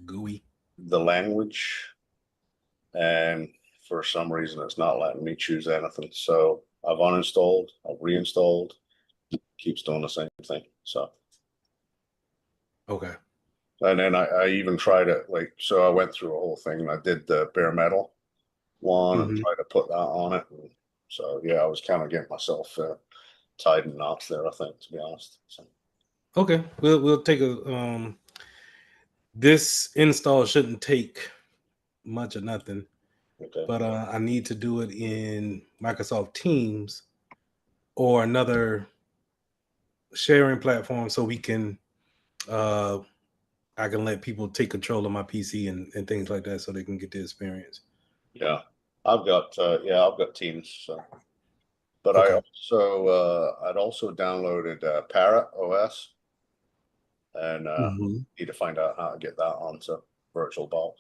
GUI. the language, and for some reason it's not letting me choose anything. So I've uninstalled, I've reinstalled, keeps doing the same thing. So Okay. and then I even tried it so I went through a whole thing and I did the bare metal one and tried to put that on it. And so yeah, I was kind of getting myself tied in knots there, I think, to be honest. So. Okay, we'll take a this install shouldn't take much or nothing. Okay. But I need to do it in Microsoft Teams or another sharing platform so we can I can let people take control of my PC and things like that so they can get the experience. Yeah. I've got Teams, so. But Okay. I'd also downloaded Parrot OS and need to find out how to get that onto VirtualBox.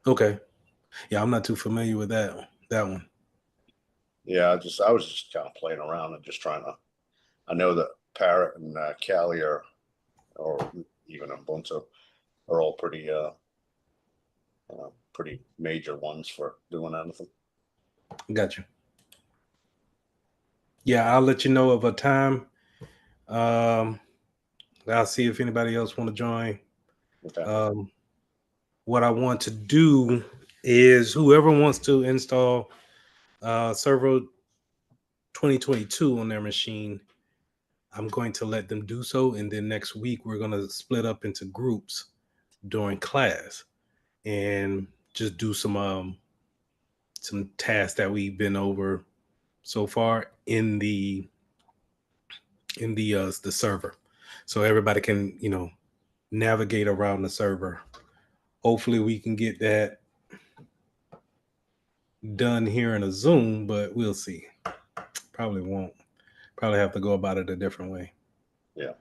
Okay. Yeah, I'm not too familiar with that one. Yeah, I was just kind of playing around and just trying to. I know that Parrot and Kali or even Ubuntu are all pretty major ones for doing anything. Got you. Yeah, I'll let you know of a time. I'll see if anybody else want to join. Okay. What I want to do is whoever wants to install Server 2022 on their machine, I'm going to let them do so. And then next week, we're going to split up into groups during class and just do some tasks that we've been over so far in the server. So everybody can, navigate around the server. Hopefully we can get that done here in a Zoom, but we'll see. Probably won't. Probably have to go about it a different way. Yeah.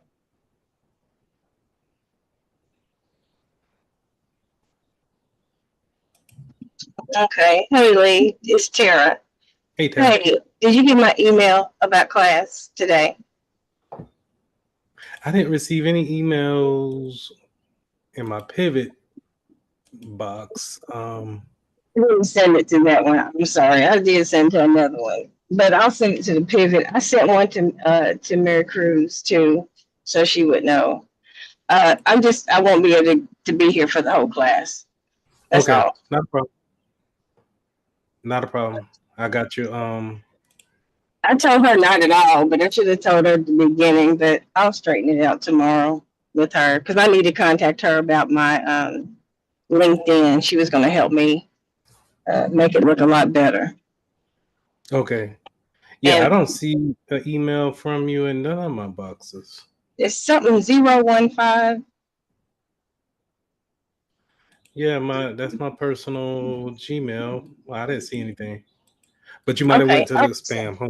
Okay. Hey, Lee. It's Tara. Hey, Tara. Hey, did you get my email about class today? I didn't receive any emails in my pivot box. I didn't send it to that one. I'm sorry. I did send to another one, but I'll send it to the pivot. I sent one to Mary Cruz too, so she would know. I won't be able to be here for the whole class. That's okay. all. Not a problem. Not a problem. I got you. I told her not at all, but I should have told her at the beginning. But I'll straighten it out tomorrow with her because I need to contact her about my LinkedIn. She was going to help me make it look a lot better. Okay. Yeah, I don't see an email from you in none of my boxes. It's something 015. Yeah, that's my personal Gmail. Well, I didn't see anything, but you might have went to the spam. Huh?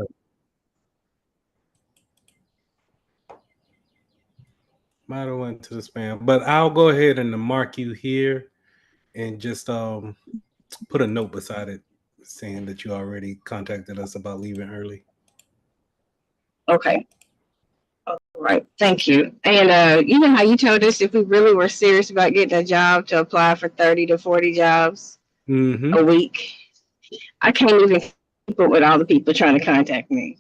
Might have went to the spam, but I'll go ahead and mark you here, and just put a note beside it saying that you already contacted us about leaving early. Okay. All right. Thank you. And you know how you told us if we really were serious about getting a job to apply for 30 to 40 jobs a week? I can't even keep up with all the people trying to contact me.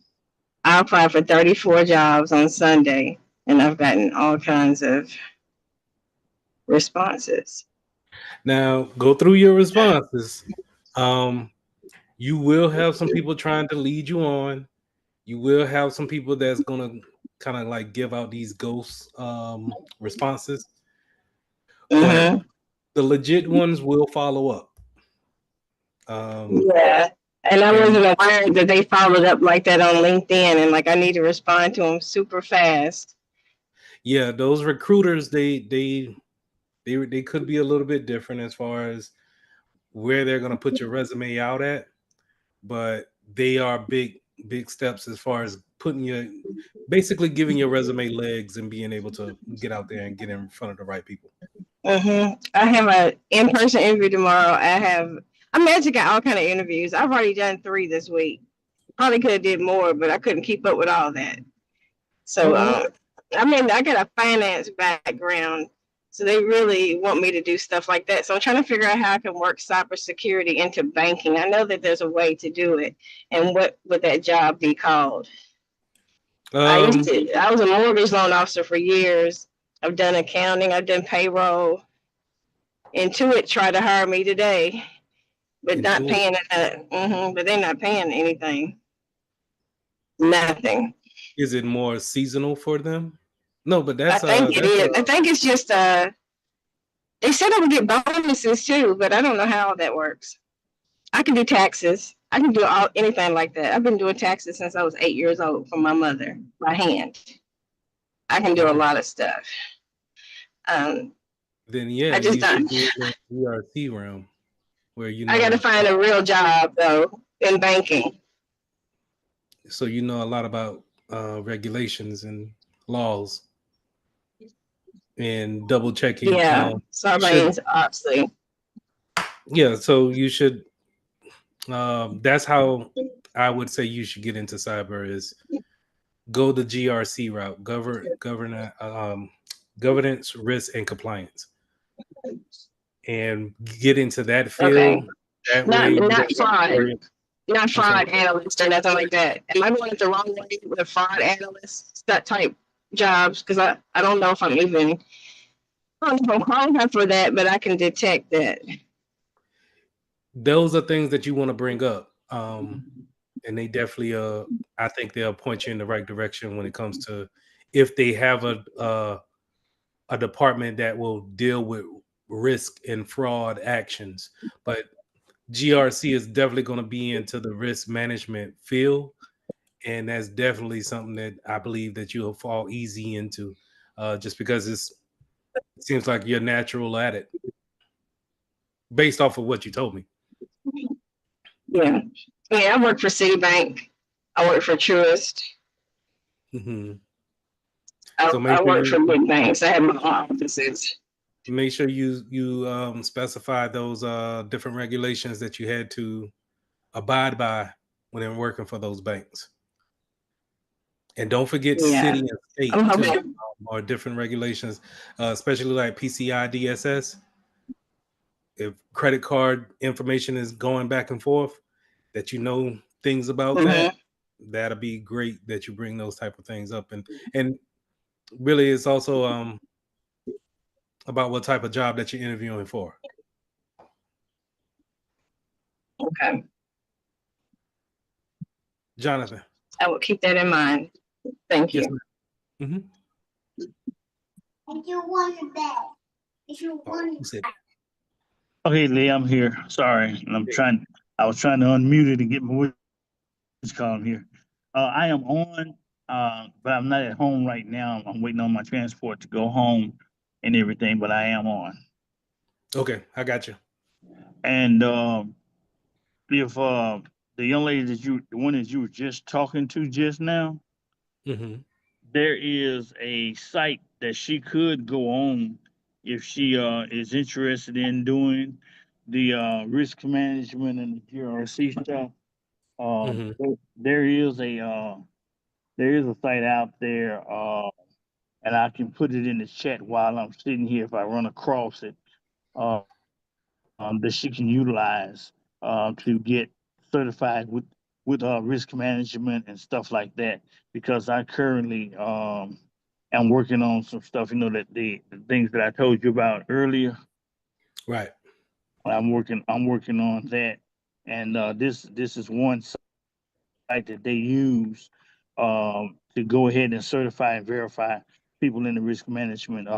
I applied for 34 jobs on Sunday, and I've gotten all kinds of responses. Now, go through your responses. You will have some people trying to lead you on. You will have some people that's going to kind of like give out these ghost responses. But the legit ones will follow up. Yeah. And I wasn't aware that they followed up like that on LinkedIn, and like I need to respond to them super fast. Yeah, those recruiters, they could be a little bit different as far as where they're going to put your resume out at, but they are big steps as far as basically giving your resume legs and being able to get out there and get in front of the right people. I have an in-person interview tomorrow. I'm actually got all kind of interviews. I've already done 3 this week. Probably could have did more, but I couldn't keep up with all that. So I got a finance background, So they really want me to do stuff like that. So I'm trying to figure out how I can work cybersecurity into banking. I know that there's a way to do it. And what would that job be called? I was a mortgage loan officer for years. I've done accounting, I've done payroll. Intuit tried to hire me today, but not paying but they're not paying anything. Nothing. Is it more seasonal for them? No, but that's I think it is. I think it's just they said I would get bonuses too, but I don't know how that works. I can do taxes. I can do anything like that. I've been doing taxes since I was 8 years old for my mother by hand. I can do a lot of stuff. Then yeah, I just don't do the GRC realm where I got to find a real job though in banking. So you know a lot about regulations and laws and double checking. Yeah, Sarbanes-Oxley. Yeah, so you should. That's how I would say you should get into cyber is go the GRC route, governance, risk, and compliance, and get into that field. Okay. That not fraud analyst or nothing like that. Am I going the wrong way with fraud analysts, that type jobs? Because I don't know if I'm even qualified for that, but I can detect that. Those are things that you want to bring up. And they definitely I think they'll point you in the right direction when it comes to if they have a department that will deal with risk and fraud actions. But GRC is definitely going to be into the risk management field, and that's definitely something that I believe that you'll fall easy into, just because it seems like you're natural at it, based off of what you told me. Yeah, I work for Citibank. I work for Truist. Mm-hmm. I work for big banks. I have my offices. Make sure you specify those different regulations that you had to abide by when they're working for those banks. And don't forget city and state too, or different regulations, especially like PCI DSS. If credit card information is going back and forth, that you know things about that'll be great that you bring those type of things up. And really it's also about what type of job that you're interviewing for. Okay. Jonathan. I will keep that in mind. Thank you. Yes, mm-hmm. If you want it back. If you want it back. Okay, Lee, I'm here. Sorry. I was trying to unmute it and get my voice calm here. I am on, but I'm not at home right now. I'm waiting on my transport to go home and everything, but I am on. Okay, I got you. And if the young lady the one that you were just talking to just now, there is a site that she could go on if she is interested in doing the risk management and the GRC stuff. There is a site out there, and I can put it in the chat while I'm sitting here if I run across it, that she can utilize to get certified with risk management and stuff like that. Because I currently am working on some stuff, that the things that I told you about earlier. Right. I'm working on that, and this is one site that they use to go ahead and certify and verify people in the risk management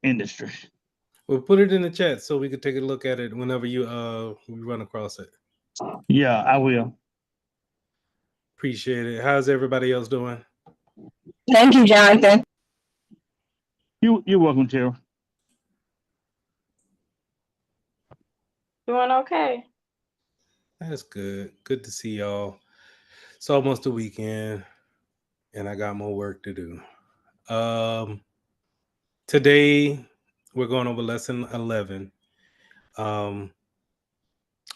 industry. We'll put it in the chat so we can take a look at it whenever we run across it. Yeah, I will. Appreciate it. How's everybody else doing? Thank you, Jonathan. You're welcome, Tara. Doing okay. That's good. Good to see y'all. It's almost the weekend, and I got more work to do. Today we're going over lesson 11. And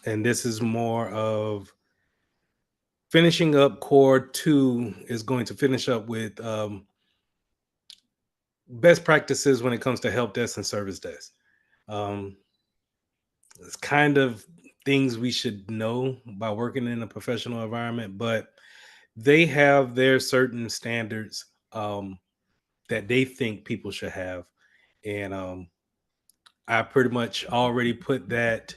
this is more of finishing up core 2 is going to finish up with best practices when it comes to help desk and service desk. It's kind of things we should know by working in a professional environment, but they have their certain standards that they think people should have. And I pretty much already put that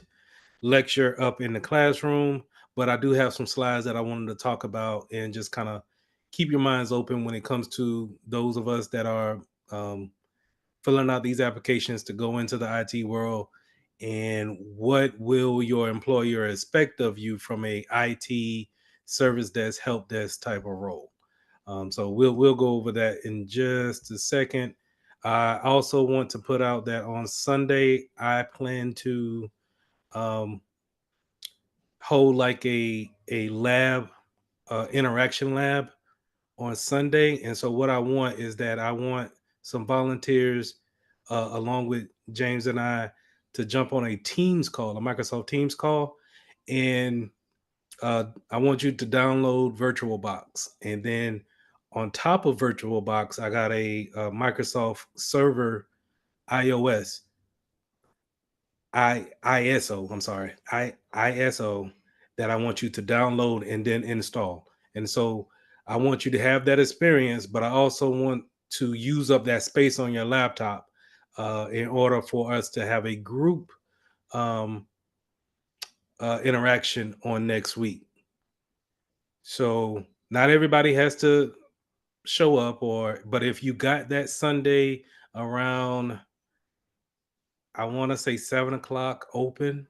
lecture up in the classroom, but I do have some slides that I wanted to talk about and just kind of keep your minds open when it comes to those of us that are filling out these applications to go into the IT world. And what will your employer expect of you from a IT service desk, help desk type of role? So we'll go over that in just a second. I also want to put out that on Sunday I plan to hold like a lab, interaction lab on Sunday. And so what I want is that I want some volunteers along with James and I to jump on a Teams call, a Microsoft Teams call, and I want you to download VirtualBox, and then on top of VirtualBox, I got a Microsoft Server iOS ISO that I want you to download and then install. And so I want you to have that experience, but I also want to use up that space on your laptop in order for us to have a group interaction on next week. So not everybody has to show up, but if you got that Sunday around, I want to say 7 o'clock open,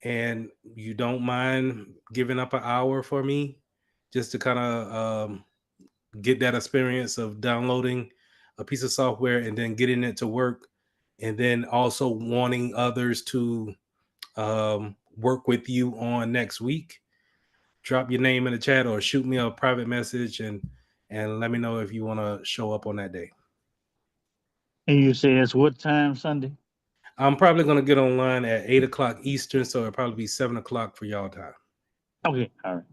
and you don't mind giving up an hour for me just to kind of get that experience of downloading a piece of software and then getting it to work, and then also wanting others to work with you on next week, drop your name in the chat or shoot me a private message and let me know if you want to show up on that day. And you say it's what time Sunday? I'm probably going to get online at 8 o'clock Eastern, so it'll probably be 7 o'clock for y'all time. Okay, all right.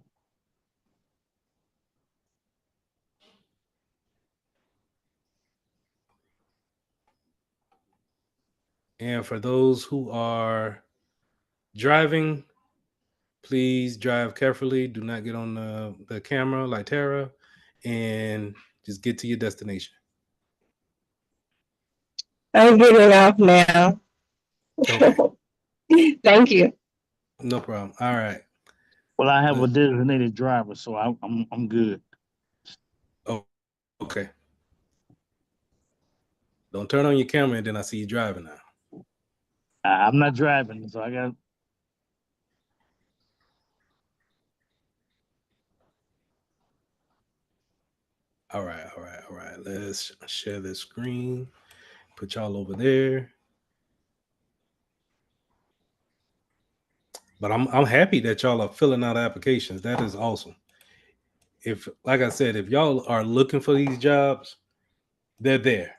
And for those who are driving, please drive carefully. Do not get on the camera like Tara, and just get to your destination. I'm getting off now. Okay. Thank you. No problem. All right. Well, I have a designated driver, so I'm good. Oh, okay. Don't turn on your camera and then I see you driving now. I'm not driving, so I got. All right. Let's share this screen. Put y'all over there. But I'm happy that y'all are filling out applications. That is awesome. If, like I said, if y'all are looking for these jobs, they're there.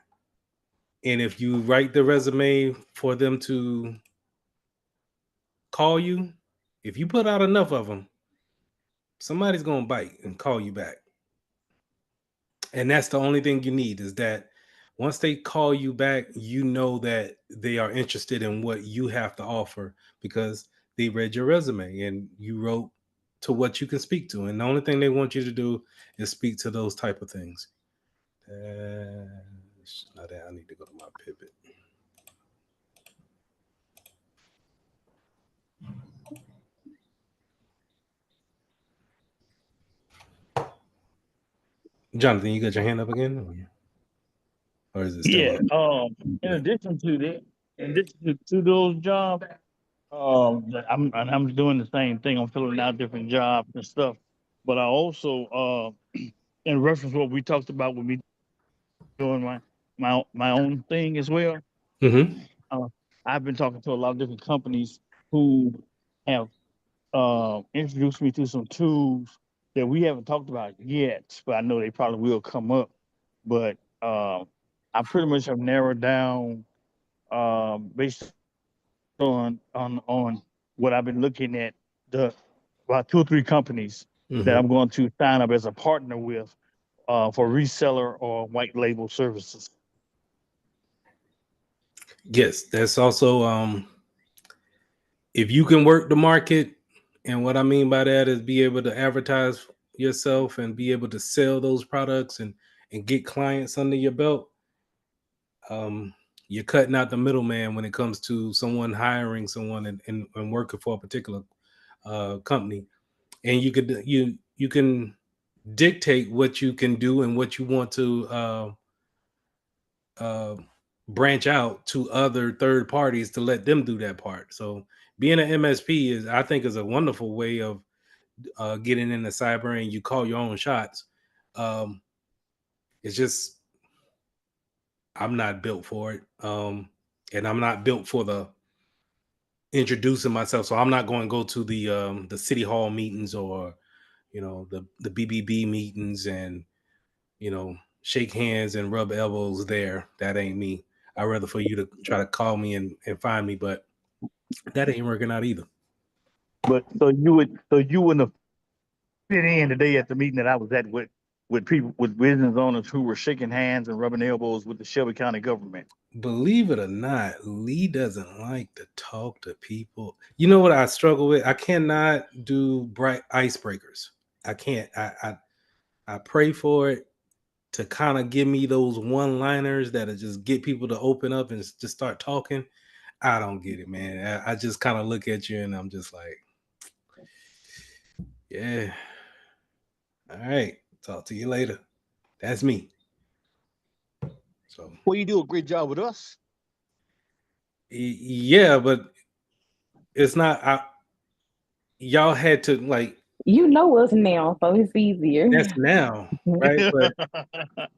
And if you write the resume for them to call you, if you put out enough of them, somebody's going to bite and call you back. And that's the only thing you need, is that once they call you back, you know that they are interested in what you have to offer because they read your resume and you wrote to what you can speak to. And the only thing they want you to do is speak to those type of things. Not that. I need to go to my pivot. Jonathan, you got your hand up again? Or is it still up? In addition to that, in addition to those jobs, I'm doing the same thing. I'm filling out different jobs and stuff. But I also, in reference to what we talked about with me doing my own thing as well. Mm-hmm. I've been talking to a lot of different companies who have introduced me to some tools that we haven't talked about yet, but I know they probably will come up. But I pretty much have narrowed down based on what I've been looking at, about 2 or 3 companies that I'm going to sign up as a partner with for reseller or white label services. Yes, that's also if you can work the market, and what I mean by that is be able to advertise yourself and be able to sell those products and get clients under your belt. You're cutting out the middleman when it comes to someone hiring someone and working for a particular company, and you can dictate what you can do and what you want to uh, branch out to other third parties to let them do that part. So being an MSP is, I think, is a wonderful way of getting into cyber, and you call your own shots. Um, it's just I'm not built for it, and I'm not built for the introducing myself. So I'm not going to go to the city hall meetings or the BBB meetings and shake hands and rub elbows there. That ain't me. I'd rather for you to try to call me and find me, but that ain't working out either. But so you wouldn't have fit in today at the meeting that I was at with people, with business owners who were shaking hands and rubbing elbows with the Shelby County government. Believe it or not, Lee doesn't like to talk to people. You know what I struggle with? I cannot do bright icebreakers. I can't. I pray for it to kind of give me those one-liners that'll just get people to open up and just start talking. I don't get it, man. I just kind of look at you and I'm just like, yeah. All right. Talk to you later. That's me. So, well, you do a great job with us. Yeah, but it's not. Y'all had to like. You know us now, so it's easier. That's now, right? But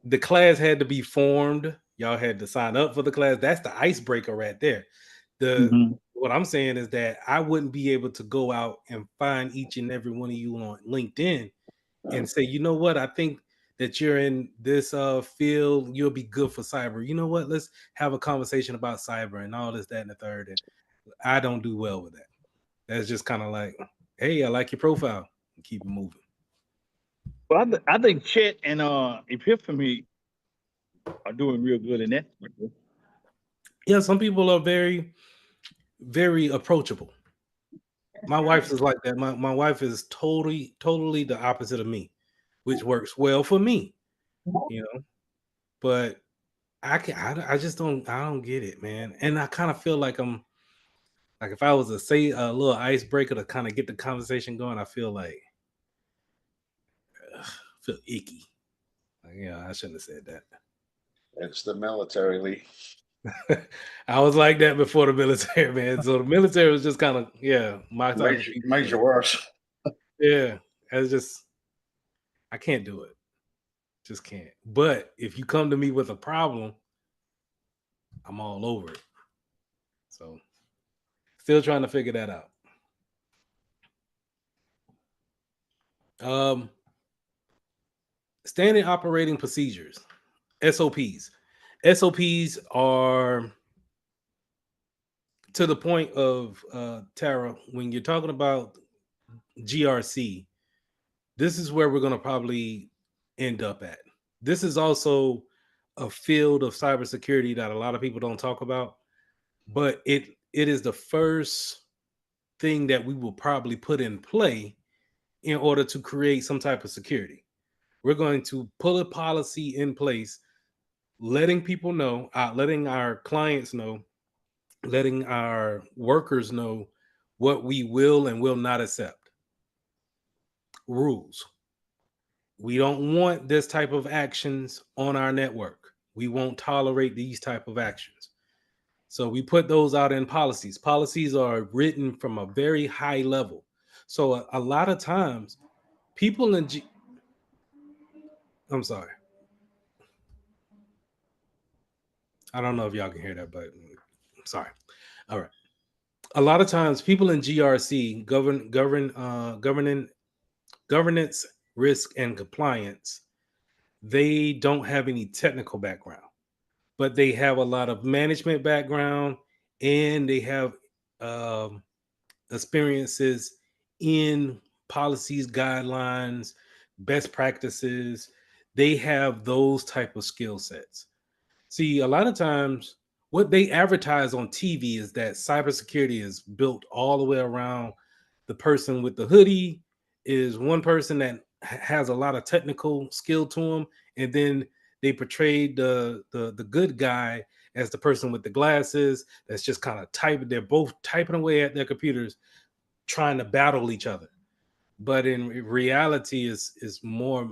the class had to be formed. Y'all had to sign up for the class. That's the icebreaker right there. What I'm saying is that I wouldn't be able to go out and find each and every one of you on LinkedIn and say, you know what, I think that you're in this field, you'll be good for cyber. You know what? Let's have a conversation about cyber and all this, that, and the third. And I don't do well with that. That's just kind of like, hey, I like your profile. Keep it moving. Well, I think Chet and Epiphany are doing real good in that. Yeah, some people are very, very approachable. My wife is like that. My wife is totally the opposite of me, which works well for me, But I just don't get it, man. And I kind of feel like I'm like, if I was to say a little icebreaker to kind of get the conversation going, I feel like feel icky. Like, I shouldn't have said that. It's the military, Lee. I was like that before the military, man. So the military was just kind of my type of people. Makes you worse. Yeah, it's just I can't do it. Just can't. But if you come to me with a problem, I'm all over it. So still trying to figure that out. Standard operating procedures, SOPs. SOPs are to the point of Tara, when you're talking about GRC, this is where we're going to probably end up at. This is also a field of cybersecurity that a lot of people don't talk about, but it is the first thing that we will probably put in play in order to create some type of security. We're going to put a policy in place, letting people know, letting our clients know, letting our workers know what we will and will not accept. Rules. We don't want this type of actions on our network. We won't tolerate these type of actions. So we put those out in policies. Policies are written from a very high level. So a lot of times people in I'm sorry. I don't know if y'all can hear that, but I'm sorry. All right. A lot of times people in GRC, governance, risk, and compliance, they don't have any technical background, but they have a lot of management background and they have experiences in policies, guidelines, best practices. They have those type of skill sets. See, a lot of times what they advertise on TV is that cybersecurity is built all the way around the person with the hoodie is one person that has a lot of technical skill to them, and then they portrayed the good guy as the person with the glasses that's just kind of typing. They're both typing away at their computers, trying to battle each other. But in reality, is more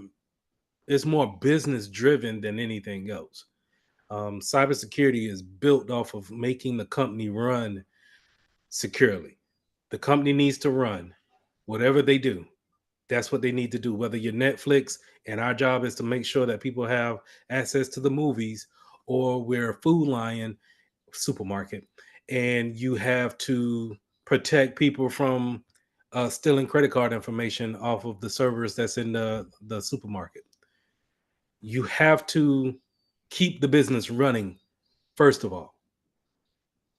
it's more business driven than anything else. Cybersecurity is built off of making the company run securely. The company needs to run whatever they do. That's what they need to do. Whether you're Netflix and our job is to make sure that people have access to the movies, or we're a Food Lion supermarket and you have to protect people from stealing credit card information off of the servers that's in the supermarket. You have to keep the business running first of all.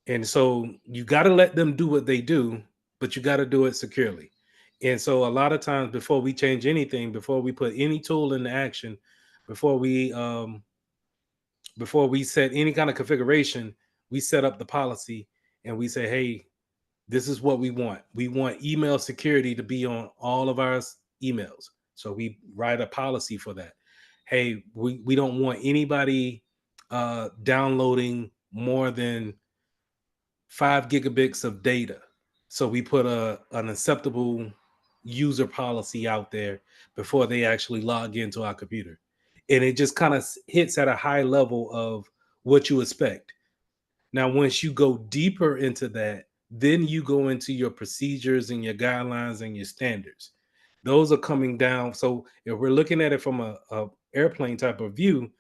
And so you got to let them do what they do, but you got to do it securely. And so a lot of times before we change anything, before we put any tool into action, before we set any kind of configuration, we set up the policy and we say, hey, this is what we want. We want email security to be on all of our emails. So we write a policy for that. Hey, we don't want anybody downloading more than 5 gigabits of data. So we put an acceptable user policy out there before they actually log into our computer. And it just kind of hits at a high level of what you expect. Now, once you go deeper into that, then you go into your procedures and your guidelines and your standards. Those are coming down. So if we're looking at it from a airplane type of view,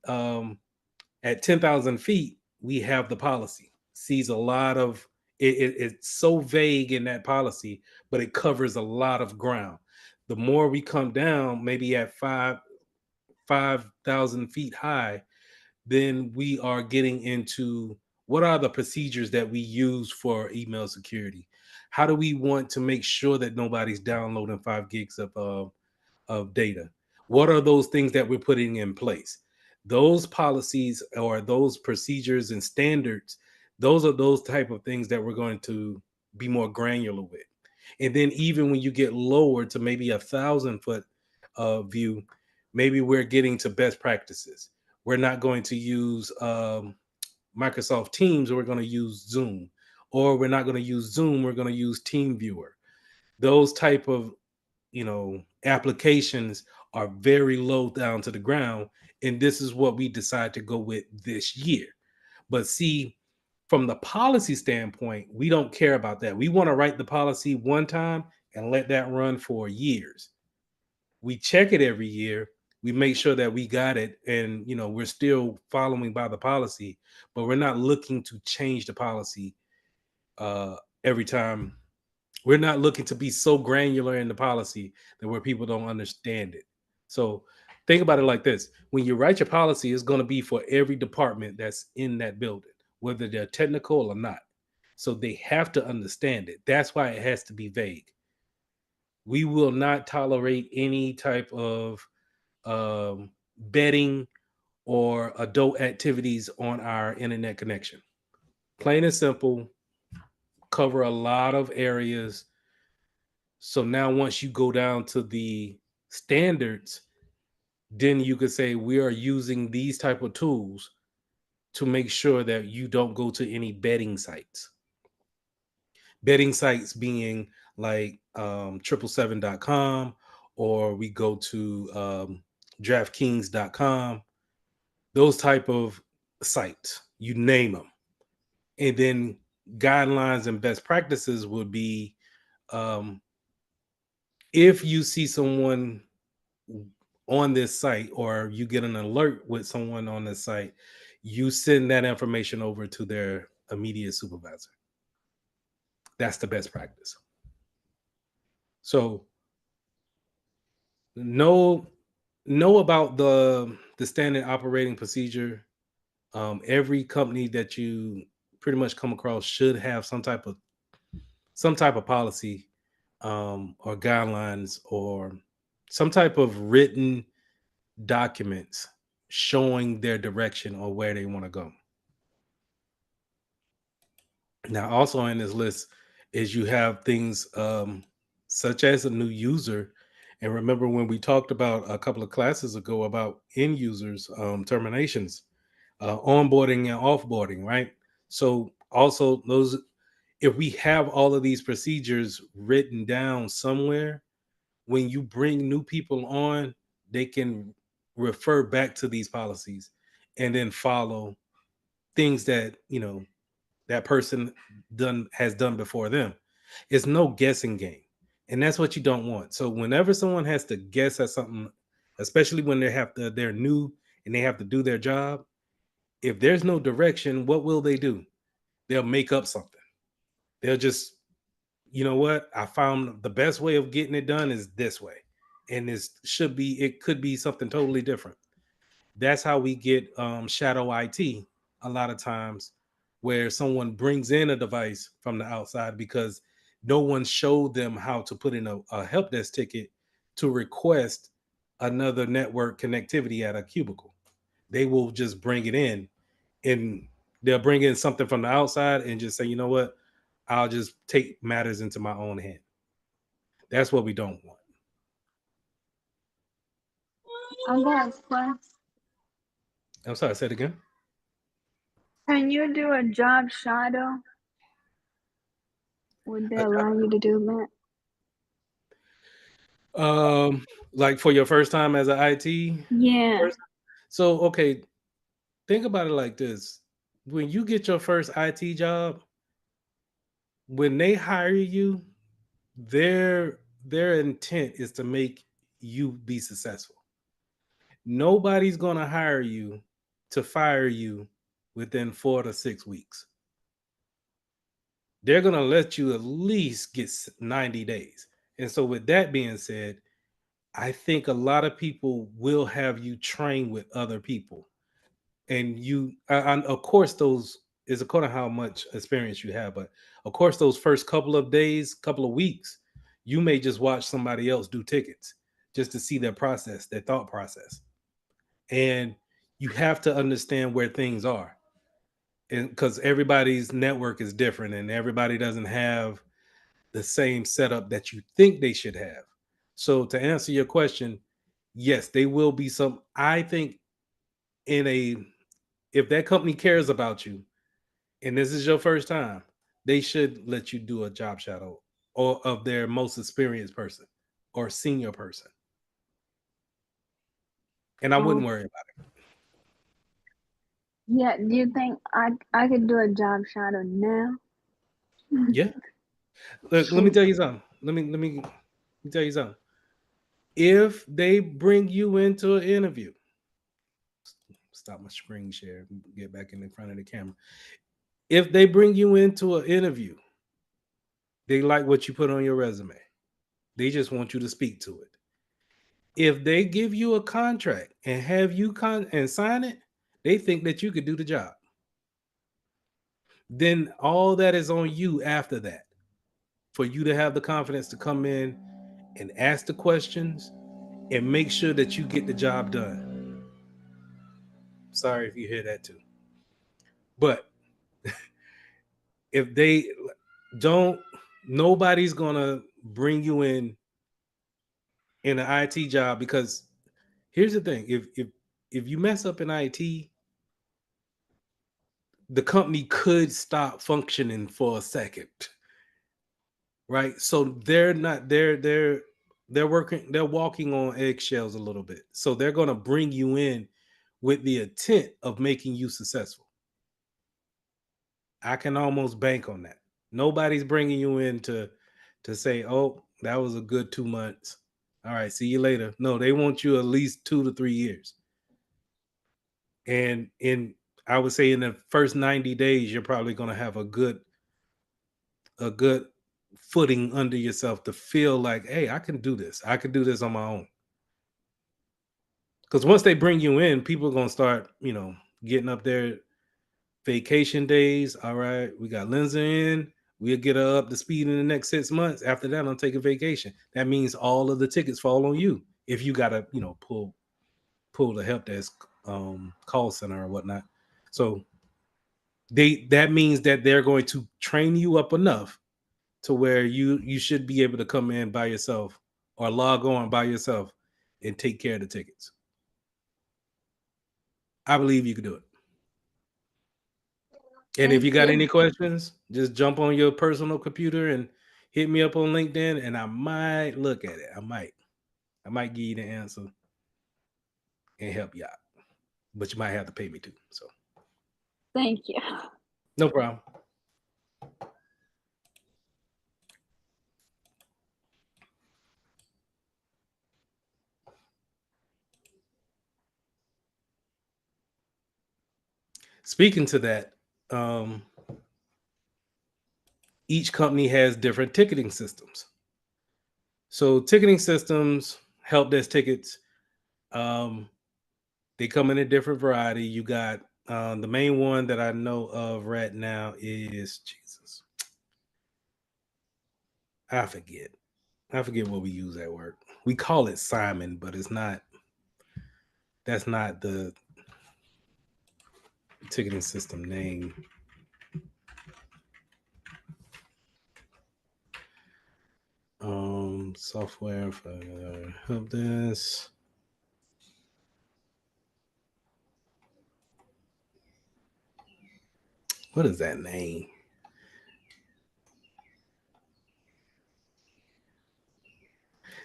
at 10,000 feet, we have the policy. Sees a lot of it's so vague in that policy, but it covers a lot of ground. The more we come down, maybe at 5,000 feet high, then we are getting into what are the procedures that we use for email security? How do we want to make sure that nobody's downloading 5 gigs of data? What are those things that we're putting in place? Those policies or those procedures and standards, those are those type of things that we're going to be more granular with. And then even when you get lower to maybe 1,000-foot view, maybe we're getting to best practices. We're not going to use Microsoft Teams, we're going to use Zoom, or we're not going to use Zoom, we're going to use TeamViewer. Those type of applications are very low down to the ground, and this is what we decide to go with this year. But see, from the policy standpoint, we don't care about that. We want to write the policy one time and let that run for years. We check it every year. We make sure that we got it, and we're still following by the policy, but we're not looking to change the policy every time. We're not looking to be so granular in the policy that where people don't understand it. So think about it like this. When you write your policy, it's going to be for every department that's in that building, whether they're technical or not. So they have to understand it. That's why it has to be vague. We will not tolerate any type of betting or adult activities on our internet connection. Plain and simple, cover a lot of areas. So now once you go down to the standards, then you could say we are using these type of tools to make sure that you don't go to any betting sites. Betting sites being like 777.com, or we go to DraftKings.com, those type of sites, you name them. And then guidelines and best practices would be if you see someone on this site or you get an alert with someone on this site, you send that information over to their immediate supervisor. That's the best practice. So know about the standard operating procedure. Every company that you pretty much come across should have some type of policy or guidelines or some type of written documents showing their direction or where they want to go. Now, also in this list is you have things such as a new user. And remember when we talked about a couple of classes ago about end users, terminations, onboarding and offboarding, right? So also those, if we have all of these procedures written down somewhere, when you bring new people on, they can refer back to these policies and then follow things that, that person has done before them. It's no guessing game. And that's what you don't want. So whenever someone has to guess at something, especially when they're new and they have to do their job, if there's no direction, what will they do? They'll make up something. They'll just, you know what? I found the best way of getting it done is this way. And it could be something totally different. That's how we get shadow IT a lot of times, where someone brings in a device from the outside because no one showed them how to put in a help desk ticket to request another network connectivity at a cubicle. They will just bring it in, and they'll bring in something from the outside and just say, you know what, I'll just take matters into my own hand. That's what we don't want. I'm sorry, say it again. Can you do a job shadow? Would they allow you to do that? Like for your first time as an IT? Yeah. person? So, okay, think about it like this. When you get your first IT job, when they hire you, their intent is to make you be successful. Nobody's going to hire you to fire you within 4 to 6 weeks. They're going to let you at least get 90 days. And so with that being said, I think a lot of people will have you train with other people. And of course, those is according to how much experience you have. But of course, those first couple of days, couple of weeks, you may just watch somebody else do tickets just to see their process, their thought process. And you have to understand where things are. And because everybody's network is different and everybody doesn't have the same setup that you think they should have. So to answer your question, yes, they will be some. I think if that company cares about you and this is your first time, they should let you do a job shadow or of their most experienced person or senior person. And I wouldn't worry about it. Yeah, do you think I could do a job shadow now? Yeah. Look, let me tell you something. Let me tell you something. If they bring you into an interview, stop my screen share, get back in front of the camera. If they bring you into an interview, they like what you put on your resume. They just want you to speak to it. If they give you a contract and have you and sign it, they think that you could do the job. Then all that is on you after that, for you to have the confidence to come in and ask the questions and make sure that you get the job done. Sorry if you hear that too. But if they don't, nobody's gonna bring you in an IT job, because here's the thing: if you mess up in IT, the company could stop functioning for a second, right? So they're walking on eggshells a little bit. So they're gonna bring you in with the intent of making you successful. I can almost bank on that. Nobody's bringing you in to say, oh, that was a good 2 months. All right, see you later. No, they want you at least 2 to 3 years. And I would say in the first 90 days, you're probably going to have a good footing under yourself to feel like, hey, I can do this. I can do this on my own. Because once they bring you in, people are going to start, getting up their vacation days. All right, we got Lindsay in. We'll get her up to speed in the next 6 months. After that, I'm taking vacation. That means all of the tickets fall on you if you got to, pull pull the help desk call center or whatnot. So that means that they're going to train you up enough to where you should be able to come in by yourself or log on by yourself and take care of the tickets. I believe you can do it. And if you got any questions, just jump on your personal computer and hit me up on LinkedIn, and I might look at it. I might give you the answer and help you out. But you might have to pay me too. So Thank you. no problem. Speaking to that, each company has different ticketing systems. So ticketing systems, help desk tickets, they come in a different variety. You got the main one that I know of right now is Jesus. I forget what we use at work. We call it Simon, but it's not. That's not the ticketing system name. Software for help desk. What is that name?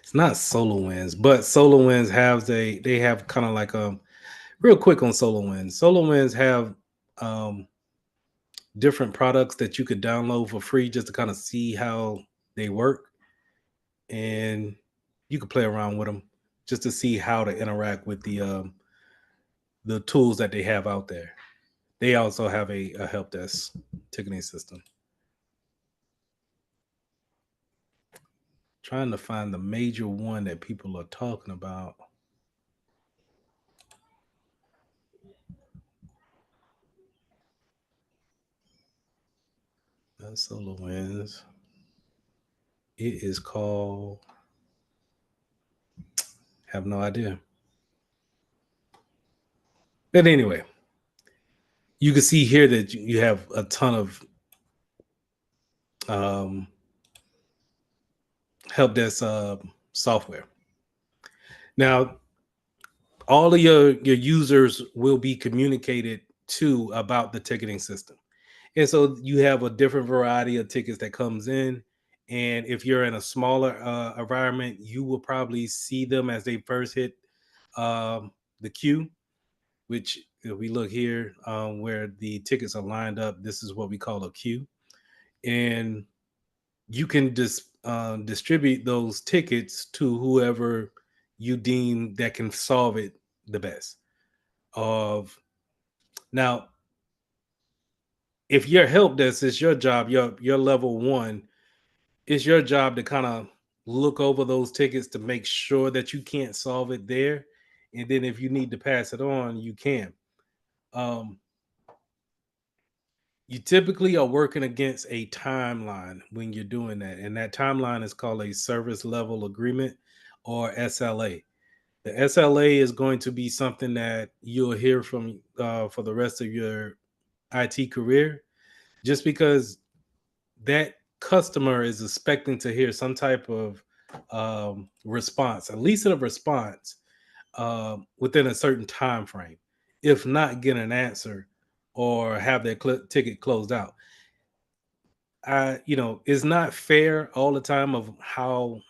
It's not SolarWinds, but SolarWinds they have kind of like real quick on SolarWinds. SolarWinds have different products that you could download for free just to kind of see how they work, and you could play around with them just to see how to interact with the tools that they have out there. They also have a help desk ticketing system. Trying to find the major one that people are talking about. That's SolarWinds. It is called. Have no idea. But anyway, you can see here that you have a ton of help desk software. Now, all of your users will be communicated to about the ticketing system. And so you have a different variety of tickets that comes in. And if you're in a smaller environment, you will probably see them as they first hit the queue, which if we look here where the tickets are lined up, this is what we call a queue. And you can just distribute those tickets to whoever you deem that can solve it the best. Now, if your help desk is your job, your level one, it's your job to kind of look over those tickets to make sure that you can't solve it there. And then if you need to pass it on, you can. You typically are working against a timeline when you're doing that. And that timeline is called a service level agreement or SLA. The SLA is going to be something that you'll hear from for the rest of your IT career, just because that customer is expecting to hear some type of response, at least a response within a certain time frame. If not, get an answer or have their ticket closed out. It's not fair all the time of how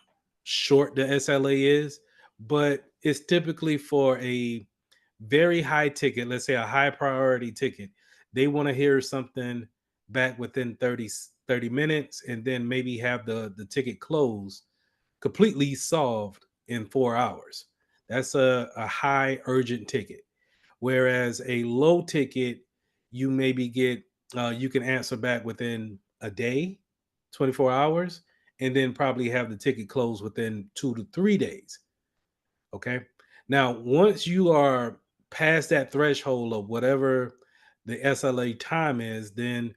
short the SLA is, but it's typically for a very high ticket, let's say a high priority ticket. They want to hear something back within 30 minutes and then maybe have the ticket closed, completely solved in 4 hours. That's a high urgent ticket. Whereas a low ticket, you maybe get you can answer back within a day, 24 hours, and then probably have the ticket closed within 2 to 3 days. Okay. Now, once you are past that threshold of whatever the SLA time is, then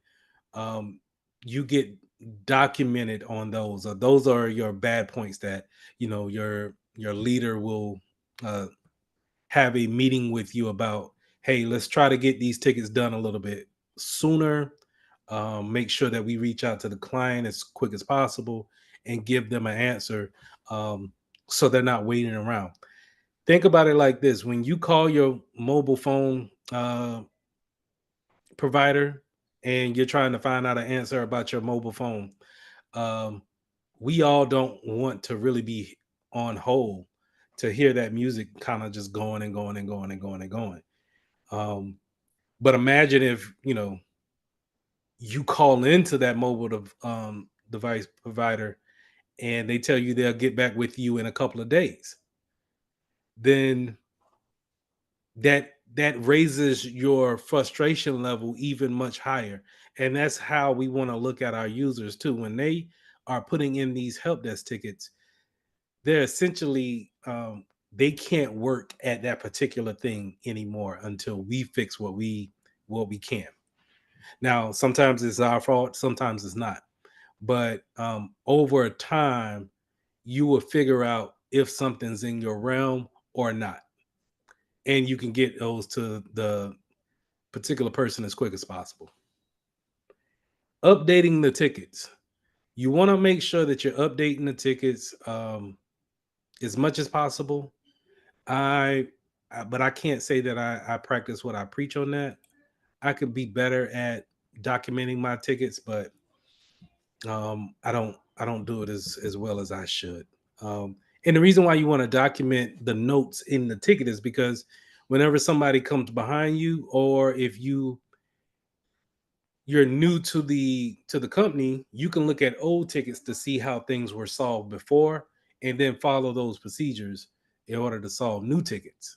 you get documented on those. Those are your bad points that your leader will have a meeting with you about, hey, let's try to get these tickets done a little bit sooner. Make sure that we reach out to the client as quick as possible and give them an answer, so they're not waiting around. Think about it like this: when you call your mobile phone provider and you're trying to find out an answer about your mobile phone, um, we all don't want to really be on hold to hear that music kind of just going and going and going and going and going. Um, but imagine if, you call into that device provider and they tell you they'll get back with you in a couple of days. Then that raises your frustration level even much higher. And that's how we want to look at our users too. When they are putting in these help desk tickets, they're essentially they can't work at that particular thing anymore until we fix what we can. Now, sometimes it's our fault, sometimes it's not. But over time, you will figure out if something's in your realm or not. And you can get those to the particular person as quick as possible. Updating the tickets. You want to make sure that you're updating the tickets as much as possible. But I can't say that I practice what I preach on that. I could be better at documenting my tickets, but I don't do it as well as I should. And the reason why you want to document the notes in the ticket is because whenever somebody comes behind you, or if you're new to the company, you can look at old tickets to see how things were solved before, and then follow those procedures in order to solve new tickets.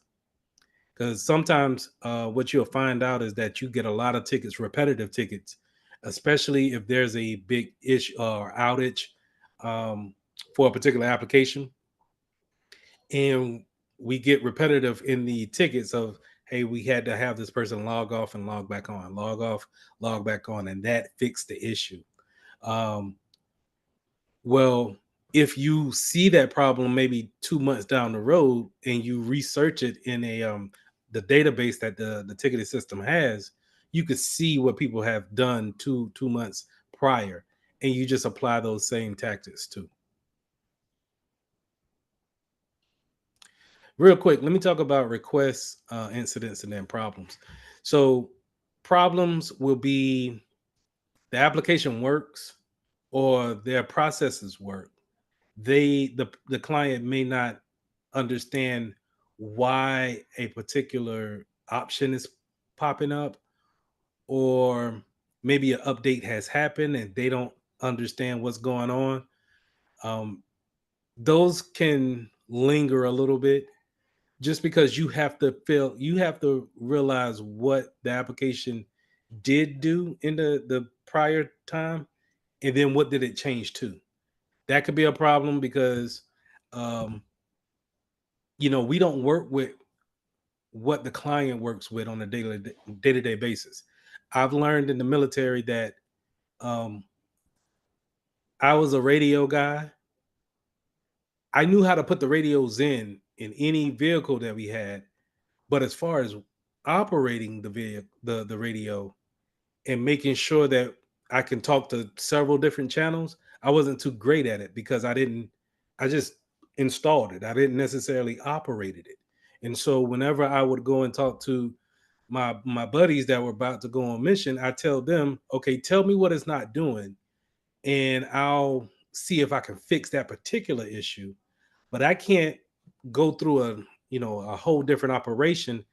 Because sometimes what you'll find out is that you get a lot of tickets, repetitive tickets, especially if there's a big issue or outage for a particular application. And we get repetitive in the tickets of, hey, we had to have this person log off and log back on, log off, log back on, and that fixed the issue. Well, if you see that problem maybe 2 months down the road and you research it in the database that the ticketing system has, you could see what people have done 2 months prior, and you just apply those same tactics too. Real quick, let me talk about requests, incidents, and then problems. So problems will be the application works or their processes work. The client may not understand why a particular option is popping up, or maybe an update has happened and they don't understand what's going on. Those can linger a little bit, just because you have to realize what the application did do in the prior time, and then what did it change to. That could be a problem because we don't work with what the client works with on a day-to-day basis. I've learned in the military that I was a radio guy. I knew how to put the radios in any vehicle that we had, but as far as operating the vehicle, the radio, and making sure that I can talk to several different channels, I wasn't too great at it because I just installed it. I didn't necessarily operated it. And so whenever I would go and talk to my buddies that were about to go on mission, I tell them, okay, tell me what it's not doing, and I'll see if I can fix that particular issue. But I can't go through a whole different operation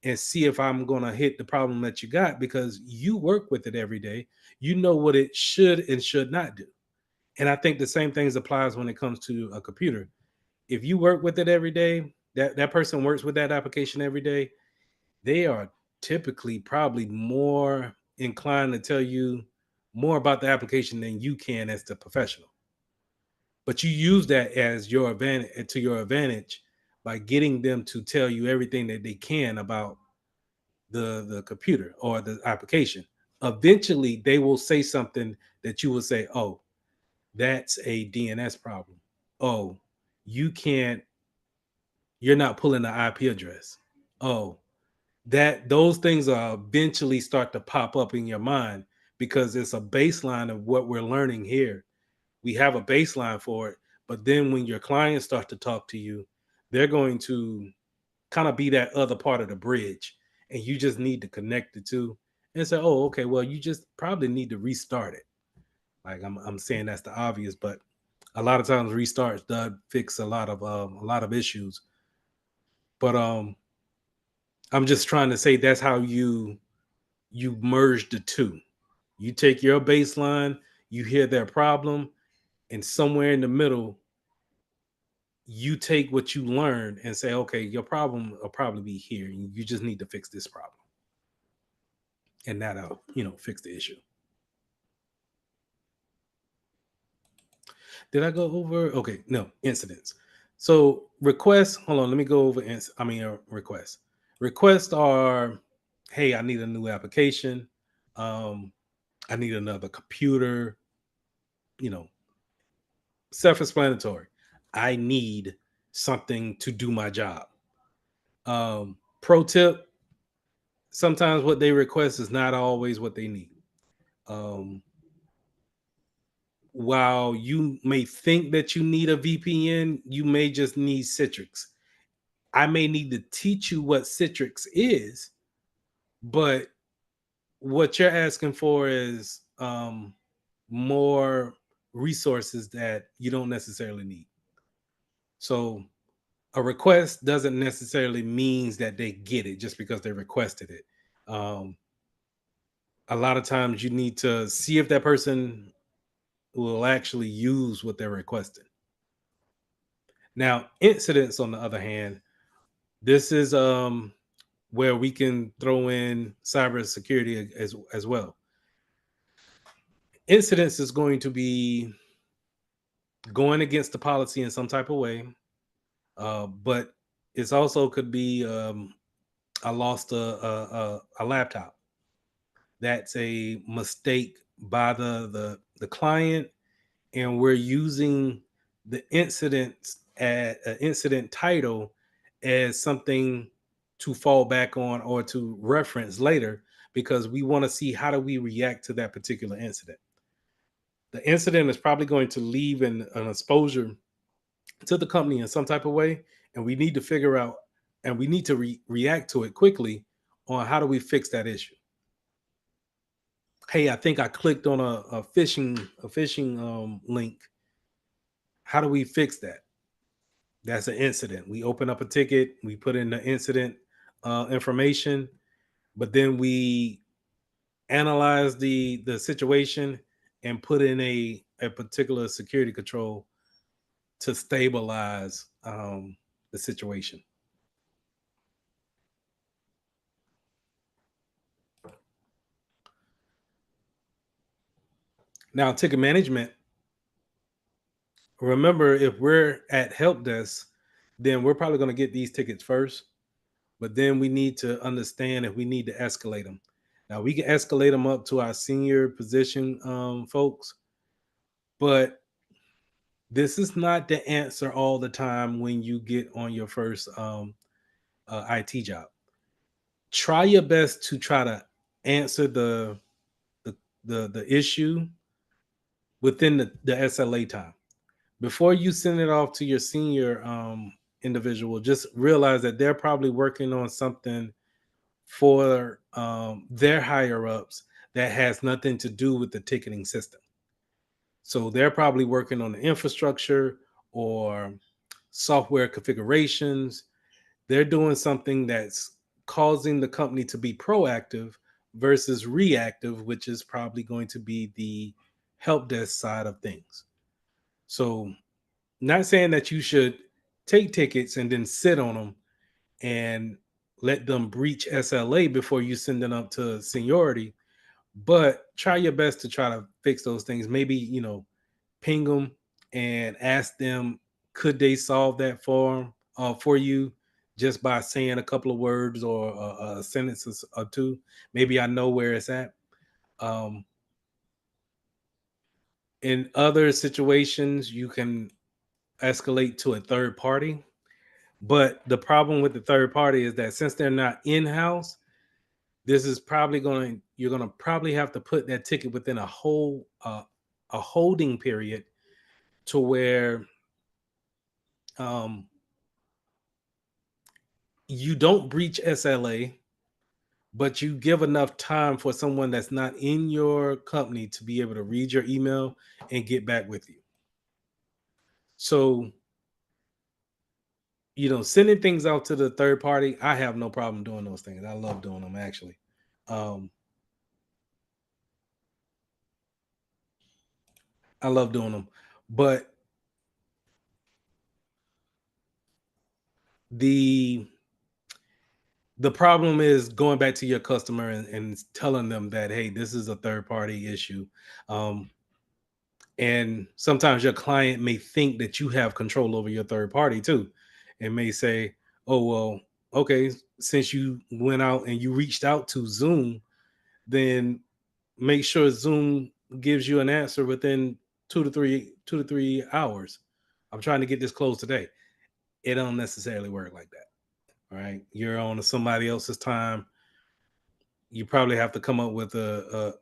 and see if I'm going to hit the problem that you got, because you work with it every day. You know what it should and should not do. And I think the same things applies when it comes to a computer. If you work with it every day, that person works with that application every day, they are typically probably more inclined to tell you more about the application than you can as the professional. But you use that as your advantage by getting them to tell you everything that they can about the computer or the application. Eventually they will say something that you will say, oh, that's a DNS problem. Oh, you can't you're not pulling the IP address. Oh, those things are eventually start to pop up in your mind because it's a baseline of what we're learning here. We have a baseline for it, but then when your clients start to talk to you, they're going to kind of be that other part of the bridge, and you just need to connect the two and say, oh, okay, well, you just probably need to restart it. Like I'm saying that's the obvious, but a lot of times restarts does fix a lot of issues. But I'm just trying to say that's how you merge the two. You take your baseline, you hear their problem, and somewhere in the middle, you take what you learned and say, okay, your problem will probably be here. You just need to fix this problem. And that'll, fix the issue. Did I go over? Okay, no, incidents. So requests, hold on, let me go over requests. Requests are, hey, I need a new application. I need another computer, self-explanatory. I need something to do my job. Pro tip, sometimes what they request is not always what they need. While you may think that you need a VPN, you may just need Citrix. I may need to teach you what Citrix is, but what you're asking for is more resources that you don't necessarily need. So a request doesn't necessarily means that they get it just because they requested it. A lot of times you need to see if that person will actually use what they're requesting. Now, incidents, on the other hand, this is where we can throw in cybersecurity as well. Incidents is going to be going against the policy in some type of way, but it's also could be I lost a laptop. That's a mistake by the client, and we're using the incident title as something to fall back on or to reference later because we want to see how do we react to that particular incident. The incident is probably going to leave an exposure to the company in some type of way, and we need to figure out and we need to react to it quickly on how do we fix that issue. Hey, I think I clicked on a phishing link. How do we fix that? That's an incident. We open up a ticket, we put in the incident information, but then we analyze the situation and put in a particular security control to stabilize the situation. Now, ticket management. Remember, if we're at help desk, then we're probably going to get these tickets first. But then we need to understand if we need to escalate them. Now, we can escalate them up to our senior position folks, but this is not the answer all the time when you get on your first IT job. Try your best to try to answer the issue within the SLA time. Before you send it off to your senior individual, just realize that they're probably working on something for their higher ups that has nothing to do with the ticketing system. So they're probably working on the infrastructure or software configurations. They're doing something that's causing the company to be proactive versus reactive, which is probably going to be the help desk side of things. So, not saying that you should take tickets and then sit on them and let them breach SLA before you send them up to seniority, but try your best to try to fix those things. Maybe, ping them and ask them, could they solve that for you just by saying a couple of words or a sentence or two? Maybe I know where it's at. In other situations, you can escalate to a third party, But the problem with the third party is that since they're not in-house, this is probably you're going to probably have to put that ticket within a holding period to where you don't breach SLA, but you give enough time for someone that's not in your company to be able to read your email and get back with you. So, sending things out to the third party, I have no problem doing those things. I love doing them, actually. I love doing them. But the problem is going back to your customer and telling them that, hey, this is a third party issue. And sometimes your client may think that you have control over your third party too, and may say, oh, well, okay, since you went out and you reached out to Zoom, then make sure Zoom gives you an answer within 2 to 3 hours. I'm trying to get this closed today. It don't necessarily work like that. All right. You're on somebody else's time. You probably have to come up with an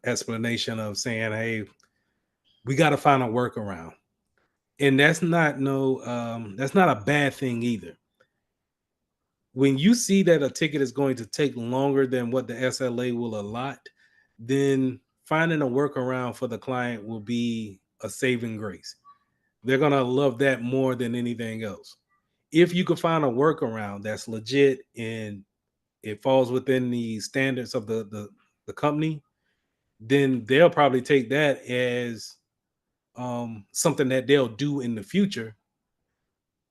explanation of saying, hey, we got to find a workaround. And that's not a bad thing either. When you see that a ticket is going to take longer than what the SLA will allot, then finding a workaround for the client will be a saving grace. They're going to love that more than anything else. If you can find a workaround that's legit and it falls within the standards of the company, then they'll probably take that as something that they'll do in the future.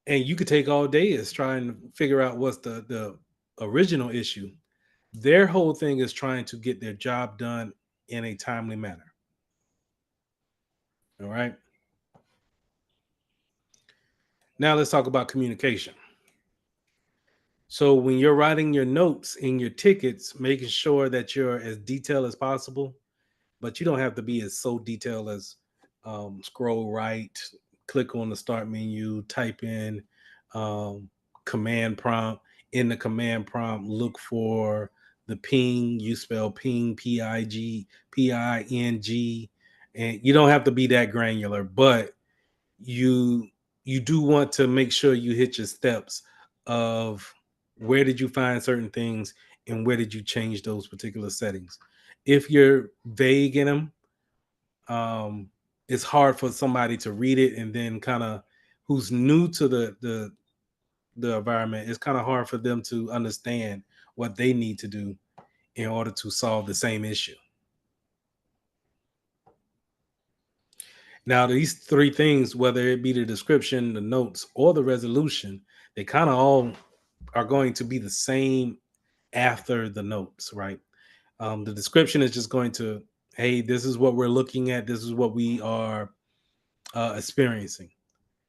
And you could take all day as trying to figure out what's the original issue. Their whole thing is trying to get their job done in a timely manner. All right. Now let's talk about communication. So when you're writing your notes in your tickets, making sure that you're as detailed as possible, but you don't have to be as so detailed as scroll right, click on the start menu, type in command prompt. In the command prompt, look for the ping. You spell ping, P-I-G, P-I-N-G. And you don't have to be that granular, but you do want to make sure you hit your steps of where did you find certain things and where did you change those particular settings. If you're vague in them, it's hard for somebody to read it, and then kind of who's new to the environment, it's kind of hard for them to understand what they need to do in order to solve the same issue. Now, these three things, whether it be the description, the notes, or the resolution, they kind of all are going to be the same after the notes, right? The description is just going to, hey, this is what we're looking at. This is what we are experiencing.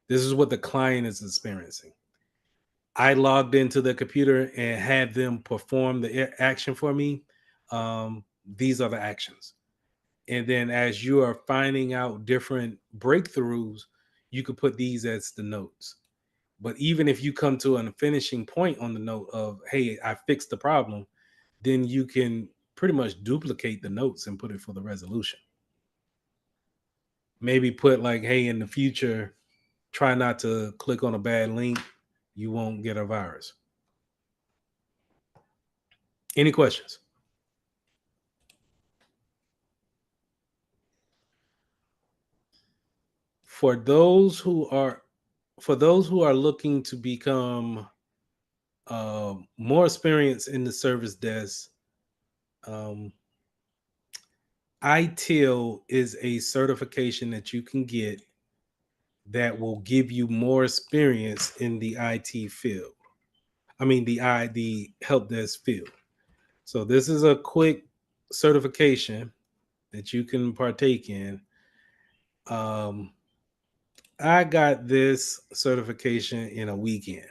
This is what the client is experiencing. I logged into the computer and had them perform the action for me. These are the actions. And then as you are finding out different breakthroughs, you could put these as the notes. But even if you come to a finishing point on the note of, hey, I fixed the problem, then you can pretty much duplicate the notes and put it for the resolution. Maybe put like, hey, in the future, try not to click on a bad link. You won't get a virus. Any questions? For those who are looking to become more experienced in the service desk, ITIL is a certification that you can get that will give you more experience in the IT field. I mean, the help desk field. So this is a quick certification that you can partake in. I got this certification in a weekend.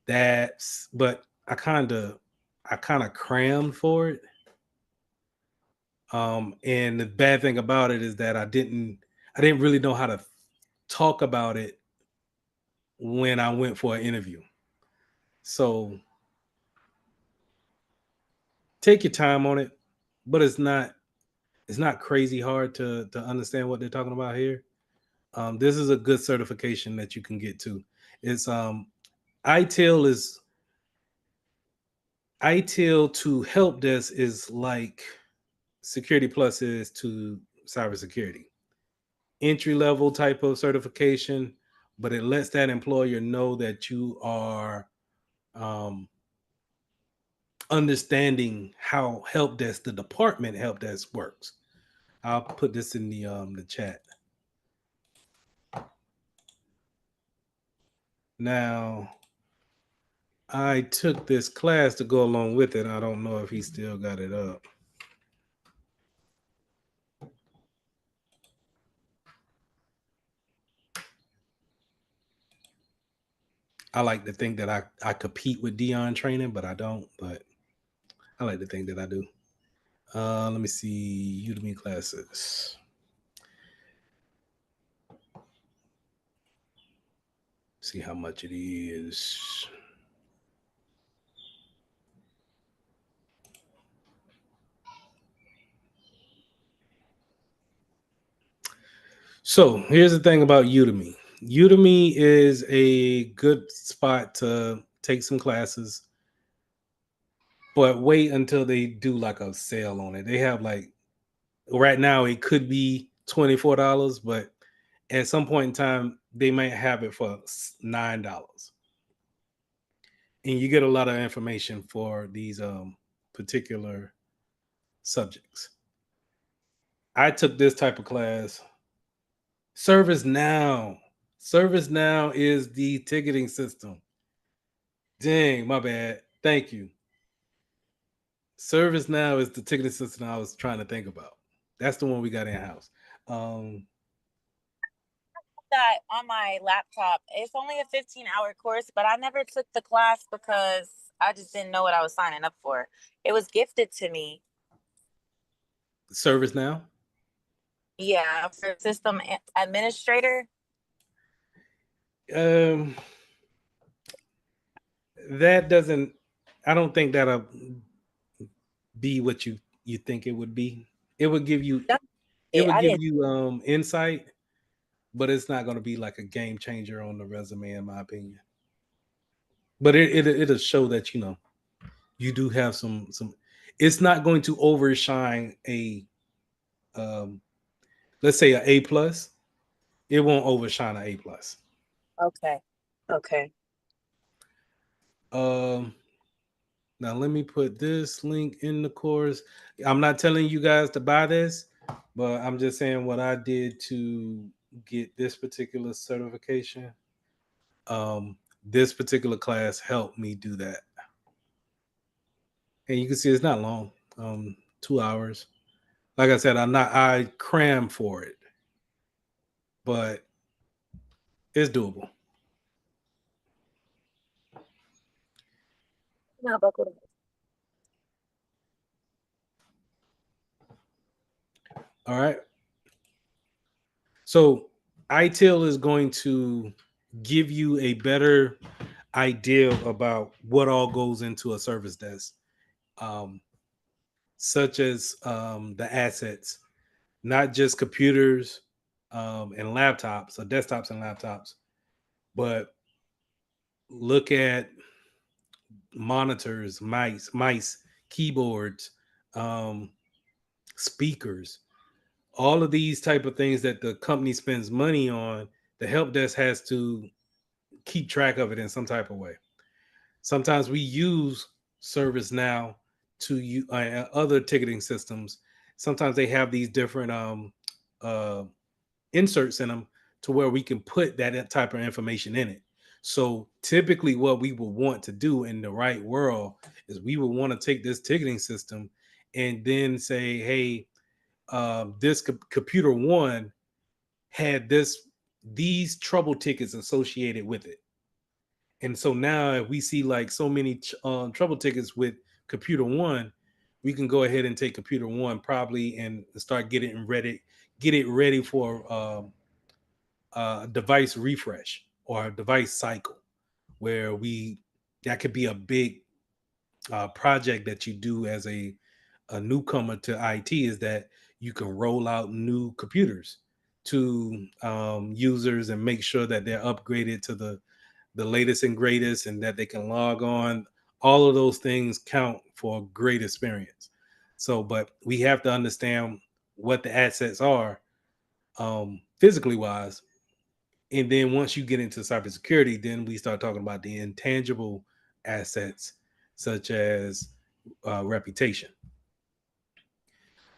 But I kind of crammed for it. And the bad thing about it is that I didn't really know how to talk about it when I went for an interview. So take your time on it, but it's not crazy hard to understand what they're talking about here. This is a good certification that you can get to. It's ITIL to help desk is like Security Plus is to cybersecurity. Entry level type of certification, but it lets that employer know that you are understanding how help desk, the department help desk works. I'll put this in the chat. Now, I took this class to go along with it. I don't know if he still got it up. I like to think that I compete with Dion training, but I don't. But I like to think that I do. Let me see Udemy classes. See how much it is. So here's the thing about Udemy. Udemy is a good spot to take some classes, but wait until they do like a sale on it. They have like right now it could be $24, but at some point in time they might have it for $9. And you get a lot of information for these particular subjects. I took this type of class. ServiceNow is the ticketing system. Dang, my bad. Thank you. ServiceNow is the ticketing system I was trying to think about. That's the one we got in-house. That on my laptop. It's only a 15-hour course, but I never took the class because I just didn't know what I was signing up for. It was gifted to me. ServiceNow? Yeah, for system administrator. That doesn't, I don't think that'll be what you think it would be. It would give you insight, but it's not going to be like a game changer on the resume, in my opinion. But it'll show that you do have some. It's not going to overshine a let's say an A+. It won't overshine an A+. Okay. Now let me put this link in the course. I'm not telling you guys to buy this, but I'm just saying what I did to get this particular certification. This particular class helped me do that. And you can see it's not long, 2 hours. Like I said, I cram for it, but it's doable. All right. So ITIL is going to give you a better idea about what all goes into a service desk, such as the assets, not just computers and laptops or desktops and laptops, but look at monitors, mice, keyboards, speakers, all of these type of things that the company spends money on. The help desk has to keep track of it in some type of way. Sometimes we use ServiceNow to other ticketing systems. Sometimes they have these different inserts in them to where we can put that type of information in it. So typically what we will want to do in the right world is we will want to take this ticketing system and then say, hey, this computer one had these trouble tickets associated with it. And so now if we see like so many trouble tickets with computer one, we can go ahead and take computer one probably and start get it ready for device refresh or a device cycle, where that could be a big project that you do as a newcomer to IT, is that you can roll out new computers to users and make sure that they're upgraded to the latest and greatest, and that they can log on. All of those things count for a great experience. So, but we have to understand what the assets are, physically wise. And then once you get into cybersecurity, then we start talking about the intangible assets, such as reputation.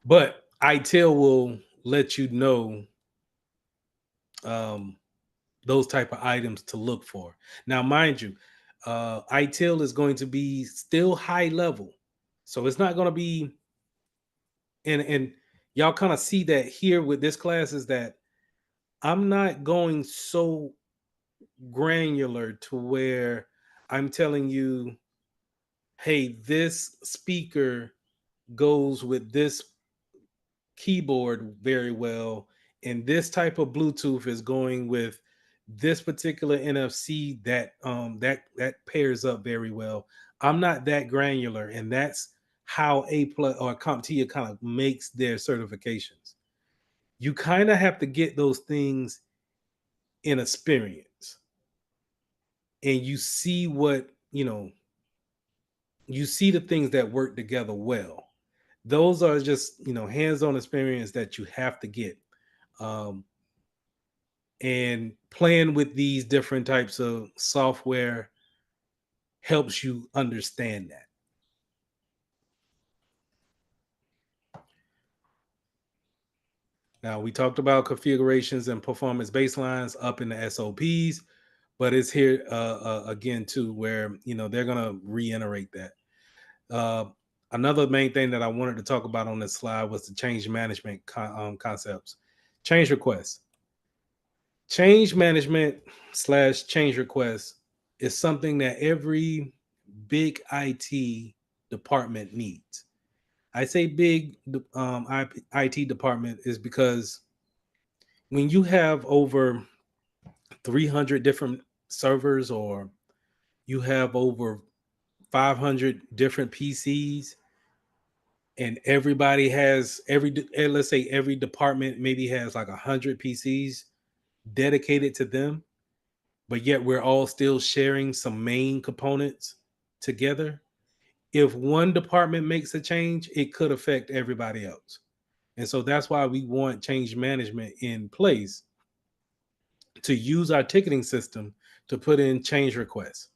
But ITIL will let you know those type of items to look for. Now, mind you, ITIL is going to be still high level, so it's not going to be. And y'all kind of see that here with this class, is that I'm not going so granular to where I'm telling you, hey, this speaker goes with this keyboard very well, and this type of Bluetooth is going with this particular NFC that pairs up very well. I'm not that granular, and that's how A+ or CompTIA kind of makes their certifications. You kind of have to get those things in experience, and you see you see the things that work together well. Those are just hands-on experience that you have to get. And playing with these different types of software helps you understand that. Now, we talked about configurations and performance baselines up in the SOPs, but it's here again too, where they're gonna reiterate that. Another main thing that I wanted to talk about on this slide was the change management concepts. Change requests. Change management / change requests is something that every big IT department needs. I say big IT department is because when you have over 300 different servers, or you have over 500 different PCs, and everybody has let's say every department maybe has like 100 PCs dedicated to them, but yet we're all still sharing some main components together. If one department makes a change, it could affect everybody else. And so that's why we want change management in place, to use our ticketing system to put in change requests.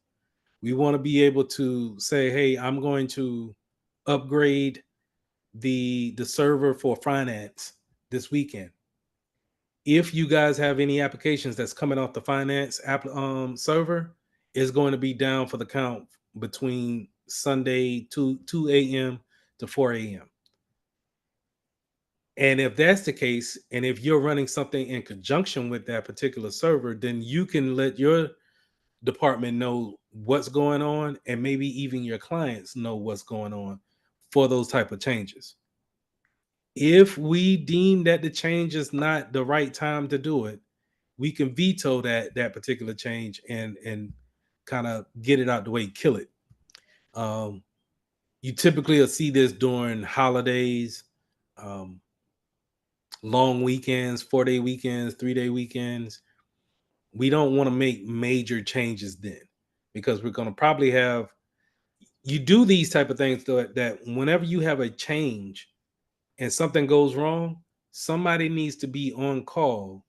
We want to be able to say, hey, I'm going to upgrade the server for finance this weekend. If you guys have any applications that's coming off the finance server, it's going to be down for the count between Sunday 2 a.m. to 4 a.m. And if that's the case, and if you're running something in conjunction with that particular server, then you can let your department know what's going on, and maybe even your clients know what's going on for those type of changes. If we deem that the change is not the right time to do it, we can veto that particular change and kind of get it out the way, kill it. You typically will see this during holidays, long weekends, 4-day weekends, 3-day weekends. We don't want to make major changes then, because we're going to probably have you do these type of things that whenever you have a change and something goes wrong, somebody needs to be on call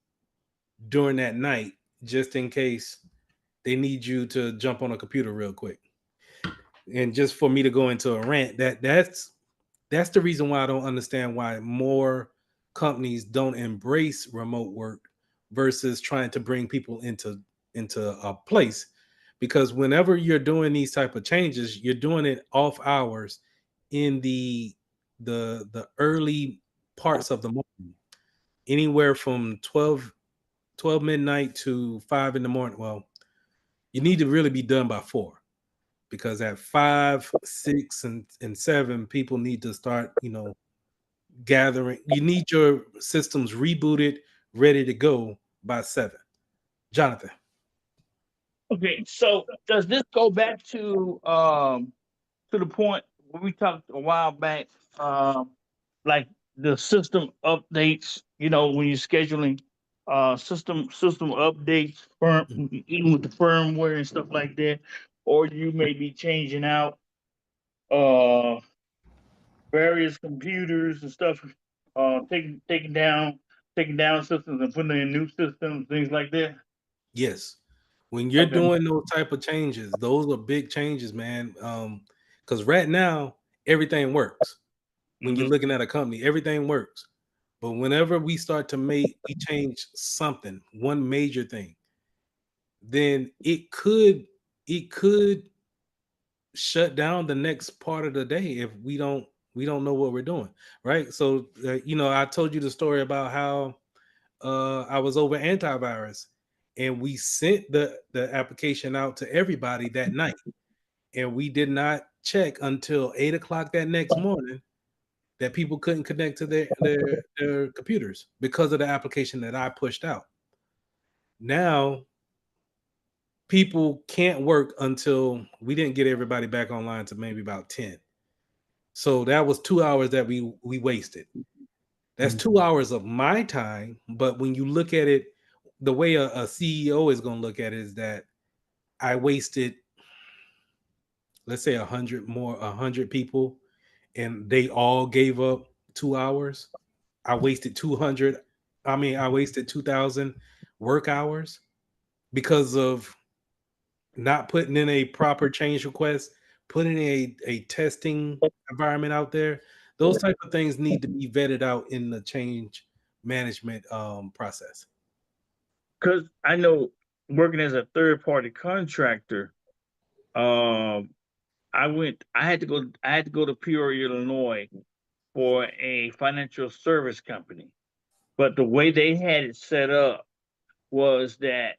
during that night, just in case they need you to jump on a computer real quick. And just for me to go into a rant, that's the reason why I don't understand why more companies don't embrace remote work versus trying to bring people into a place. Because whenever you're doing these type of changes, you're doing it off hours in the early parts of the morning, anywhere from 12 midnight to 5 in the morning. Well, you need to really be done by 4, because at 5, 6, and 7, people need to start, gathering. You need your systems rebooted, ready to go by 7. Jonathan. Okay, so does this go back to the point where we talked a while back, like the system updates, you know, when you're scheduling system updates, even with the firmware and stuff like that, or you may be changing out uh various computers and stuff, taking down systems and putting in new systems, things like that. Yes. When you're Okay. doing those type of changes, those are big changes, man. Because right now everything works. When you're Mhm. looking at a company, everything works. But whenever we start to we change something, one major thing, then it could shut down the next part of the day if we don't know what we're doing, right? So I told you the story about how I was over antivirus, and we sent the application out to everybody that night, and we did not check until 8 o'clock that next morning that people couldn't connect to their computers because of the application that I pushed out. Now people can't work until we didn't get everybody back online to maybe about 10. So that was 2 hours that we wasted. That's 2 hours of my time. But when you look at it, the way a CEO is going to look at it is that I wasted, let's say 100 people, and they all gave up 2 hours. I wasted 200. I wasted 2,000 work hours because of not putting in a proper change request, putting a testing environment out there. Those type of things need to be vetted out in the change management process. Because I know working as a third party contractor, um, I had to go to Peoria, Illinois for a financial service company. But the way they had it set up was that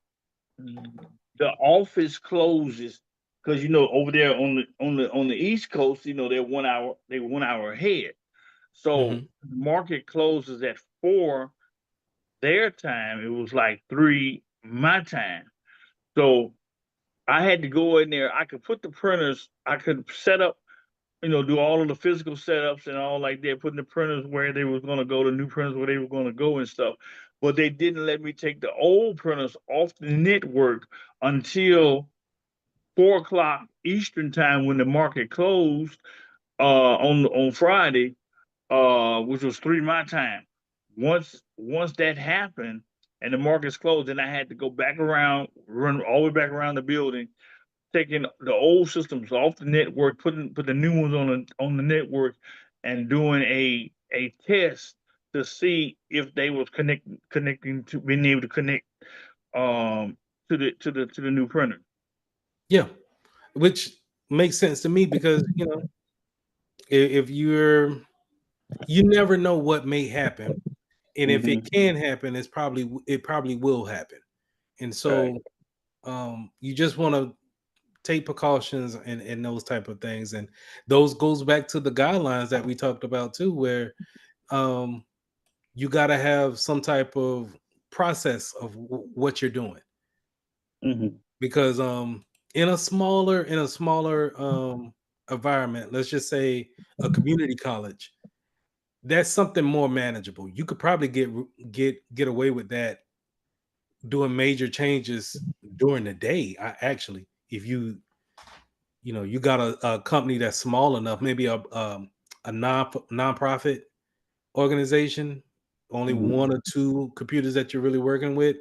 the office closes because over there on the East Coast, they're 1 hour ahead. So Mhm. the market closes at 4 their time. It was like 3 my time. So I had to go in there. I could put the printers, I could set up, do all of the physical setups and all like that, putting the printers where they was going to go, the new printers where they were going to go and stuff. But they didn't let me take the old printers off the network until 4 o'clock Eastern time when the market closed on Friday, which was 3 my time. Once that happened and the markets closed, then I had to go back around, run all the way back around the building, taking the old systems off the network, put the new ones on the network, and doing a test to see if they was connecting to being able to connect to the new printer. Yeah, which makes sense to me because if you never know what may happen, and if it Mhm. can happen, it probably will happen, and Right. so you just want to take precautions and those type of things, and those goes back to the guidelines that we talked about too, where um you got to have some type of process of what you're doing, Mhm. because in a smaller environment, let's just say a community college, that's something more manageable. You could probably get away with that, doing major changes during the day. Actually, if you got a company that's small enough, maybe a nonprofit organization, only Mhm. one or two computers that you're really working with,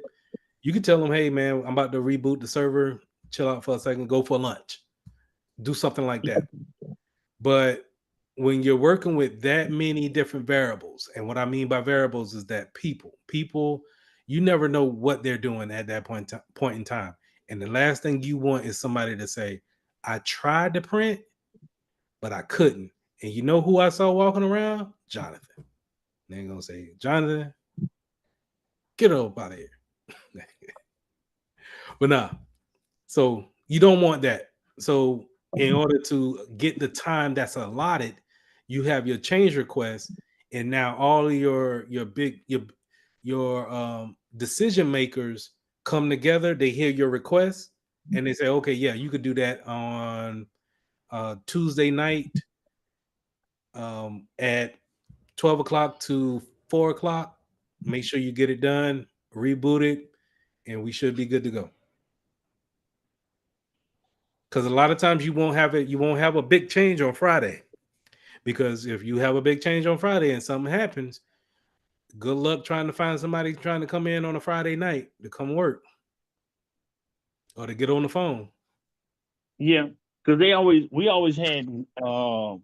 you can tell them, hey man, I'm about to reboot the server, chill out for a second, go for lunch, do something like that. But when you're working with that many different variables, and what I mean by variables is that people, you never know what they're doing at that point in time. And the last thing you want is somebody to say, I tried to print, but I couldn't. And you know who I saw walking around? Jonathan. They're gonna say, Jonathan, get up out of here. But nah. So you don't want that. So in order to get the time that's allotted, you have your change request, and now all of your decision makers come together. They hear your request, and they say, okay, yeah, you could do that on Tuesday night at 12 o'clock to 4 o'clock. Make sure you get it done, reboot it, and we should be good to go. Because a lot of times you won't have a big change on Friday. Because if you have a big change on Friday and something happens, good luck trying to find somebody trying to come in on a Friday night to come work or to get on the phone. Yeah, because we always had a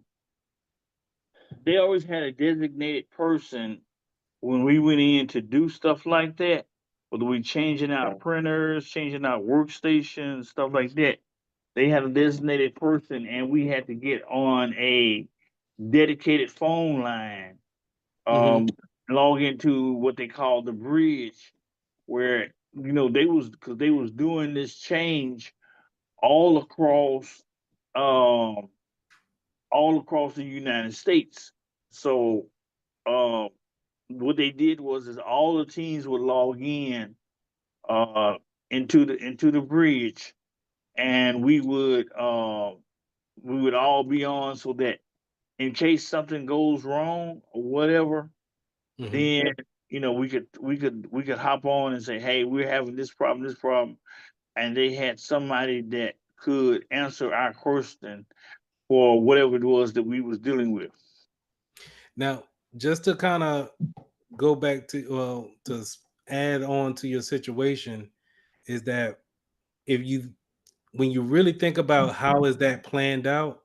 designated person when we went in to do stuff like that, whether we changing out printers, changing out workstations, stuff like that. They had a designated person, and we had to get on a dedicated phone line, log into what they call the bridge, where they was doing this change all across um the United States. So what they did was all the teams would log in into the bridge, and we would all be on, so that in case something goes wrong or whatever, then we could hop on and say, hey, we're having this problem, and they had somebody that could answer our question for whatever it was that we was dealing with. Now, just to kind of go back to add on to your situation, is that when you really think about how is that planned out,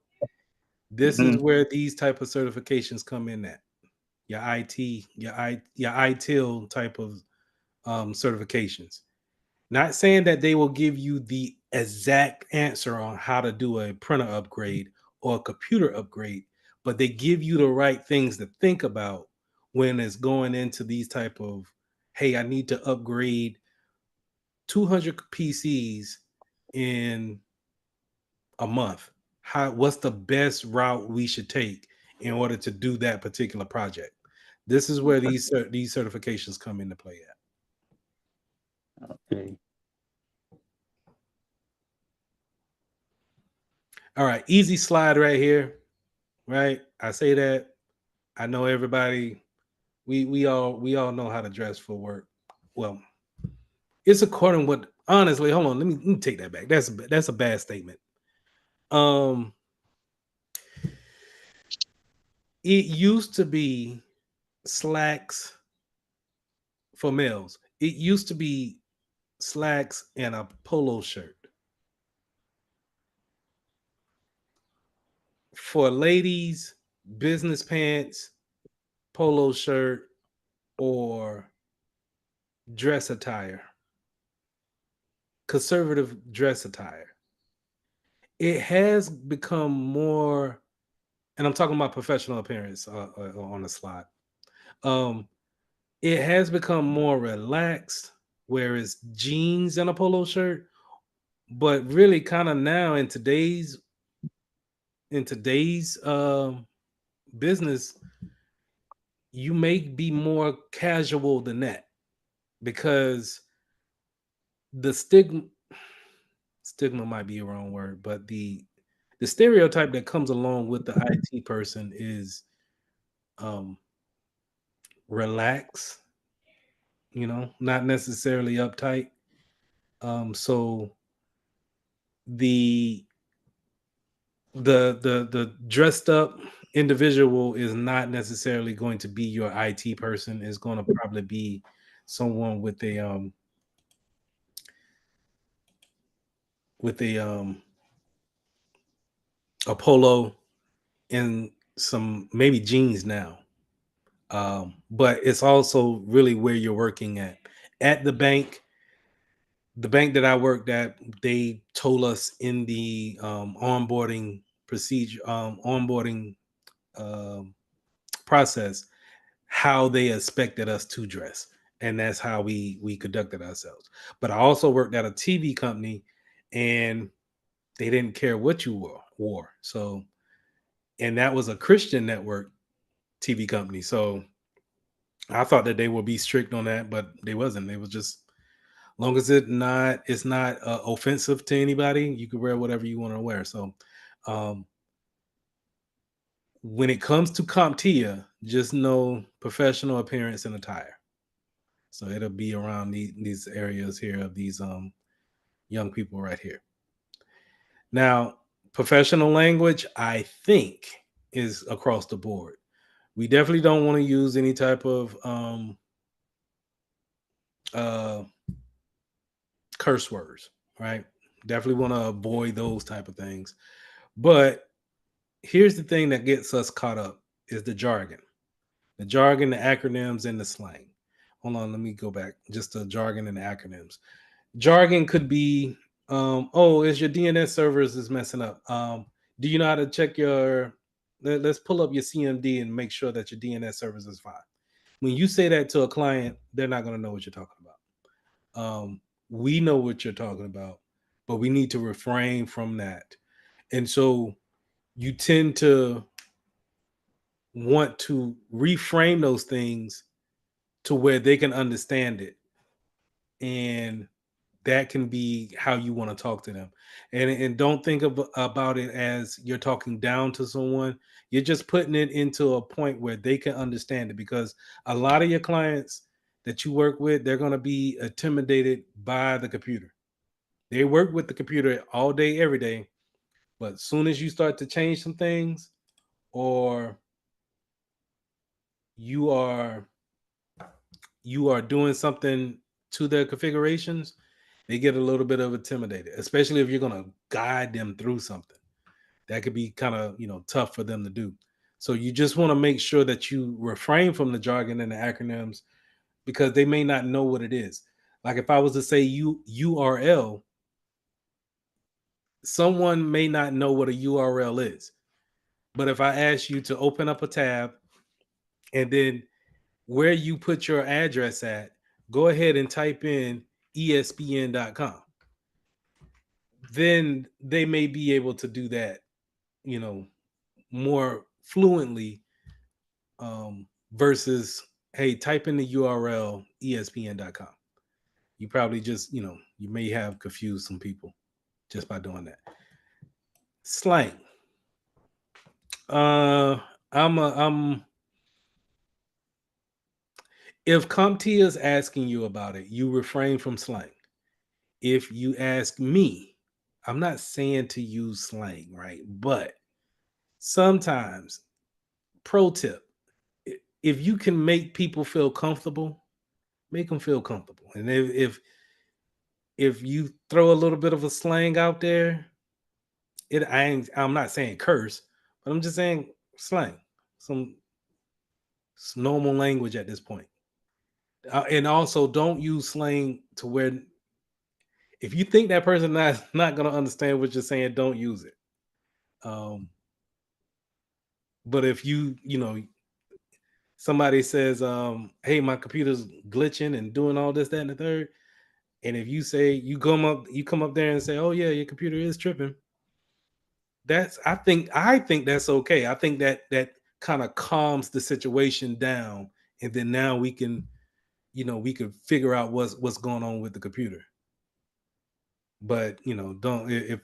this is where these type of certifications come in at. Your IT, your ITIL type of certifications. Not saying that they will give you the exact answer on how to do a printer upgrade or a computer upgrade, but they give you the right things to think about when it's going into these type of, hey, I need to upgrade 200 PCs in a month. What's the best route we should take in order to do that particular project? This is where these certifications come into play at. Okay. All right, easy slide right here. Right? I say that. I know everybody. We all know how to dress for work. Well, it's according what honestly, hold on, let me take that back. That's a bad statement. It used to be slacks for males. It used to be slacks and a polo shirt. For ladies, business pants, polo shirt, or dress attire. Conservative dress attire. It has become more, and I'm talking about professional appearance on the slide. It has become more relaxed, where it's jeans and a polo shirt. But really, kind of now in today's business, you may be more casual than that, because the stigma might be a wrong word, but the stereotype that comes along with the IT person is relax, not necessarily uptight. So the dressed up individual is not necessarily going to be your IT person. It's going to probably be someone with a a polo and some maybe jeans now. But it's also really where you're working at the bank. The bank that I worked at, they told us in the onboarding procedure, process, how they expected us to dress, and that's how we conducted ourselves. But I also worked at a TV company, and they didn't care what you wore. So, and that was a Christian network TV company. So I thought that they would be strict on that, but they wasn't. They was just long as it's not offensive to anybody, you can wear whatever you want to wear. So when it comes to CompTIA, just know professional appearance and attire. So it'll be around these areas here of these young people right here. Now, professional language, I think, is across the board. We definitely don't want to use any type of curse words, right? Definitely want to avoid those type of things. But here's the thing that gets us caught up is the jargon, the acronyms, and the slang. Hold on, let me go back. Just the jargon and the acronyms. Jargon could be, oh, is your DNS servers is messing up? Do you know how to check your? Let's pull up your CMD and make sure that your DNS servers is fine. When you say that to a client, they're not going to know what you're talking about. We know what you're talking about, but we need to refrain from that. And so you tend to want to reframe those things to where they can understand it. And that can be how you want to talk to them. And don't think about it as you're talking down to someone. You're just putting it into a point where they can understand it, because a lot of your clients that you work with, they're going to be intimidated by the computer. They work with the computer all day, every day. But as soon as you start to change some things, or you are doing something to their configurations, they get a little bit of intimidated, especially if you're going to guide them through something. That could be kind of, tough for them to do. So you just want to make sure that you refrain from the jargon and the acronyms, because they may not know what it is. Like if I was to say URL, someone may not know what a URL is. But if I ask you to open up a tab and then where you put your address at, go ahead and type in espn.com. Then they may be able to do that, more fluently, versus, hey, type in the URL espn.com. You probably just, you may have confused some people just by doing that. Slang. If CompTIA is asking you about it, you refrain from slang. If you ask me, I'm not saying to use slang, right? But sometimes, pro tip, if you can make people feel comfortable, make them feel comfortable. And if you throw a little bit of a slang out there, I'm not saying curse, but I'm just saying slang, some normal language at this point. And also, don't use slang to where, if you think that person not going to understand what you're saying, don't use it. But if somebody says, hey, my computer's glitching and doing all this, that, and the third, and if you say, you come up there and say, oh yeah, your computer is tripping, I think that's okay. I think that kind of calms the situation down, and then now we can figure out what's going on with the computer. But don't, if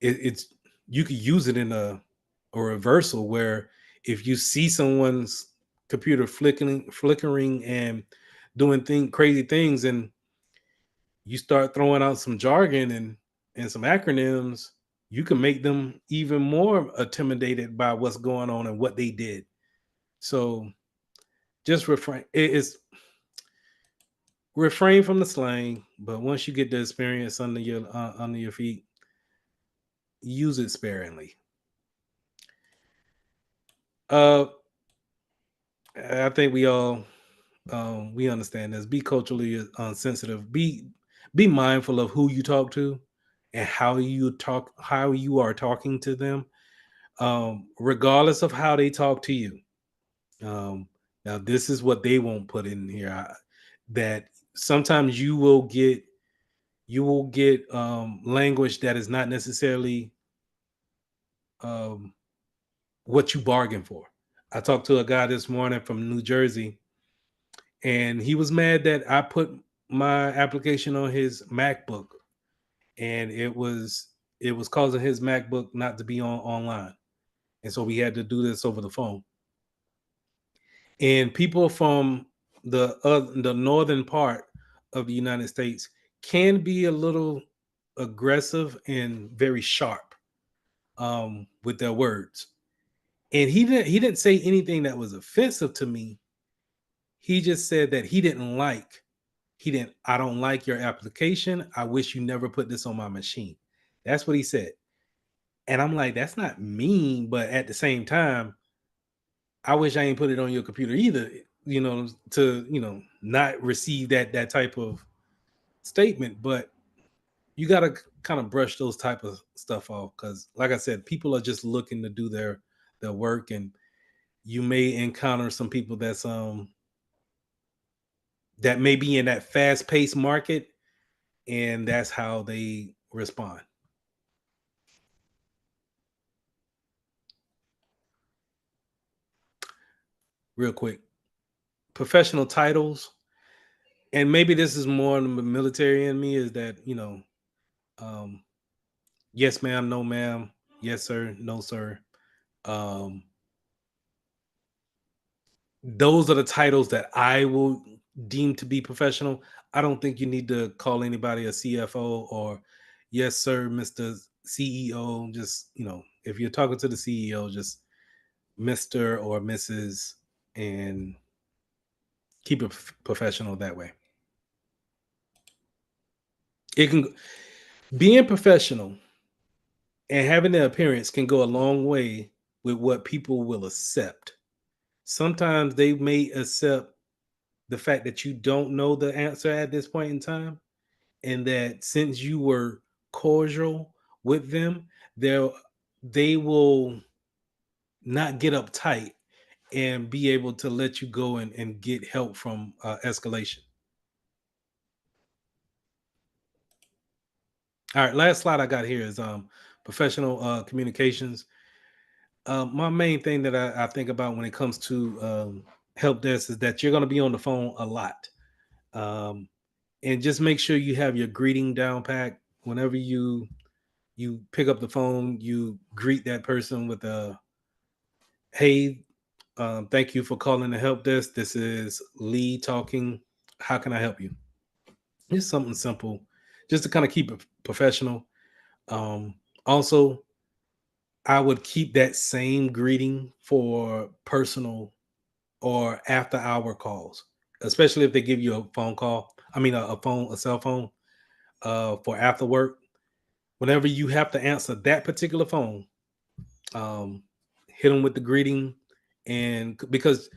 it's, you could use it in a reversal, where if you see someone's computer flickering and doing crazy things, and you start throwing out some jargon and some acronyms, you can make them even more intimidated by what's going on and what they did. So just refrain from the slang, but once you get the experience under your feet, use it sparingly. I think we all we understand this. Be culturally sensitive. Be mindful of who you talk to and how you are talking to them, regardless of how they talk to you. Now, this is what they won't put in here. That sometimes you will get language that is not necessarily what you bargain for. I talked to a guy this morning from New Jersey, and he was mad that I put my application on his MacBook, and it was causing his MacBook not to be online, and so we had to do this over the phone. And people from the northern part of the United States can be a little aggressive and very sharp with their words. And he didn't say anything that was offensive to me. He just said that I don't like your application. I wish you never put this on my machine. That's what he said. And I'm like, that's not mean, but at the same time, I wish I ain't put it on your computer either, to not receive that type of statement. But you got to kind of brush those type of stuff off, because like I said, people are just looking to do their work, and you may encounter some people that may be in that fast-paced market, and that's how they respond. Real quick, professional titles, and maybe this is more in the military in me, is that yes ma'am, no ma'am, yes sir, no sir. Those are the titles that I will deem to be professional. I don't think you need to call anybody a CFO or yes sir, Mr. CEO. Just, if you're talking to the CEO, just Mr. or Mrs. and keep it professional that way. It can being professional and having the appearance can go a long way with what people will accept. Sometimes they may accept the fact that you don't know the answer at this point in time, and that since you were cordial with them, they will not get uptight and be able to let you go and get help from escalation. All right, last slide I got here is professional communications. My main thing that I think about when it comes to help desk is that you're going to be on the phone a lot. And just make sure you have your greeting down pat. Whenever you pick up the phone, you greet that person with a hey, thank you for calling the help desk. This is Lee talking. How can I help you? Just something simple, just to kind of keep it professional. Also, I would keep that same greeting for personal or after hour calls, especially if they give you a phone call. I mean, a cell phone for after work. Whenever you have to answer that particular phone, hit them with the greeting, and because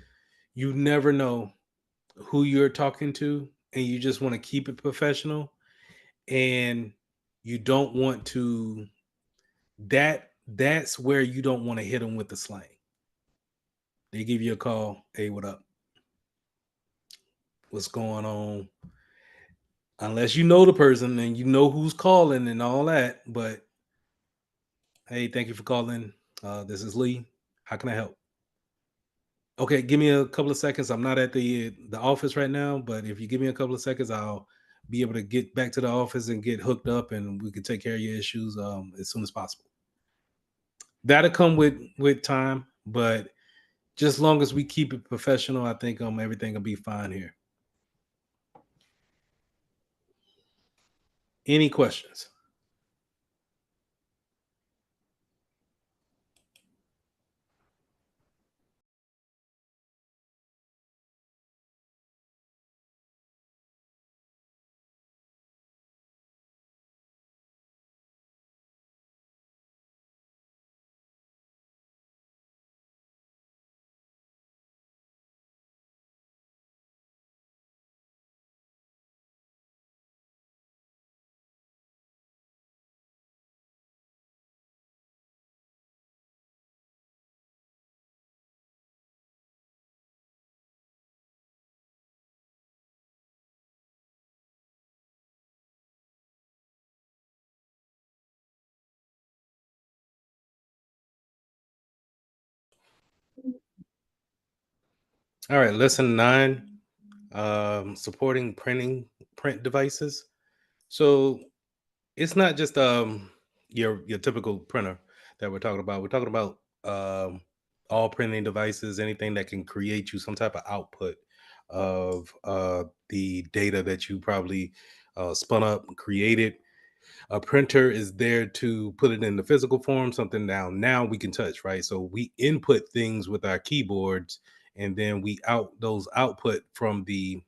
you never know who you're talking to, and you just want to keep it professional, and you don't want to that's where you don't want to hit them with the slang. They give you a call, hey, what up? What's going on? Unless you know the person and you know who's calling and all that, but hey, thank you for calling. This is Lee. How can I help? Okay, give me a couple of seconds. I'm not at the office right now, but if you give me a couple of seconds, I'll be able to get back to the office and get hooked up, and we can take care of your issues as soon as possible. That'll come with time, but just long as we keep it professional, I think everything will be fine here. Any questions? All right, lesson 9, supporting printing print devices. So it's not just your typical printer that we're talking about. We're talking about all printing devices, anything that can create you some type of output of the data that you probably spun up and created. A printer is there to put it in the physical form, something now we can touch, right? So we input things with our keyboards, and then we out those output from the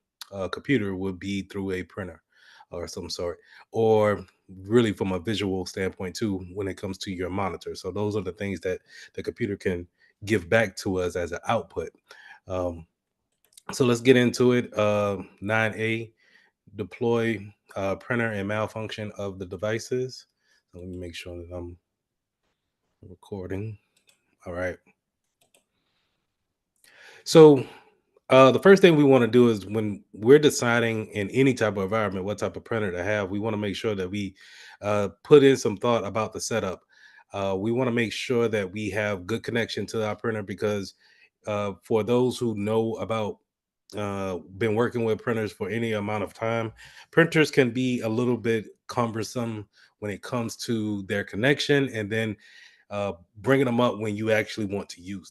computer would be through a printer or some sort, or really from a visual standpoint too when it comes to your monitor. So those are the things that the computer can give back to us as an output. um, so let's get into it. 9A, deploy printer and malfunction of the devices. So let me make sure that I'm recording. All right. So the first thing we want to do is when we're deciding in any type of environment what type of printer to have, we want to make sure that we put in some thought about the setup. We want to make sure that we have good connection to our printer because for those who know about been working with printers for any amount of time, printers can be a little bit cumbersome when it comes to their connection and then bringing them up when you actually want to use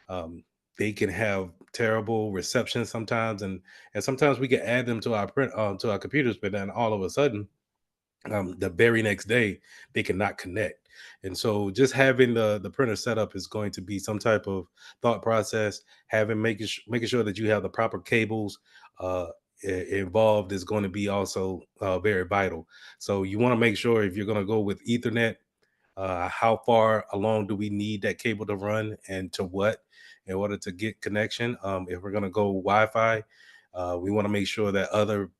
them. They can have terrible reception sometimes, and sometimes we can add them to our print to our computers, but then all of a sudden the very next day they cannot connect. And so just having the printer set up is going to be some type of thought process. Having making sure that you have the proper cables involved is going to be also very vital. So you want to make sure if you're going to go with Ethernet, how far along do we need that cable to run and to what in order to get connection. If we're going to go Wi-Fi, we want to make sure that other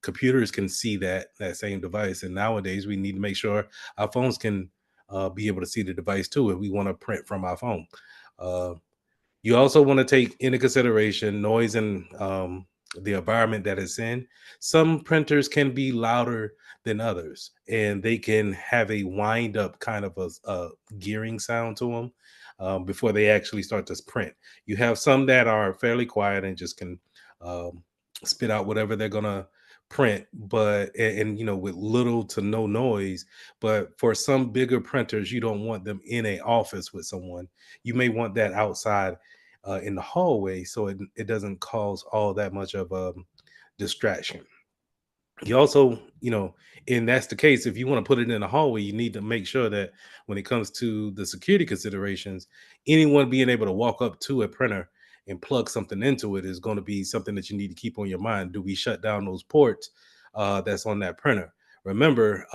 computers can see that same device. And nowadays we need to make sure our phones can be able to see the device too if we want to print from our phone. uh, you also want to take into consideration noise and the environment that it's in. Some printers can be louder than others, and they can have a wind up kind of a gearing sound to them before they actually start to print. You have some that are fairly quiet and just can um, spit out whatever they're gonna print, but and you know with little to no noise. But for some bigger printers, you don't want them in a office with someone. You may want that outside in the hallway so it doesn't cause all that much of a distraction. You also, you know, and that's the case, if you want to put it in the hallway, you need to make sure that when it comes to the security considerations, anyone being able to walk up to a printer and plug something into it is going to be something that you need to keep on your mind. Do we shut down those ports that's on that printer? Remember,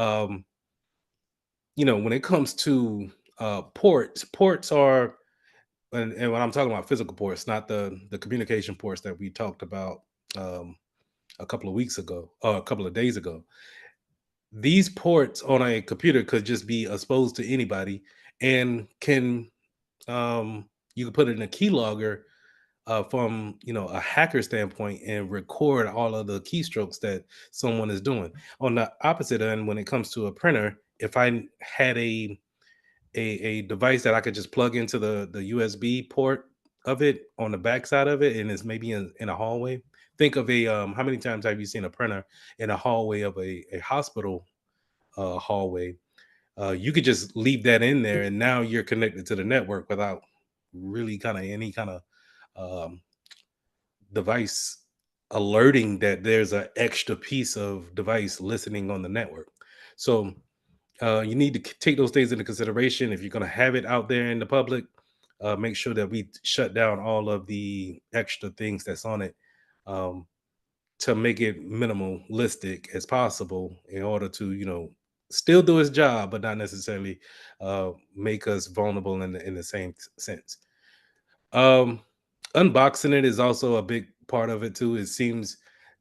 you know, when it comes to ports are, and when I'm talking about physical ports, not the communication ports that we talked about um, a couple of weeks ago, or a couple of days ago. These ports on a computer could just be exposed to anybody, and can you can put it in a keylogger from a hacker standpoint and record all of the keystrokes that someone is doing. On the opposite end, when it comes to a printer, if I had a device that I could just plug into the USB port of it on the backside of it, and it's maybe in a hallway. Think of a how many times have you seen a printer in a hallway of a hospital hallway? You could just leave that in there, and now you're connected to the network without really kind of any kind of um, device alerting that there's an extra piece of device listening on the network. So you need to take those things into consideration. If you're going to have it out there in the public, make sure that we shut down all of the extra things that's on it um, to make it minimalistic as possible in order to, still do its job, but not necessarily make us vulnerable in the same sense. Um, Unboxing it is also a big part of it too. It seems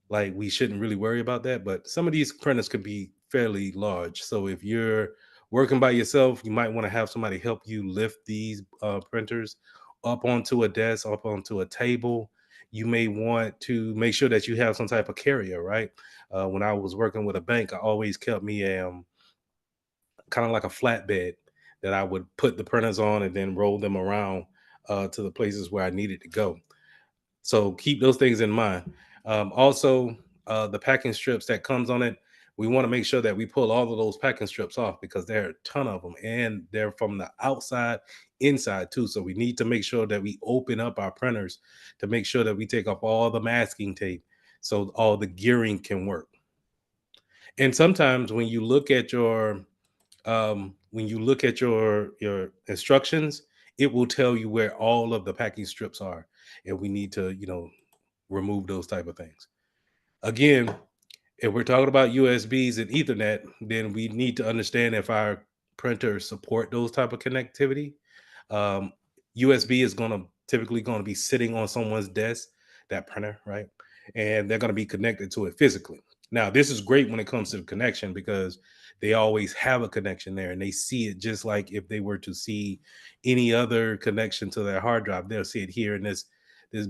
like we shouldn't really worry about that, but some of these printers can be fairly large. So if you're working by yourself, you might want to have somebody help you lift these printers up onto a desk, up onto a table. You may want to make sure that you have some type of carrier, right? When I was working with a bank, I always kept me kind of like a flatbed that I would put the printers on and then roll them around to the places where I needed to go. So keep those things in mind. Also, the packing strips that comes on it, we want to make sure that we pull all of those packing strips off because there are a ton of them and they're from the outside inside too. So we need to make sure that we open up our printers to make sure that we take off all the masking tape so all the gearing can work. And sometimes when you look at your your instructions, it will tell you where all of the packing strips are, and we need to, remove those type of things. Again, if we're talking about USBs and Ethernet, then we need to understand if our printers support those type of connectivity. USB is typically going to be sitting on someone's desk, that printer, right? And they're going to be connected to it physically. Now, this is great when it comes to connection because they always have a connection there and they see it just like if they were to see any other connection to their hard drive. They'll see it here in this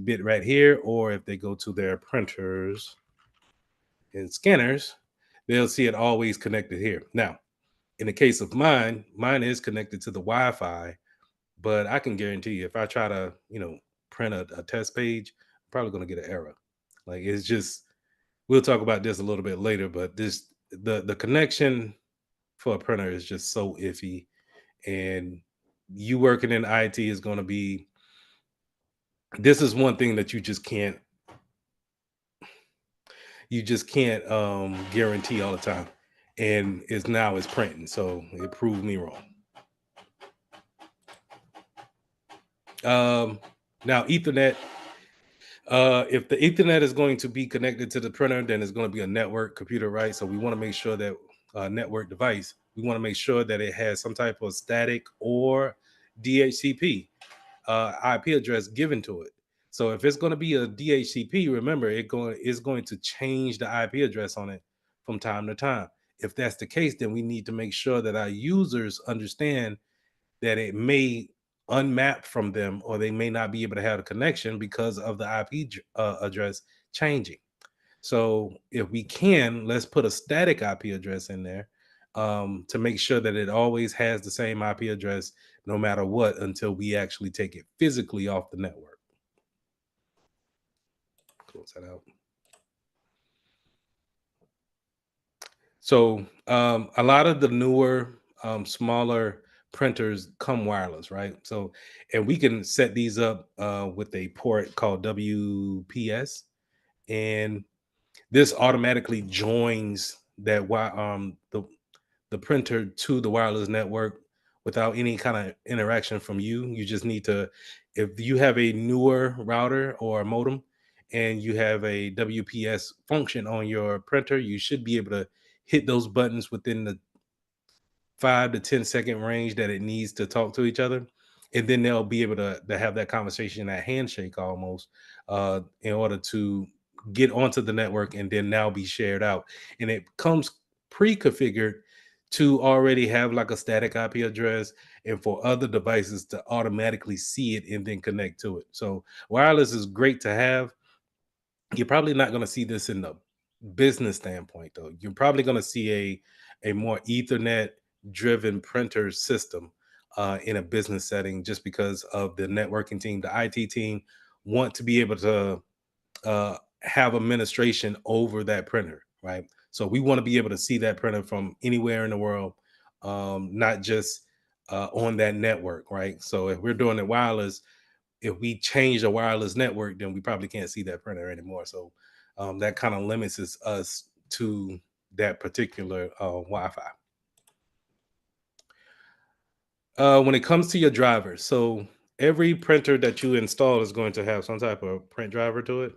bit right here, or if they go to their printers and scanners, they'll see it always connected here. Now, in the case of mine is connected to the Wi-Fi, but I can guarantee you if I try to, print a test page, I'm probably going to get an error. Like it's just, we'll talk about this a little bit later, but the connection for a printer is just so iffy, and you working in IT is going to be, this is one thing that you just can't guarantee all the time, and it's printing, so it proved me wrong. Now Ethernet, if the Ethernet is going to be connected to the printer, then it's going to be a network computer, right? So we want to make sure that network device, we want to make sure that it has some type of static or DHCP IP address given to it. So if it's going to be a DHCP, remember it's going to change the IP address on it from time to time. If that's the case, then we need to make sure that our users understand that it may unmap from them, or they may not be able to have a connection because of the IP address changing. So if we can, let's put a static IP address in there to make sure that it always has the same IP address no matter what until we actually take it physically off the network. Close that out. So a lot of the newer, smaller printers come wireless, right? So, and we can set these up with a port called WPS, and this automatically joins that the printer to the wireless network without any kind of interaction from you. You just need to, if you have a newer router or a modem and you have a WPS function on your printer, you should be able to hit those buttons within the 5 to 10 second range that it needs to talk to each other. And then they'll be able to have that conversation, that handshake almost, in order to get onto the network and then now be shared out. And it comes pre-configured to already have like a static IP address and for other devices to automatically see it and then connect to it. So wireless is great to have. You're probably not going to see this in the business standpoint, though. You're probably going to see a more Ethernet driven printer system in a business setting, just because of the networking team, the IT team want to be able to have administration over that printer, right? So we want to be able to see that printer from anywhere in the world, not just on that network, right? So if we're doing it wireless, if we change the wireless network, then we probably can't see that printer anymore. So that kind of limits us to that particular Wi-Fi. When it comes to your drivers, so every printer that you install is going to have some type of print driver to it.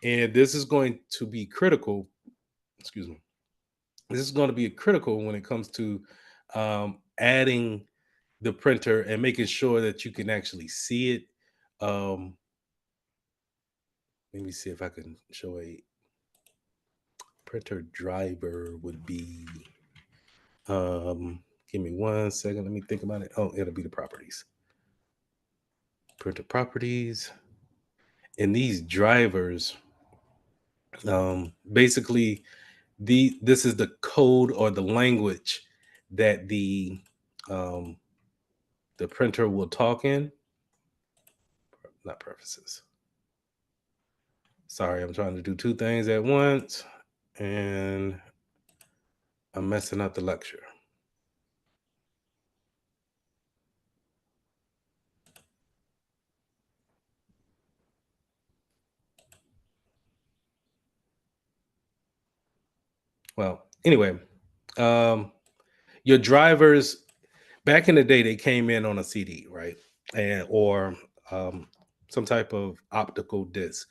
And this is going to be critical. Excuse me. This is going to be critical when it comes to adding the printer and making sure that you can actually see it. Let me see if I can show a printer driver would be. Give me 1 second. Let me think about it. Oh, it'll be the properties. Printer properties. And these drivers, basically, this is the code or the language that the printer will talk in. Not prefaces. Sorry, I'm trying to do two things at once, and I'm messing up the lecture. Well, anyway, your drivers back in the day, they came in on a CD, right? And or some type of optical disc.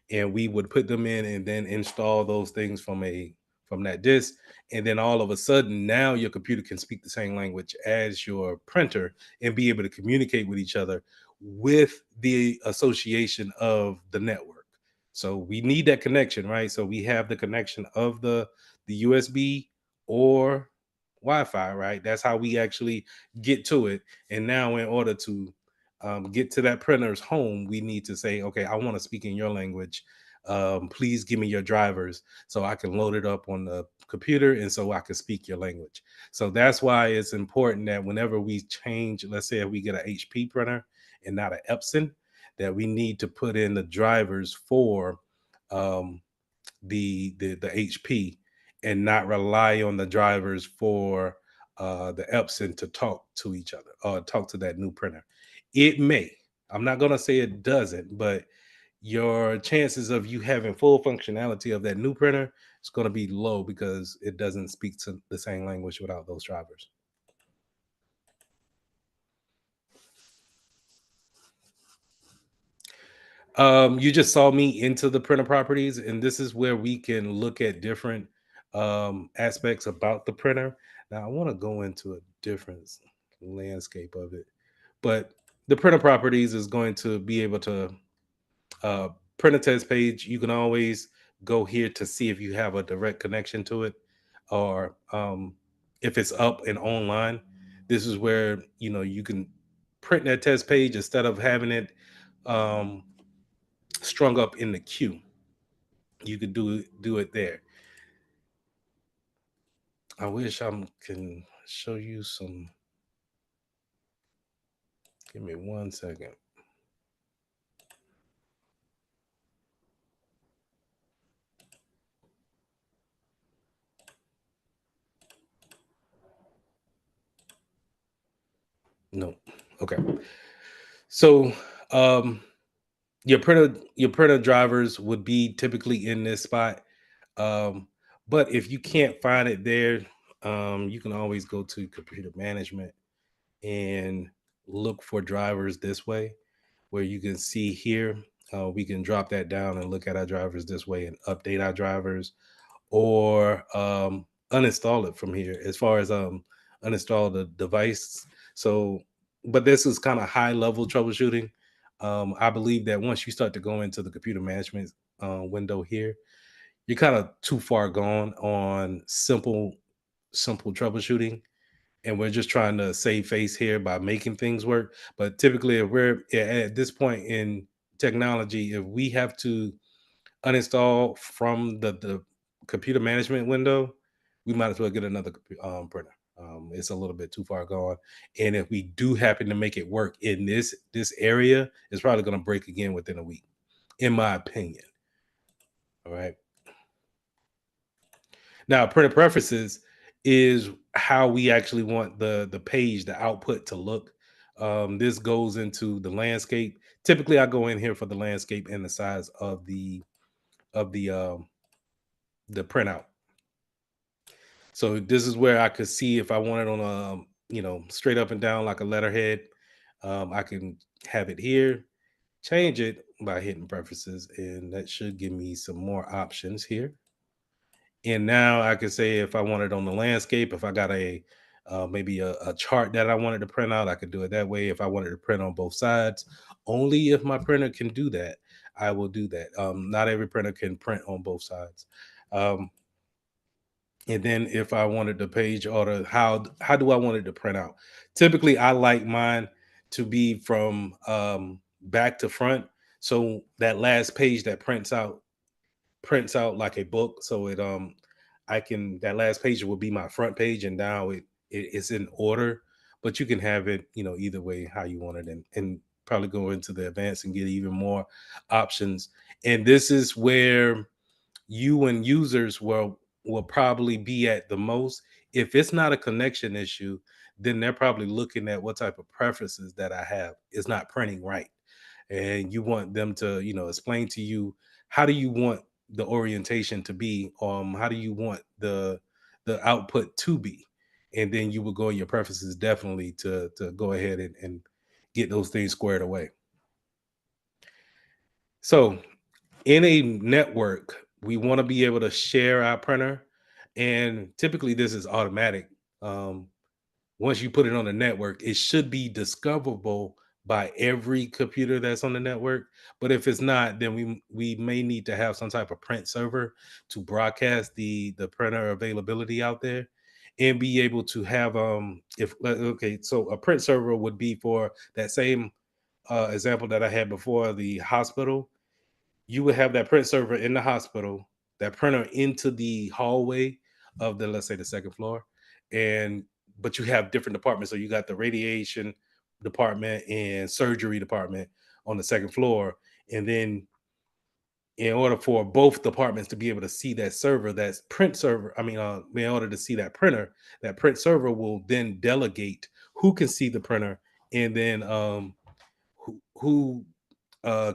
And we would put them in and then install those things from that disc. And then all of a sudden, now your computer can speak the same language as your printer and be able to communicate with each other with the association of the network. So we need that connection, right? So we have the connection of the USB or Wi-Fi, right? That's how we actually get to it. And now, in order to get to that printer's home, we need to say, okay, I want to speak in your language. Please give me your drivers so I can load it up on the computer and so I can speak your language. So that's why it's important that whenever we change, let's say if we get an HP printer and not an Epson, that we need to put in the drivers for the HP and not rely on the drivers for the Epson to talk to each other or talk to that new printer. It may. I'm not going to say it doesn't, but your chances of you having full functionality of that new printer is going to be low because it doesn't speak to the same language without those drivers. You just saw me into the printer properties, and this is where we can look at different aspects about the printer. Now, I want to go into a different landscape of it, but the printer properties is going to be able to print a test page. You can always go here to see if you have a direct connection to it, or if it's up and online. This is where you can print that test page instead of having it strung up in the queue. You could do it there. I wish I can show you some. Give me 1 second. No. Okay. So your printer drivers would be typically in this spot. But if you can't find it there, you can always go to computer management and look for drivers this way, where you can see here. We can drop that down and look at our drivers this way and update our drivers, or uninstall it from here as far as uninstall the device. So, but this is kind of high level troubleshooting. I believe that once you start to go into the computer management window here, you're kind of too far gone on simple troubleshooting, and we're just trying to save face here by making things work. But typically, if we're at this point in technology, if we have to uninstall from the computer management window, we might as well get another printer. It's a little bit too far gone, and if we do happen to make it work in this area, it's probably going to break again within a week, in my opinion. All right. Now, printer preferences is how we actually want the page, the output to look. This goes into the landscape. Typically, I go in here for the landscape and the size of the printout. So this is where I could see if I want it on a straight up and down like a letterhead. I can have it here, change it by hitting preferences, and that should give me some more options here. And now I can say if I want it on the landscape, if I got maybe a chart that I wanted to print out, I could do it that way. If I wanted to print on both sides, only if my printer can do that, I will do that. Not every printer can print on both sides. And then if I wanted the page order, how do I want it to print out? Typically, I like mine to be from back to front. So that last page that prints out like a book. So it that last page will be my front page, and now it's in order. But you can have it, either way how you want it. And probably go into the advanced and get even more options. And this is where you and users will probably be at the most. If it's not a connection issue, then they're probably looking at what type of preferences that I have. It's not printing right. And you want them to, explain to you, how do you want the orientation to be? How do you want the output to be? And then you will go in your preferences definitely to go ahead and get those things squared away. So in a network, we want to be able to share our printer, and typically this is automatic. Once you put it on the network, it should be discoverable by every computer that's on the network. But if it's not, then we may need to have some type of print server to broadcast the printer availability out there, and be able to have so a print server would be for that same example that I had before, the hospital. You would have that print server in the hospital, that printer into the hallway of the, let's say, the second floor, but you have different departments. So you got the radiation department and surgery department on the second floor, and then in order for both departments to be able to see that server, that's print server, in order to see that printer, that print server will then delegate who can see the printer, and then who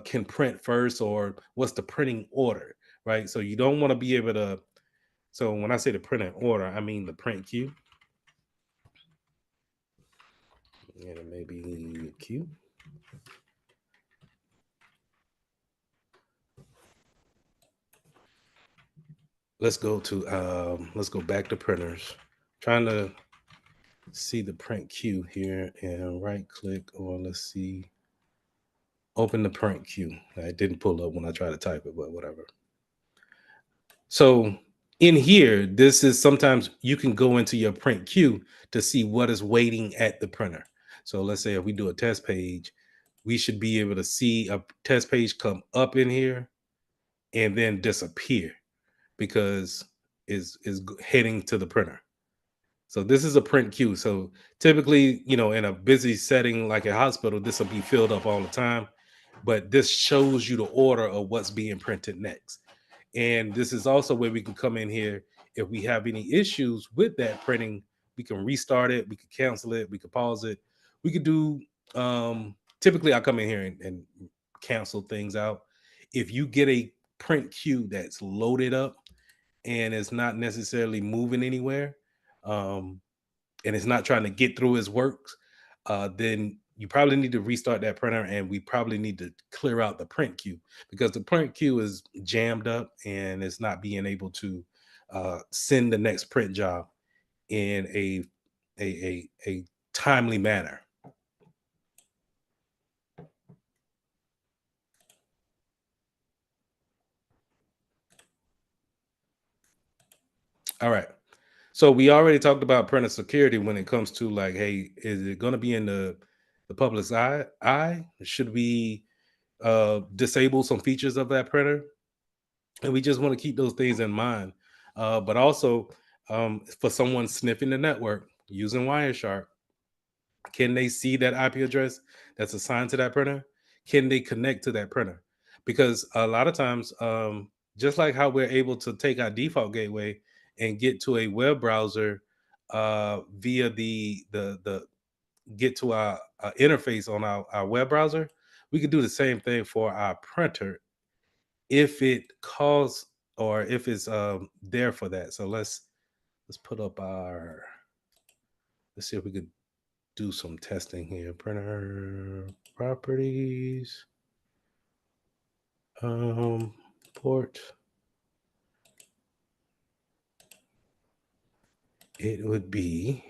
can print first, or what's the printing order, right? So you don't want to be able to. So when I say the printing order, I mean the print queue. And it may be queue. Let's go back to printers. Trying to see the print queue here, and right click on, let's see, open the print queue. It didn't pull up when I tried to type it, but whatever. So in here, this is, sometimes you can go into your print queue to see what is waiting at the printer. So let's say if we do a test page, we should be able to see a test page come up in here and then disappear because is heading to the printer. So this is a print queue. So typically, in a busy setting like a hospital, this will be filled up all the time. But this shows you the order of what's being printed next. And this is also where we can come in here. If we have any issues with that printing, we can restart it, we could cancel it, we could pause it. We could do, typically I come in here and cancel things out. If you get a print queue that's loaded up and it's not necessarily moving anywhere, and it's not trying to get through its works, then you probably need to restart that printer, and we probably need to clear out the print queue, because the print queue is jammed up and it's not being able to send the next print job in a timely manner. All right. So we already talked about printer security when it comes to, like, hey, is it going to be in the public's eye? Should we disable some features of that printer? And we just want to keep those things in mind. But also, for someone sniffing the network using Wireshark, can they see that IP address that's assigned to that printer? Can they connect to that printer? Because a lot of times, just like how we're able to take our default gateway and get to a web browser via the get to our interface on our web browser, we could do the same thing for our printer if it calls, or if it's there for that. So let's put up let's see if we could do some testing here. Printer properties, port. It would be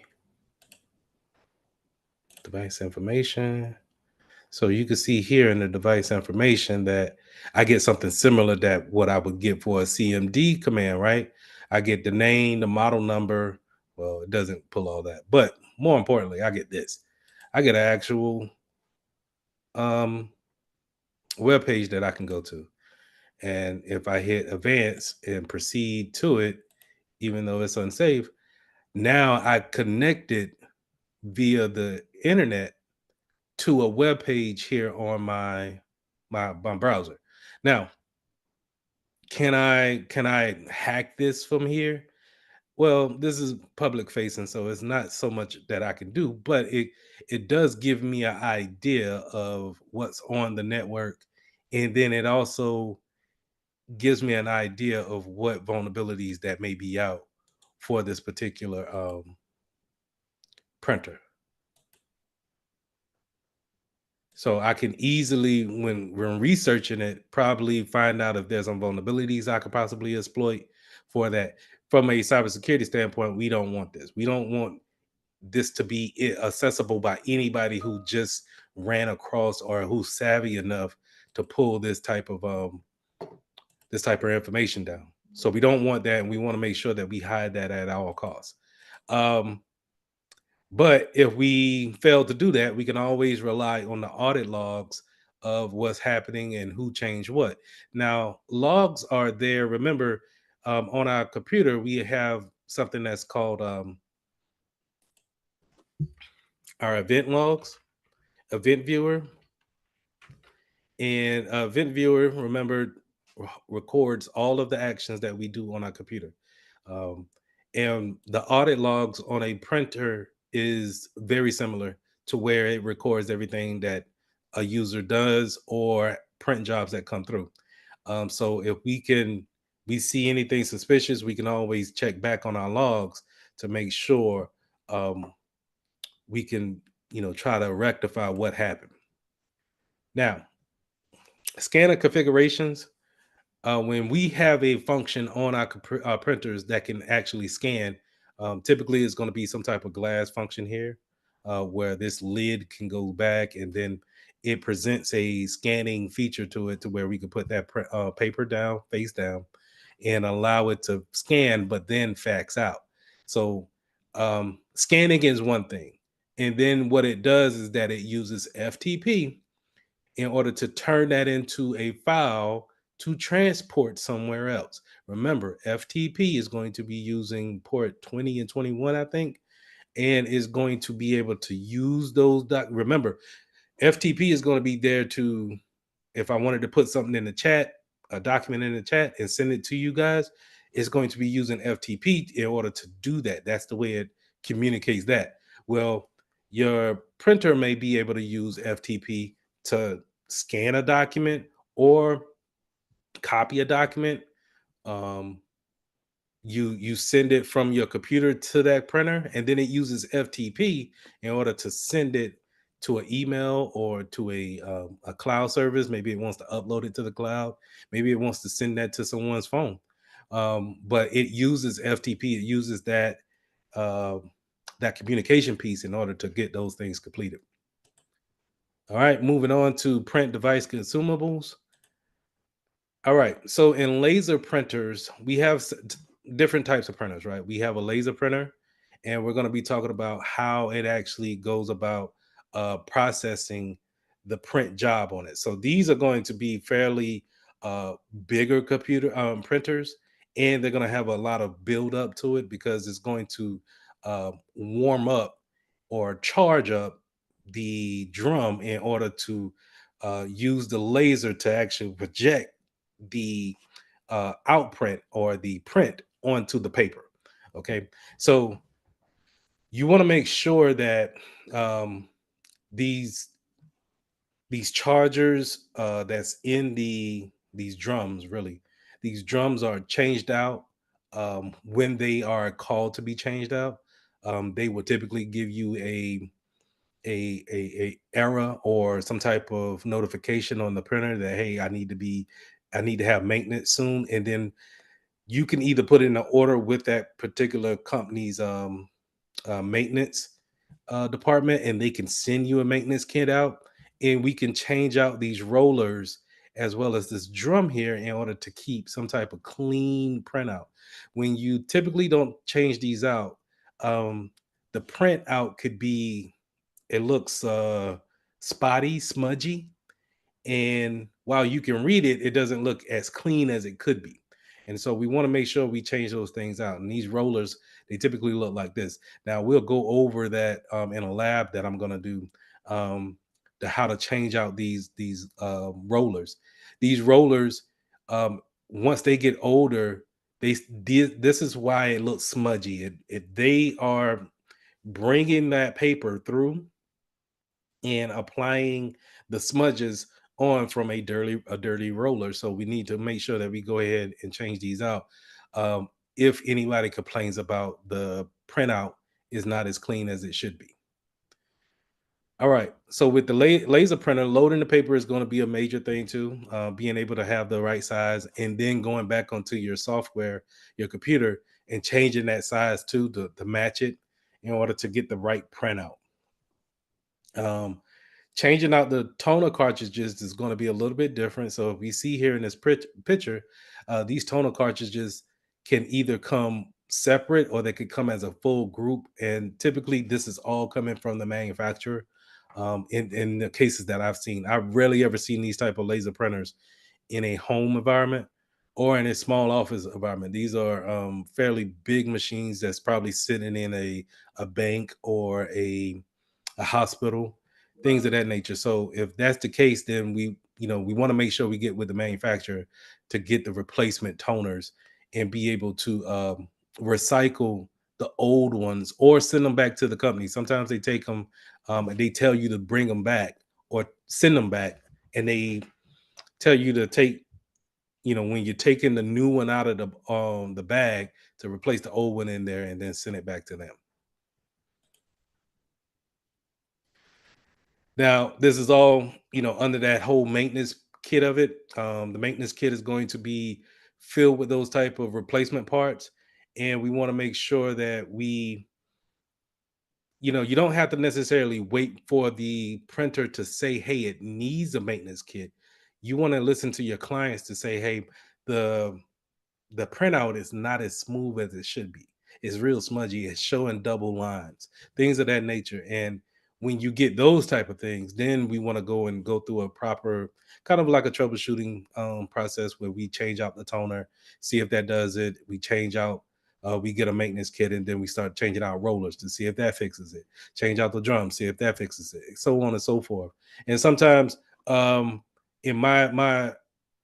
device information. So you can see here in the device information that I get something similar that what I would get for a CMD command, right? I get the name, the model number. Well, it doesn't pull all that, but more importantly, I get this. I get an actual web page that I can go to. And if I hit advance and proceed to it, even though it's unsafe, now I connected via the internet to a web page here on my browser. Now, can I hack this from here? Well, this is public facing, so it's not so much that I can do, but it does give me an idea of what's on the network, and then it also gives me an idea of what vulnerabilities that may be out for this particular printer. So I can easily, when researching it, probably find out if there's some vulnerabilities I could possibly exploit for that. From a cybersecurity standpoint, we don't want this. We don't want this to be accessible by anybody who just ran across or who's savvy enough to pull this type of information down. So we don't want that, and we want to make sure that we hide that at all costs. But if we fail to do that, we can always rely on the audit logs of what's happening and who changed what. Now, logs are there. Remember, on our computer, we have something that's called our event logs, event viewer. And event viewer, remember, records all of the actions that we do on our computer. And the audit logs on a printer is very similar to where it records everything that a user does or print jobs that come through. So if we see anything suspicious, we can always check back on our logs to make sure we can, try to rectify what happened. Now, scanner configurations. When we have a function on our printers that can actually scan, typically it's going to be some type of glass function here, where this lid can go back and then it presents a scanning feature to it to where we can put that paper down, face down, and allow it to scan, but then fax out. So scanning is one thing. And then what it does is that it uses FTP in order to turn that into a file to transport somewhere else. Remember, FTP is going to be using port 20 and 21, I think, and is going to be able to use those. Remember, FTP is going to be there to, if I wanted to put something in the chat, a document in the chat and send it to you guys, it's going to be using FTP in order to do that. That's the way it communicates that. Well, your printer may be able to use FTP to scan a document or copy a document. You send it from your computer to that printer, and then it uses FTP in order to send it to an email or to a cloud service. Maybe it wants to upload it to the cloud. Maybe it wants to send that to someone's phone. But it uses FTP. It uses that communication piece in order to get those things completed. All right, moving on to print device consumables. All right, so in laser printers, we have different types of printers, right? We have a laser printer, and we're going to be talking about how it actually goes about processing the print job on it. So these are going to be fairly bigger computer printers, and they're going to have a lot of build up to it because it's going to warm up or charge up the drum in order to use the laser to actually project the outprint or the print onto the paper. Okay, so you want to make sure that these chargers that's in these drums, really, these drums are changed out when they are called to be changed out. They will typically give you a error or some type of notification on the printer that, hey, I need to have maintenance soon. And then you can either put in an order with that particular company's maintenance department, and they can send you a maintenance kit out, and we can change out these rollers as well as this drum here in order to keep some type of clean printout. When you typically don't change these out, the print out could be, it looks spotty, smudgy, and while you can read it, it doesn't look as clean as it could be. And so we want to make sure we change those things out. And these rollers, they typically look like this. Now we'll go over that in a lab that I'm going to do how to change out these rollers. These rollers, once they get older, this is why it looks smudgy. They are bringing that paper through and applying the smudges on from a dirty roller. So we need to make sure that we go ahead and change these out. If anybody complains about the printout is not as clean as it should be. All right. So with the laser printer, loading the paper is going to be a major thing too. Being able to have the right size, and then going back onto your software, your computer, and changing that size too to match it in order to get the right printout. Changing out the toner cartridges is going to be a little bit different. So if we see here in this picture, these toner cartridges can either come separate or they could come as a full group. And typically this is all coming from the manufacturer. In the cases that I've seen, I've rarely ever seen these type of laser printers in a home environment or in a small office environment. These are fairly big machines that's probably sitting in a bank or a hospital, things of that nature. So if that's the case, then we want to make sure we get with the manufacturer to get the replacement toners and be able to recycle the old ones or send them back to the company. Sometimes they take them and they tell you to bring them back or send them back, and they tell you to take, when you're taking the new one out of the bag, to replace the old one in there and then send it back to them. Now, this is all, under that whole maintenance kit of it. The maintenance kit is going to be filled with those type of replacement parts. And we want to make sure that we, you don't have to necessarily wait for the printer to say, hey, it needs a maintenance kit. You want to listen to your clients to say, hey, the printout is not as smooth as it should be. It's real smudgy. It's showing double lines, things of that nature. And when you get those type of things, then we want to go through a proper kind of like a troubleshooting process where we change out the toner, see if that does it. We change out, we get a maintenance kit, and then we start changing out rollers to see if that fixes it. Change out the drums, see if that fixes it, so on and so forth. And sometimes, in my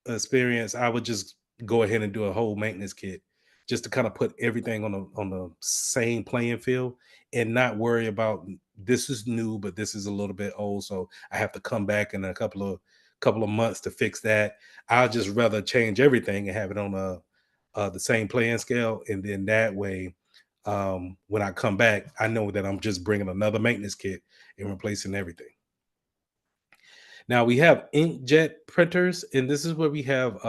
experience, I would just go ahead and do a whole maintenance kit just to kind of put everything on the same playing field and not worry about this is new, but this is a little bit old, so I have to come back in a couple of months to fix that. I'll just rather change everything and have it on the same playing scale, and then that way, when I come back, I know that I'm just bringing another maintenance kit and replacing everything. Now we have inkjet printers, and this is where we have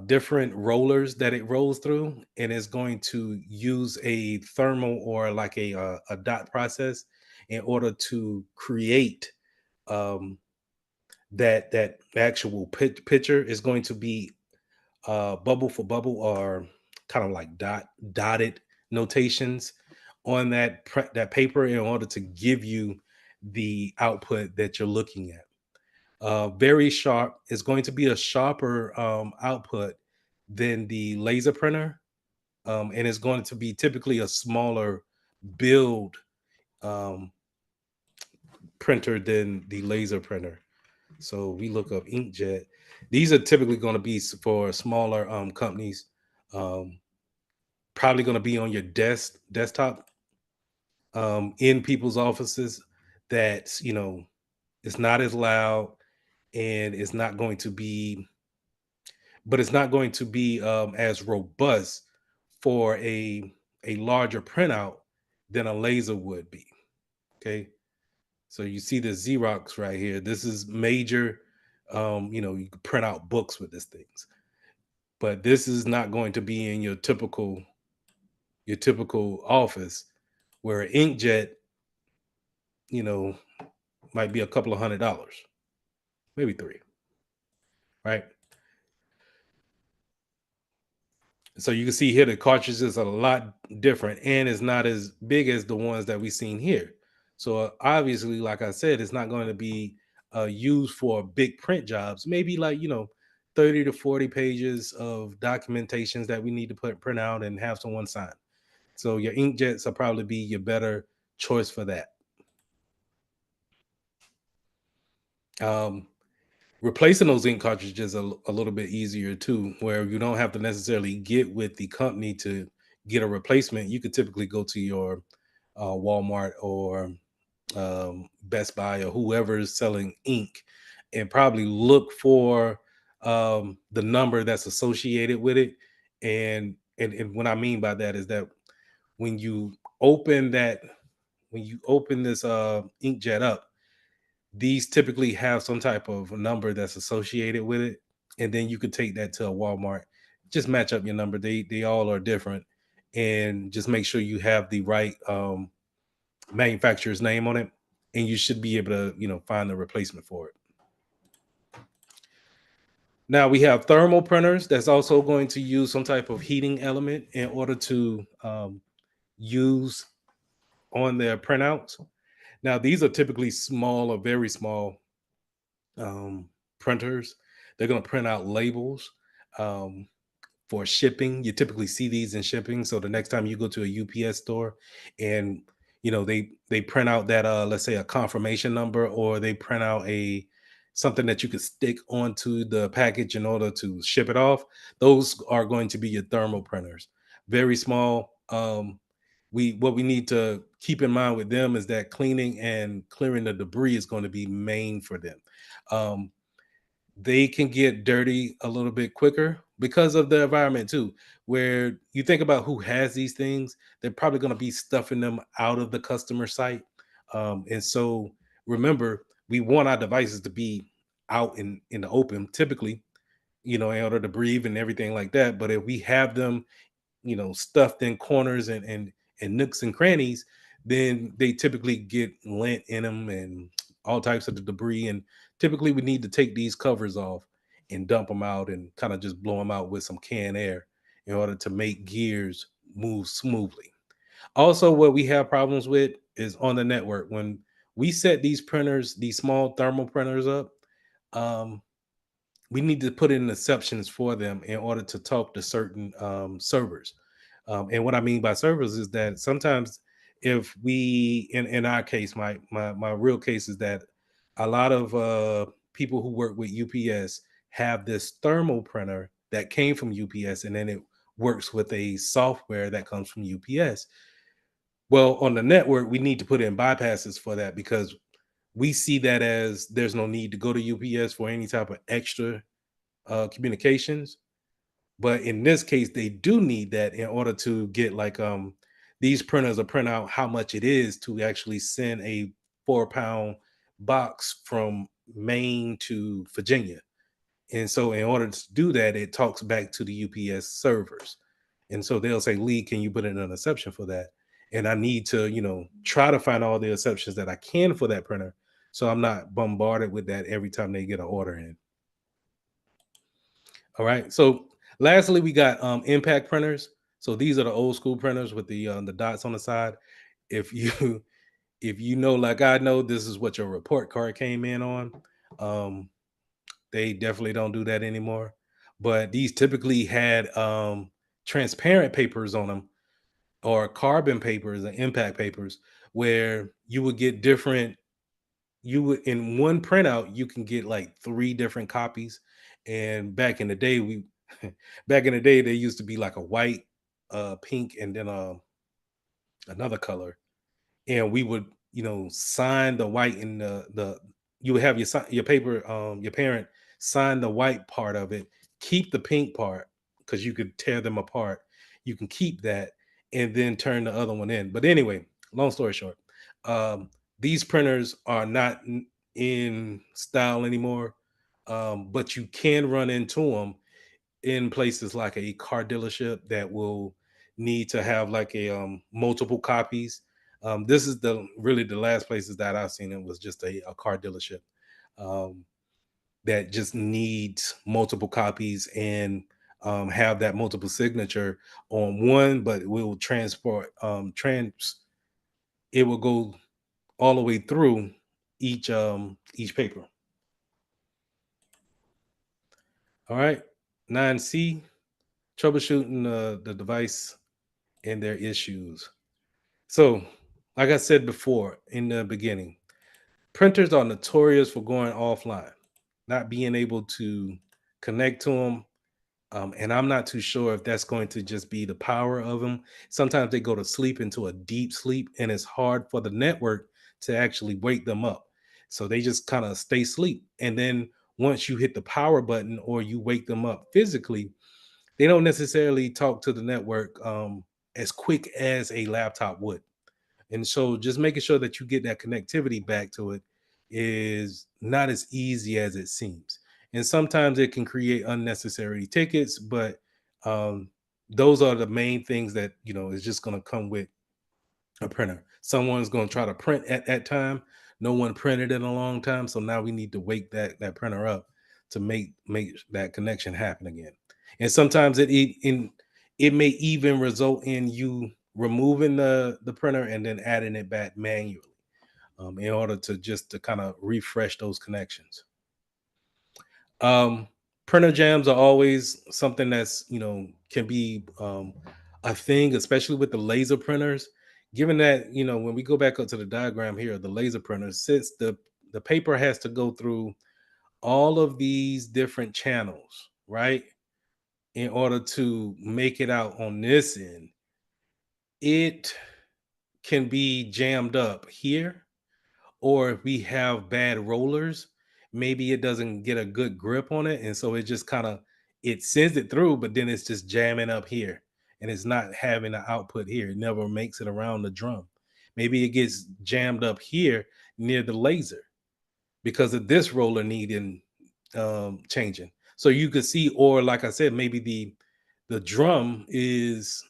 different rollers that it rolls through, and it's going to use a thermal or like a dot process in order to create that actual picture. Is going to be bubble for bubble, or kind of like dotted notations on that paper in order to give you the output that you're looking at. Very sharp. It's going to be a sharper output than the laser printer, and it's going to be typically a smaller build printer than the laser printer. So we look up inkjet. These are typically going to be for smaller companies. Probably going to be on your desktop in people's offices. That's it's not as loud, and it's not going to be as robust for a larger printout than a laser would be. Okay, so you see the Xerox right here. This is major. You can print out books with these things, but this is not going to be in your typical office, where an inkjet might be a couple of $100, maybe $300, right? So you can see here the cartridges are a lot different, and it's not as big as the ones that we've seen here. So obviously, like I said, it's not going to be used for big print jobs. Maybe like 30 to 40 pages of documentations that we need to print out and have someone sign. So your inkjets will probably be your better choice for that. Replacing those ink cartridges a little bit easier too, where you don't have to necessarily get with the company to get a replacement. You could typically go to your Walmart or Best Buy or whoever is selling ink and probably look for the number that's associated with it. And what I mean by that is that when you open that, when you open this inkjet up, these typically have some type of number that's associated with it, and then you could take that to a Walmart, just match up your number. They all are different, and just make sure you have the right manufacturer's name on it, and you should be able to find the replacement for it. Now we have thermal printers that's also going to use some type of heating element in order to use on their printouts. Now these are typically small or very small printers. They're going to print out labels for shipping. You typically see these in shipping. So the next time you go to a UPS store and they print out that let's say a confirmation number, or they print out something that you could stick onto the package in order to ship it off, those are going to be your thermal printers. Very small. What we need to keep in mind with them is that cleaning and clearing the debris is going to be main for them. They can get dirty a little bit quicker because of the environment too. Where you think about who has these things, they're probably going to be stuffing them out of the customer site. And so remember, we want our devices to be out in the open, typically, in order to breathe and everything like that. But if we have them, stuffed in corners and nooks and crannies, then they typically get lint in them and all types of the debris. And typically we need to take these covers off and dump them out and kind of just blow them out with some canned air in order to make gears move smoothly. Also, what we have problems with is on the network. When we set these printers, these small thermal printers up, we need to put in exceptions for them in order to talk to certain servers. And what I mean by servers is that sometimes if we, in our case, my real case is that a lot of people who work with UPS have this thermal printer that came from UPS, and then it works with a software that comes from UPS. Well, on the network, we need to put in bypasses for that because we see that as there's no need to go to UPS for any type of extra communications. But in this case, they do need that in order to get these printers will print out how much it is to actually send a 4-pound box from Maine to Virginia. And so in order to do that, it talks back to the UPS servers. And so they'll say, Lee, can you put in an exception for that? And I need to, try to find all the exceptions that I can for that printer, so I'm not bombarded with that every time they get an order in. All right. So lastly, we got impact printers. So these are the old school printers with the dots on the side. If you know, like I know, this is what your report card came in on. They definitely don't do that anymore. But these typically had transparent papers on them, or carbon papers and impact papers, where you would get different. You would, in one printout, you can get like 3 different copies. And back in the day, they used to be like a white, pink, and then another color. And we would, sign the white and you would have your paper, your parent sign the white part of it, keep the pink part because you could tear them apart. You can keep that and then turn the other one in. But anyway, long story short, these printers are not in style anymore, but you can run into them in places like a car dealership that will need to have like a multiple copies. This is really the last places that I've seen it was just a car dealership that just needs multiple copies and have that multiple signature on one, but it will it will go all the way through each paper. All right, 9C, troubleshooting the device and their issues. So, like I said before in the beginning, Printers are notorious for going offline, not being able to connect to them. And I'm not too sure if that's going to just be the power of them. Sometimes they go to sleep into a deep sleep, and it's hard for the network to actually wake them up. So they just kind of stay asleep. And then once you hit the power button or you wake them up physically, they don't necessarily talk to the network as quick as a laptop would. And so just making sure that you get that connectivity back to it is not as easy as it seems. And sometimes it can create unnecessary tickets, but um, those are the main things that, is just going to come with a printer. Someone's going to try to print at that time. No one printed in a long time. So now we need to wake that printer up to make that connection happen again. And sometimes it may even result in you removing the printer and then adding it back manually in order to kind of refresh those connections. Printer jams are always something that's can be a thing, especially with the laser printers. Given that when we go back up to the diagram here, the laser printers, since the paper has to go through all of these different channels, right, in order to make it out on this end, it can be jammed up here. Or if we have bad rollers, maybe it doesn't get a good grip on it, and so it just kind of it sends it through, but then it's just jamming up here, and it's not having an output here. It never makes it around the drum. Maybe it gets jammed up here near the laser because of this roller needing changing. So you could see, or like I said, maybe the drum is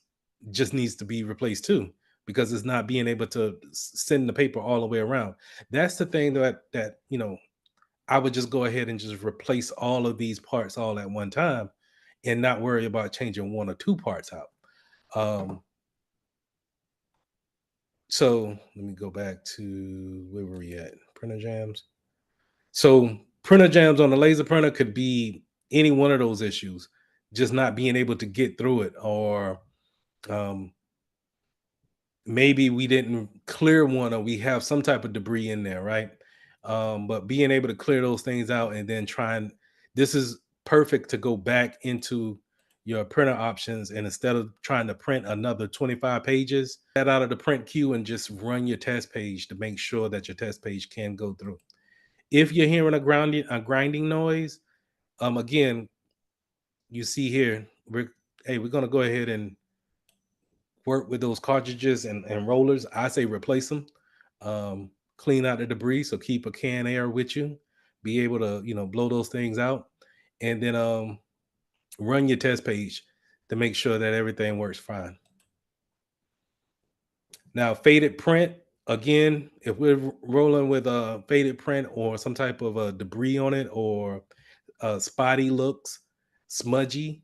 just needs to be replaced too because it's not being able to send the paper all the way around. That's the thing that I would just go ahead and just replace all of these parts all at one time and not worry about changing one or two parts out. So let me go back to where were we at? Printer jams. So printer jams on the laser printer could be any one of those issues, just not being able to get through it, or maybe we didn't clear one, or we have some type of debris in there, right? But being able to clear those things out and then this is perfect to go back into your printer options, and instead of trying to print another 25 pages, get out of the print queue and just run your test page to make sure that your test page can go through. If you're hearing a grinding noise, again, you see here, we're going to go ahead and work with those cartridges and rollers. I say replace them, clean out the debris. So keep a can air with you, be able to, blow those things out, and then run your test page to make sure that everything works fine. Now, faded print, again, if we're rolling with a faded print or some type of a debris on it, or spotty looks, smudgy,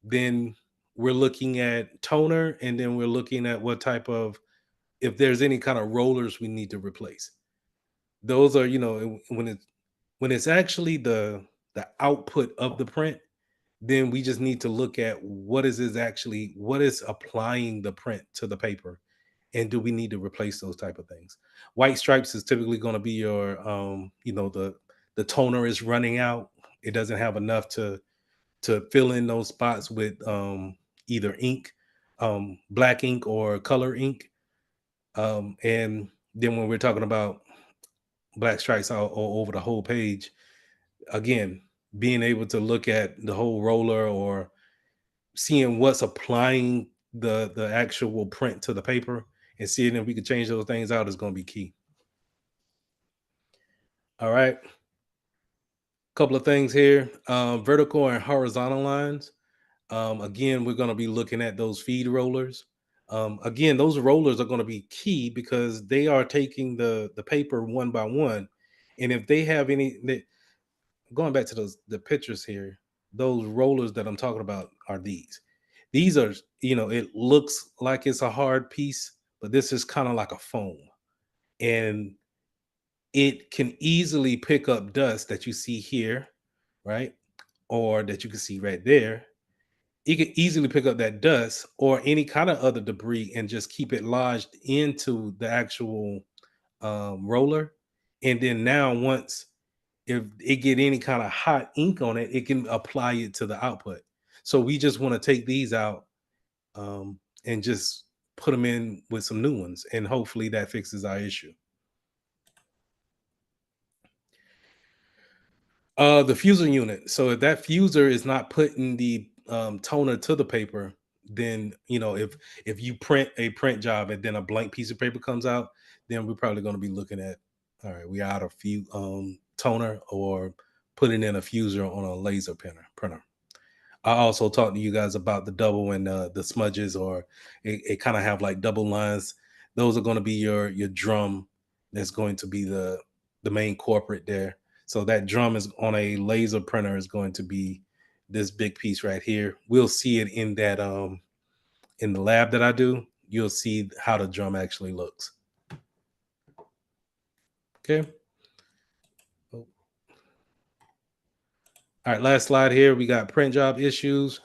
then we're looking at toner, and then we're looking at what type of, if there's any kind of rollers we need to replace. Those are, when it's actually the output of the print, then we just need to look at what is applying the print to the paper, and do we need to replace those type of things. White stripes is typically going to be your the toner is running out. It doesn't have enough to fill in those spots with either ink, black ink or color ink. And then when we're talking about black stripes all over the whole page, again, being able to look at the whole roller or seeing what's applying the actual print to the paper and seeing if we can change those things out is going to be key. All right. Couple of things here, vertical and horizontal lines. Again, we're going to be looking at those feed rollers. Again, those rollers are going to be key because they are taking the paper one by one. And if they have going back to the pictures here, those rollers that I'm talking about are these. These are, it looks like it's a hard piece, but this is kind of like a foam. And it can easily pick up dust that you see here, right? Or that you can see right there. It can easily pick up that dust or any kind of other debris and just keep it lodged into the actual roller And then now once if it get any kind of hot ink on it, it can apply it to the output. So we just want to take these out and just put them in with some new ones, and hopefully that fixes our issue. The fuser unit. So if that fuser is not putting the toner to the paper, then if you print a print job and then a blank piece of paper comes out, then we're probably going to be looking at, all right, we out of toner, or putting in a fuser on a laser printer. I also talked to you guys about the double and the smudges, or it kind of have like double lines. Those are going to be your drum. That's going to be the main corporate there. So that drum is on a laser printer is going to be this big piece right here. We'll see it in that in the lab that I do. You'll see how the drum actually looks. Okay. All right, last slide here. We got print job issues.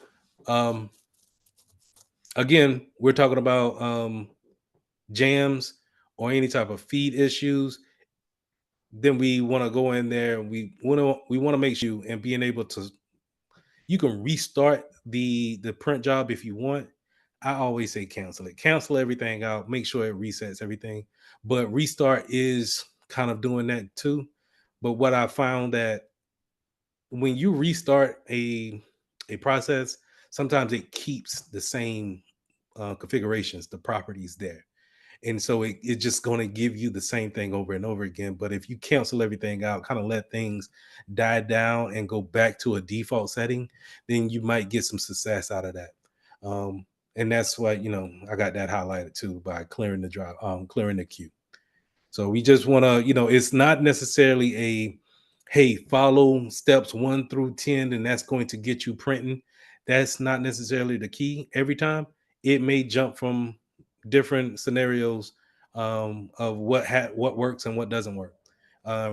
Again, we're talking about jams or any type of feed issues. Then we want to go in there. We want to make sure and being able to. You can restart the print job if you want. I always say cancel it. Cancel everything out. Make sure it resets everything. But restart is kind of doing that too. But what I found that when you restart a process, sometimes it keeps the same configurations, the properties there. And so it's just going to give you the same thing over and over again. But if you cancel everything out, kind of let things die down and go back to a default setting, then you might get some success out of that. And that's why, I got that highlighted too by clearing the drive, clearing the queue. So we just want to, it's not necessarily a, hey, follow steps 1 through 10, and that's going to get you printing. That's not necessarily the key every time. It may jump from different scenarios of what works and what doesn't work.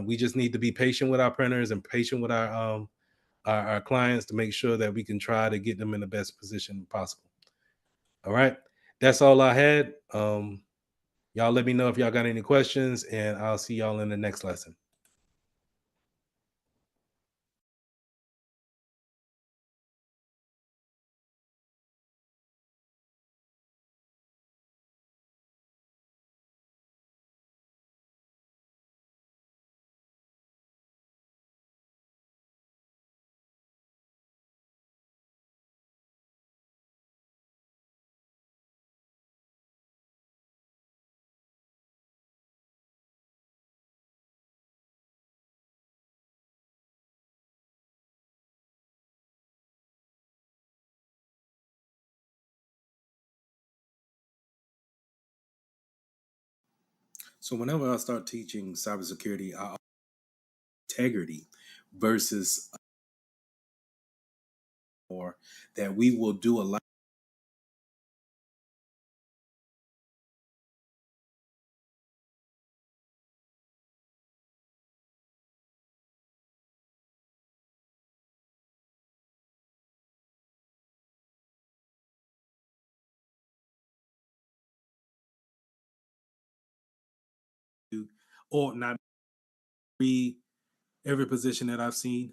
We just need to be patient with our printers and patient with our clients to make sure that we can try to get them in the best position possible. All right, that's all I had. Y'all let me know if y'all got any questions, and I'll see y'all in the next lesson. So whenever I start teaching cybersecurity, integrity versus or that we will do a lot. Or not every position that I've seen.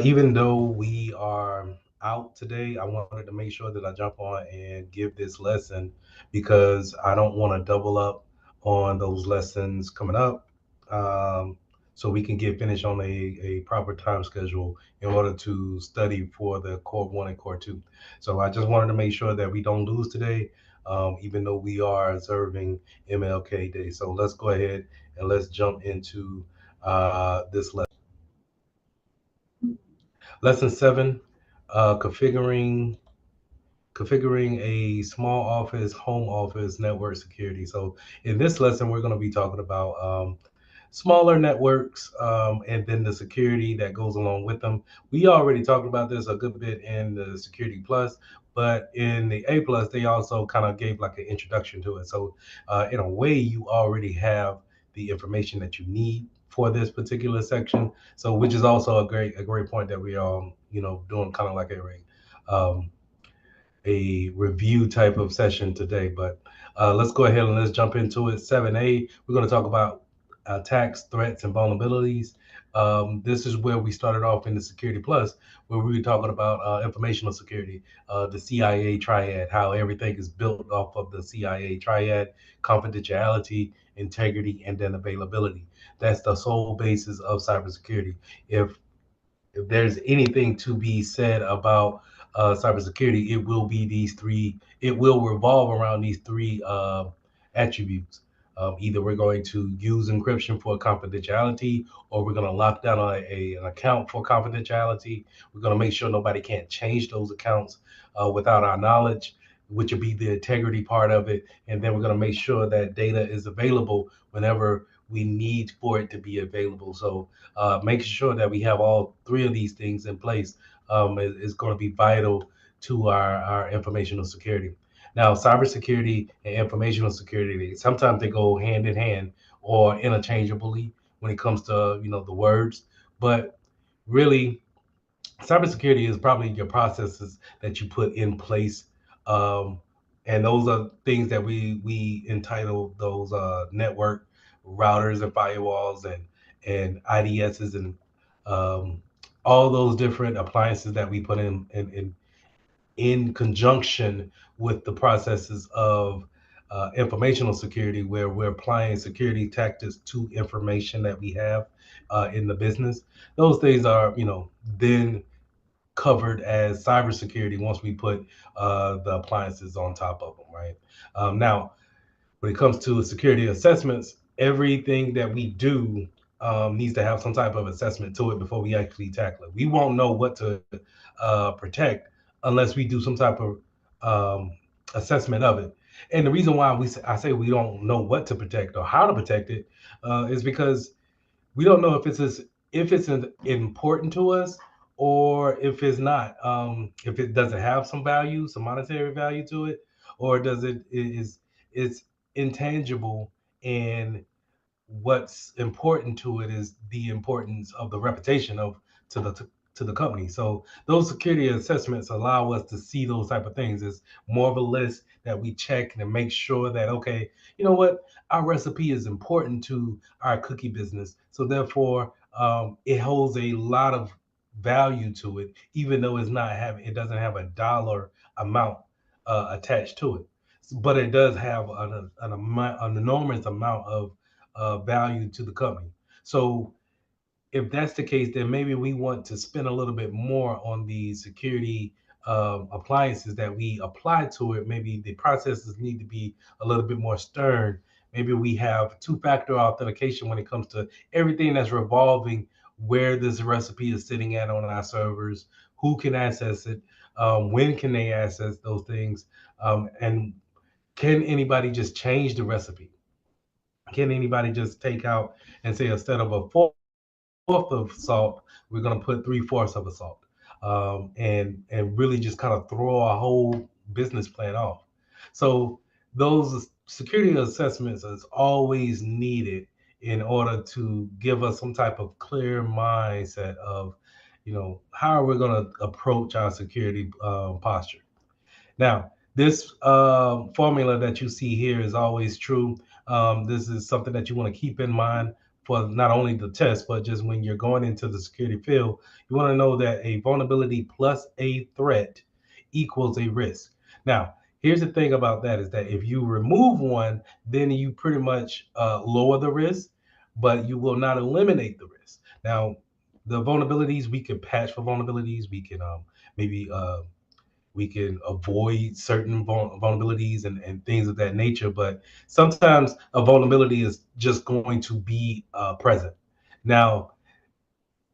Even though we are out today, I wanted to make sure that I jump on and give this lesson because I don't want to double up on those lessons coming up. so we can get finished on a proper time schedule in order to study for the Core 1 and Core 2. So I just wanted to make sure that we don't lose today, even though we are observing MLK Day. So let's go ahead and let's jump into this lesson. Lesson 7, configuring a small office, home office network security. So in this lesson, we're going to be talking about smaller networks, and then the security that goes along with them. We already talked about this a good bit in the Security Plus, but in the A Plus, they also kind of gave like an introduction to it. So in a way, you already have the information that you need for this particular section. So which is also a great point that we are doing kind of like a review type of session today. But let's go ahead and let's jump into it. 7A, we're going to talk about attacks, threats, and vulnerabilities. This is where we started off in the Security Plus, where we were talking about informational security, the CIA triad, how everything is built off of the CIA triad: confidentiality, integrity, and then availability. That's the sole basis of cybersecurity. If there's anything to be said about cybersecurity, it will be these three. It will revolve around these three attributes. Either we're going to use encryption for confidentiality, or we're going to lock down an account for confidentiality. We're going to make sure nobody can't change those accounts without our knowledge, which will be the integrity part of it. And then we're going to make sure that data is available whenever we need for it to be available. So making sure that we have all three of these things in place is going to be vital to our informational security. Now, cybersecurity and informational security, sometimes they go hand in hand or interchangeably when it comes to the words, but really, cybersecurity is probably your processes that you put in place, and those are things that we entitle those network routers and firewalls and IDSs and all those different appliances that we put in conjunction with the processes of informational security, where we're applying security tactics to information that we have in the business. Those things are, then covered as cybersecurity once we put the appliances on top of them, right? Now, when it comes to security assessments, everything that we do needs to have some type of assessment to it before we actually tackle it. We won't know what to protect unless we do some type of assessment of it. And the reason why I say we don't know what to protect or how to protect it is because we don't know if it's important to us or if it's not. If it doesn't have some value, some monetary value to it, or does it's intangible, and what's important to it is the importance of the reputation to the company. So those security assessments allow us to see those type of things. It's more of a list that we check and make sure that, okay, you know what, our recipe is important to our cookie business. So therefore, it holds a lot of value to it, even though it doesn't have a dollar amount attached to it, but it does have an enormous amount of value to the company. So if that's the case, then maybe we want to spend a little bit more on the security appliances that we apply to it. Maybe the processes need to be a little bit more stern. Maybe we have two-factor authentication when it comes to everything that's revolving where this recipe is sitting at on our servers, who can access it, when can they access those things, and can anybody just change the recipe? Can anybody just take out and say, instead of a fourth of salt, we're going to put 3/4 of a salt, and really just kind of throw our whole business plan off? So those security assessments is always needed in order to give us some type of clear mindset of, how are we going to approach our security posture. Now, this formula that you see here is always true. This is something that you want to keep in mind for not only the test, but just when you're going into the security field. You want to know that a vulnerability plus a threat equals a risk. Now, here's the thing about that, is that if you remove one, then you pretty much lower the risk. but you will not eliminate the risk. Now, the vulnerabilities, we can patch for vulnerabilities. We can maybe we can avoid certain vulnerabilities and things of that nature. But sometimes a vulnerability is just going to be present. Now,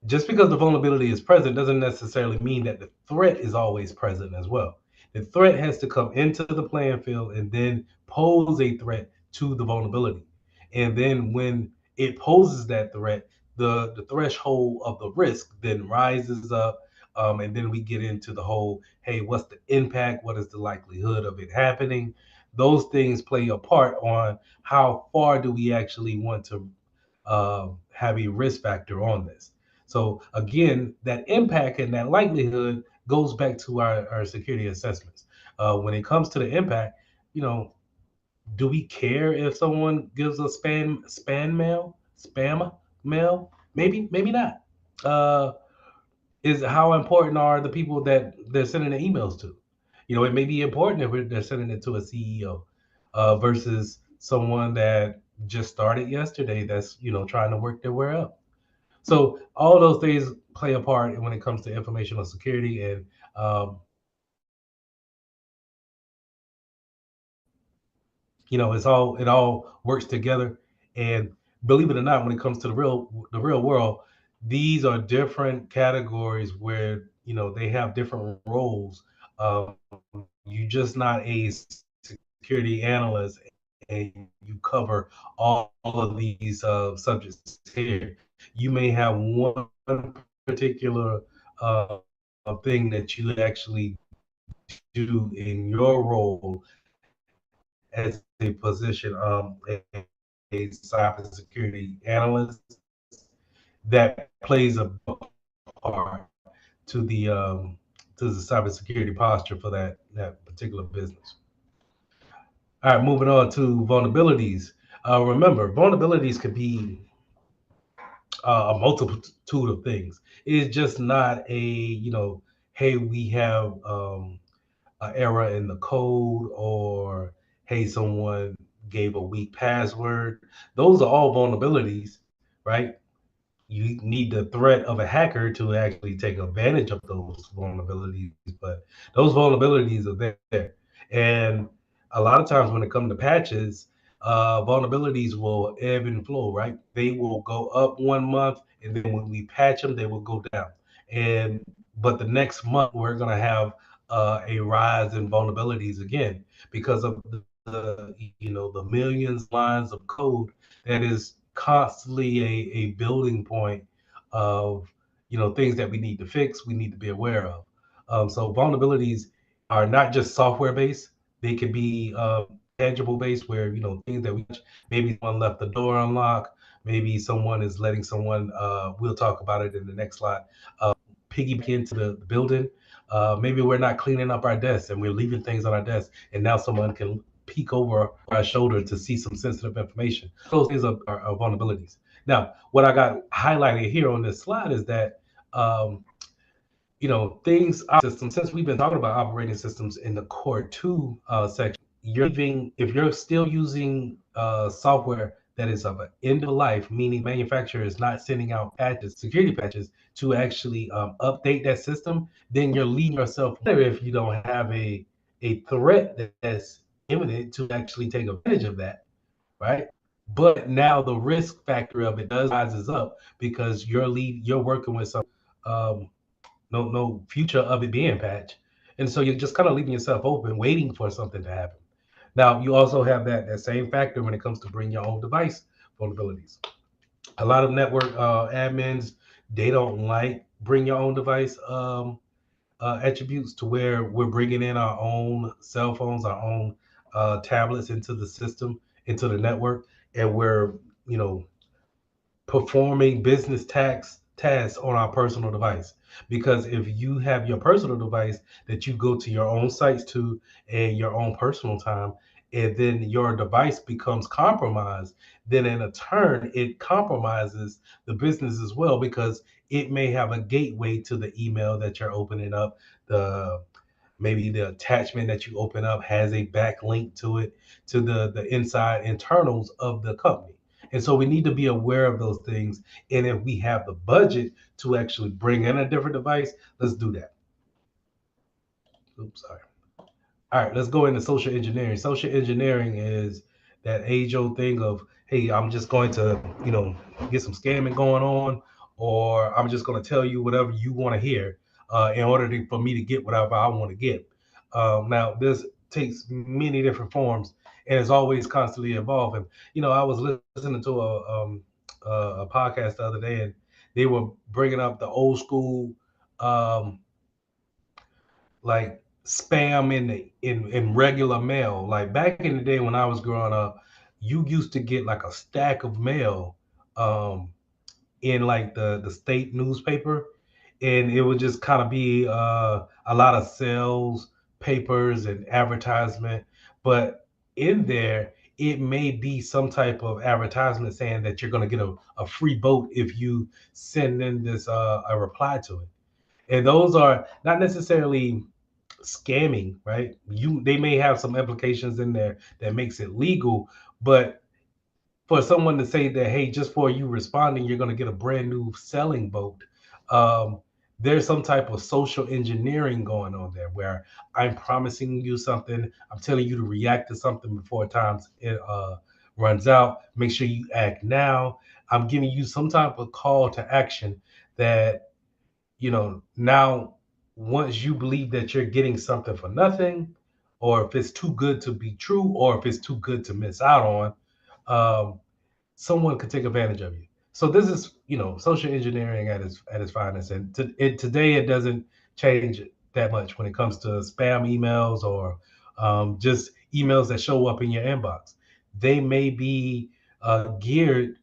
just because the vulnerability is present doesn't necessarily mean that the threat is always present as well. The threat has to come into the playing field and then pose a threat to the vulnerability. And then when it poses that threat, the threshold of the risk then rises up. And then we get into the whole, hey, what's the impact? What is the likelihood of it happening? Those things play a part on how far do we actually want to have a risk factor on this. So again, that impact and that likelihood goes back to our security assessments. When it comes to the impact, you know, do we care if someone gives a spam mail? Maybe not. Is how important are the people that they're sending the emails to? You know, it may be important if they're sending it to a CEO versus someone that just started yesterday that's, you know, trying to work their way up. So all those things play a part when it comes to informational security, and you know, it all works together. And believe it or not, when it comes to the real world, these are different categories where, you know, they have different roles. Um, you're just not a security analyst and you cover all of these subjects here. You may have one particular uh, thing that you actually do in your role as a position a cybersecurity analyst that plays a part to the cybersecurity posture for that particular business. All right, moving on to vulnerabilities. Remember, vulnerabilities could be a multitude of things. It's just not a, you know, hey, we have an error in the code, or hey, someone gave a weak password. Those are all vulnerabilities, right? You need the threat of a hacker to actually take advantage of those vulnerabilities, but those vulnerabilities are there. And a lot of times when it comes to patches, vulnerabilities will ebb and flow, right? They will go up one month, and then when we patch them, they will go down. And but the next month we're going to have a rise in vulnerabilities again because of the you know, the millions lines of code that is constantly a building point of, you know, things that we need to fix, we need to be aware of. So vulnerabilities are not just software based; they can be tangible based, where, you know, things that we, maybe someone left the door unlocked, maybe someone is letting someone. We'll talk about it in the next slide. Piggyback into the building. Maybe we're not cleaning up our desks and we're leaving things on our desk, and now someone can peek over our shoulder to see some sensitive information. Those things are vulnerabilities. Now, what I got highlighted here on this slide is that, you know, things, systems, since we've been talking about operating systems in the core 2 section, if you're still using software that is of an end of life, meaning manufacturer is not sending out patches, security patches to actually update that system, then you're leaving yourself better if you don't have a threat that's imminent to actually take advantage of that, right? But now the risk factor of it does rises up because you're working with some no future of it being patched, and so you're just kind of leaving yourself open, waiting for something to happen. Now, you also have that same factor when it comes to bring your own device vulnerabilities. A lot of network admins, they don't like bring your own device attributes, to where we're bringing in our own cell phones, our own tablets into the system, into the network, and we're, you know, performing business tasks on our personal device. Because if you have your personal device that you go to your own sites to and your own personal time, and then your device becomes compromised, then in a turn it compromises the business as well, because it may have a gateway to the email that you're opening up. The Maybe the attachment that you open up has a backlink to it, to the inside internals of the company. And so we need to be aware of those things. And if we have the budget to actually bring in a different device, let's do that. Oops, sorry. All right, let's go into social engineering. Social engineering is that age-old thing of, hey, I'm just going to, get some scamming going on, or I'm just going to tell you whatever you want to hear in order for me to get whatever I want to get. Now, this takes many different forms and is always constantly evolving. I was listening to a podcast the other day, and they were bringing up the old school, like spam in regular mail. Like back in the day when I was growing up, you used to get like a stack of mail in like the state newspaper, and it would just kind of be a lot of sales papers and advertisement, but in there it may be some type of advertisement saying that you're going to get a free boat if you send in this a reply to it. And those are not necessarily scamming, right? They may have some implications in there that makes it legal, but for someone to say that, hey, just for you responding, you're going to get a brand new selling boat. There's some type of social engineering going on there where I'm promising you something. I'm telling you to react to something before time it runs out. Make sure you act now. I'm giving you some type of call to action that, now once you believe that you're getting something for nothing, or if it's too good to be true, or if it's too good to miss out on, someone could take advantage of you. So this is, social engineering at its finest. And today it doesn't change that much when it comes to spam emails or just emails that show up in your inbox. They may be geared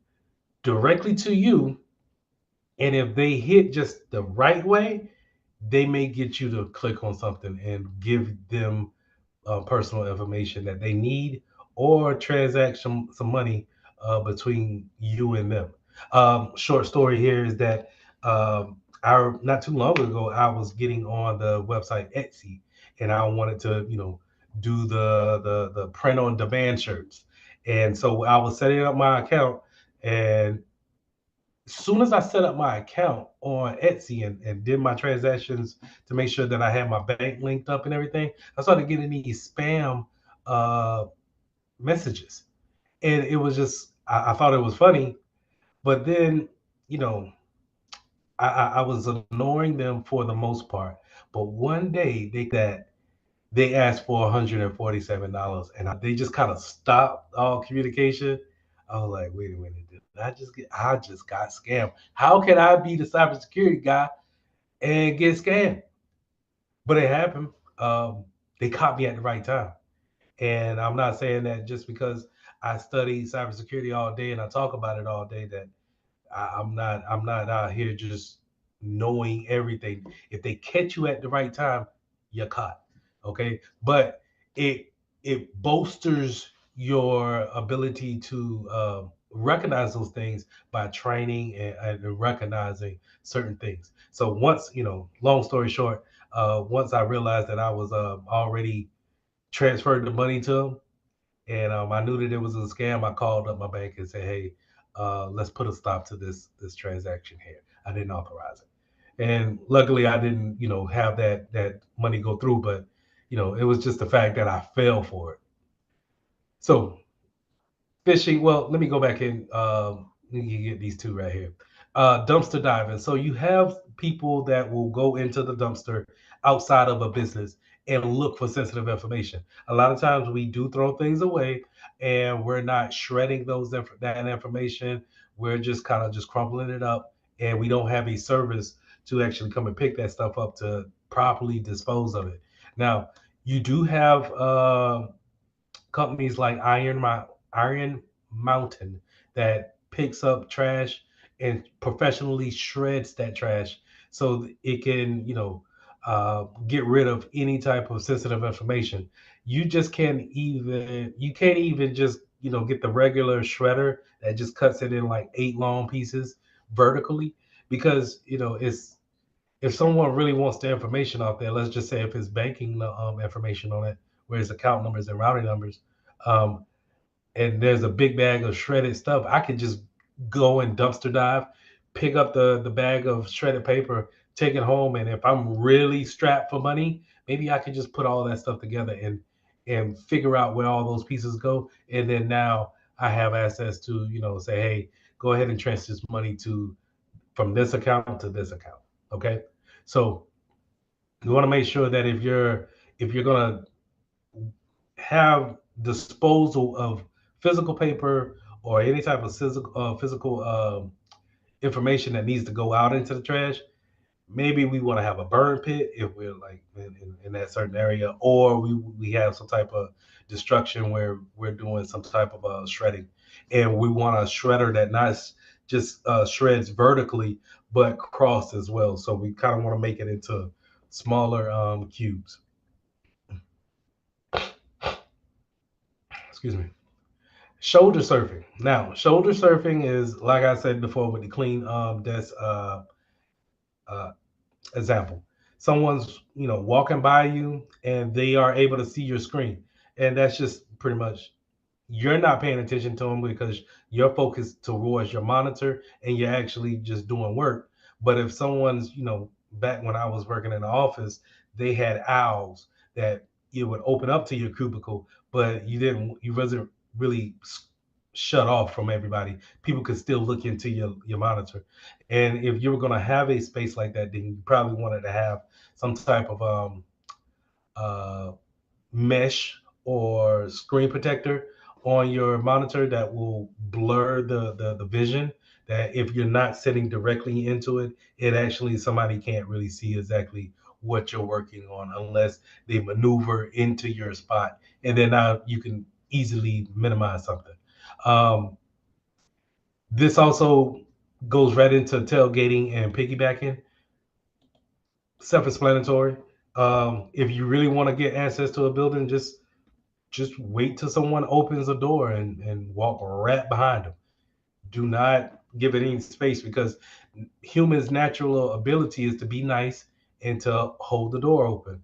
directly to you, and if they hit just the right way, they may get you to click on something and give them personal information that they need, or transact some money between you and them. Short story here is that not too long ago, I was getting on the website Etsy, and I wanted to, do the print on demand shirts. And so I was setting up my account, and as soon as I set up my account on Etsy and did my transactions to make sure that I had my bank linked up and everything, I started getting these spam messages. And it was just, I thought it was funny. But then, I was ignoring them for the most part. But one day they asked for $147, and they just kind of stopped all communication. I was like, wait a minute, I just got scammed. How can I be the cybersecurity guy and get scammed? But it happened. They caught me at the right time. And I'm not saying that just because I study cybersecurity all day and I talk about it all day that I'm not out here just knowing everything. If they catch you at the right time, you're caught. Okay. But it bolsters your ability to recognize those things by training and recognizing certain things. So once, long story short, once I realized that I was already transferred the money to them, and I knew that it was a scam, I called up my bank and said, hey, let's put a stop to this transaction here. I didn't authorize it. And luckily I didn't, have that money go through, but it was just the fact that I fell for it. So phishing, well, let me go back and you get these two right here. Dumpster diving. So you have people that will go into the dumpster outside of a business and look for sensitive information. A lot of times we do throw things away and we're not shredding that information. We're just kind of just crumpling it up, and we don't have a service to actually come and pick that stuff up to properly dispose of it. Now, you do have companies like Iron Mountain that picks up trash and professionally shreds that trash so it can, get rid of any type of sensitive information. You can't even just, get the regular shredder that just cuts it in like 8 long pieces vertically, because, if someone really wants the information out there, let's just say if it's banking information on it, where it's account numbers and routing numbers, and there's a big bag of shredded stuff, I could just go and dumpster dive, pick up the bag of shredded paper, take it home, and if I'm really strapped for money, maybe I could just put all that stuff together and figure out where all those pieces go, and then now I have access to, say, hey, go ahead and transfer this money from this account to this account. Okay, so you want to make sure that if you're gonna have disposal of physical paper or any type of physical information that needs to go out into the trash, maybe we want to have a burn pit if we're like in that certain area, or we have some type of destruction where we're doing some type of shredding, and we want a shredder that not just shreds vertically but cross as well. So we kind of want to make it into smaller cubes. Excuse me. Shoulder surfing. Now, shoulder surfing is, like I said before with the clean desk example. Someone's, walking by you and they are able to see your screen. And that's just pretty much, you're not paying attention to them because you're focused towards your monitor and you're actually just doing work. But if someone's, back when I was working in the office, they had owls that you would open up to your cubicle, but you wasn't really shut off from everybody. People could still look into your monitor. And if you were going to have a space like that, then you probably wanted to have some type of mesh or screen protector on your monitor that will blur the vision, that if you're not sitting directly into it, it actually, somebody can't really see exactly what you're working on unless they maneuver into your spot, and then now you can easily minimize something. This also goes right into tailgating and piggybacking. Self-explanatory. If you really want to get access to a building, just wait till someone opens a door and walk right behind them. Do not give it any space, because humans' natural ability is to be nice and to hold the door open.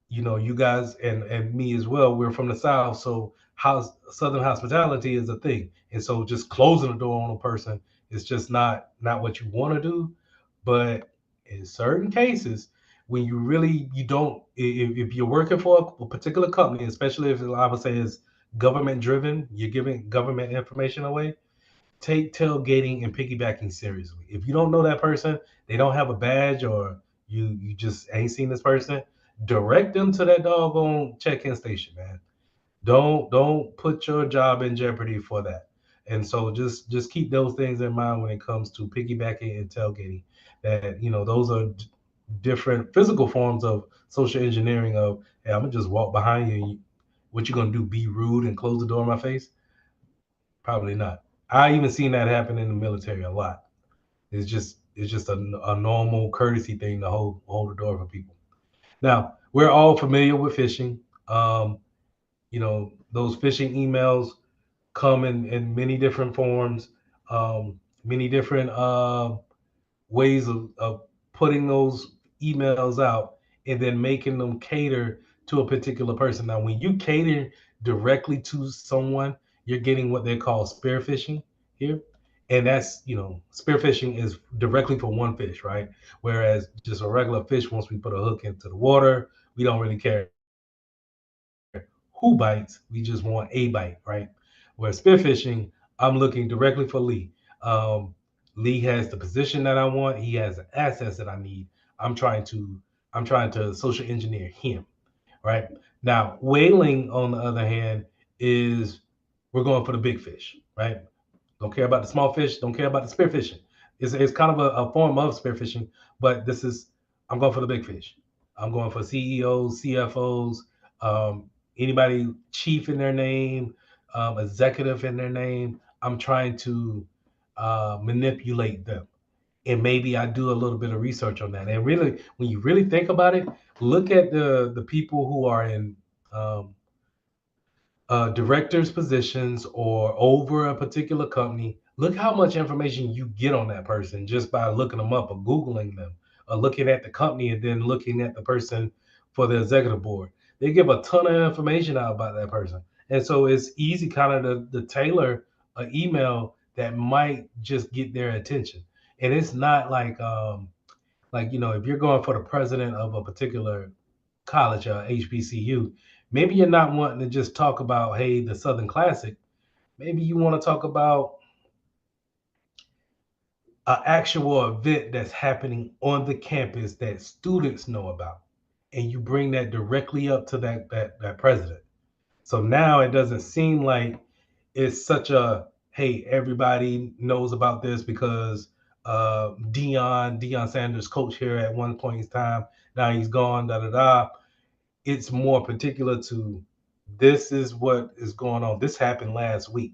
You guys and me as well, we're from the South, so Southern hospitality is a thing. And so just closing the door on a person is just not what you want to do. But in certain cases, when you don't, if you're working for a particular company, especially if I would say is government driven, you're giving government information away, take tailgating and piggybacking seriously. If you don't know that person, they don't have a badge, or you just ain't seen this person, direct them to that doggone check-in station, man. Don't put your job in jeopardy for that. And so just keep those things in mind when it comes to piggybacking and tailgating. That those are different physical forms of social engineering. Of, hey, I'm gonna just walk behind you. And what you gonna do? Be rude and close the door in my face? Probably not. I even seen that happen in the military a lot. It's just a normal courtesy thing to hold the door for people. Now, we're all familiar with phishing. Those phishing emails come in many different forms, many different ways of putting those emails out and then making them cater to a particular person. Now, when you cater directly to someone, you're getting what they call spear phishing here. And that's, spear phishing is directly for one fish, right? Whereas just a regular fish, once we put a hook into the water, we don't really care who bites, we just want a bite, right? Where spear phishing, I'm looking directly for Lee. Lee has the position that I want. He has the assets that I need. I'm trying to social engineer him, right? Now, whaling, on the other hand, is we're going for the big fish, right? Don't care about the small fish. Don't care about the spear fishing. It's kind of a form of spear fishing, but I'm going for the big fish. I'm going for CEOs, CFOs, anybody chief in their name, executive in their name. I'm trying to manipulate them. And maybe I do a little bit of research on that. And really, when you really think about it, look at the people who are in directors positions or over a particular company. Look how much information you get on that person just by looking them up or Googling them, or looking at the company and then looking at the person for the executive board. They give a ton of information out about that person. And so it's easy kind of to tailor an email that might just get their attention. And it's not like, you know, if you're going for the president of a particular college, HBCU, maybe you're not wanting to just talk about, hey, the Southern Classic. Maybe you want to talk about an actual event that's happening on the campus that students know about, and you bring that directly up to that president. So now it doesn't seem like it's such a, hey, everybody knows about this because Deion Sanders coach here at one point in time. Now he's gone. Da da da. It's more particular to, this is what is going on. This happened last week.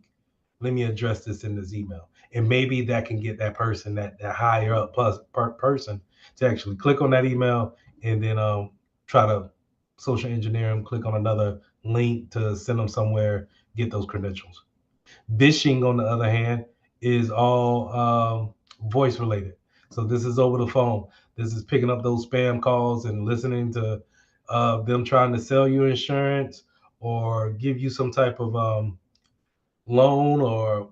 Let me address this in this email. And maybe that can get that person, that higher up person, to actually click on that email and then try to social engineer them, click on another link to send them somewhere, get those credentials. Phishing, on the other hand, is all voice related. So this is over the phone. This is picking up those spam calls and listening to them trying to sell you insurance or give you some type of loan, or,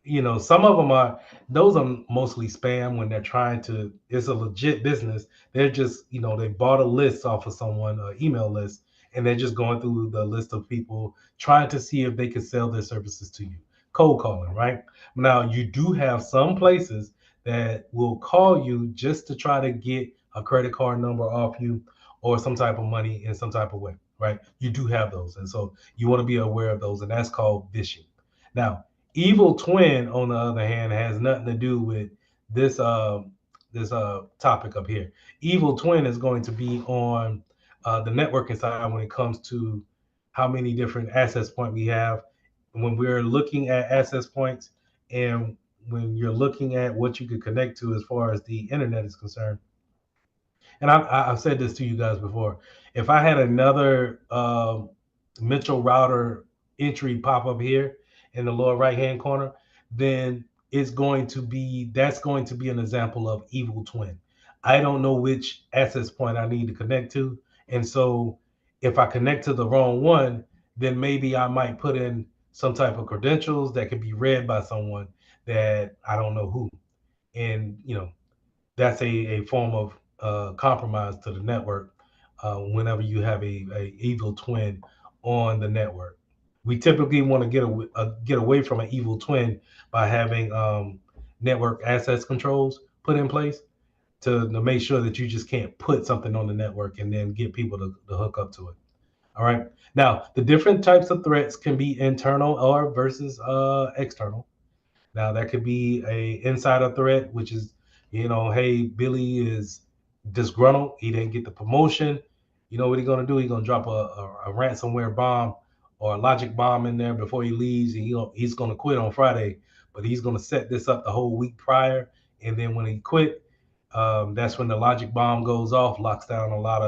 you know, some of them are, those are mostly spam when they're trying to, it's a legit business. They're just, you know, they bought a list off of someone, an email list, and they're just going through the list of people trying to see if they can sell their services to you. Cold calling, right? Now, you do have some places that will call you just to try to get a credit card number off you or some type of money in some type of way, right? You do have those. And so you want to be aware of those, and that's called phishing. Now, Evil Twin, on the other hand, has nothing to do with this topic up here. Evil Twin is going to be on the networking side when it comes to how many different access points we have. When we're looking at access points, and when you're looking at what you could connect to as far as the internet is concerned. And I've said this to you guys before. If I had another Mitchell router entry pop up here in the lower right hand corner, then that's going to be an example of Evil Twin. I don't know which access point I need to connect to. And so if I connect to the wrong one, then maybe I might put in some type of credentials that could be read by someone that I don't know who. And, you know, that's a form of compromise to the network whenever you have a Evil Twin on the network. We typically want to get away from an Evil Twin by having network access controls put in place to make sure that you just can't put something on the network and then get people to hook up to it. All right. Now, the different types of threats can be internal or versus external. Now, that could be a insider threat, which is, you know, hey, Billy is disgruntled. He didn't get the promotion. You know what he's going to do? He's going to drop a ransomware bomb or a logic bomb in there before he leaves. And he's going to quit on Friday, but he's going to set this up the whole week prior. And then when he quit, that's when the logic bomb goes off, locks down a lot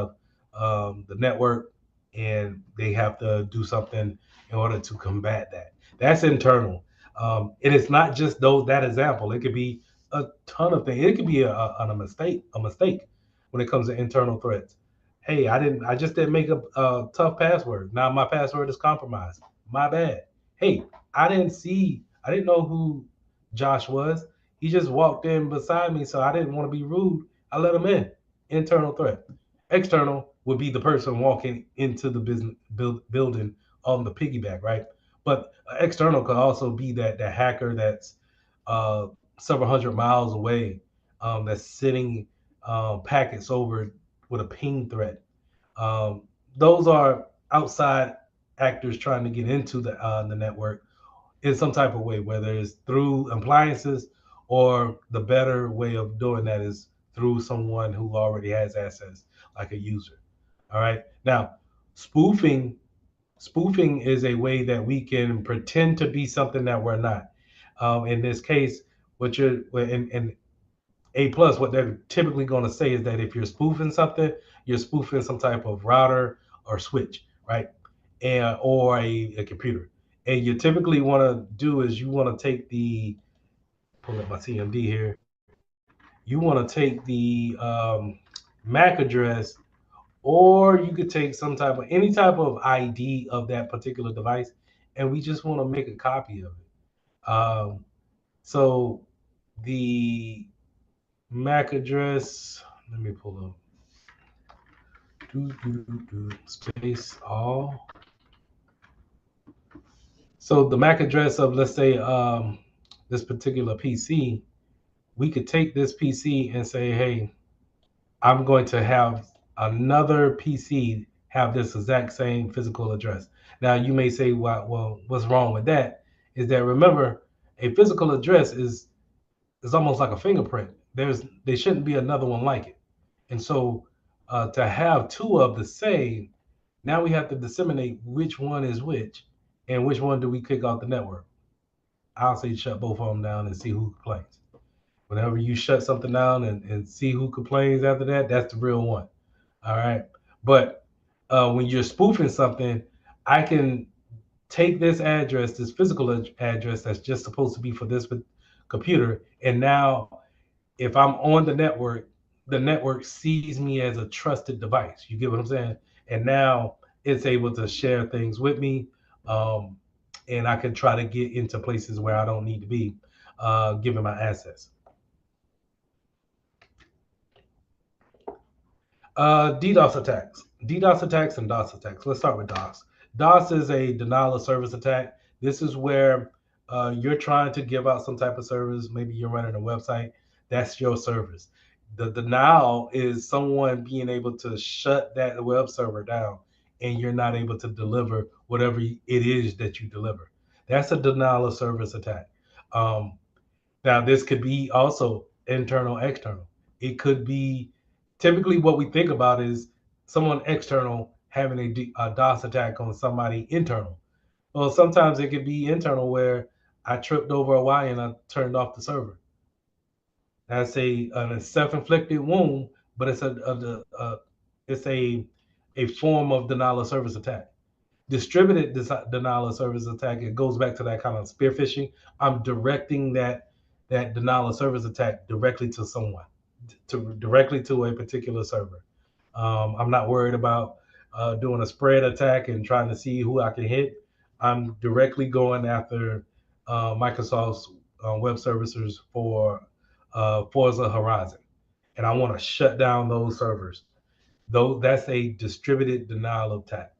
of the network, and they have to do something in order to combat that. That's internal. And it's not just that example. It could be a ton of things. It could be a mistake when it comes to internal threats. Hey, I just didn't make a tough password. Now my password is compromised. My bad. Hey, I didn't know who Josh was. He just walked in beside me, so I didn't want to be rude. I let him in. Internal threat. External would be the person walking into the business building on the piggyback, right? But external could also be that hacker that's several hundred miles away, that's sending packets over with a ping threat. Those are outside actors trying to get into the network in some type of way, whether it's through appliances or the better way of doing that is through someone who already has access, like a user. All right. Now, spoofing is a way that we can pretend to be something that we're not. In this case, in A+, what they're typically going to say is that if you're spoofing something, you're spoofing some type of router or switch, right? Or a computer. And you typically want to do is you want to take pull up my CMD here. You want to take the MAC address or you could take any type of ID of that particular device, and we just want to make a copy of it. So the MAC address, let me pull up. Space all. So the MAC address of, let's say, this particular PC, we could take this PC and say, hey, I'm going to have another PC have this exact same physical address. Now you may say, well, what's wrong with that? Is that, remember, a physical address is almost like a fingerprint. There shouldn't be another one like it. And so to have two of the same, now we have to disseminate which one is which and which one do we kick off the network. I'll say shut both of them down and see who complains. Whenever you shut something down and see who complains after that, that's the real one. All right. But when you're spoofing something, I can take this address, this physical address that's just supposed to be for this computer, and now if I'm on the network sees me as a trusted device. You get what I'm saying? And now it's able to share things with me, and I can try to get into places where I don't need to be, given my access. DDoS attacks. DDoS attacks and DOS attacks. Let's start with DOS. DOS is a denial of service attack. This is where you're trying to give out some type of service. Maybe you're running a website. That's your service. The denial is someone being able to shut that web server down and you're not able to deliver whatever it is that you deliver. That's a denial of service attack. Now, this could be also internal, external. It could be, typically what we think about is someone external having a DOS attack on somebody internal. Well, sometimes it could be internal where I tripped over a wire and I turned off the server. That's a self-inflicted wound, but it's a form of denial of service attack. Distributed denial of service attack, it goes back to that kind of spear phishing. I'm directing that denial of service attack directly to someone, directly to a particular server. I'm not worried about doing a spread attack and trying to see who I can hit. I'm directly going after Microsoft's web services for Forza Horizon, and I want to shut down those servers. Though that's a distributed denial attack,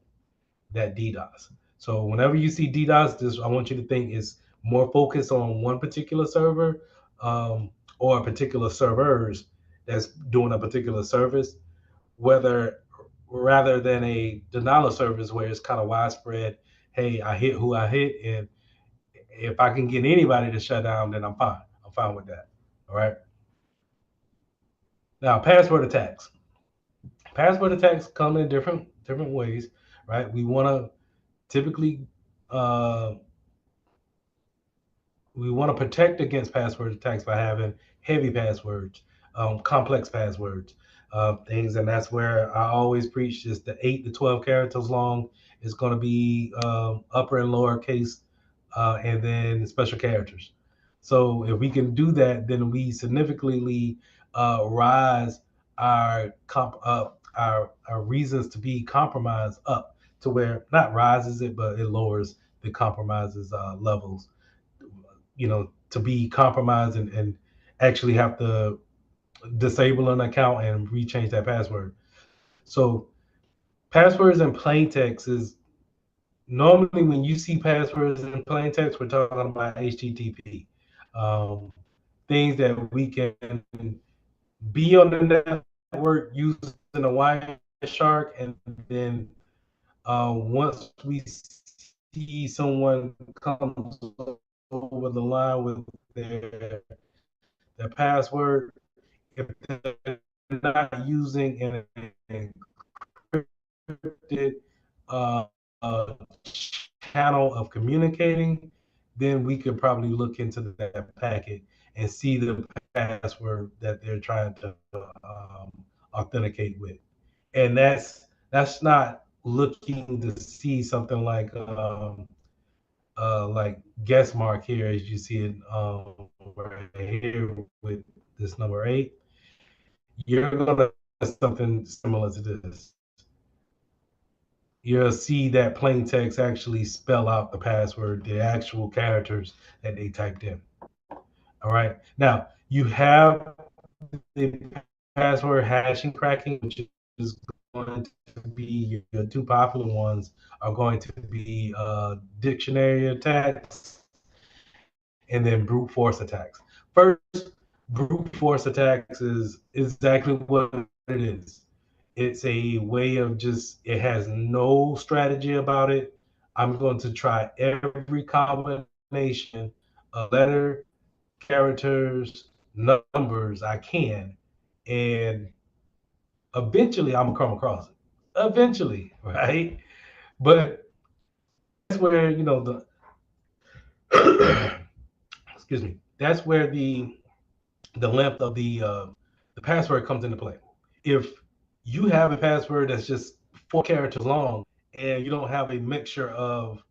that DDoS. So whenever you see DDoS, I want you to think is more focused on one particular server or a particular servers that's doing a particular service, rather than a denial of service where it's kind of widespread. Hey, I hit who I hit, and if I can get anybody to shut down, then I'm fine. I'm fine with that. All right. Now, password attacks. Password attacks come in different ways, right? We want to typically we want to protect against password attacks by having heavy passwords, complex passwords, things, and that's where I always preach is the 8 to 12 characters long. It's going to be upper and lower case, and then special characters. So if we can do that, then we significantly rise our reasons to be compromised up to where not rises it, but it lowers the compromises levels. To be compromised and actually have to disable an account and rechange that password. So passwords in plain text is normally when you see passwords in plain text, we're talking about HTTP. Things that we can be on the network using a Wireshark, and then once we see someone comes over the line with their password, if they're not using an encrypted channel of communicating, then we could probably look into that packet and see the password that they're trying to authenticate with. And that's not looking to see something like guest mark here, as you see it right here with this number 8. You're gonna something similar to this. you'll see that plain text actually spell out the password, the actual characters that they typed in. All right. Now you have the password hashing cracking, which is going to be your two popular ones are going to be dictionary attacks and then brute force attacks. First, brute force attacks is exactly what it is. It's a way of just, it has no strategy about it. I'm going to try every combination of letter, characters, numbers I can, and eventually I'm gonna come across it. Eventually, right? But that's where, you know, the excuse me, that's where the length of the password comes into play. If you have a password that's just 4 characters long and you don't have a mixture of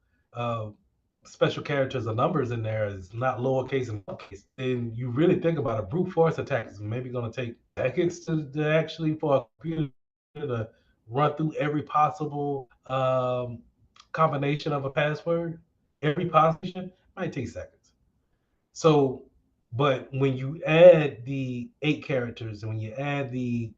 special characters or numbers in there, it's not lowercase and uppercase, then you really think about a brute force attack is maybe going to take seconds to actually for a computer to run through every possible combination of a password. Every possible might take seconds. So, but when you add the 8 characters and when you add the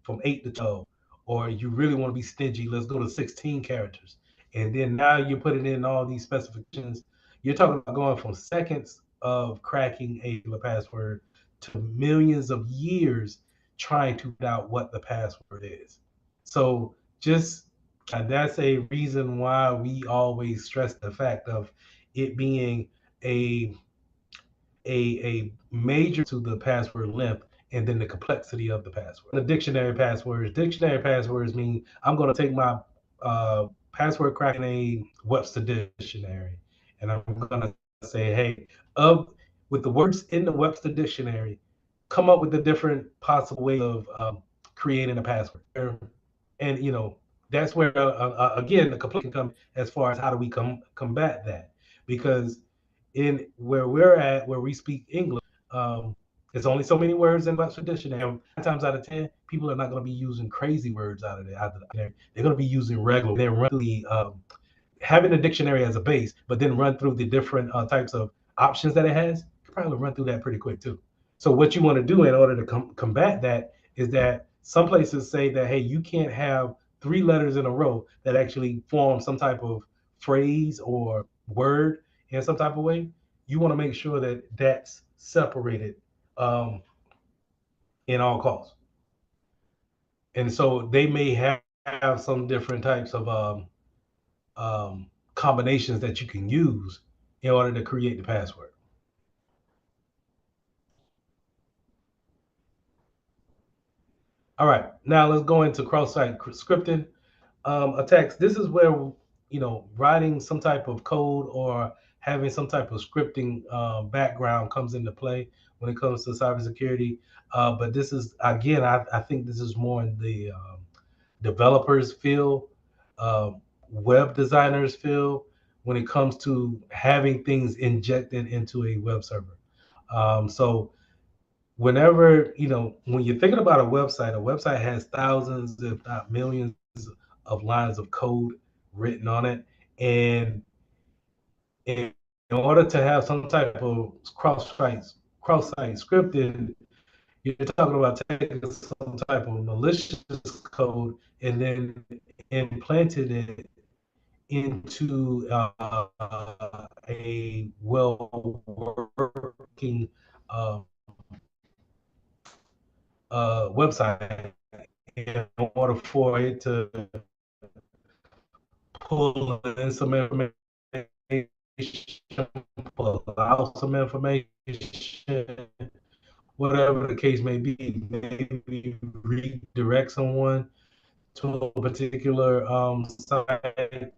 from 8 to 12, or you really want to be stingy, let's go to 16 characters. And then now you're putting in all these specifications. You're talking about going from seconds of cracking a password to millions of years trying to figure out what the password is. So just that's a reason why we always stress the fact of it being a major to the password length and then the complexity of the password. The dictionary passwords mean I'm going to take my password cracking a Webster dictionary and I'm going to say, hey, with the words in the Webster dictionary, come up with the different possible ways of creating a password. And you know, that's where again the complaint can come as far as how do we combat that, because in where we're at, where we speak English, there's only so many words in Webster dictionary. 9 times out of 10, people are not going to be using crazy words out of there. They're going to be using regular. Then run through the having the dictionary as a base, but then run through the different types of options that it has. You can probably run through that pretty quick too. So what you want to do in order to combat that is that some places say that, hey, you can't have 3 letters in a row that actually form some type of phrase or word in some type of way. You want to make sure that that's separated in all costs. And so they may have some different types of combinations that you can use in order to create the password. All right, now let's go into cross-site scripting attacks. This is where, you know, writing some type of code or having some type of scripting background comes into play when it comes to cybersecurity. But this is, again, I think this is more in the developers field, web designers field, when it comes to having things injected into a web server. So whenever, you know, when you're thinking about a website has thousands, if not millions, of lines of code written on it. And in order to have some type of cross-site scripting, you're talking about taking some type of malicious code and then implanting it into a well-working website in order for it to pull in some information, pull out some information, whatever the case may be, maybe redirect someone to a particular site,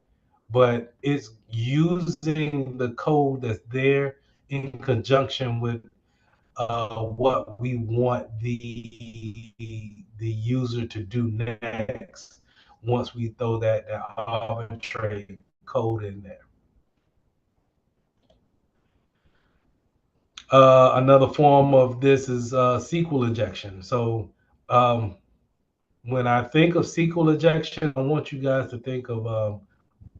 but it's using the code that's there in conjunction with what we want the user to do next once we throw that arbitrary code in there. Another form of this is SQL injection. So when I think of SQL injection, I want you guys to think of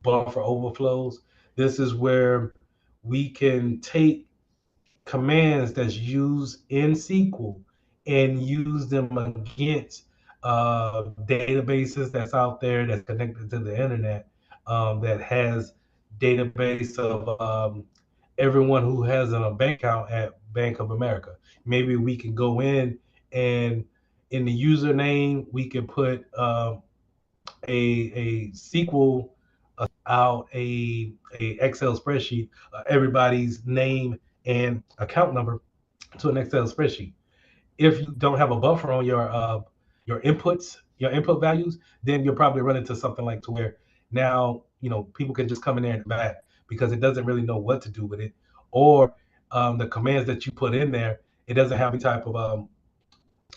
buffer overflows. This is where we can take commands that's used in SQL and use them against databases that's out there that's connected to the internet, that has database of everyone who has a bank account at Bank of America. Maybe we can go in the username we can put a SQL out a Excel spreadsheet, everybody's name and account number to an Excel spreadsheet. If you don't have a buffer on your inputs, your input values, then you'll probably run into something like to where now people can just come in there and back because it doesn't really know what to do with it, or the commands that you put in there, it doesn't have any type of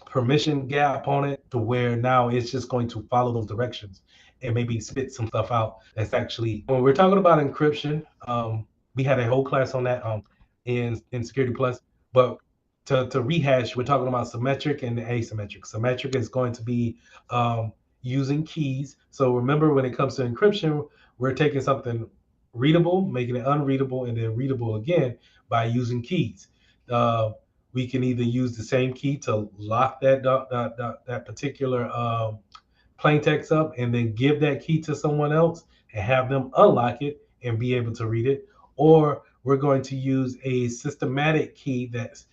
permission gap on it to where now it's just going to follow those directions and maybe spit some stuff out that's actually, when we're talking about encryption, we had a whole class on that in Security Plus, but to rehash, we're talking about symmetric and asymmetric. Symmetric is going to be using keys. So remember, when it comes to encryption, we're taking something readable, making it unreadable, and then readable again by using keys. We can either use the same key to lock that particular plain text up and then give that key to someone else and have them unlock it and be able to read it, or we're going to use a systematic key that's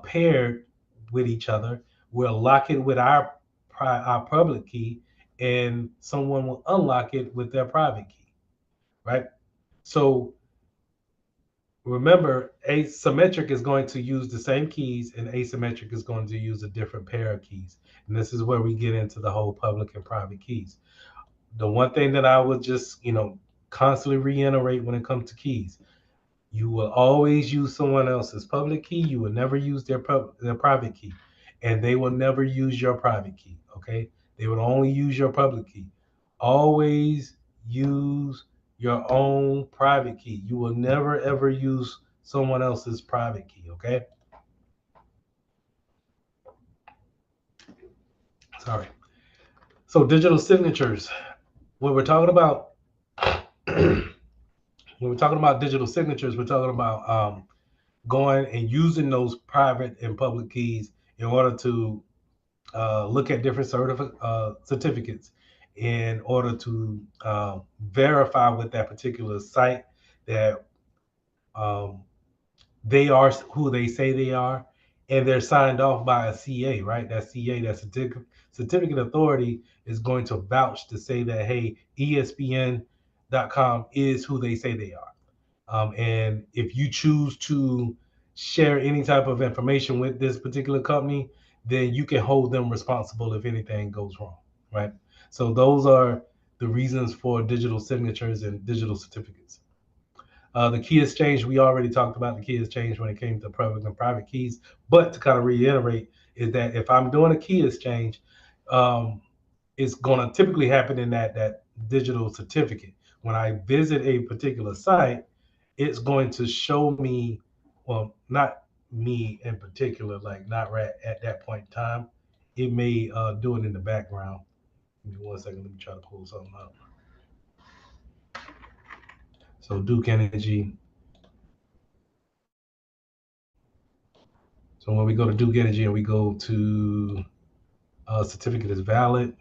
paired with each other. We'll lock it with our public key, and someone will unlock it with their private key, right? So remember, asymmetric is going to use the same keys, and asymmetric is going to use a different pair of keys. And this is where we get into the whole public and private keys. The one thing that I would just, constantly reiterate when it comes to keys, you will always use someone else's public key. You will never use their private key, and they will never use your private key. Okay, they will only use your public key. Always use your own private key. You will never ever use someone else's private key. Okay. Sorry. So digital signatures. When we're talking about digital signatures, we're talking about going and using those private and public keys in order to look at different certificates in order to verify with that particular site that they are who they say they are, and they're signed off by a CA, right? That CA, that certificate authority, is going to vouch to say that, hey, ESPN.com is who they say they are. And if you choose to share any type of information with this particular company, then you can hold them responsible if anything goes wrong, right? So those are the reasons for digital signatures and digital certificates. The key exchange, we already talked about the key exchange when it came to public and private keys. But to kind of reiterate, is that if I'm doing a key exchange, it's going to typically happen in that digital certificate. When I visit a particular site, it's going to show me, well, not me in particular, like not right at that point in time. It may do it in the background. Give me 1 second. Let me try to pull something up. So Duke Energy. So when we go to Duke Energy and we go to certificate is valid,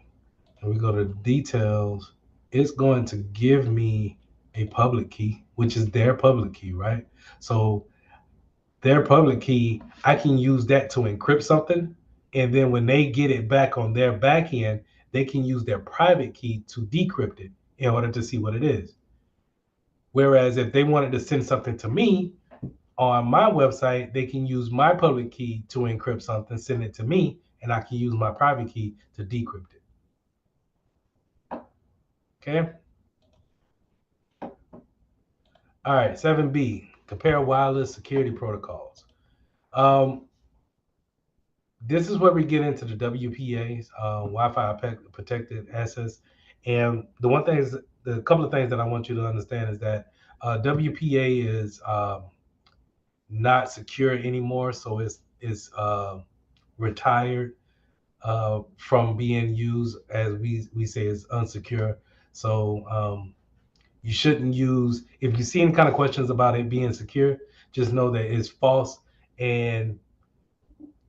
and we go to details, it's going to give me a public key, which is their public key, right? So their public key, I can use that to encrypt something, and then when they get it back on their back end, they can use their private key to decrypt it in order to see what it is. Whereas if they wanted to send something to me on my website, they can use my public key to encrypt something, send it to me, and I can use my private key to decrypt it. Okay. All right, 7B, compare wireless security protocols. This is where we get into the WPAs, Wi-Fi protected access. And the couple of things that I want you to understand is that WPA is not secure anymore, so it's retired. from being used, as we say, is unsecure. So you shouldn't use, if you see any kind of questions about it being secure, just know that it's false, and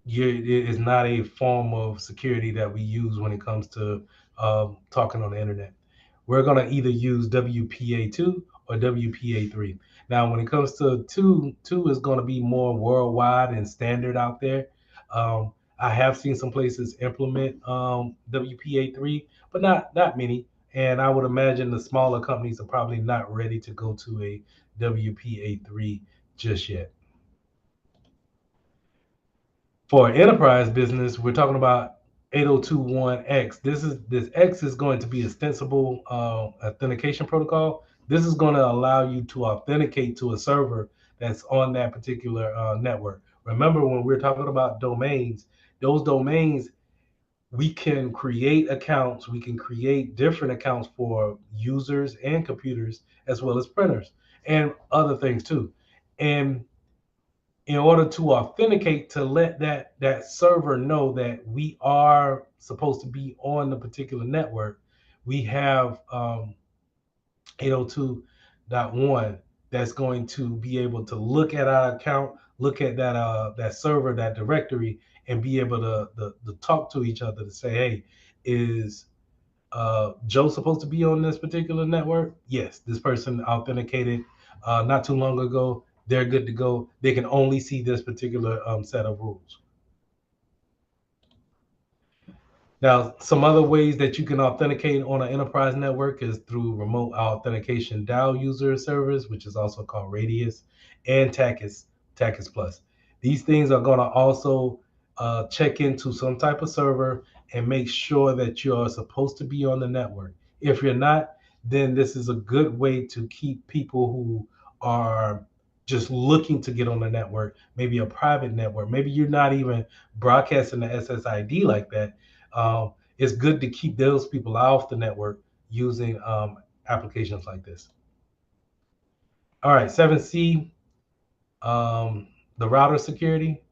it is not a form of security that we use when it comes to talking on the internet. We're going to either use WPA2 or WPA3. Now, when it comes to two is going to be more worldwide and standard out there. I have seen some places implement WPA3, but not many. And I would imagine the smaller companies are probably not ready to go to a WPA3 just yet. For enterprise business, we're talking about 8021X. This X is going to be a extensible authentication protocol. This is going to allow you to authenticate to a server that's on that particular network. Remember, when we're talking about domains, those domains, we can create accounts. We can create different accounts for users and computers, as well as printers and other things too. And in order to authenticate, to let that server know that we are supposed to be on the particular network, we have 802.1 that's going to be able to look at our account, look at that server, that directory, and be able to talk to each other to say, hey, is Joe supposed to be on this particular network? Yes, this person authenticated not too long ago. They're good to go. They can only see this particular set of rules. Now, some other ways that you can authenticate on an enterprise network is through remote authentication DAO user service, which is also called Radius, and TACIS Plus. These things are going to also check into some type of server and make sure that you are supposed to be on the network. If you're not, then this is a good way to keep people who are just looking to get on the network, maybe a private network. Maybe you're not even broadcasting the SSID like that. It's good to keep those people off the network using applications like this. All right, 7C, the router security.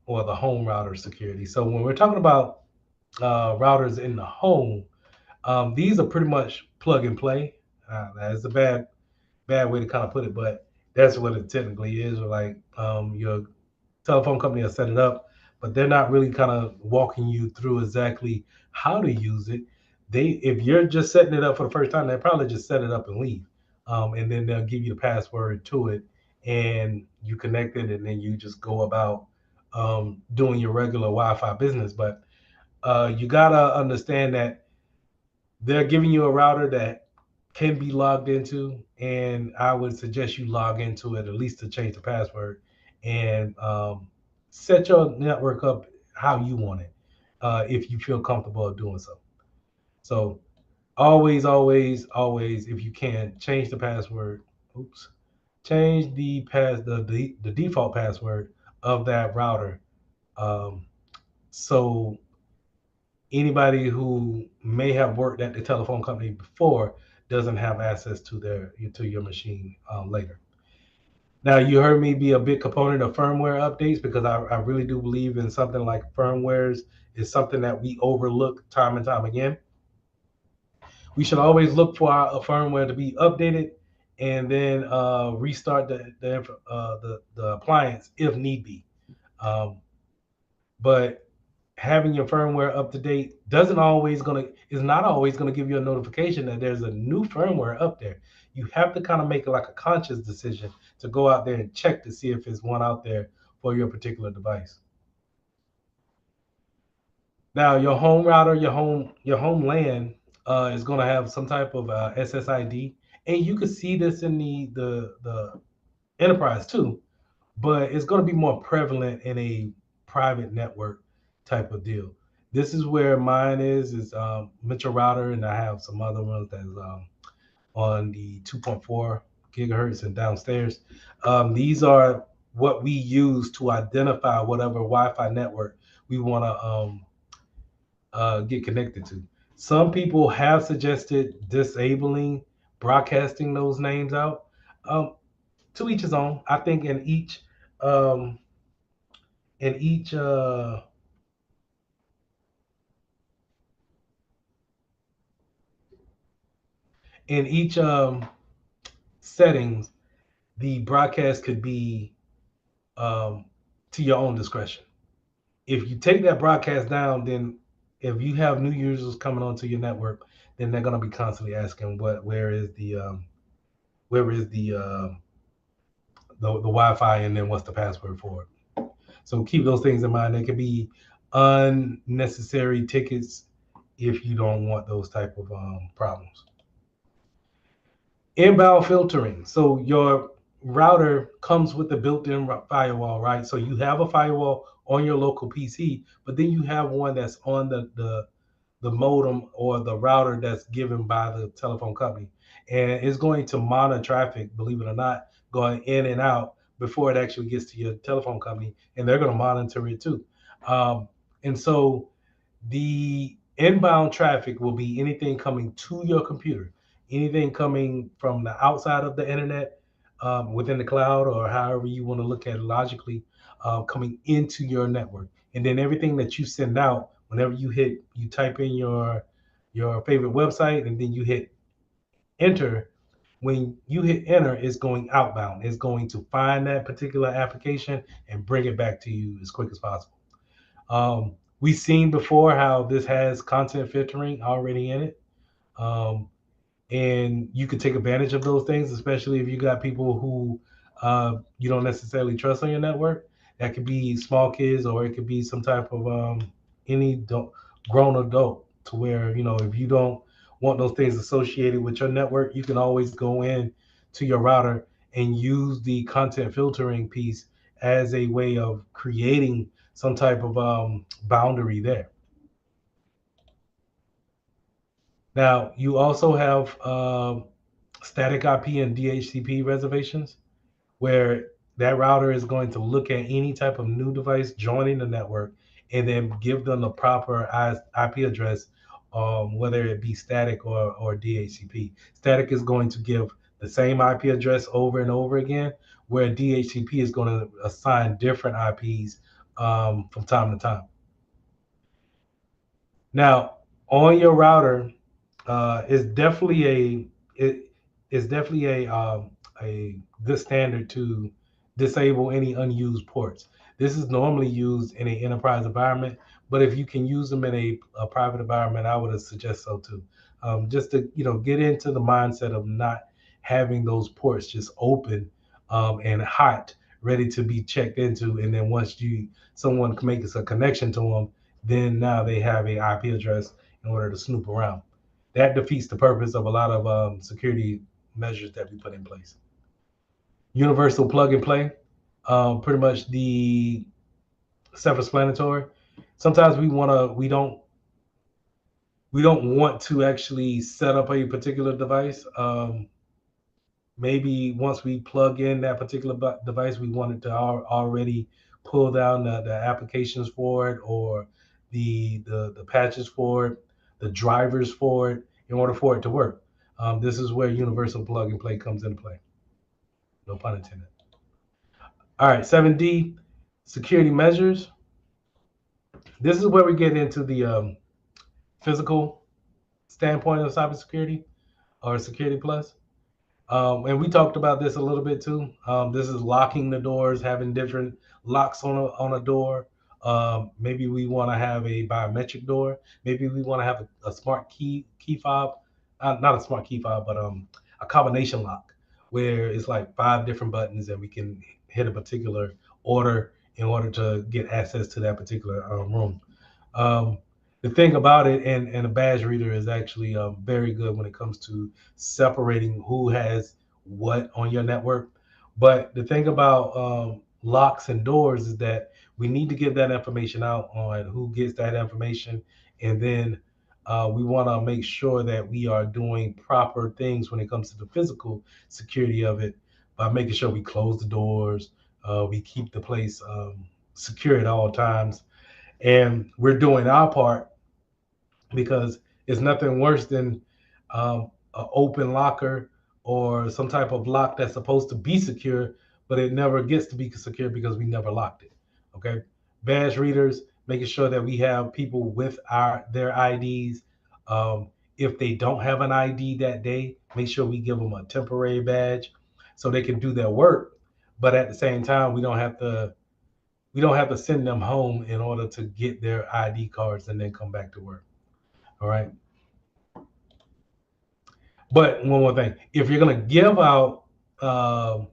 Or the home router security. So when we're talking about routers in the home, these are pretty much plug and play. That's a bad way to kind of put it, but that's what it technically is. Or like your telephone company will set it up, but they're not really kind of walking you through exactly how to use it. If you're just setting it up for the first time, they probably just set it up and leave, and then they'll give you the password to it, and you connect it, and then you just go about doing your regular Wi-Fi business. But you gotta understand that they're giving you a router that can be logged into, and I would suggest you log into it at least to change the password and set your network up how you want it, if you feel comfortable doing so. So always, if you can, change the password. Change the default password of that router. So anybody who may have worked at the telephone company before doesn't have access to your machine later. Now, you heard me be a big component of firmware updates, because I really do believe in something like firmwares is something that we overlook time and time again. We should always look for our firmware to be updated and then restart the appliance if need be. But having your firmware up to date is not always gonna give you a notification that there's a new firmware up there. You have to kind of make like a conscious decision to go out there and check to see if there's one out there for your particular device. Now, your home router, your home LAN is going to have some type of SSID, and you can see this in the enterprise too, but it's going to be more prevalent in a private network type of deal. This is where mine is Metro Router, and I have some other ones that's on the 2.4 gigahertz and downstairs. These are what we use to identify whatever Wi-Fi network we want to get connected to. Some people have suggested disabling broadcasting those names out. To each his own. I think in each in each settings, the broadcast could be to your own discretion. If you take that broadcast down, then if you have new users coming onto your network, then they're going to be constantly asking where is the Wi-Fi, and then what's the password for it. So keep those things in mind. They could be unnecessary tickets if you don't want those type of problems. Inbound filtering. So your router comes with a built-in firewall, right? So you have a firewall on your local PC, but then you have one that's on the modem or the router that's given by the telephone company, and it's going to monitor traffic, believe it or not, going in and out before it actually gets to your telephone company, and they're going to monitor it too. And so the inbound traffic will be anything coming to your computer, anything coming from the outside of the internet, within the cloud, or however you want to look at it logically, coming into your network. And then everything that you send out, whenever you type in your favorite website and then you hit enter, when you hit enter, it's going outbound. It's going to find that particular application and bring it back to you as quick as possible. We've seen before how this has content filtering already in it. And you can take advantage of those things, especially if you got people who you don't necessarily trust on your network. That could be small kids, or it could be some type of any grown adult, to where, if you don't want those things associated with your network, you can always go in to your router and use the content filtering piece as a way of creating some type of boundary there. Now, you also have static IP and DHCP reservations, where that router is going to look at any type of new device joining the network and then give them the proper IP address, whether it be static or DHCP. Static is going to give the same IP address over and over again, where DHCP is going to assign different IPs from time to time. Now, on your router, it's definitely a good standard to disable any unused ports. This is normally used in an enterprise environment, but if you can use them in a private environment, I would suggest so too. Just to get into the mindset of not having those ports just open and hot, ready to be checked into, and then once someone makes a connection to them, then now they have a IP address in order to snoop around. That defeats the purpose of a lot of security measures that we put in place. Universal plug and play, pretty much the self-explanatory. Sometimes we don't want to actually set up a particular device. Maybe once we plug in that particular device, we wanted to already pull down the applications for it, or the patches for it, the drivers for it, in order for it to work. This is where universal plug and play comes into play. No pun intended. All right, 7D, security measures. This is where we get into the physical standpoint of cybersecurity, or Security Plus. And we talked about this a little bit too. This is locking the doors, having different locks on a door. Maybe we want to have a biometric door. Maybe we want to have a smart key fob, not a smart key fob, but a combination lock, where it's like 5 different buttons and we can hit a particular order in order to get access to that particular room. The thing about it, and a badge reader is actually very good when it comes to separating who has what on your network. But the thing about locks and doors is that we need to give that information out on who gets that information. And then we want to make sure that we are doing proper things when it comes to the physical security of it, by making sure we close the doors, we keep the place secure at all times. And we're doing our part, because it's nothing worse than an open locker or some type of lock that's supposed to be secure, but it never gets to be secure because we never locked it. Okay, badge readers, making sure that we have people with their IDs If they don't have an ID that day, make sure we give them a temporary badge so they can do their work. But at the same time, we don't have to send them home in order to get their ID cards and then come back to work. All right. But one more thing, if you're gonna give out temporary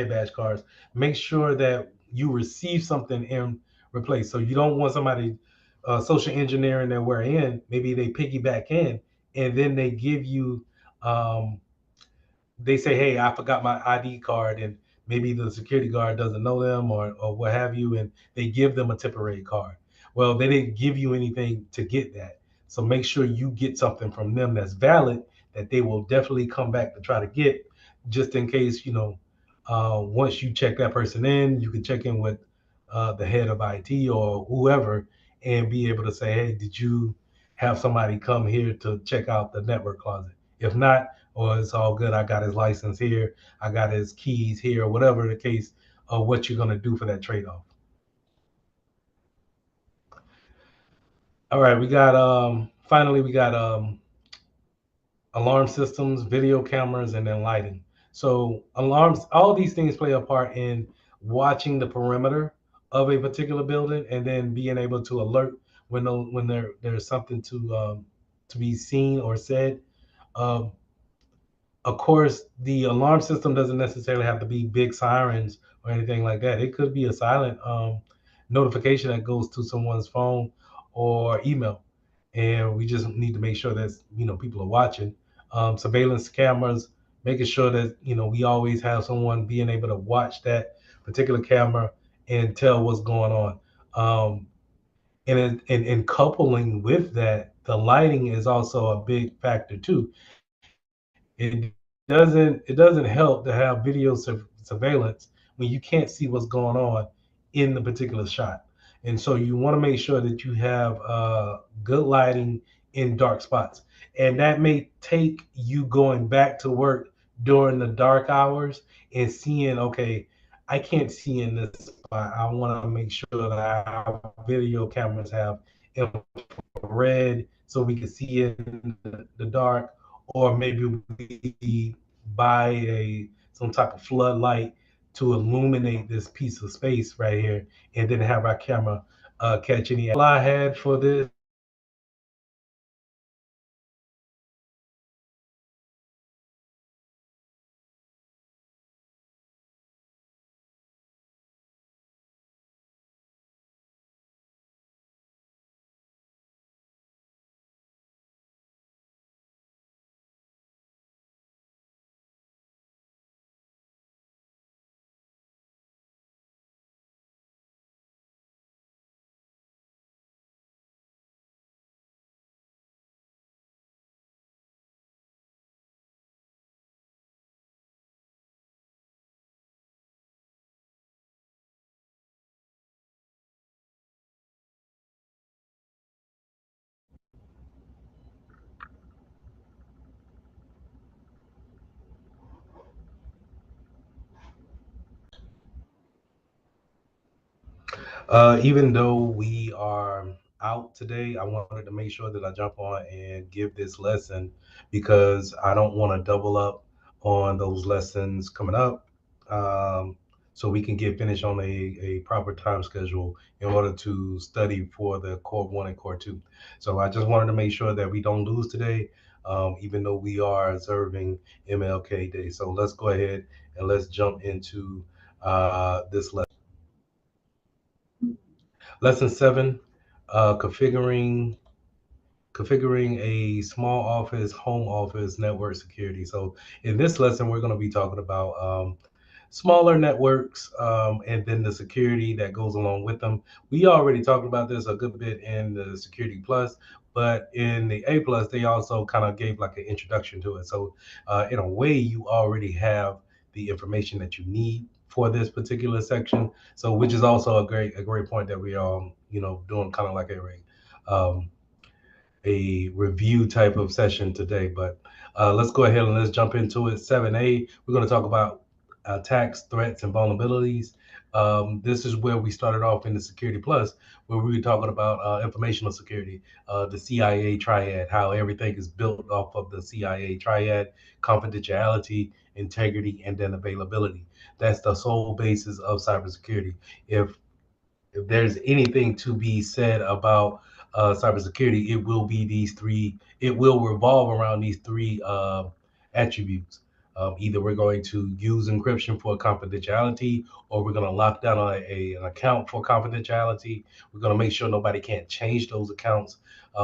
badge cards, make sure that you receive something in replace. So you don't want somebody social engineering their way in. Maybe they piggyback in, and then they give you, they say, "Hey, I forgot my ID card," and maybe the security guard doesn't know them or what have you, and they give them a temporary card. Well, they didn't give you anything to get that. So make sure you get something from them that's valid that they will definitely come back to try to get, just in case, once you check that person in, you can check in with the head of IT or whoever and be able to say, hey, did you have somebody come here to check out the network closet? If not, or it's all good, I got his license here, I got his keys here, whatever the case of what you're going to do for that trade-off. All right, we got finally we got alarm systems, video cameras, and then lighting. So alarms, all these things play a part in watching the perimeter of a particular building, and then being able to alert when there's something to be seen or said. Um, of course, the alarm system doesn't necessarily have to be big sirens or anything like that. It could be a silent notification that goes to someone's phone or email, and we just need to make sure that people are watching. Surveillance cameras, making sure that we always have someone being able to watch that particular camera and tell what's going on. And coupling with that, the lighting is also a big factor too. It doesn't help to have video surveillance when you can't see what's going on in the particular shot. And so you want to make sure that you have good lighting in dark spots. And that may take you going back to work during the dark hours and seeing, okay, I can't see in this spot. I want to make sure that our video cameras have infrared so we can see in the dark, or maybe we buy some type of floodlight to illuminate this piece of space right here, and then have our camera catch any. All I had for this. Even though we are out today, I wanted to make sure that I jump on and give this lesson because I don't want to double up on those lessons coming up. So we can get finished on a proper time schedule in order to study for the Core 1 and Core 2. So I just wanted to make sure that we don't lose today, even though we are observing MLK Day. So let's go ahead and let's jump into this lesson. Lesson 7, configuring a small office, home office network security. So in this lesson, we're going to be talking about smaller networks and then the security that goes along with them. We already talked about this a good bit in the Security Plus, but in the A Plus, they also kind of gave like an introduction to it. So in a way, you already have the information that you need for this particular section. So which is also a great point that we doing kind of like a review type of session today. But let's go ahead and let's jump into it. 7A, we're going to talk about attacks, threats, and vulnerabilities. This is where we started off in the Security Plus, where we were talking about informational security, the CIA triad, how everything is built off of the CIA triad: confidentiality, integrity, and then availability. That's the sole basis of cybersecurity. If there's anything to be said about cybersecurity, it will be these three. It will revolve around these three attributes. Either we're going to use encryption for confidentiality, or we're going to lock down an account for confidentiality. We're going to make sure nobody can't change those accounts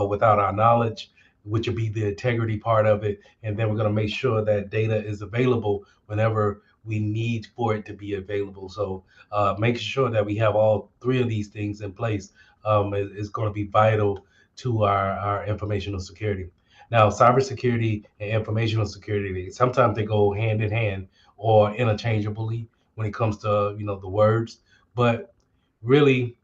without our knowledge, which would be the integrity part of it. And then we're going to make sure that data is available whenever we need for it to be available. So making sure that we have all three of these things in place is going to be vital to our informational security. Now, cybersecurity and informational security, sometimes they go hand in hand or interchangeably when it comes to the words. But really,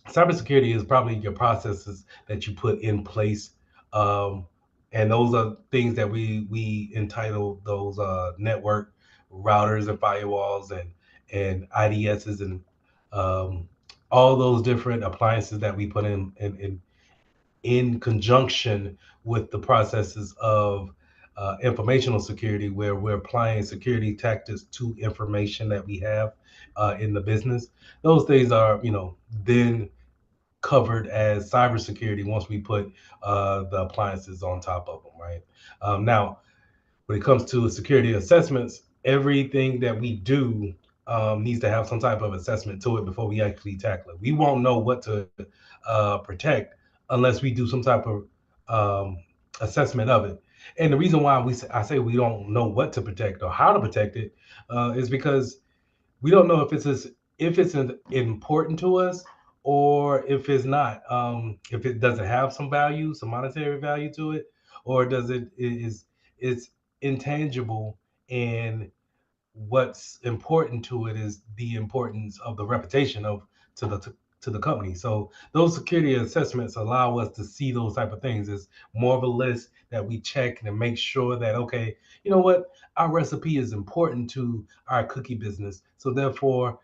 cybersecurity is probably your processes that you put in place, and those are things that we entitle those network routers and firewalls and IDSs and all those different appliances that we put in conjunction with the processes of informational security, where we're applying security tactics to information that we have in the business. Those things are, then covered as cybersecurity once we put the appliances on top of them, right? Now, when it comes to security assessments, everything that we do needs to have some type of assessment to it before we actually tackle it. We won't know what to protect unless we do some type of assessment of it. And the reason why I say we don't know what to protect or how to protect it is because we don't know if it's important to us or if it's not. If it doesn't have some value, some monetary value to it, or does it's intangible, and what's important to it is the importance of the reputation to the company. So those security assessments allow us to see those type of things. It's more of a list that we check and make sure that, okay, you know what, our recipe is important to our cookie business. So therefore,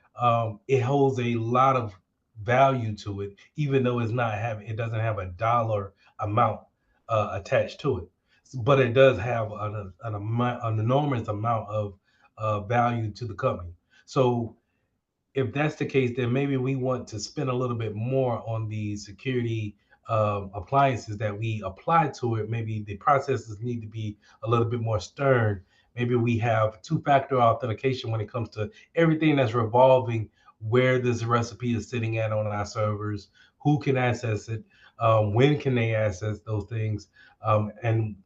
it holds a lot of value to it, even though it doesn't have a dollar amount attached to it, but it does have an enormous amount of value to the company. So if that's the case, then maybe we want to spend a little bit more on the security appliances that we apply to it. Maybe the processes need to be a little bit more stern. Maybe we have two-factor authentication when it comes to everything that's revolving where this recipe is sitting at on our servers, who can access it, when can they access those things, and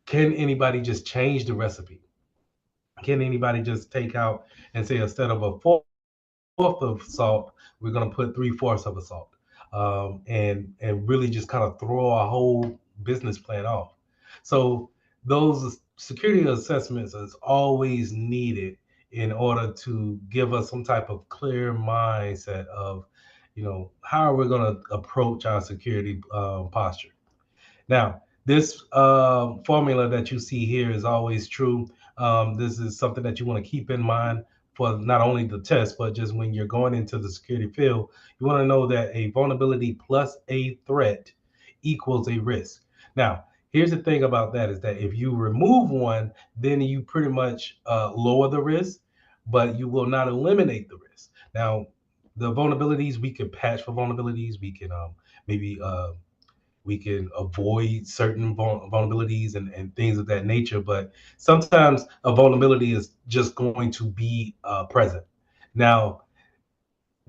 can anybody just change the recipe? Can anybody just take out and say, instead of a fourth of salt, we're going to put 3/4 of a salt, and really just kind of throw our whole business plan off. So those security assessments is always needed in order to give us some type of clear mindset of, how are we going to approach our security posture. Now, this formula that you see here is always true. This is something that you want to keep in mind for not only the test, but just when you're going into the security field. You want to know that a vulnerability plus a threat equals a risk. Now, here's the thing about that is that if you remove one, then you pretty much lower the risk, but you will not eliminate the risk. Now, the vulnerabilities, we can patch for vulnerabilities. We can maybe we can avoid certain vulnerabilities and things of that nature. But sometimes a vulnerability is just going to be present. Now,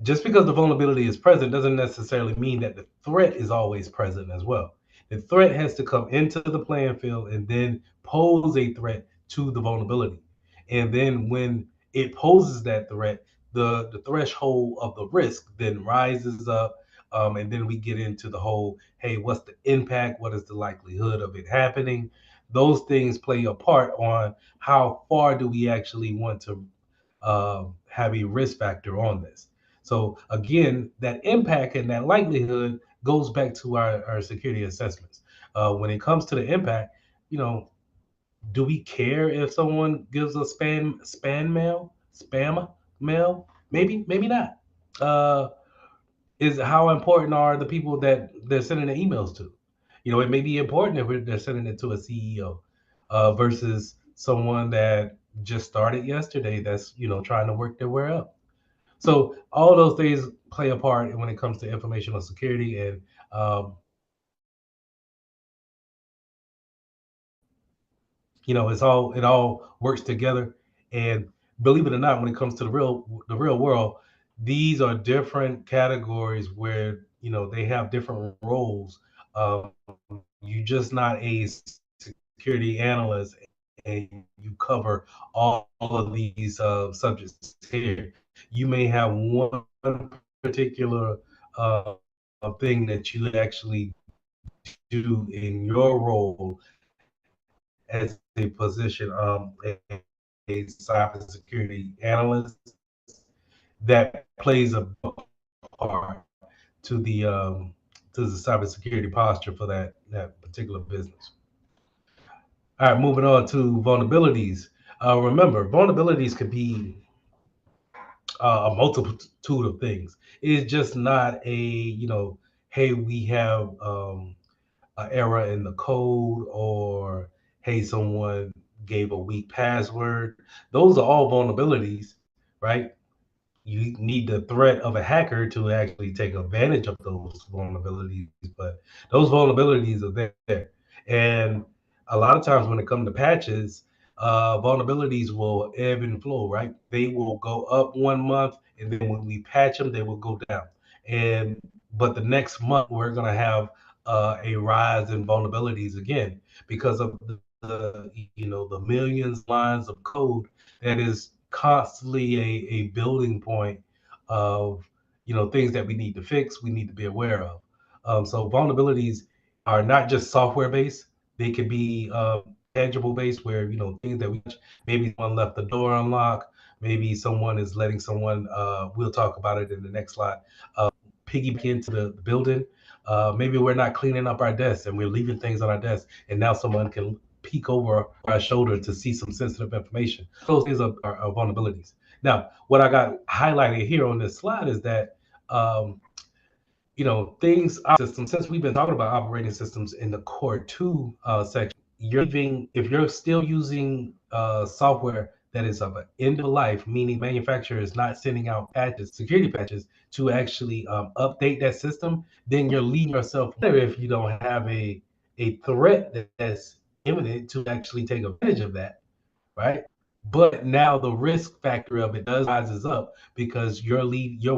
just because the vulnerability is present doesn't necessarily mean that the threat is always present as well. The threat has to come into the playing field and then pose a threat to the vulnerability. And then when it poses that threat, the threshold of the risk then rises up. And then we get into the whole, hey, what's the impact? What is the likelihood of it happening? Those things play a part on how far do we actually want to have a risk factor on this. So again, that impact and that likelihood goes back to our security assessments. When it comes to the impact, do we care if someone gives a spam mail? Maybe not. Is how important are the people that they're sending the emails to? It may be important if they're sending it to a CEO versus someone that just started yesterday that's trying to work their way up. So all those things play a part when it comes to informational security, and it all works together. And believe it or not, when it comes to the real world, these are different categories where they have different roles. You're just not a security analyst and you cover all of these subjects here. You may have one particular thing that you actually do in your role as a position, a cybersecurity analyst, that plays a part to the cybersecurity posture for that particular business. All right, moving on to vulnerabilities. Remember, vulnerabilities could be a multitude of things. It's just not hey, we have an error in the code, or hey, someone gave a weak password. Those are all vulnerabilities, right? You need the threat of a hacker to actually take advantage of those vulnerabilities, but those vulnerabilities are there. And a lot of times when it comes to patches, vulnerabilities will ebb and flow, right? They will go up one month, and then when we patch them, they will go down. But the next month we're going to have a rise in vulnerabilities again because of the millions of lines of code that is constantly a building point of things that we need to fix, we need to be aware of. So vulnerabilities are not just software based; they can be tangible based, where things that we maybe someone left the door unlocked, maybe someone is letting someone. We'll talk about it in the next slide. Piggyback into the building. Maybe we're not cleaning up our desks and we're leaving things on our desk, and now someone can peek over our shoulder to see some sensitive information. Those things are vulnerabilities. Now, what I got highlighted here on this slide is that things systems. Since we've been talking about operating systems in the core 2 section, if you're still using software that is of an end of life, meaning manufacturer is not sending out patches, security patches to actually update that system, then you're leaving yourself if you don't have a threat that's imminent to actually take advantage of that, right? But now the risk factor of it does rises up because you're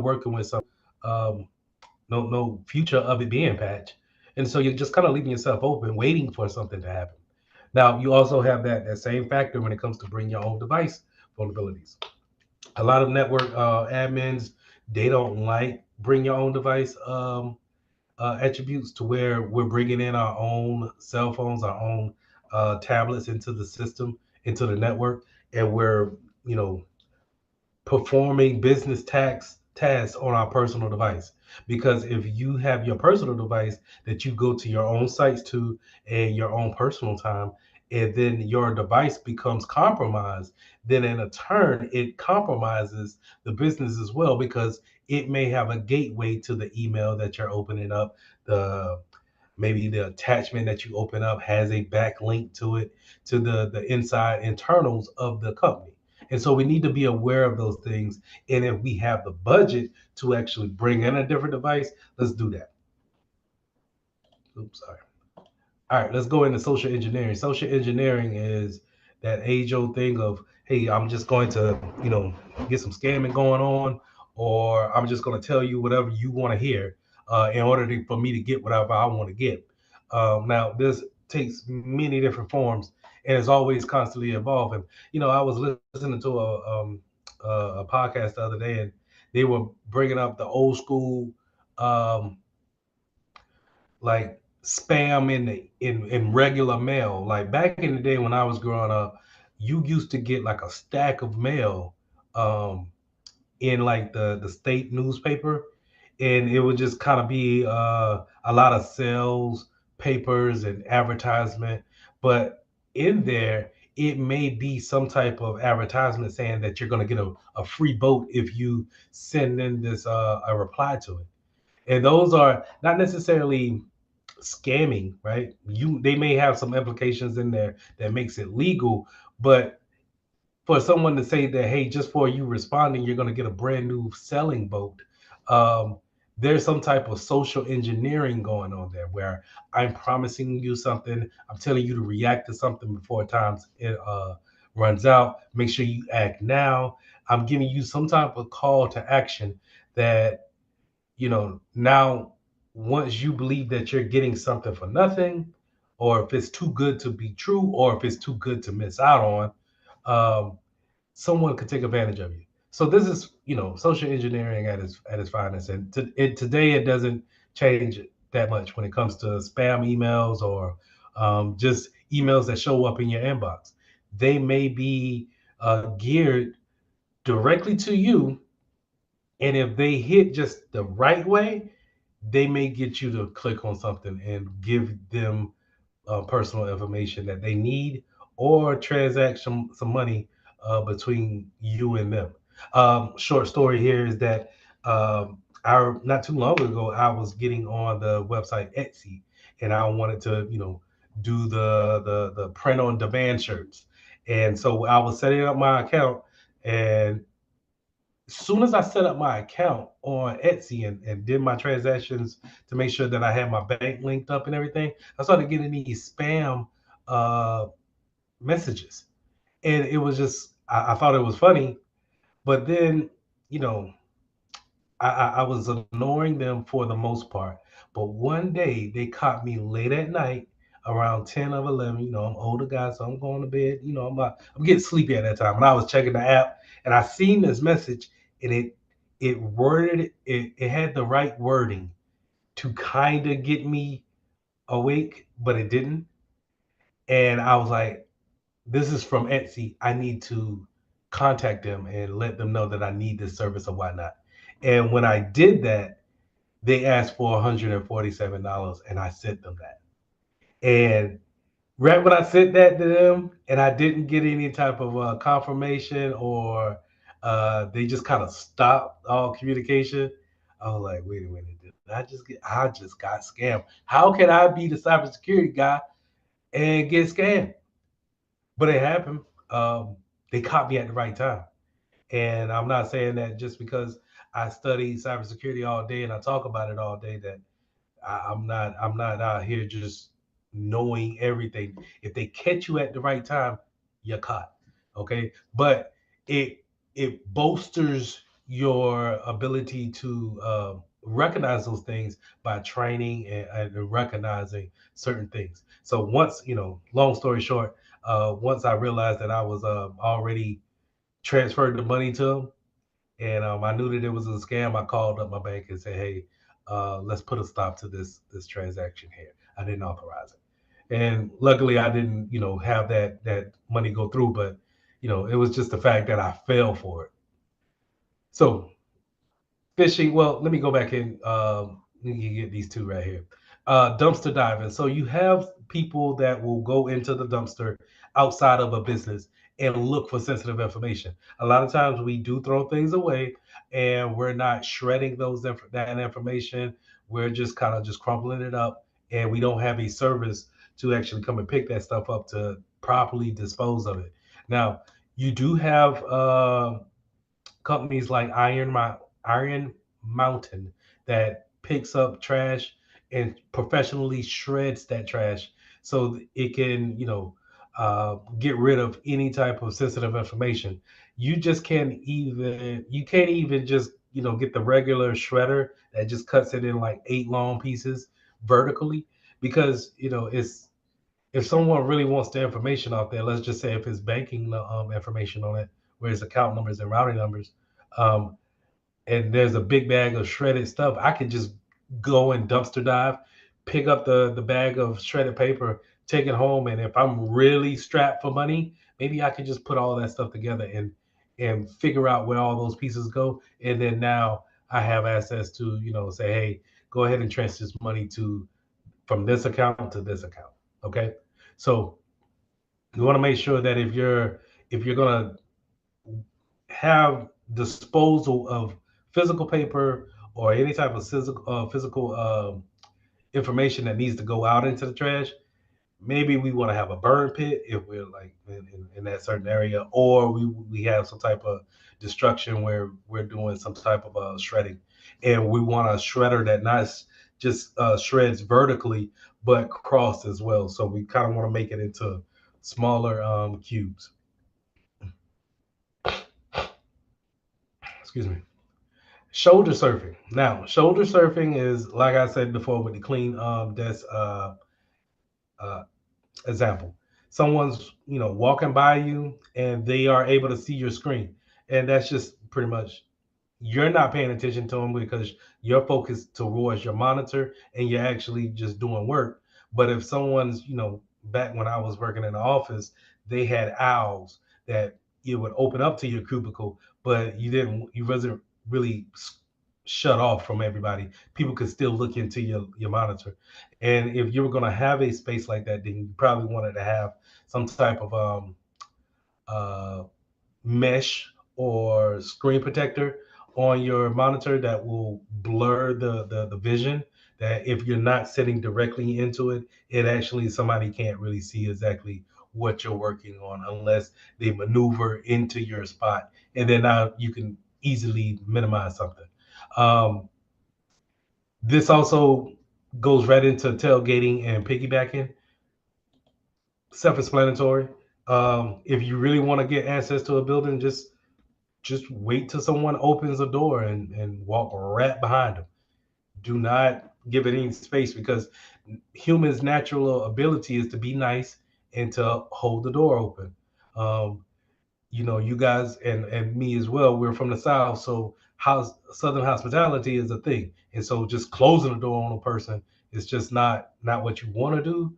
working with some no future of it being patched, and so you're just kind of leaving yourself open, waiting for something to happen. Now, you also have that same factor when it comes to bring your own device vulnerabilities. A lot of network admins, they don't like bring your own device attributes, to where we're bringing in our own cell phones, our own tablets into the system, into the network, and we're performing business tasks on our personal device. Because if you have your personal device that you go to your own sites to and your own personal time, and then your device becomes compromised, then in a turn it compromises the business as well, because it may have a gateway to the email that you're opening up. Maybe the attachment that you open up has a backlink to it, to the inside internals of the company. And so we need to be aware of those things. And if we have the budget to actually bring in a different device, let's do that. Oops, sorry. All right, let's go into social engineering. Social engineering is that age-old thing of, hey, I'm just going to, get some scamming going on, or I'm just going to tell you whatever you want to hear in order for me to get whatever I want to get. Now, this takes many different forms and is always constantly evolving. I was listening to a podcast the other day, and they were bringing up the old school, like spam in regular mail. Like back in the day when I was growing up, you used to get like a stack of mail in like the state newspaper, and it would just kind of be a lot of sales papers and advertisement, but in there it may be some type of advertisement saying that you're going to get a free boat if you send in this a reply to it. And those are not necessarily scamming, right? They may have some implications in there that makes it legal, but for someone to say that, hey, just for you responding, you're going to get a brand new sailing boat. There's some type of social engineering going on there where I'm promising you something. I'm telling you to react to something before times it runs out. Make sure you act now. I'm giving you some type of call to action that, now once you believe that you're getting something for nothing, or if it's too good to be true, or if it's too good to miss out on, someone could take advantage of you. So this is, social engineering at its finest. And today it doesn't change that much when it comes to spam emails or just emails that show up in your inbox. They may be geared directly to you, and if they hit just the right way, they may get you to click on something and give them personal information that they need, or transact some money between you and them. Short story here is that not too long ago, I was getting on the website Etsy, and I wanted to, do the print on demand shirts. And so I was setting up my account, and as soon as I set up my account on Etsy and did my transactions to make sure that I had my bank linked up and everything, I started getting these spam messages. And it was just, I thought it was funny. But then, you know, I was ignoring them for the most part. But one day they caught me late at night around 10 or 11. I'm older guy, so I'm going to bed. I'm getting sleepy at that time. And I was checking the app, and I seen this message, and it had the right wording to kind of get me awake, but it didn't. And I was like, this is from Etsy. I need to contact them and let them know that I need this service or whatnot. And when I did that, they asked for $147, and I sent them that. And right when I sent that to them, and I didn't get any type of confirmation, or they just kind of stopped all communication. I was like, wait a minute, I just got scammed. How can I be the cybersecurity guy and get scammed? But it happened. They caught me at the right time. And I'm not saying that just because I study cybersecurity all day and I talk about it all day that I'm not out here just knowing everything. If they catch you at the right time, you're caught. Okay. But it bolsters your ability to recognize those things by training and recognizing certain things. So once, long story short, once I realized that I was already transferred the money to them, and I knew that it was a scam, I called up my bank and said, hey, let's put a stop to this transaction here. I didn't authorize it. And luckily I didn't, have that money go through, but it was just the fact that I fell for it. So fishing, well, let me go back in. You get these two right here. Dumpster diving. So you have people that will go into the dumpster outside of a business and look for sensitive information. A lot of times we do throw things away, and we're not shredding that information. We're just kind of just crumpling it up, and we don't have a service to actually come and pick that stuff up to properly dispose of it. Now, you do have companies like Iron Mountain that picks up trash and professionally shreds that trash so it can, get rid of any type of sensitive information. You can't even just, get the regular shredder that just cuts it in like 8 long pieces vertically, because, if someone really wants the information out there, let's just say if it's banking information on it, where it's account numbers and routing numbers, and there's a big bag of shredded stuff, I could just go and dumpster dive, pick up the bag of shredded paper, take it home, and if I'm really strapped for money, maybe I could just put all that stuff together and figure out where all those pieces go. And then now I have access to, say, hey, go ahead and transfer this money from this account to this account. Okay. So You want to make sure that if you're gonna have disposal of physical paper or any type of physical information that needs to go out into the trash, maybe we want to have a burn pit if we're like in that certain area, or we have some type of destruction where we're doing some type of shredding, and we want a shredder that not just shreds vertically but crossed as well. So we kind of want to make it into smaller cubes. Excuse me. Shoulder surfing. Now, shoulder surfing is like I said before with the clean desk uh, example. Someone's walking by you and they are able to see your screen, and that's just pretty much you're not paying attention to them because you're focused towards your monitor and you're actually just doing work. But if someone's back when I was working in the office, they had owls that it would open up to your cubicle, but you wasn't really shut off from everybody. People could still look into your monitor. And if you were going to have a space like that, then you probably wanted to have some type of uh, mesh or screen protector on your monitor that will blur the vision, that if you're not sitting directly into it, it actually somebody can't really see exactly what you're working on unless they maneuver into your spot, and then now you can easily minimize something. um, this also goes right into tailgating and piggybacking. Self-explanatory. If you really want to get access to a building, just wait till someone opens a door and walk right behind them. Do not give it any space, because humans' natural ability is to be nice and to hold the door open. Um, you guys and me as well, we're from the South, so Southern hospitality is a thing. And so just closing the door on a person is just not what you want to do.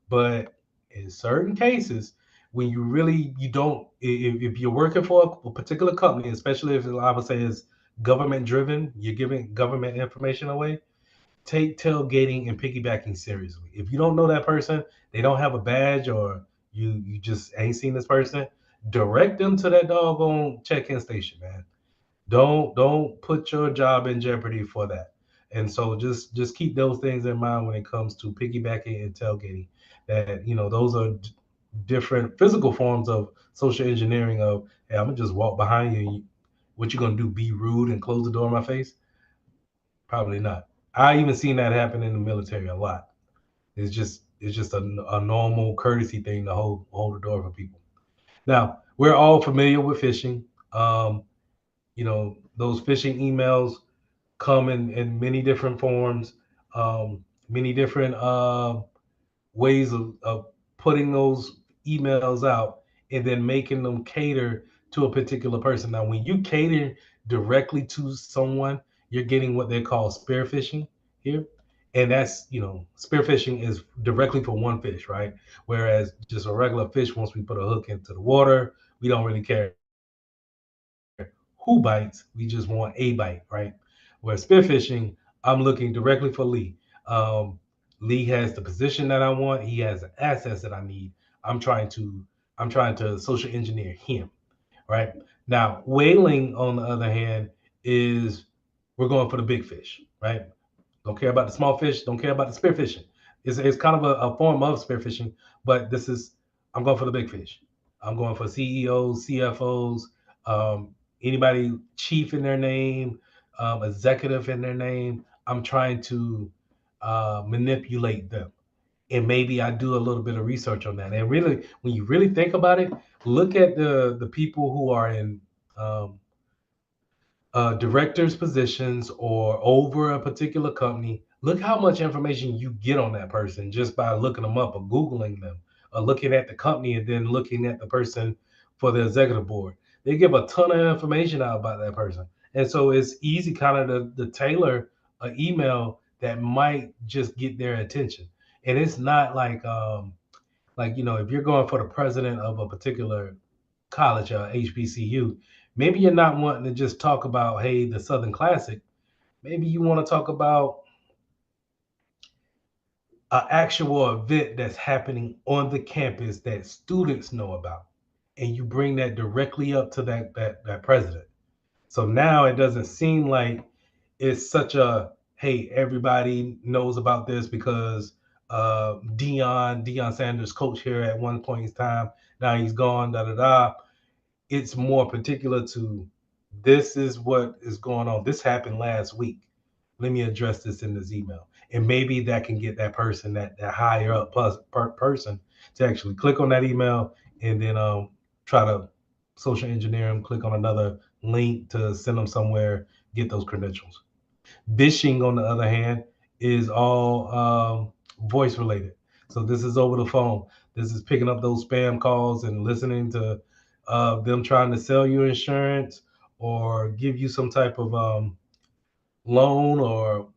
But in certain cases, when you don't, if you're working for a particular company, especially if I would say is government driven, you're giving government information away, take tailgating and piggybacking seriously. If you don't know that person, they don't have a badge, or you just ain't seen this person, direct them to that doggone check-in station, man. Don't put your job in jeopardy for that. And so just keep those things in mind when it comes to piggybacking and tailgating. That those are different physical forms of social engineering. Of, hey, I'm gonna just walk behind you. And what you gonna do? Be rude and close the door in my face? Probably not. I even seen that happen in the military a lot. It's just a normal courtesy thing to hold the door for people. Now, we're all familiar with phishing. Those phishing emails come in many different forms, many different ways of putting those emails out and then making them cater to a particular person. Now, when you cater directly to someone, you're getting what they call spear phishing here. And that's, spear phishing is directly for one fish, right? Whereas just a regular fish, once we put a hook into the water, we don't really care who bites, we just want a bite, right? Where spearfishing, I'm looking directly for Lee. Um, Lee has the position that I want. He has the assets that I need. I'm trying to social engineer him, right? Now, whaling, on the other hand, is we're going for the big fish, right? Don't care about the small fish. Don't care about the spearfishing. It's kind of a form of spearfishing, but I'm going for the big fish. I'm going for CEOs, CFOs, anybody chief in their name, executive in their name. I'm trying to manipulate them. And maybe I do a little bit of research on that. And really, when you really think about it, look at the people who are in um, directors positions or over a particular company. Look how much information you get on that person just by looking them up or Googling them, or looking at the company and then looking at the person for the executive board. They give a ton of information out about that person. And so it's easy kind of to tailor an email that might just get their attention. And it's not like if you're going for the president of a particular college, HBCU, maybe you're not wanting to just talk about, hey, the Southern Classic. Maybe you want to talk about an actual event that's happening on the campus that students know about, and you bring that directly up to that president. So now it doesn't seem like it's such a, hey, everybody knows about this because Deion Sanders coach here at one point in time. Now he's gone. Da da da. It's more particular to, this is what is going on. This happened last week. Let me address this in this email, and maybe that can get that person, that higher up person, to actually click on that email and then try to social engineer them, click on another link to send them somewhere, get those credentials. Phishing, on the other hand, is all voice related. So this is over the phone. This is picking up those spam calls and listening to them trying to sell you insurance or give you some type of loan, or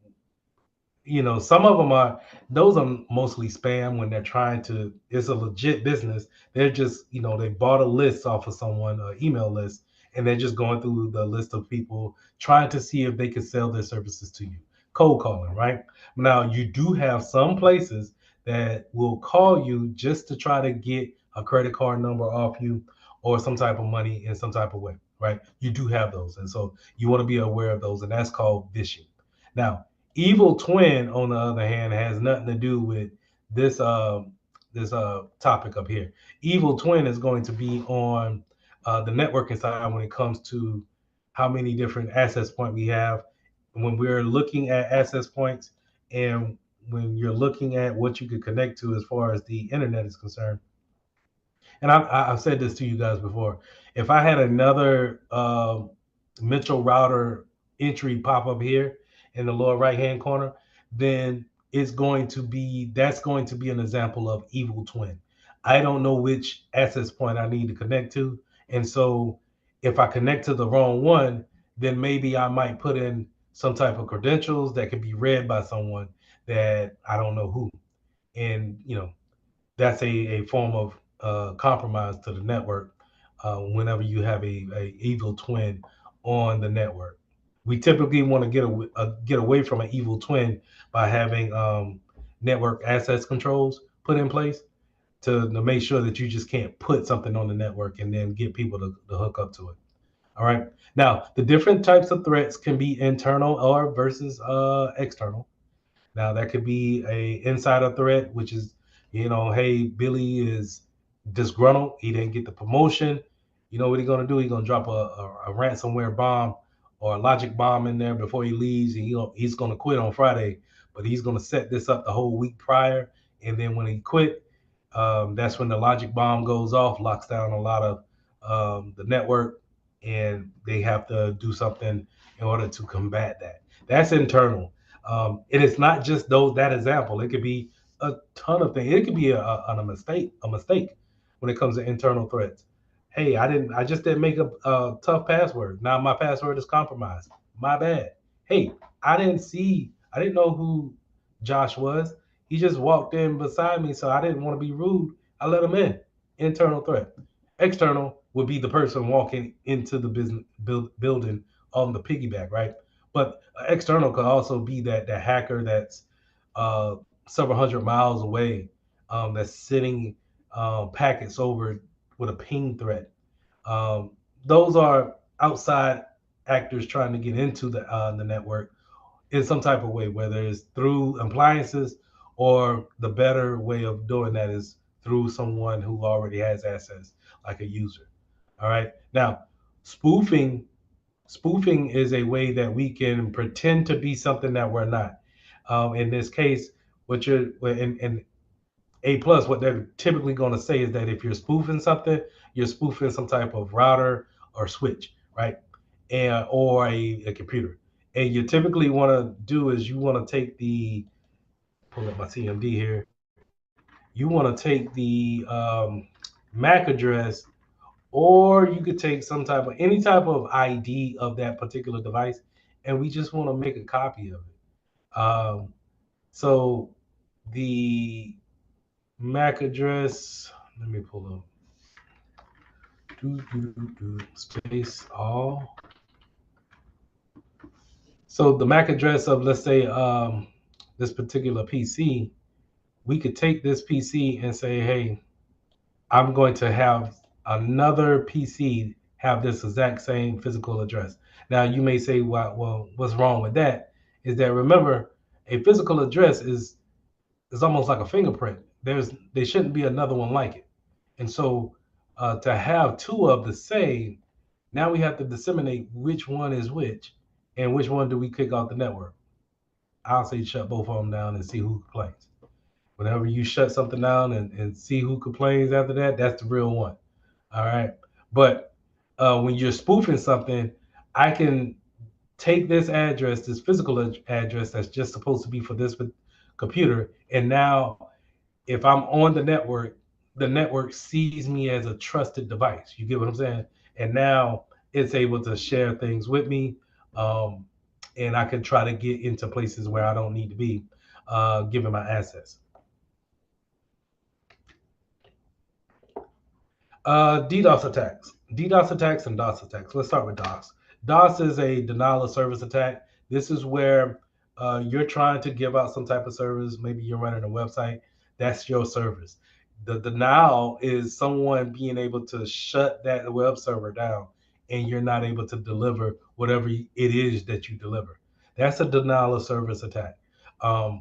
some of them are, those are mostly spam when they're trying to, it's a legit business. They're just, they bought a list off of someone, an email list, and they're just going through the list of people trying to see if they can sell their services to you. Cold calling, right? Now, you do have some places that will call you just to try to get a credit card number off you or some type of money in some type of way, right? You do have those. And so you want to be aware of those, and that's called phishing. Now, Evil Twin, on the other hand, has nothing to do with this topic up here. Evil Twin is going to be on the networking side when it comes to how many different access points we have. When we're looking at access points, and when you're looking at what you could connect to as far as the internet is concerned. And I've said this to you guys before. If I had another Mitchell router entry pop up here in the lower right hand corner, then that's going to be an example of Evil Twin. I don't know which access point I need to connect to. And so if I connect to the wrong one, then maybe I might put in some type of credentials that could be read by someone that I don't know who. And, that's a form of compromise to the network whenever you have a Evil Twin on the network. We typically want to get away from an Evil Twin by having network access controls put in place to make sure that you just can't put something on the network and then get people to hook up to it. All right. Now, the different types of threats can be internal or versus external. Now, that could be a insider threat, which is, hey, Billy is disgruntled. He didn't get the promotion. You know what he's going to do? He's going to drop a ransomware bomb or a logic bomb in there before he leaves. And he's going to quit on Friday, but he's going to set this up the whole week prior. And then when he quit, that's when the logic bomb goes off, locks down a lot of the network, and they have to do something in order to combat that. That's internal. And it's not just that example. It could be a ton of things. It could be a mistake when it comes to internal threats. Hey, I just didn't make a tough password. Now my password is compromised. My bad. Hey, I didn't know who Josh was. He just walked in beside me, so I didn't want to be rude. I let him in. Internal threat. External would be the person walking into the business building on the piggyback, right? But external could also be that hacker that's several hundred miles away, that's sending packets over with a ping threat. Those are outside actors trying to get into the network in some type of way, whether it's through appliances or the better way of doing that is through someone who already has access, like a user. All right. Now, spoofing is a way that we can pretend to be something that we're not. In this case, in A+, what they're typically going to say is that if you're spoofing something, you're spoofing some type of router or switch, right? Or a computer. And you typically want to do is you want to take pull up my CMD here. You want to take the MAC address, or you could take any type of ID of that particular device, and we just want to make a copy of it. So the MAC address, let me pull up space all. So the MAC address of, let's say, this particular PC we could take this PC and say, hey, I'm going to have another PC have this exact same physical address. Now, you may say, well, what's wrong with that? Is that, remember, a physical address is almost like a fingerprint. There shouldn't be another one like it. And so to have two of the same, now we have to disseminate which one is which and which one do we kick off the network. I'll say shut both of them down and see who complains. Whenever you shut something down and see who complains after that, that's the real one. All right. But when you're spoofing something, I can take this address, this physical address that's just supposed to be for this computer, and now if I'm on the network sees me as a trusted device. You get what I'm saying? And now it's able to share things with me, and I can try to get into places where I don't need to be, given my access. DDoS attacks. DDoS attacks and DOS attacks. Let's start with DOS. DOS is a denial of service attack. This is where you're trying to give out some type of service. Maybe you're running a website. That's your service. The denial is someone being able to shut that web server down and you're not able to deliver whatever it is that you deliver. That's a denial of service attack. Now,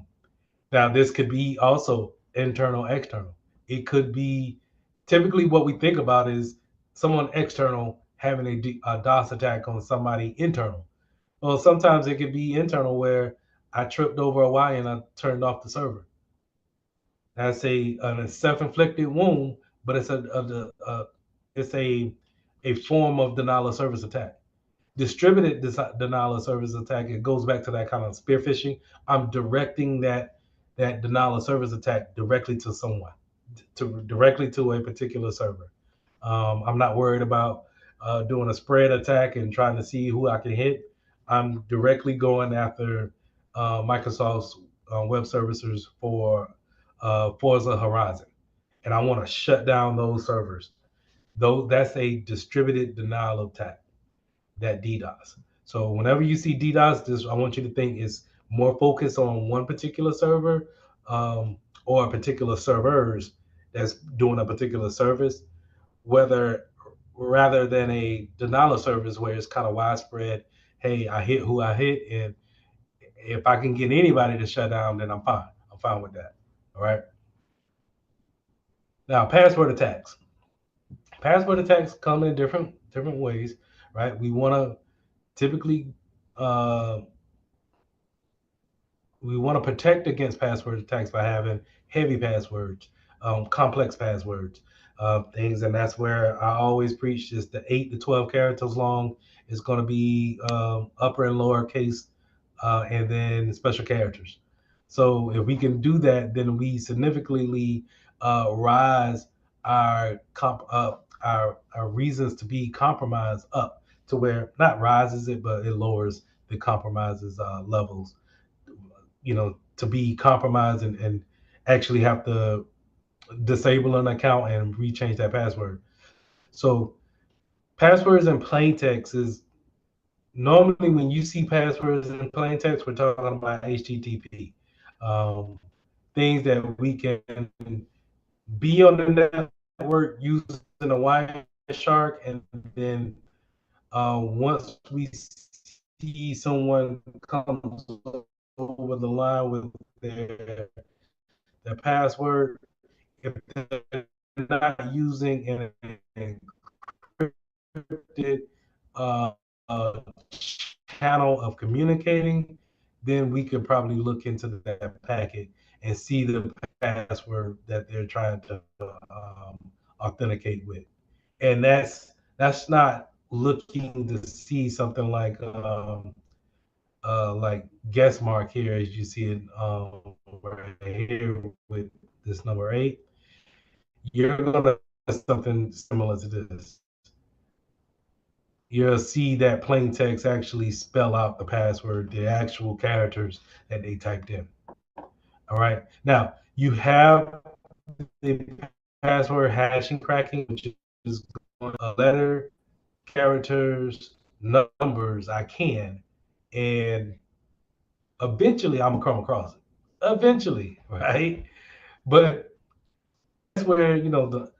this could be also internal, external. It could be, typically what we think about is someone external having a DOS attack on somebody internal. Well, sometimes it could be internal where I tripped over a wire and I turned off the server. That's a self-inflicted wound, but it's a form of denial of service attack. Distributed denial of service attack, it goes back to that kind of spear phishing. I'm directing that denial of service attack directly to someone, directly to a particular server. I'm not worried about doing a spread attack and trying to see who I can hit. I'm directly going after Microsoft's web services for Forza Horizon, and I want to shut down those servers. Though that's a distributed denial attack, that DDoS. So whenever you see DDoS, I want you to think it's more focused on one particular server or particular servers that's doing a particular service, rather than a denial of service where it's kind of widespread. Hey, I hit who I hit, and if I can get anybody to shut down, then I'm fine. I'm fine with that. All right. Now, password attacks. Password attacks come in different ways, right? We want to typically we want to protect against password attacks by having heavy passwords, complex passwords, things, and that's where I always preach is the 8 to 12 characters long is going to be upper and lower case, and then special characters. So if we can do that, then we significantly rise our reasons to be compromised up to where not rises it, but it lowers the compromises levels. To be compromised and actually have to disable an account and rechange that password. So passwords in plain text is normally when you see passwords in plain text, we're talking about HTTP. Things that we can be on the network using a Wireshark, and then once we see someone comes over the line with their password, if they're not using an encrypted channel of communicating, then we could probably look into that packet and see the password that they're trying to authenticate with. And that's not looking to see something like guest mark here, as you see it right here with this number 8. You're gonna something similar to this. You'll see that plain text actually spell out the password, the actual characters that they typed in. All right. Now you have the password hashing cracking, which is letter, characters, numbers. I can, and eventually I'm gonna come across it. Eventually, right? But that's where, you know, the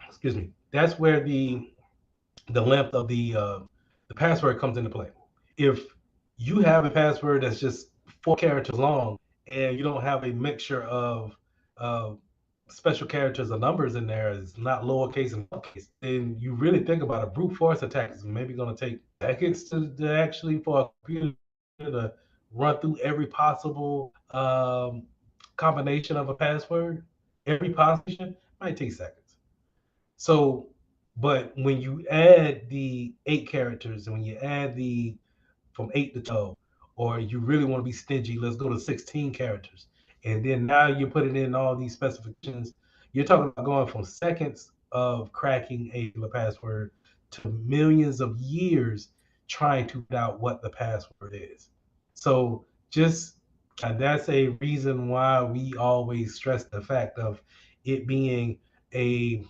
excuse me, that's where the length of the password comes into play. If you have a password that's just 4 characters long and you don't have a mixture of special characters or numbers in there, it's not lowercase and uppercase, then you really think about a brute force attack is maybe going to take decades to actually for a computer to run through every possible combination of a password. Every possible might take seconds. So, but when you add the 8 characters and when you add the from 8 to 12, or you really want to be stingy, let's go to 16 characters. And then now you're putting in all these specifications. You're talking about going from seconds of cracking a password to millions of years trying to figure out what the password is. So just that's a reason why we always stress the fact of it being a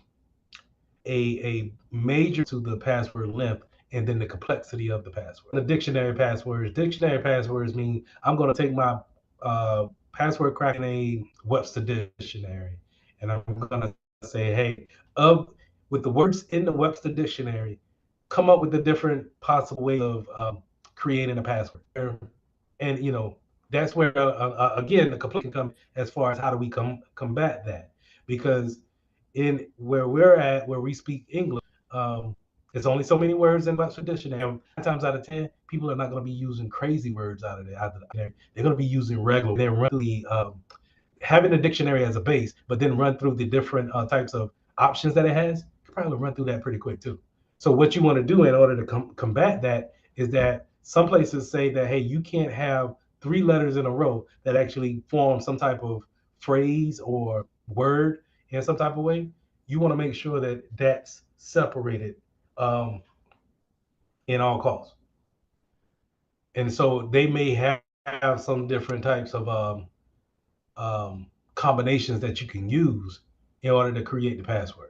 major to the password length and then the complexity of the password. The dictionary passwords mean I'm going to take my password crack in a Webster dictionary and I'm going to say, hey, with the words in the Webster dictionary, come up with the different possible ways of creating a password. And, you know, that's where, again, the complexity can come as far as how do we combat that. Because in where we're at, where we speak English, there's only so many words in Webster dictionary. 9 times out of 10, people are not going to be using crazy words out of there. They're going to be using regular. Then run through the having a dictionary as a base, but then run through the different types of options that it has. You can probably run through that pretty quick too. So what you want to do in order to combat that is that some places say that, hey, you can't have 3 letters in a row that actually form some type of phrase or word in some type of way. You want to make sure that that's separated in all costs. And so they may have some different types of combinations that you can use in order to create the password.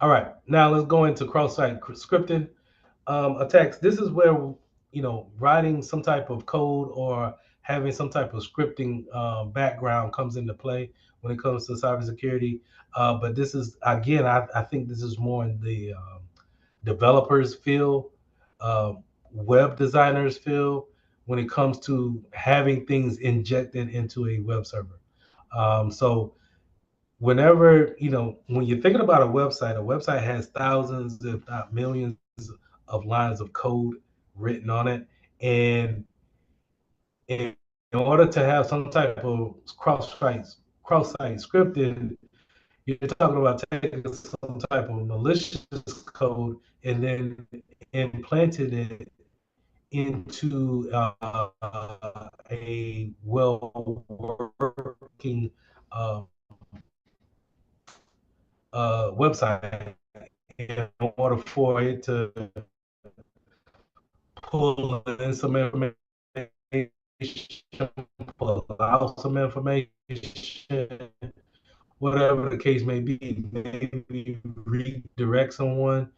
All right, now let's go into cross-site scripting attacks. This is where, you know, writing some type of code or having some type of scripting background comes into play when it comes to cybersecurity. But this is, again, I think this is more in the developers field, web designers field, when it comes to having things injected into a web server. So whenever, you know, when you're thinking about a website has thousands, if not millions, of lines of code written on it. And in order to have some type of cross-site scripting, you're talking about taking some type of malicious code and then implanted it into a well-working website in order for it to pull in some information, pull out some information, whatever the case may be. Maybe redirect someone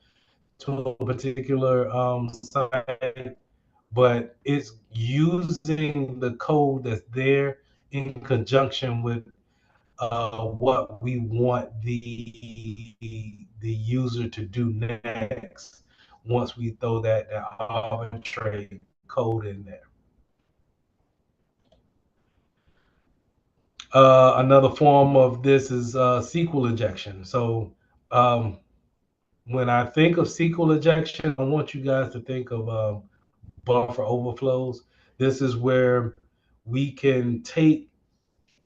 to a particular site, but it's using the code that's there in conjunction with what we want the user to do next once we throw that arbitrary code in there. Another form of this is SQL injection. So when I think of SQL injection, I want you guys to think of buffer overflows. This is where we can take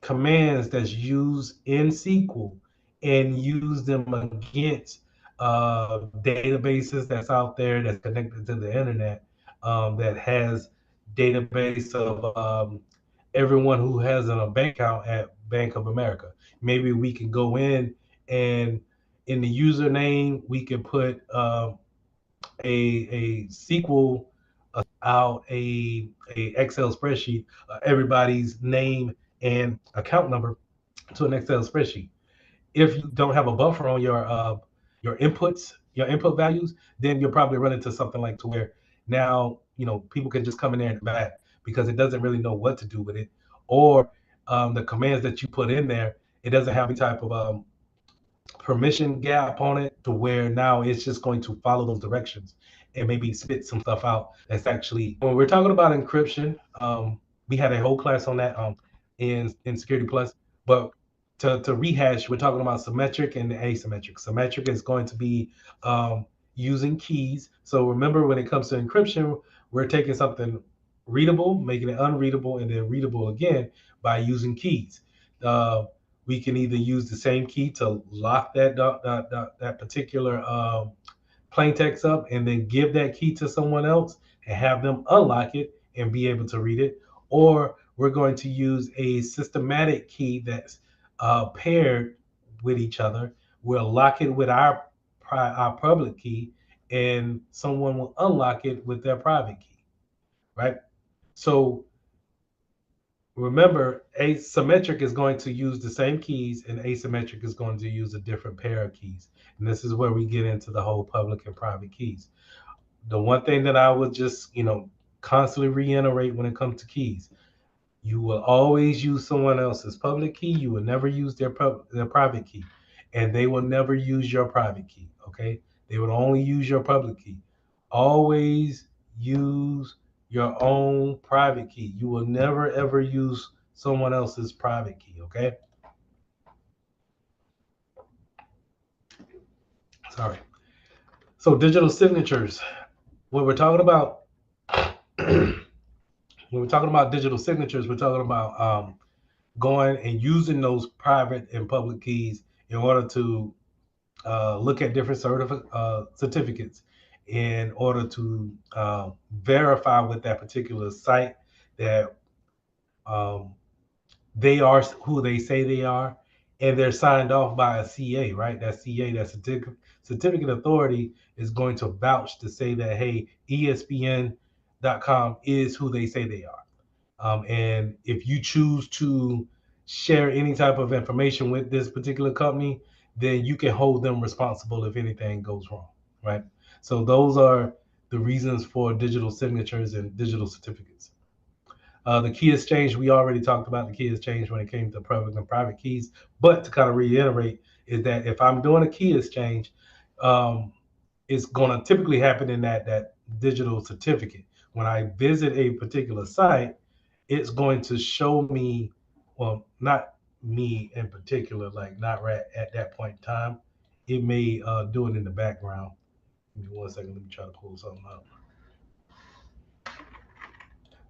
commands that's used in SQL and use them against databases that's out there that's connected to the internet, that has database of everyone who has a bank account at Bank of America. Maybe we can go in and in the username we can put a SQL out a Excel spreadsheet, everybody's name and account number to an Excel spreadsheet. If you don't have a buffer on your inputs, your input values, then you'll probably run into something like to where now people can just come in there and back because it doesn't really know what to do with it, or the commands that you put in there, it doesn't have any type of permission gap on it to where now it's just going to follow those directions and maybe spit some stuff out that's actually, when we're talking about encryption, we had a whole class on that in Security Plus, but to rehash, we're talking about symmetric and asymmetric. Symmetric is going to be using keys. So remember, when it comes to encryption, we're taking something readable, making it unreadable, and then readable again by using keys. We can either use the same key to lock that particular plain text up and then give that key to someone else and have them unlock it and be able to read it, or we're going to use a systematic key that's paired with each other. We'll lock it with our public key, and someone will unlock it with their private key, right? So remember, asymmetric is going to use the same keys, and asymmetric is going to use a different pair of keys. And this is where we get into the whole public and private keys. The one thing that I would just, constantly reiterate when it comes to keys, you will always use someone else's public key. You will never use their private key, and they will never use your private key. Okay, they will only use your public key. Always use your own private key. You will never ever use someone else's private key. Okay. Sorry. So digital signatures. When we're talking about when we're talking about digital signatures, we're talking about going and using those private and public keys in order to look at different certificates in order to verify with that particular site that they are who they say they are, and they're signed off by a CA, right? That CA, that certificate authority, is going to vouch to say that, hey, ESPN.com is who they say they are. And if you choose to share any type of information with this particular company, then you can hold them responsible if anything goes wrong, right? So those are the reasons for digital signatures and digital certificates. The key exchange, we already talked about the key exchange when it came to public and private keys. But to kind of reiterate, is that if I'm doing a key exchange, it's going to typically happen in that digital certificate. When I visit a particular site, it's going to show me, well, not me in particular, like not right at that point in time. It may do it in the background. Give me 1 second. Let me try to pull something up.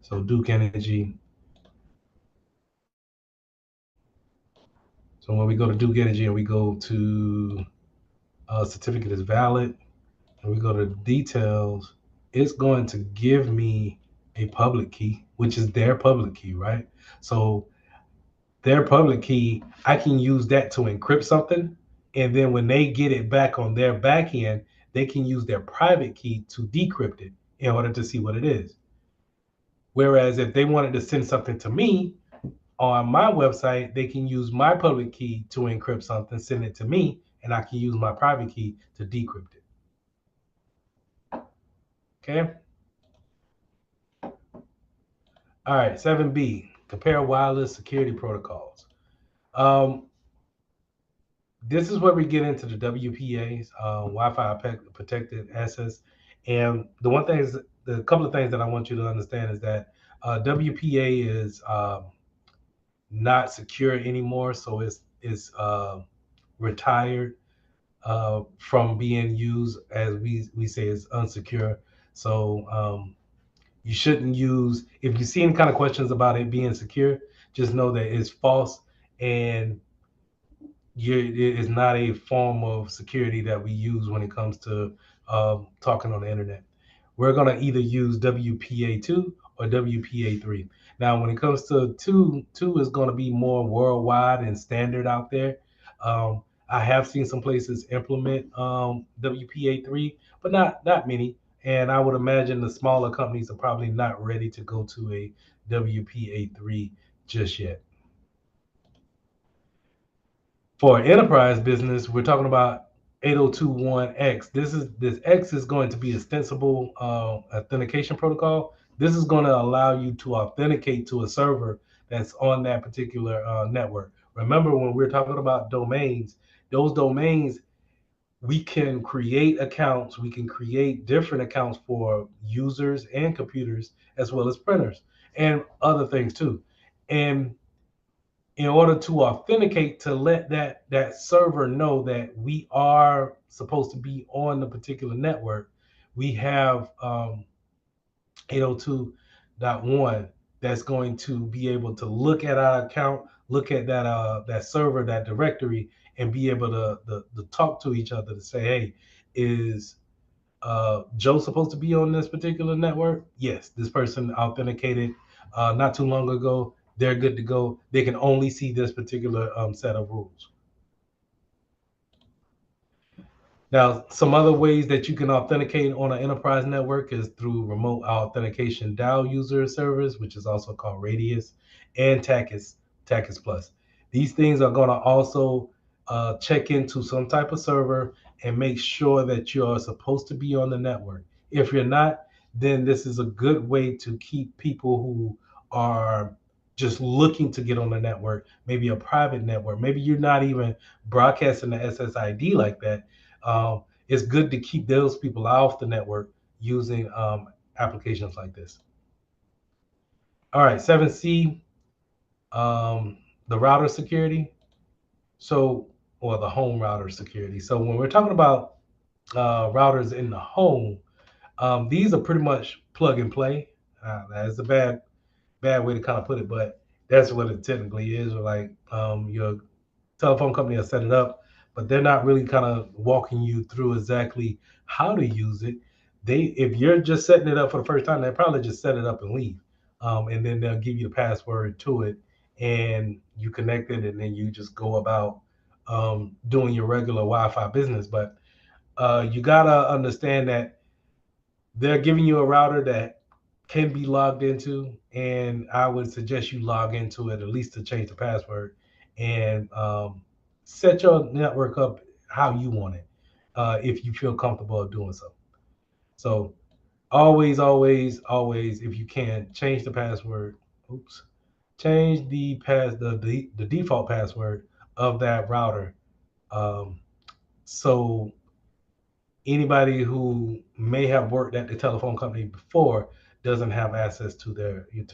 So Duke Energy. So when we go to Duke Energy and we go to certificate is valid, and we go to details, it's going to give me a public key, which is their public key, right? So their public key, I can use that to encrypt something, and then when they get it back on their back end, they can use their private key to decrypt it in order to see what it is. Whereas if they wanted to send something to me on my website, they can use my public key to encrypt something, send it to me, and I can use my private key to decrypt it. Okay. All right, 7B, compare wireless security protocols. This is where we get into the WPAs, Wi-Fi protected access. And the couple of things that I want you to understand is that WPA is not secure anymore. So it's retired from being used, as we say, is unsecure. So you shouldn't use, if you see any kind of questions about it being secure, just know that it's false, and it is not a form of security that we use when it comes to talking on the internet. We're going to either use WPA2 or WPA3. Now, when it comes to 2 is going to be more worldwide and standard out there. I have seen some places implement WPA3, but not many. And I would imagine the smaller companies are probably not ready to go to a WPA3 just yet. For enterprise business, we're talking about 802.1x. This X is going to be extensible authentication protocol. This is going to allow you to authenticate to a server that's on that particular network. Remember, when we're talking about domains, those domains, we can create accounts. We can create different accounts for users and computers, as well as printers and other things too. And in order to authenticate, to let that server know that we are supposed to be on the particular network, we have 802.1 that's going to be able to look at our account, look at that server, that directory, and be able to talk to each other to say, hey, is Joe supposed to be on this particular network? Yes, this person authenticated not too long ago. They're good to go. They can only see this particular set of rules. Now, some other ways that you can authenticate on an enterprise network is through remote authentication DAO user service, which is also called Radius, and TACIS Plus. These things are going to also check into some type of server and make sure that you are supposed to be on the network. If you're not, then this is a good way to keep people who are just looking to get on the network, maybe a private network. Maybe you're not even broadcasting the SSID like that. It's good to keep those people off the network using applications like this. All right, 7C, the router security. Or the home router security. So when we're talking about routers in the home, these are pretty much plug and play. That's a bad way to kind of put it, but that's what it technically is. Like your telephone company will set it up, but they're not really kind of walking you through exactly how to use it. If you're just setting it up for the first time, they probably just set it up and leave, and then they'll give you the password to it, and you connect it, and then you just go about doing your regular Wi-Fi business. But you gotta understand that they're giving you a router that can be logged into, and I would suggest you log into it at least to change the password and set your network up how you want it, if you feel comfortable doing so. So always, if you can, change the password. Change the default password of that router. So anybody who may have worked at the telephone company before doesn't have access to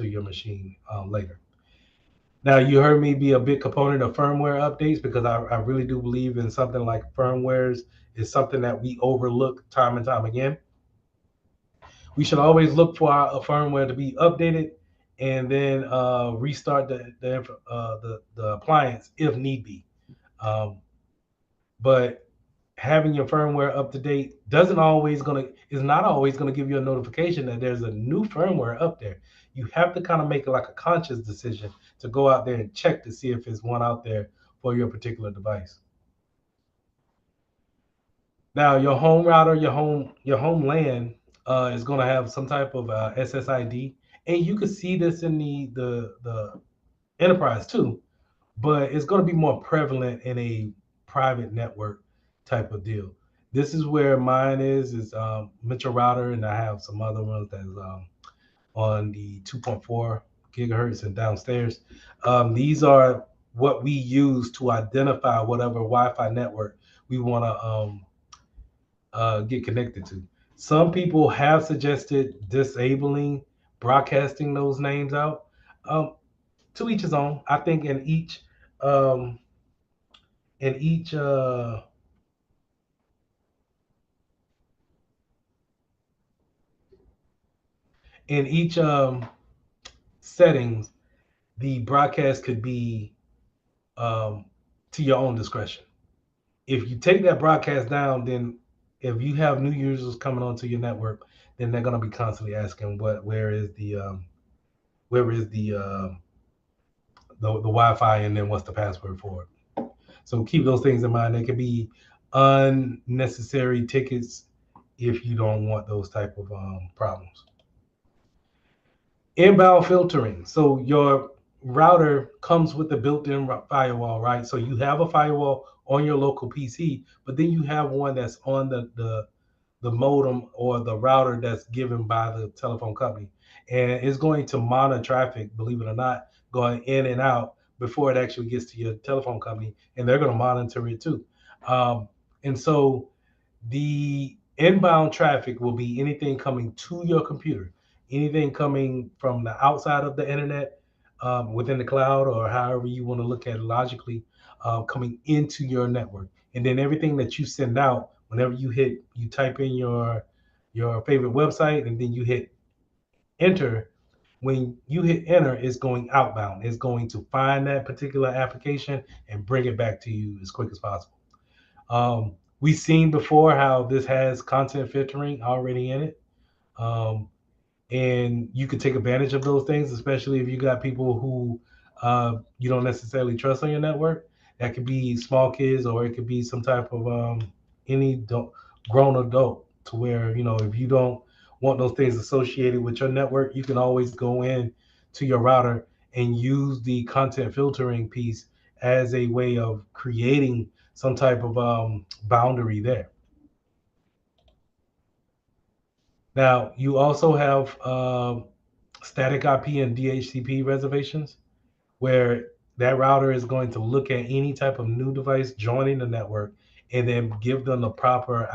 your machine later. Now, you heard me be a big component of firmware updates because I really do believe in something like firmwares is something that we overlook time and time again. We should always look for our firmware to be updated and then restart the appliance if need be. But having your firmware up to date is not always gonna give you a notification that there's a new firmware up there. You have to kind of make like a conscious decision to go out there and check to see if there's one out there for your particular device. Now, your home router, your home LAN is going to have some type of SSID, and you can see this in the enterprise too, but it's going to be more prevalent in a private network type of deal. This is where mine is Mitchell router, and I have some other ones that's on the 2.4 gigahertz and downstairs. These are what we use to identify whatever Wi-Fi network we want to get connected to. Some people have suggested disabling broadcasting those names out. To each his own. I think in each settings, the broadcast could be to your own discretion. If you take that broadcast down, then if you have new users coming onto your network, then they're going to be constantly asking where is the Wi-Fi, and then what's the password for it. So keep those things in mind. They could be unnecessary tickets if you don't want those type of problems. Inbound filtering. So your router comes with the built-in firewall, right? So you have a firewall on your local PC, but then you have one that's on the modem or the router that's given by the telephone company, and it's going to monitor traffic, believe it or not, going in and out before it actually gets to your telephone company, and they're going to monitor it too. And so the inbound traffic will be anything coming to your computer, anything coming from the outside of the internet, within the cloud, or however you want to look at it logically, coming into your network. And then everything that you send out, whenever you type in your favorite website and then you hit enter, when you hit enter, it's going outbound. It's going to find that particular application and bring it back to you as quick as possible. We've seen before how this has content filtering already in it. And you can take advantage of those things, especially if you got people who you don't necessarily trust on your network. That could be small kids, or it could be some type of any grown adult, to where, if you don't want those things associated with your network, you can always go in to your router and use the content filtering piece as a way of creating some type of boundary there. Now, you also have static IP and DHCP reservations, where that router is going to look at any type of new device joining the network and then give them the proper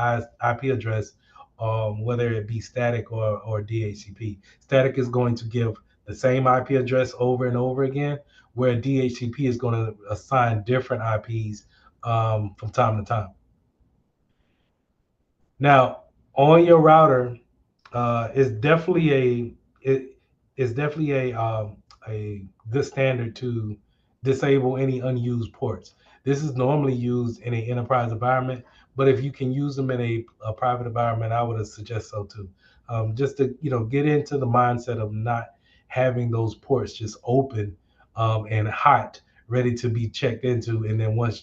IP address, whether it be static or DHCP. Static is going to give the same IP address over and over again, where DHCP is going to assign different IPs from time to time. Now, on your router, it's definitely a good standard to disable any unused ports. This is normally used in an enterprise environment, but if you can use them in a private environment, I would suggest so too. Just to get into the mindset of not having those ports just open and hot, ready to be checked into, and then once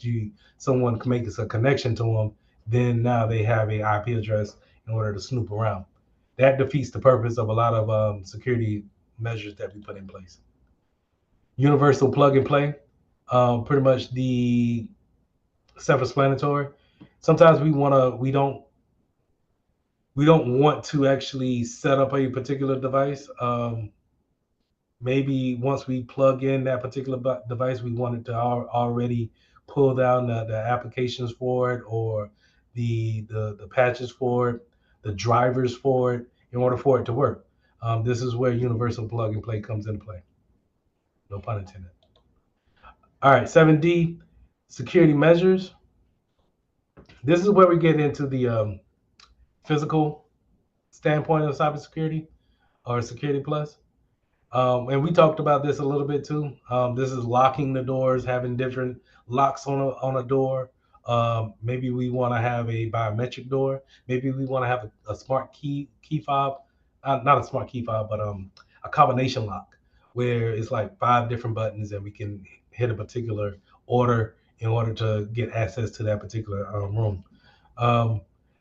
someone makes a connection to them, then now they have a IP address in order to snoop around. That defeats the purpose of a lot of security measures that we put in place. Universal plug and play, pretty much the self-explanatory. Sometimes we don't want to actually set up a particular device. Maybe once we plug in that particular device, we wanted to already pull down the applications for it, or the patches for it, the drivers for it, in order for it to work. This is where universal plug and play comes into play. No pun intended. All right, 7D, security measures. This is where we get into the physical standpoint of cybersecurity, or Security Plus. And we talked about this a little bit too. This is locking the doors, having different locks on a door. Maybe we want to have a biometric door. Maybe we want to have a smart key fob, not a smart key fob, but a combination lock, where it's like 5 different buttons and we can hit a particular order in order to get access to that particular room.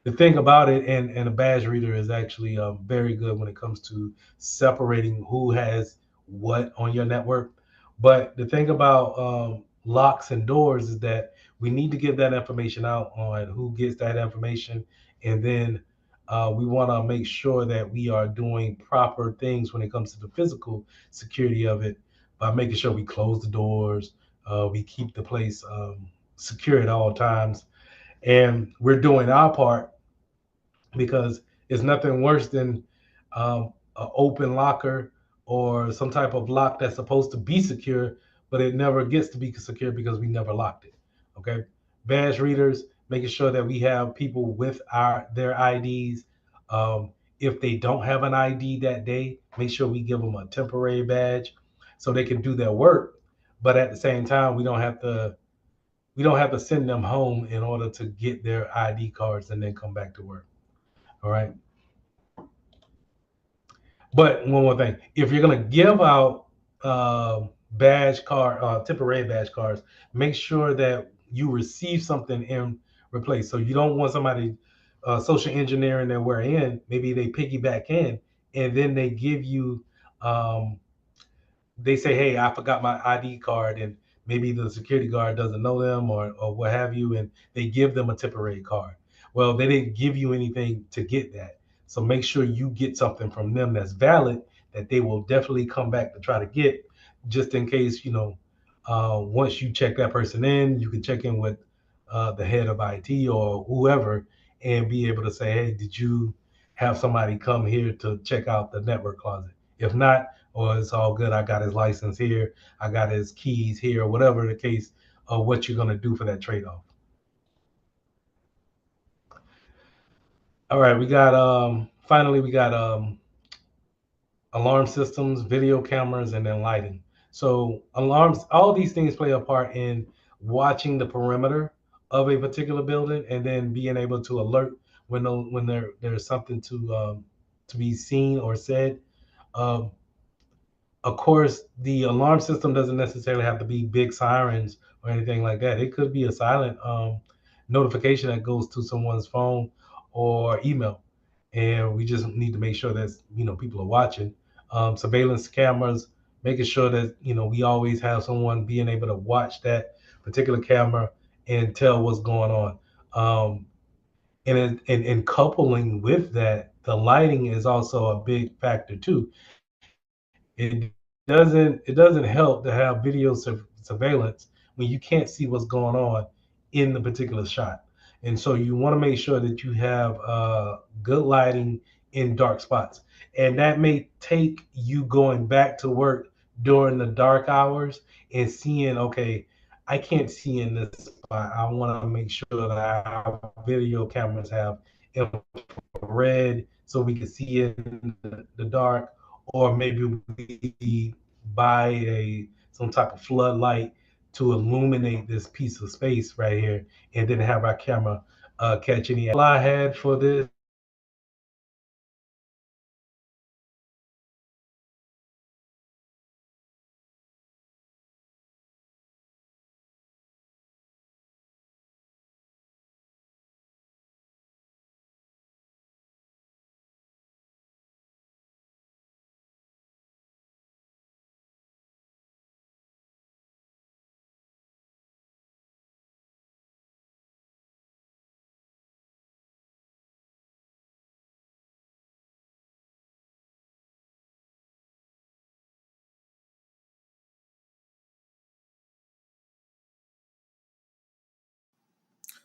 The thing about it, and a badge reader is actually very good when it comes to separating who has what on your network. But the thing about locks and doors is that we need to give that information out on who gets that information. And then we want to make sure that we are doing proper things when it comes to the physical security of it, by making sure we close the doors, we keep the place secure at all times. And we're doing our part, because it's nothing worse than an open locker or some type of lock that's supposed to be secure, but it never gets to be secure because we never locked it. Okay, badge readers, making sure that we have people with their IDs. If they don't have an ID that day, make sure we give them a temporary badge so they can do their work. But at the same time, we don't have to send them home in order to get their ID cards and then come back to work. All right. But one more thing, if you're going to give out temporary badge cards, make sure that you receive something in replace. So you don't want somebody social engineering their way in. Maybe they piggyback in, and then they give you they say, hey, I forgot my ID card, and maybe the security guard doesn't know them or what have you, and they give them a temporary card. Well, they didn't give you anything to get that. So make sure you get something from them that's valid that they will definitely come back to try to get, just in case, once you check that person in, you can check in with the head of IT or whoever and be able to say, hey, did you have somebody come here to check out the network closet? If not, or it's all good, I got his license here, I got his keys here, or whatever the case of what you're going to do for that trade-off. All right, we got finally we got alarm systems, video cameras, and then lighting. So alarms, all these things play a part in watching the perimeter of a particular building, and then being able to alert when there's something to be seen or said. Um, of course, the alarm system doesn't necessarily have to be big sirens or anything like that. It could be a silent notification that goes to someone's phone or email, and we just need to make sure that people are watching. Surveillance cameras, making sure that we always have someone being able to watch that particular camera and tell what's going on. And coupling with that, the lighting is also a big factor too. It doesn't help to have video surveillance when you can't see what's going on in the particular shot. And so you want to make sure that you have good lighting in dark spots. And that may take you going back to work during the dark hours and seeing, okay, I can't see in this spot. I want to make sure that our video cameras have infrared so we can see in the dark, or maybe we buy some type of floodlight to illuminate this piece of space right here, and then have our camera catch any. All I had for this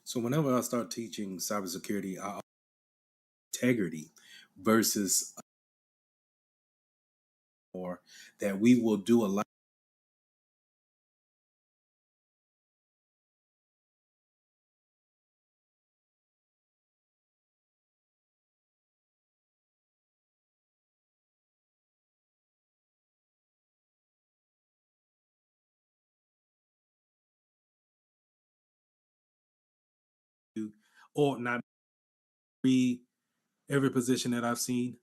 So whenever I start teaching cybersecurity, integrity versus or that we will do a lot or not every position that I've seen.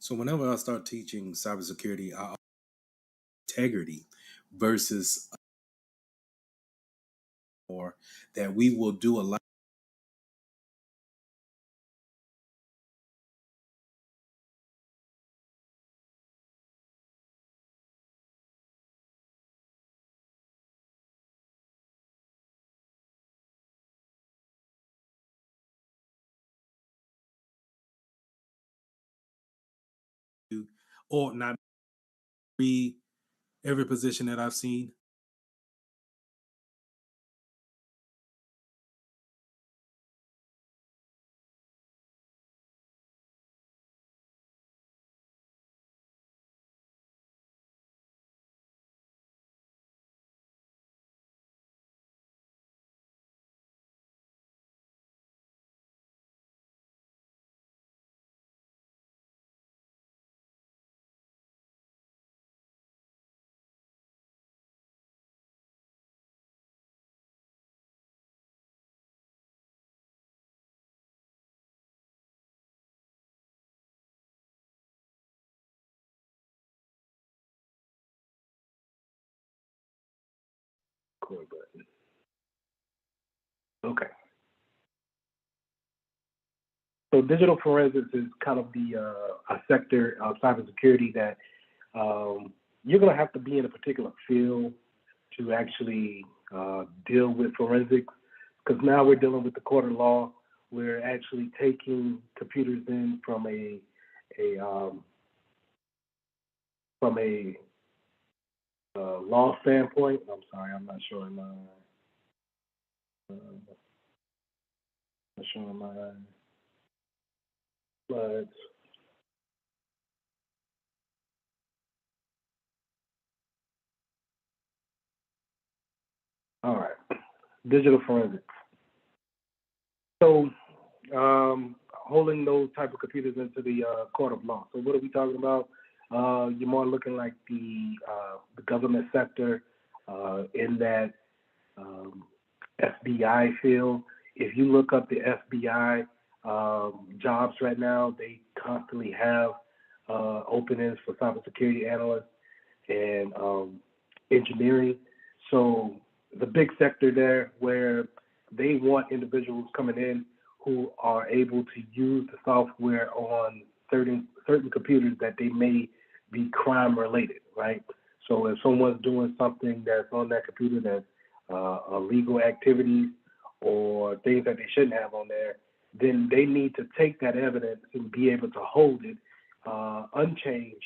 So whenever I start teaching cybersecurity, integrity versus or that we will do a lot or not every position that I've seen. Record button. Okay. So digital forensics is kind of a sector of cybersecurity that you're going to have to be in a particular field to actually deal with forensics, because now we're dealing with the court of law. We're actually taking computers in from a law standpoint. I'm sorry, I'm not showing my slides. All right, digital forensics. So holding those type of computers into the court of law. So what are we talking about? You're more looking like the government sector in that FBI field. If you look up the FBI jobs right now, they constantly have openings for cybersecurity analysts and engineering. So the big sector there where they want individuals coming in who are able to use the software on certain computers that they may be crime related, right? So if someone's doing something that's on that computer that's illegal activities or things that they shouldn't have on there, then they need to take that evidence and be able to hold it unchanged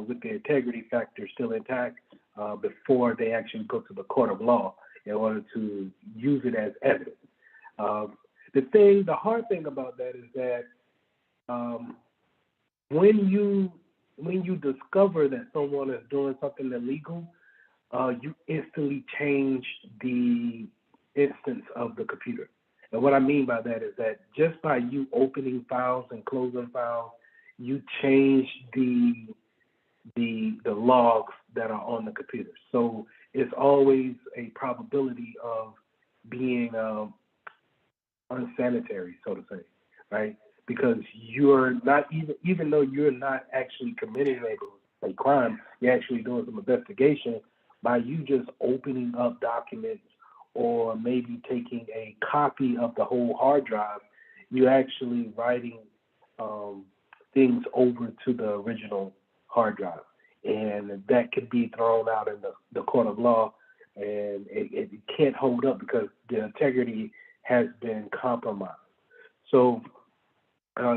with the integrity factor still intact before they actually go to the court of law in order to use it as evidence. The hard thing about that is that when you discover that someone is doing something illegal, you instantly change the instance of the computer. And what I mean by that is that just by you opening files and closing files, you change the logs that are on the computer. So it's always a probability of being unsanitary, so to say, right? Because you're not even though you're not actually committing a crime, you're actually doing some investigation by you just opening up documents or maybe taking a copy of the whole hard drive. You're actually writing things over to the original hard drive, and that could be thrown out in the court of law, and it can't hold up because the integrity has been compromised. So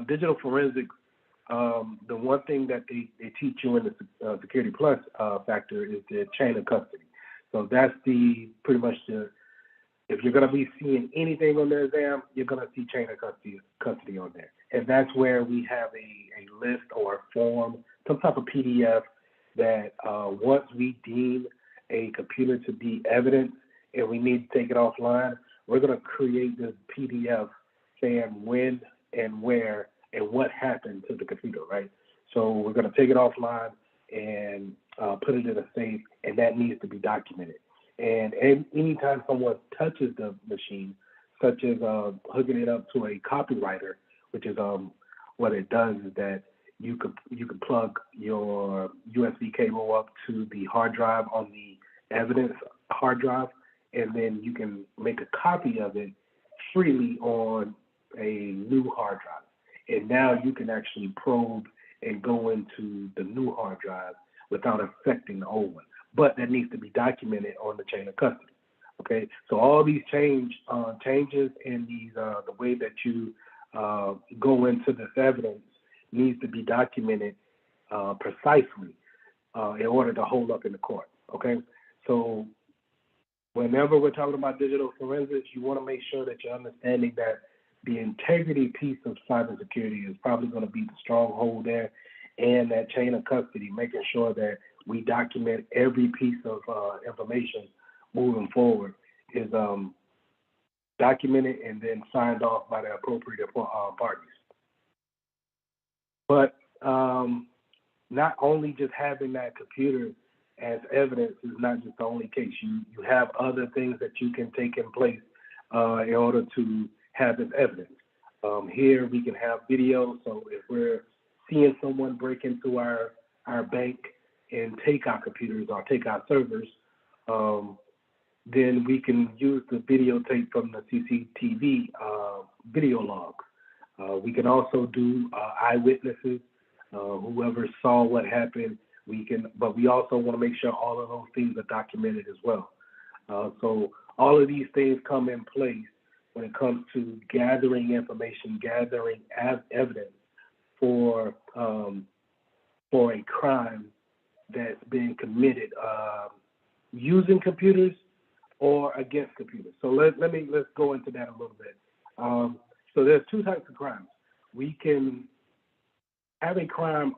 digital forensics, the one thing that they teach you in the Security Plus factor is the chain of custody. So that's pretty much if you're going to be seeing anything on the exam, you're going to see chain of custody on there. And that's where we have a list or a form, some type of PDF that once we deem a computer to be evidence and we need to take it offline, we're going to create this PDF saying when and where and what happened to the computer, right? So we're going to take it offline and put it in a safe, and that needs to be documented. And anytime someone touches the machine, such as hooking it up to a copywriter, which is what it does is that you could plug your USB cable up to the hard drive on the evidence hard drive, and then you can make a copy of it freely on a new hard drive. And now you can actually probe and go into the new hard drive without affecting the old one. But that needs to be documented on the chain of custody. Okay, so all these changes in these the way that you go into this evidence needs to be documented precisely in order to hold up in the court. Okay, so whenever we're talking about digital forensics, you want to make sure that you're understanding that the integrity piece of cybersecurity is probably going to be the stronghold there, and that chain of custody, making sure that we document every piece of information moving forward is documented and then signed off by the appropriate parties. But not only just having that computer as evidence is not just the only case. You have other things that you can take in place in order to have this evidence. Here we can have video, so if we're seeing someone break into our bank and take our computers or take our servers, then we can use the videotape from the CCTV video logs. We can also do eyewitnesses, whoever saw what happened. But we also want to make sure all of those things are documented as well. So all of these things come in place when it comes to gathering information, gathering evidence for a crime that's being committed using computers or against computers. So let's go into that a little bit. So there's two types of crimes. We can have a crime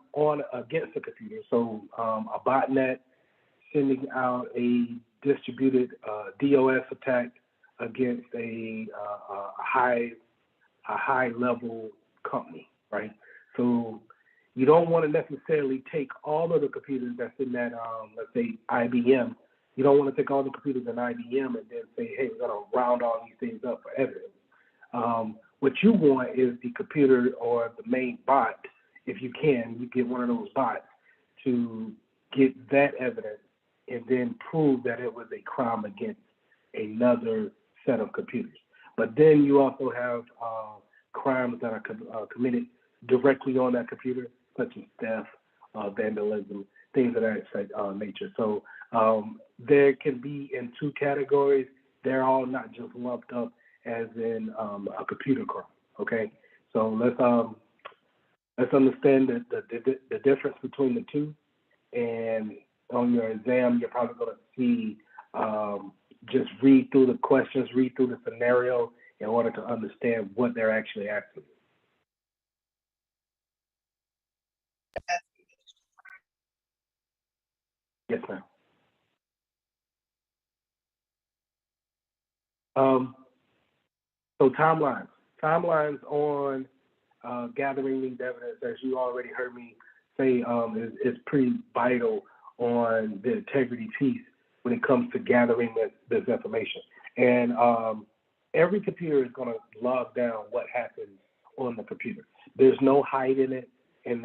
against a computer. So a botnet sending out a distributed DOS attack against a high level company, right? So you don't want to necessarily take all of the computers that's in that, let's say IBM. You don't want to take all the computers in IBM and then say, hey, we're going to round all these things up for evidence. What you want is the computer or the main bot, if you can, you get one of those bots to get that evidence and then prove that it was a crime against another set of computers. But then you also have crimes that are committed directly on that computer, such as theft, vandalism, things of that nature. So there can be in two categories. They're all not just lumped up as in a computer crime. Okay, so let's understand the difference between the two. And on your exam, you're probably going to see just read through the questions, read through the scenario in order to understand what they're actually asking. Yes, ma'am. So timelines on gathering these evidence, as you already heard me say, is pretty vital on the integrity piece when it comes to gathering this information. And every computer is going to log down what happens on the computer. There's no hiding it, and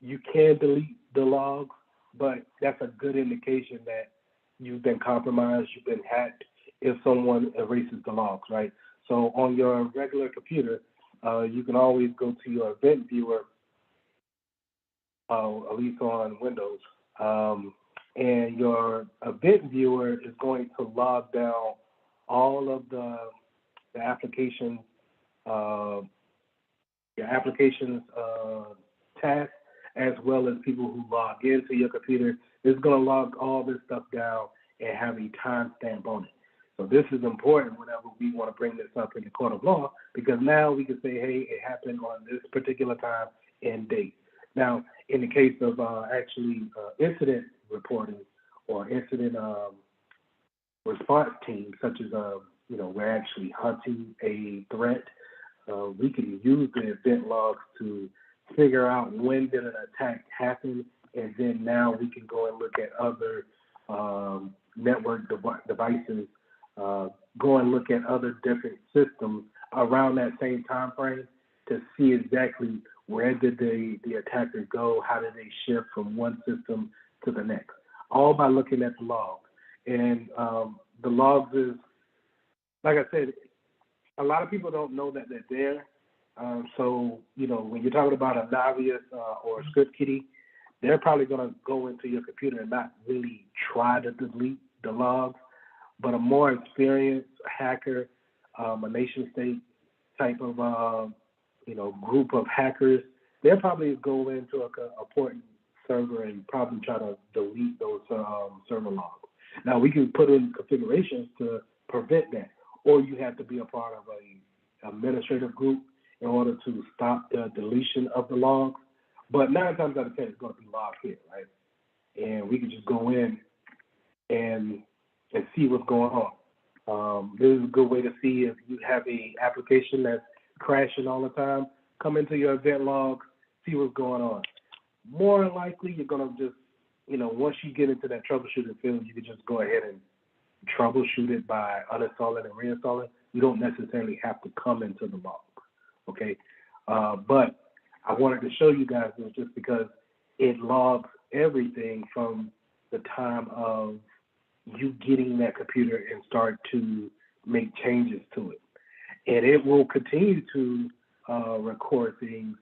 you can delete the logs, but that's a good indication that you've been compromised, you've been hacked, if someone erases the logs, right? So on your regular computer, you can always go to your event viewer, at least on Windows, and your event viewer is going to log down all of the applications, your applications tasks, as well as people who log into your computer. It's going to log all this stuff down and have a timestamp on it. So this is important whenever we want to bring this up in the court of law, because now we can say, hey, it happened on this particular time and date. Now, in the case of incident reporting or incident response teams, such as, we're actually hunting a threat, we can use the event logs to figure out when did an attack happen, and then now we can go and look at other network devices, go and look at other different systems around that same time frame to see exactly where did the attacker go, how did they shift from one system to the next, all by looking at the logs. And the logs is, like I said, a lot of people don't know that they're there. So, you know, when you're talking about a novice or a script kiddie, they're probably going to go into your computer and not really try to delete the logs. But a more experienced hacker, a nation state type of, you know, group of hackers, they'll probably go into a port server and probably try to delete those server logs. Now, we can put in configurations to prevent that, or you have to be a part of a administrative group in order to stop the deletion of the logs. But 9 times out of 10, it's going to be logged here, right? And we can just go in and see what's going on. This is a good way to see if you have a application that's crashing all the time. Come into your event log, see what's going on. More than likely, you're going to just, you know, once you get into that troubleshooting field, you can just go ahead and troubleshoot it by uninstalling and reinstalling. You don't necessarily have to come into the logs, okay? But I wanted to show you guys this just because it logs everything from the time of you getting that computer and start to make changes to it. And it will continue to record things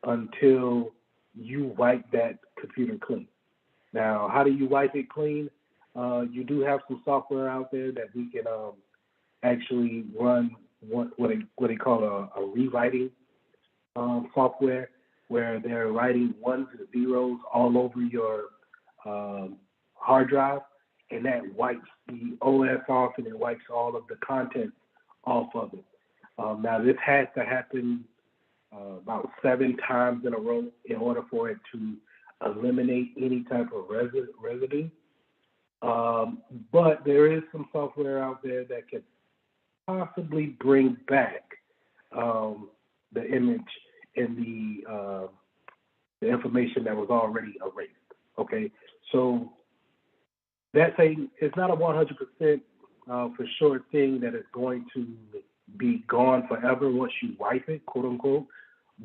until you wipe that computer clean. Now, how do you wipe it clean? You do have some software out there that we can actually run what they call a rewriting software, where they're writing ones and zeros all over your hard drive, and that wipes the OS off and it wipes all of the content off of it. Now, this has to happen about 7 times in a row in order for it to eliminate any type of residue. But there is some software out there that can possibly bring back the image and the information that was already erased. Okay, so it's not a 100% for sure thing that is going to be gone forever once you wipe it, quote unquote.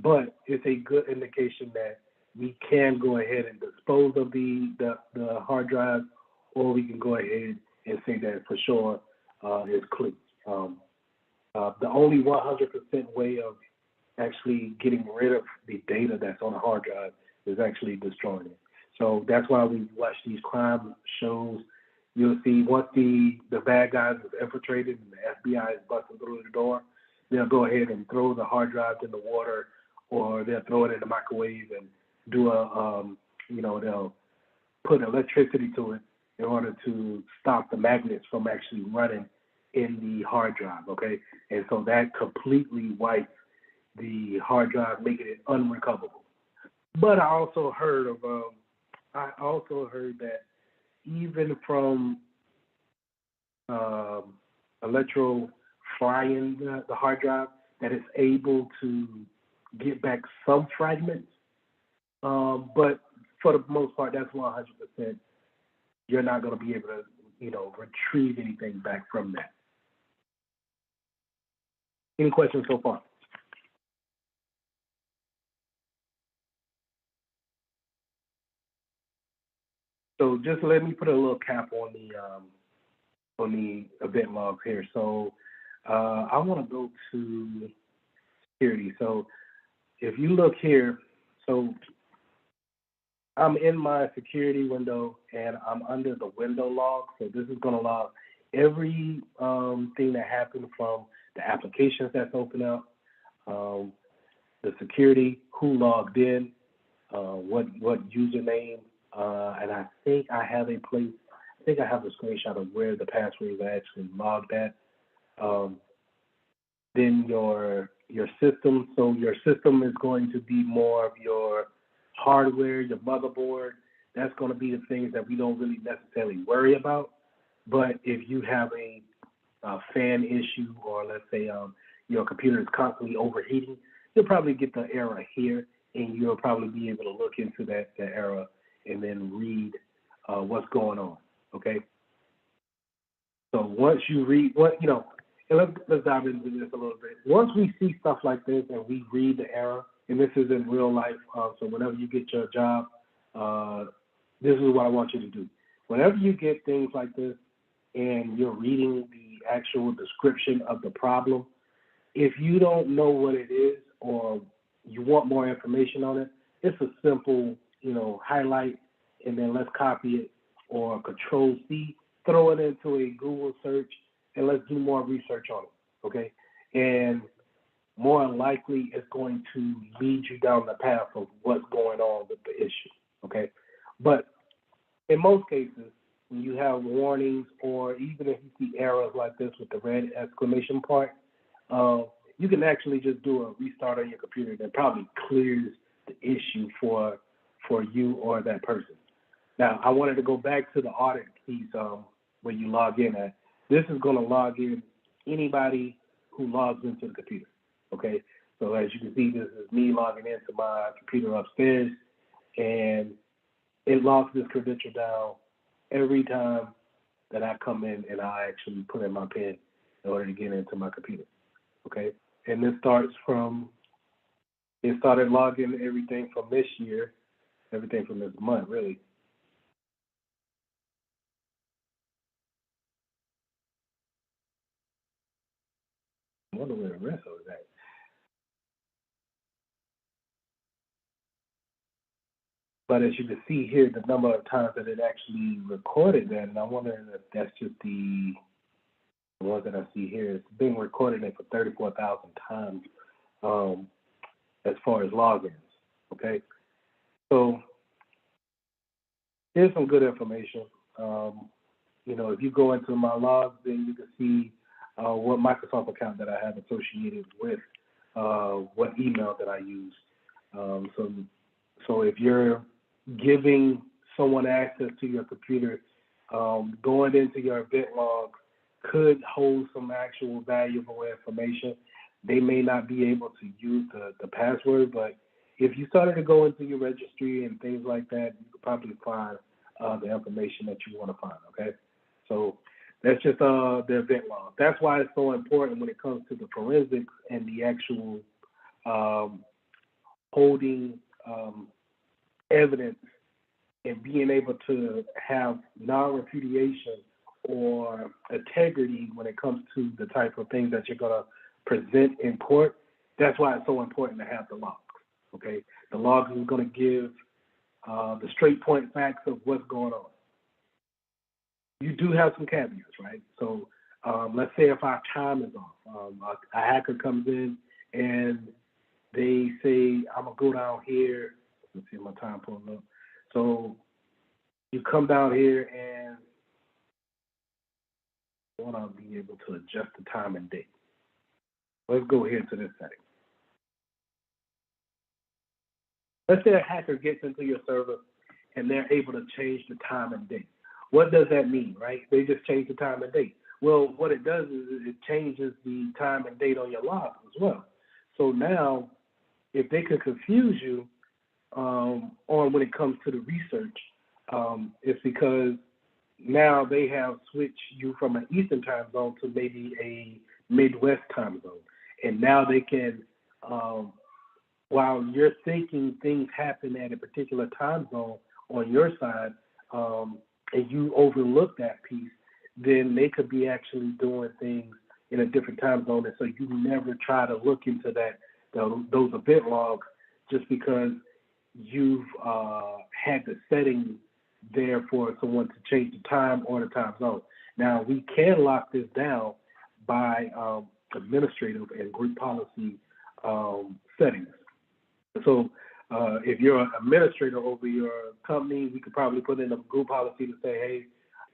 But it's a good indication that we can go ahead and dispose of the hard drive, or we can go ahead and say that for sure it's clean. The only 100% way of actually getting rid of the data that's on a hard drive is actually destroying it. So that's why we watch these crime shows. You'll see once the bad guys have infiltrated and the FBI is busting through the door, they'll go ahead and throw the hard drive in the water, or they'll throw it in the microwave and do they'll put electricity to it in order to stop the magnets from actually running in the hard drive, okay? And so that completely wipes the hard drive, making it unrecoverable. But I also heard that even from electro frying the hard drive, that it's able to get back some fragments. But for the most part, that's 100%. You're not going to be able to, retrieve anything back from that. Any questions so far? So just let me put a little cap on the event logs here. So I want to go to security. So if you look here, so I'm in my security window and I'm under the window log. So this is going to log every thing that happened from the applications that's open up, the security, who logged in, what username, and I think I have a screenshot of where the password is actually logged at. Then your system. So your system is going to be more of your hardware, your motherboard. That's going to be the things that we don't really necessarily worry about. But if you have a fan issue, or let's say your computer is constantly overheating, you'll probably get the error here, and you'll probably be able to look into that error and then read what's going on. Okay. So once you read And let's dive into this a little bit. Once we see stuff like this and we read the error, and this is in real life, so whenever you get your job, this is what I want you to do. Whenever you get things like this and you're reading the actual description of the problem, if you don't know what it is or you want more information on it, it's a simple, highlight and then let's copy it, or Control C, throw it into a Google search and let's do more research on it, okay? And more likely it's going to lead you down the path of what's going on with the issue, okay? But in most cases, when you have warnings or even if you see errors like this with the red exclamation part, you can actually just do a restart on your computer that probably clears the issue for you or that person. Now, I wanted to go back to the audit piece where you log in at. This is going to log in anybody who logs into the computer, okay? So as you can see, this is me logging into my computer upstairs, and it logs this credential down every time that I come in and I actually put in my PIN in order to get into my computer, okay? And it started logging everything from this year, everything from this month, really. I wonder where the rest of it is at. But as you can see here, the number of times that it actually recorded that, and I wonder if that's just the one that I see here. It's been recorded it for 34,000 times as far as logins, okay? So here's some good information. If you go into my logs, then you can see what Microsoft account that I have associated with what email that I use. So if you're giving someone access to your computer, going into your event log could hold some actual valuable information. They may not be able to use the password, but if you started to go into your registry and things like that, you could probably find the information that you want to find, okay? So that's just the event log. That's why it's so important when it comes to the forensics and the actual holding evidence and being able to have non-repudiation or integrity when it comes to the type of things that you're going to present in court. That's why it's so important to have the logs, okay? The logs is going to give the straight point facts of what's going on. You do have some caveats, right? So let's say if our time is off, a hacker comes in and they say, I'm going to go down here. Let's see if my time pulls up. So you come down here and I want to be able to adjust the time and date. Let's go here to this setting. Let's say a hacker gets into your server and they're able to change the time and date. What does that mean, right? They just change the time and date. Well, what it does is it changes the time and date on your logs as well. So now, if they could confuse you on when it comes to the research, it's because now they have switched you from an Eastern time zone to maybe a Midwest time zone. And now they can, while you're thinking things happen at a particular time zone on your side, and you overlook that piece, then they could be actually doing things in a different time zone. And so you never try to look into those event logs just because you've had the setting there for someone to change the time or the time zone. Now, we can lock this down by administrative and group policy settings. So if you're an administrator over your company, we could probably put in a group policy to say,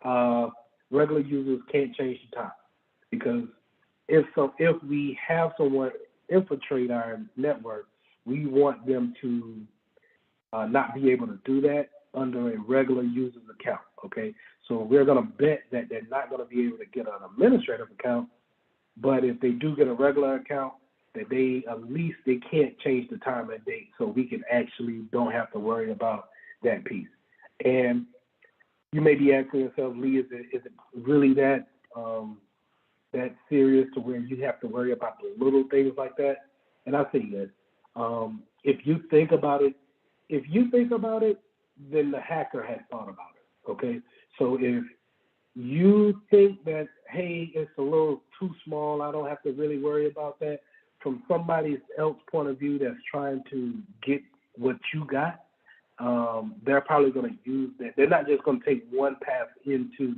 hey, regular users can't change the time. Because if we have someone infiltrate our network, we want them to not be able to do that under a regular user's account, okay? So we're going to bet that they're not going to be able to get an administrative account, but if they do get a regular account, that they at least they can't change the time and date, so we can actually don't have to worry about that piece. And you may be asking yourself, Lee, is it really that that serious to where you have to worry about the little things like that. And I say yes. If you think about it, then the hacker has thought about it. Okay, so if you think that, hey, it's a little too small, I don't have to really worry about that, from somebody else's point of view that's trying to get what you got, they're probably going to use that. They're not just going to take one path into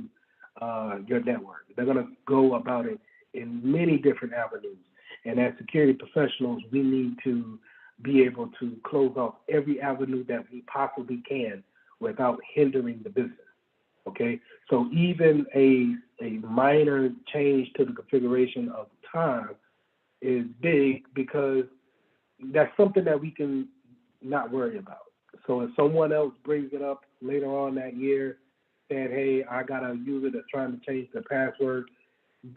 your network. They're going to go about it in many different avenues. And as security professionals, we need to be able to close off every avenue that we possibly can without hindering the business. Okay, so even a minor change to the configuration of time is big, because that's something that we can not worry about. So if someone else brings it up later on that year, saying, hey, I got a user that's trying to change their password,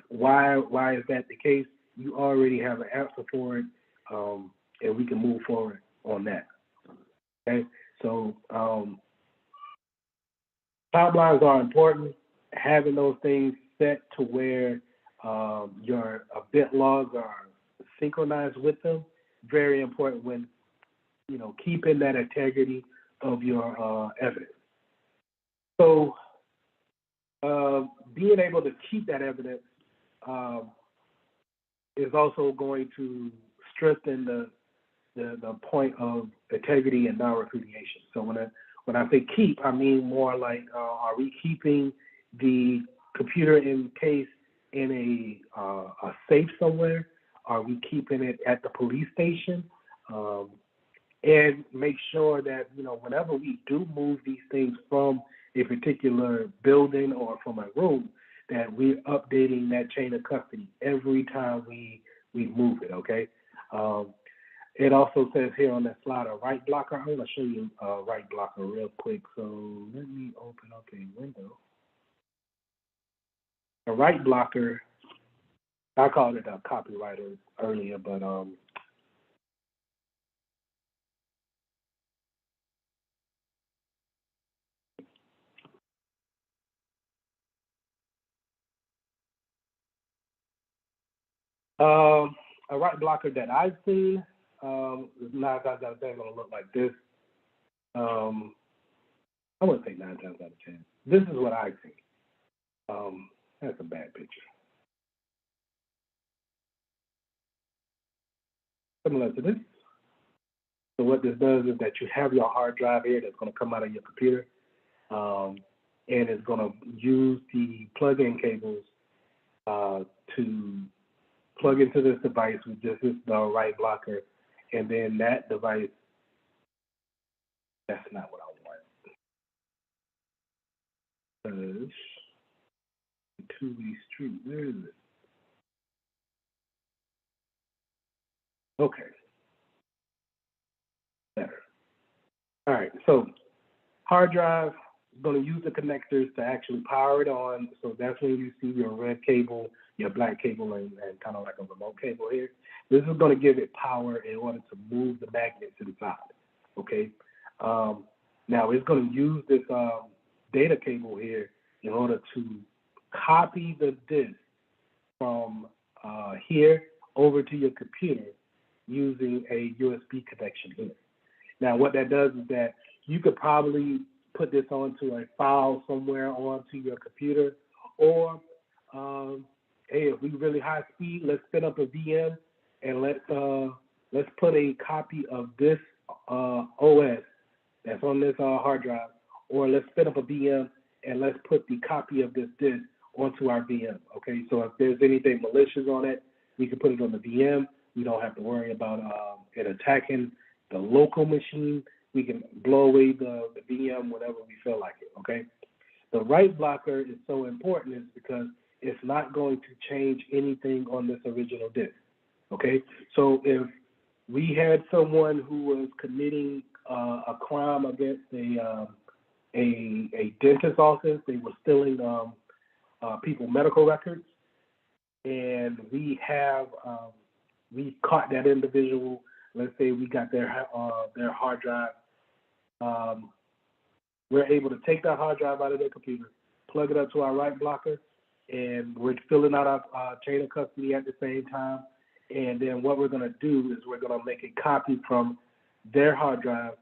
why is that the case? You already have an answer for it, and we can move forward on that. Okay, so timelines are important. Having those things set to where your event logs are synchronized with them, very important when, keeping that integrity of your evidence. So being able to keep that evidence is also going to strengthen the point of integrity and non-repudiation. So when I say keep, I mean more like, are we keeping the computer encased in a safe somewhere? Are we keeping it at the police station? And make sure that, whenever we do move these things from a particular building or from a room, that we're updating that chain of custody every time we move it, okay? It also says here on that slide, a write blocker. I'm going to show you a write blocker real quick. So let me open up a window. A write blocker, I called it a copywriter earlier, but a write blocker that I've seen, 9 times out of 10 going to look like this. I wouldn't say 9 times out of 10. This is what I've seen. That's a bad picture. Similar to this. So what this does is that you have your hard drive here that's going to come out of your computer, and it's going to use the plug-in cables to plug into this device, which is the write blocker, and then that device, that's not what I want. Because two-way street, where is it? Okay. Better. All right, so hard drive, going to use the connectors to actually power it on. So that's when you see your red cable, your black cable, and kind of like a remote cable here. This is going to give it power in order to move the magnets inside, okay? Now it's going to use this data cable here in order to copy the disk from here over to your computer using a USB connection here. Now what that does is that you could probably put this onto a file somewhere onto your computer, or hey, if we really high speed, let's spin up a VM and let's put a copy of this OS that's on this hard drive, or let's spin up a VM and let's put the copy of this disk onto our VM. Okay, so if there's anything malicious on it, we can put it on the VM. We don't have to worry about it attacking the local machine. We can blow away the VM whenever we feel like it, okay? The write blocker is so important is because it's not going to change anything on this original disk, okay? So if we had someone who was committing a crime against a dentist's office, they were stealing people's medical records, and we caught that individual. Let's say we got their hard drive. We're able to take that hard drive out of their computer, plug it up to our write blocker, and we're filling out our chain of custody at the same time. And then what we're going to do is we're going to make a copy from their hard drive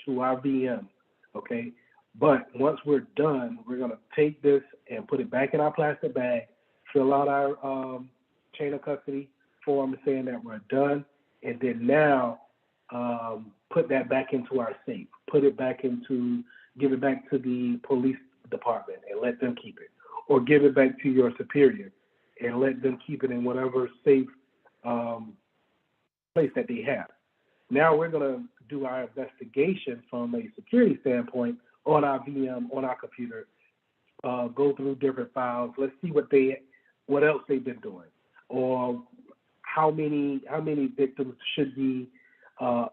to our VM, okay? But once we're done, we're going to take this and put it back in our plastic bag, fill out our chain of custody form saying that we're done, and then now put that back into our safe, give it back to the police department and let them keep it, or give it back to your superior and let them keep it in whatever safe place that they have. Now we're going to do our investigation from a security standpoint on our VM, on our computer, go through different files. Let's see what else they've been doing, or how many victims should be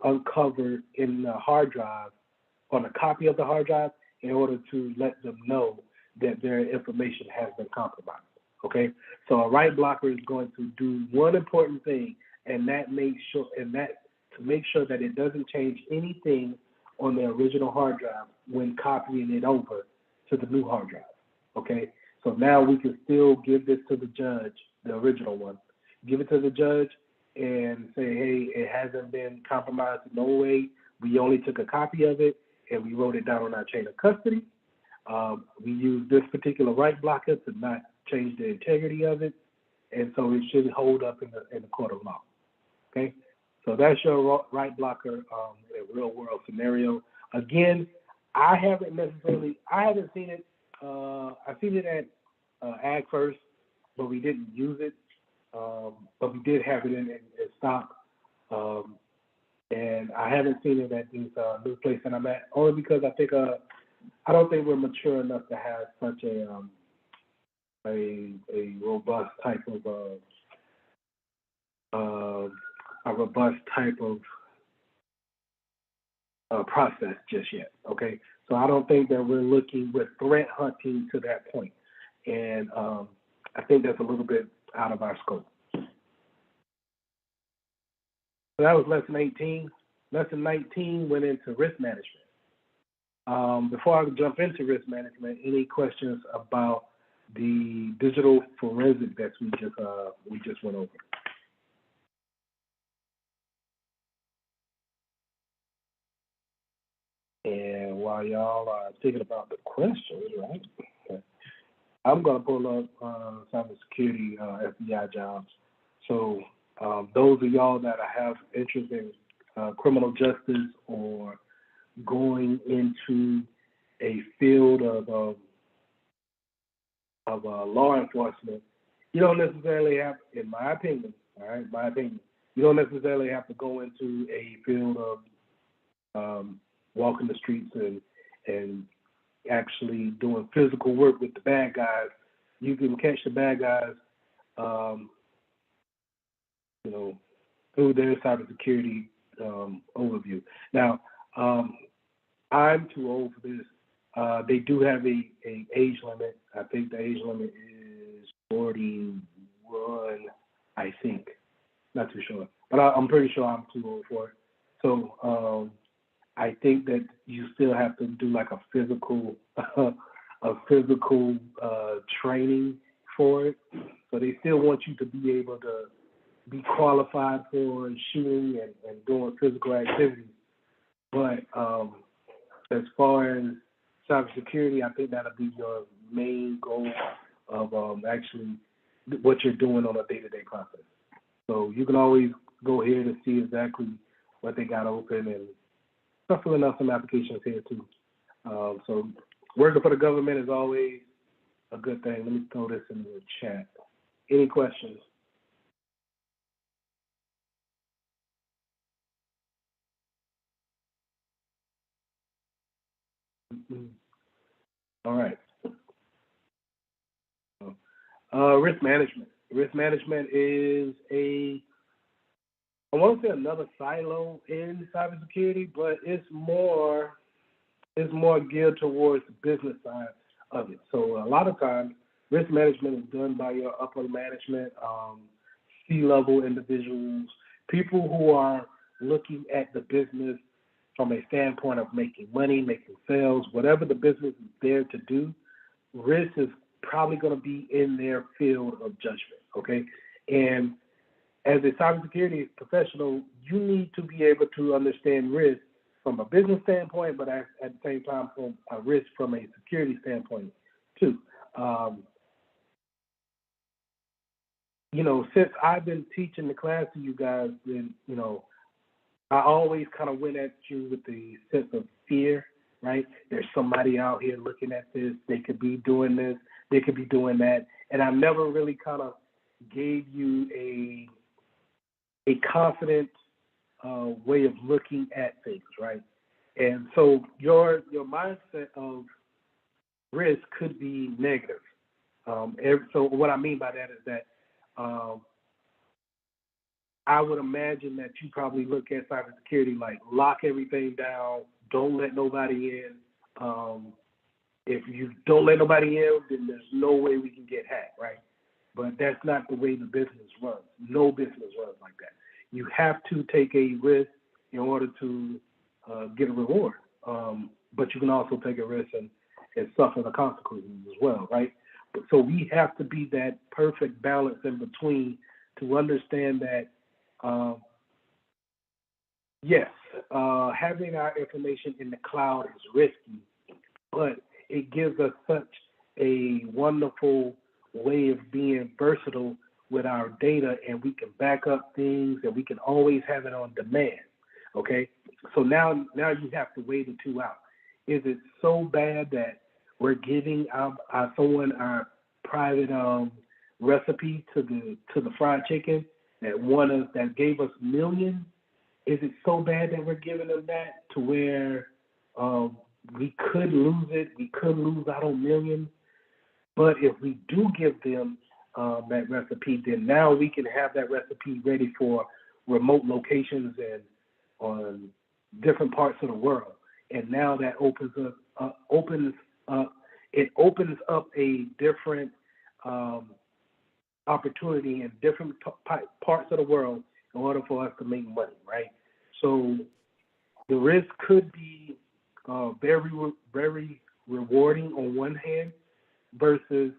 uncovered in the hard drive, on a copy of the hard drive, in order to let them know that their information has been compromised. Okay, so a write blocker is going to do one important thing, and to make sure that it doesn't change anything on the original hard drive when copying it over to the new hard drive. Okay, so now we can still give this to the judge, the original one, give it to the judge and say, hey, it hasn't been compromised in no way. We only took a copy of it and we wrote it down on our chain of custody. We used this particular write blocker to not change the integrity of it, and so it should hold up in the court of law. Okay, so that's your write blocker in a real world scenario. Again, I haven't seen it. I've seen it at Ag First, but we didn't use it. But we did have it in stock, and I haven't seen it at this new place that I'm at, only because I don't think we're mature enough to have such a robust type of process just yet. Okay, so I don't think that we're threat hunting to that point, and I think that's a little bit out of our scope. So that was lesson 18. Lesson 19 went into risk management. Before I jump into risk management, any questions about the digital forensic that we just went over? And while y'all are thinking about the questions, right? Okay. I'm going to pull up cybersecurity FBI jobs. So those of y'all that have interest in criminal justice or going into a field of law enforcement, you don't necessarily have, in my opinion, you don't necessarily have to go into a field of walking the streets and actually doing physical work with the bad guys. You can catch the bad guys, through their cybersecurity overview. Now, I'm too old for this. They do have a age limit. I think the age limit is 41, I think. Not too sure. But I'm pretty sure I'm too old for it. So I think that you still have to do like a physical training for it. So they still want you to be able to be qualified for shooting and doing physical activities. But as far as cybersecurity, I think that'll be your main goal of actually what you're doing on a day-to-day process. So you can always go here to see exactly what they got open, and I'm filling out some applications here too. So working for the government is always a good thing. Let me throw this in the chat. Any questions? All right. Risk management. Risk management is I want to say another silo in cybersecurity, but it's more geared towards the business side of it. So a lot of times, risk management is done by your upper management, C-level individuals, people who are looking at the business from a standpoint of making money, making sales, whatever the business is there to do. Risk is probably going to be in their field of judgment. Okay, and as a cybersecurity professional, you need to be able to understand risk from a business standpoint, but at the same time, from a risk from a security standpoint too. You know, since I've been teaching the class to you guys, then, you know, I always kind of went at you with the sense of fear, right? There's somebody out here looking at this. They could be doing this. They could be doing that. And I never really kind of gave you a confident way of looking at things, right? And so your mindset of risk could be negative. So what I mean by that is that I would imagine that you probably look at cybersecurity like lock everything down, don't let nobody in. If you don't let nobody in, then there's no way we can get hacked, right? But that's not the way the business runs. No business runs like that. You have to take a risk in order to get a reward. But you can also take a risk and suffer the consequences as well, right? So we have to be that perfect balance in between to understand that, yes, having our information in the cloud is risky, but it gives us such a wonderful way of being versatile with our data, and we can back up things, and we can always have it on demand, okay? So now you have to weigh the two out. Is it so bad that we're giving someone our private recipe to the fried chicken that gave us millions? Is it so bad that we're giving them that to where we could lose it? We could lose out on millions. But if we do give them that recipe, then now we can have that recipe ready for remote locations and on different parts of the world. And now that opens up a different opportunity in different parts of the world in order for us to make money, right? So the risk could be very, very rewarding on one hand versus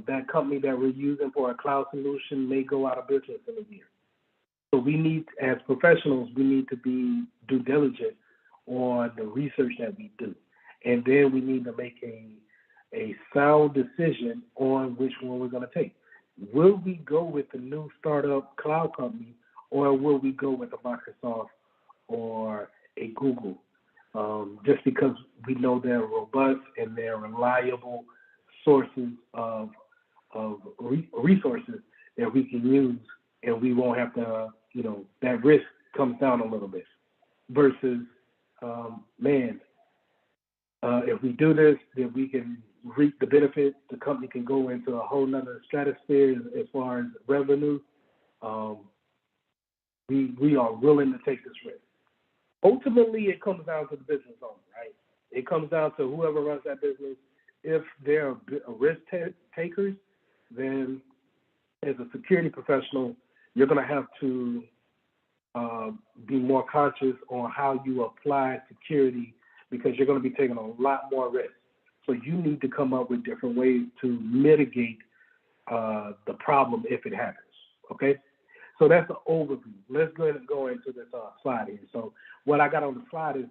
that company that we're using for a cloud solution may go out of business in a year. So we need, as professionals, we need to be due diligent on the research that we do. And then we need to make a sound decision on which one we're going to take. Will we go with the new startup cloud company, or will we go with a Microsoft or a Google? Just because we know they're robust and they're reliable sources of resources that we can use, and we won't have to, that risk comes down a little bit. Versus, if we do this, then we can reap the benefit. The company can go into a whole nother stratosphere as far as revenue. We are willing to take this risk. Ultimately, it comes down to the business owner, right? It comes down to whoever runs that business. If they're risk takers, then as a security professional, you're going to have to be more conscious on how you apply security, because you're going to be taking a lot more risk. So you need to come up with different ways to mitigate the problem if it happens, okay? So that's the overview. Let's go ahead and go into this slide here. So what I got on the slide is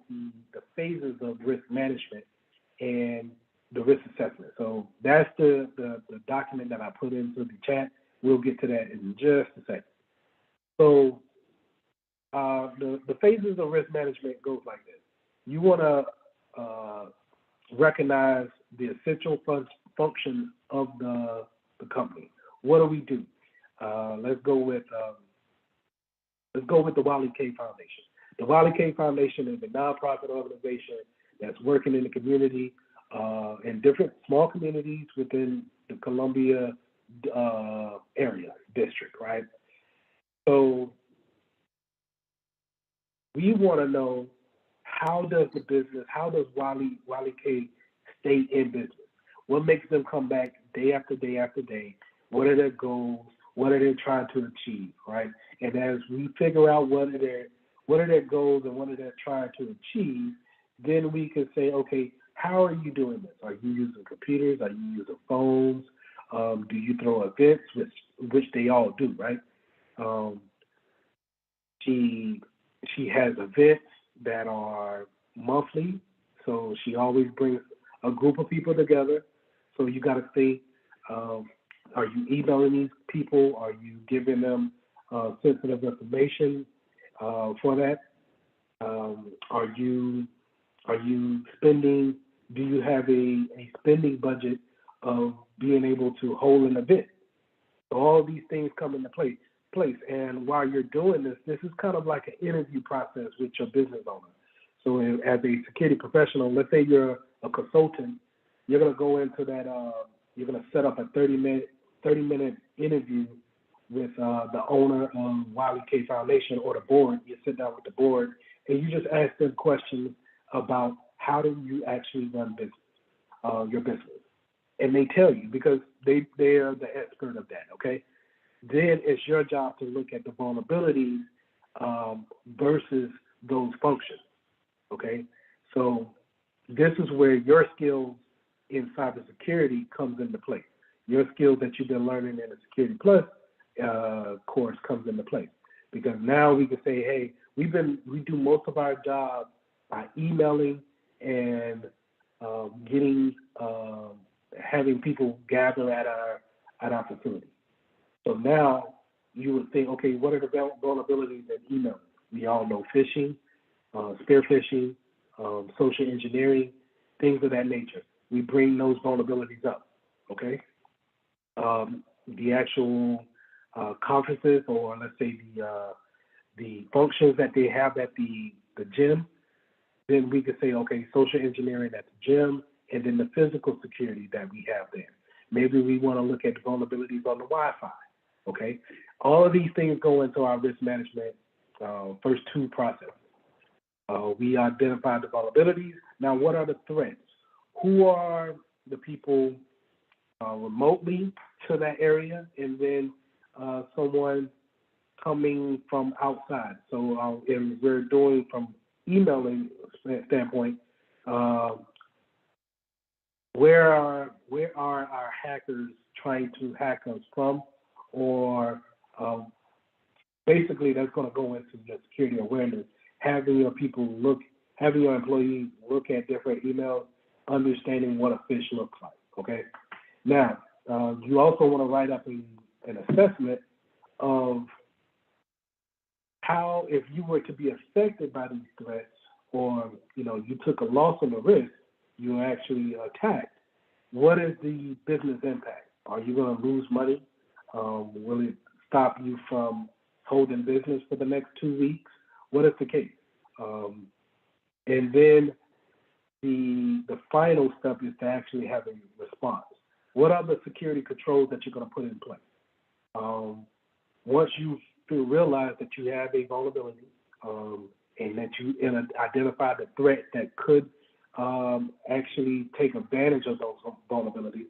the phases of risk management and the risk assessment. So that's the document that I put into the chat. We'll get to that in just a second. So the phases of risk management goes like this. You want to recognize the essential functions of the company. What do we do? Let's go with the Wally K Foundation. The Wally K Foundation is a nonprofit organization that's working in the community, in different small communities within the Columbia area, district, right? So we want to know, how does Wally K stay in business? What makes them come back day after day after day? What are their goals? What are they trying to achieve, right? And as we figure out what are their goals and what are they trying to achieve, then we can say, okay, how are you doing this? Are you using computers? Are you using phones? Do you throw events, which they all do, right? She has events that are monthly, so she always brings a group of people together. So you got to think, are you emailing these people? Are you giving them sensitive information for that? Are you spending? Do you have a spending budget of being able to hold an event? So all these things come into place. And while you're doing this is kind of like an interview process with your business owner. So as a security professional, let's say you're a consultant, you're going to go into that. You're going to set up a 30-minute interview with the owner of Wiley K Foundation or the board. You sit down with the board and you just ask them questions about how do you actually run business, your business. And they tell you because they are the expert of that, okay? Then it's your job to look at the vulnerabilities versus those functions, okay? So this is where your skills in cybersecurity comes into play. Your skills that you've been learning in the Security Plus course comes into play. Because now we can say, hey, we do most of our job by emailing and having people gather at our facility. So now you would think, okay, what are the vulnerabilities in email? We all know phishing, spear phishing, social engineering, things of that nature. We bring those vulnerabilities up, okay? The actual conferences, or let's say the functions that they have at the gym, then we could say, okay, social engineering at the gym, and then the physical security that we have there. Maybe we want to look at the vulnerabilities on the Wi-Fi, okay? All of these things go into our risk management first two processes. We identify the vulnerabilities. Now, what are the threats? Who are the people remotely to that area, and then someone coming from outside. So if we're doing from emailing standpoint, where are our hackers trying to hack us from, or basically that's going to go into the security awareness, having your employees look at different emails, understanding what a phish looks like, okay? Now, you also want to write up an assessment of how, if you were to be affected by these threats, or you took a loss on the risk, you were actually attacked, what is the business impact? Are you going to lose money? Will it stop you from holding business for the next 2 weeks? What is the case? And then the final step is to actually have a response. What are the security controls that you're going to put in place? Once you realize that you have a vulnerability and that you identify the threat that could actually take advantage of those vulnerabilities,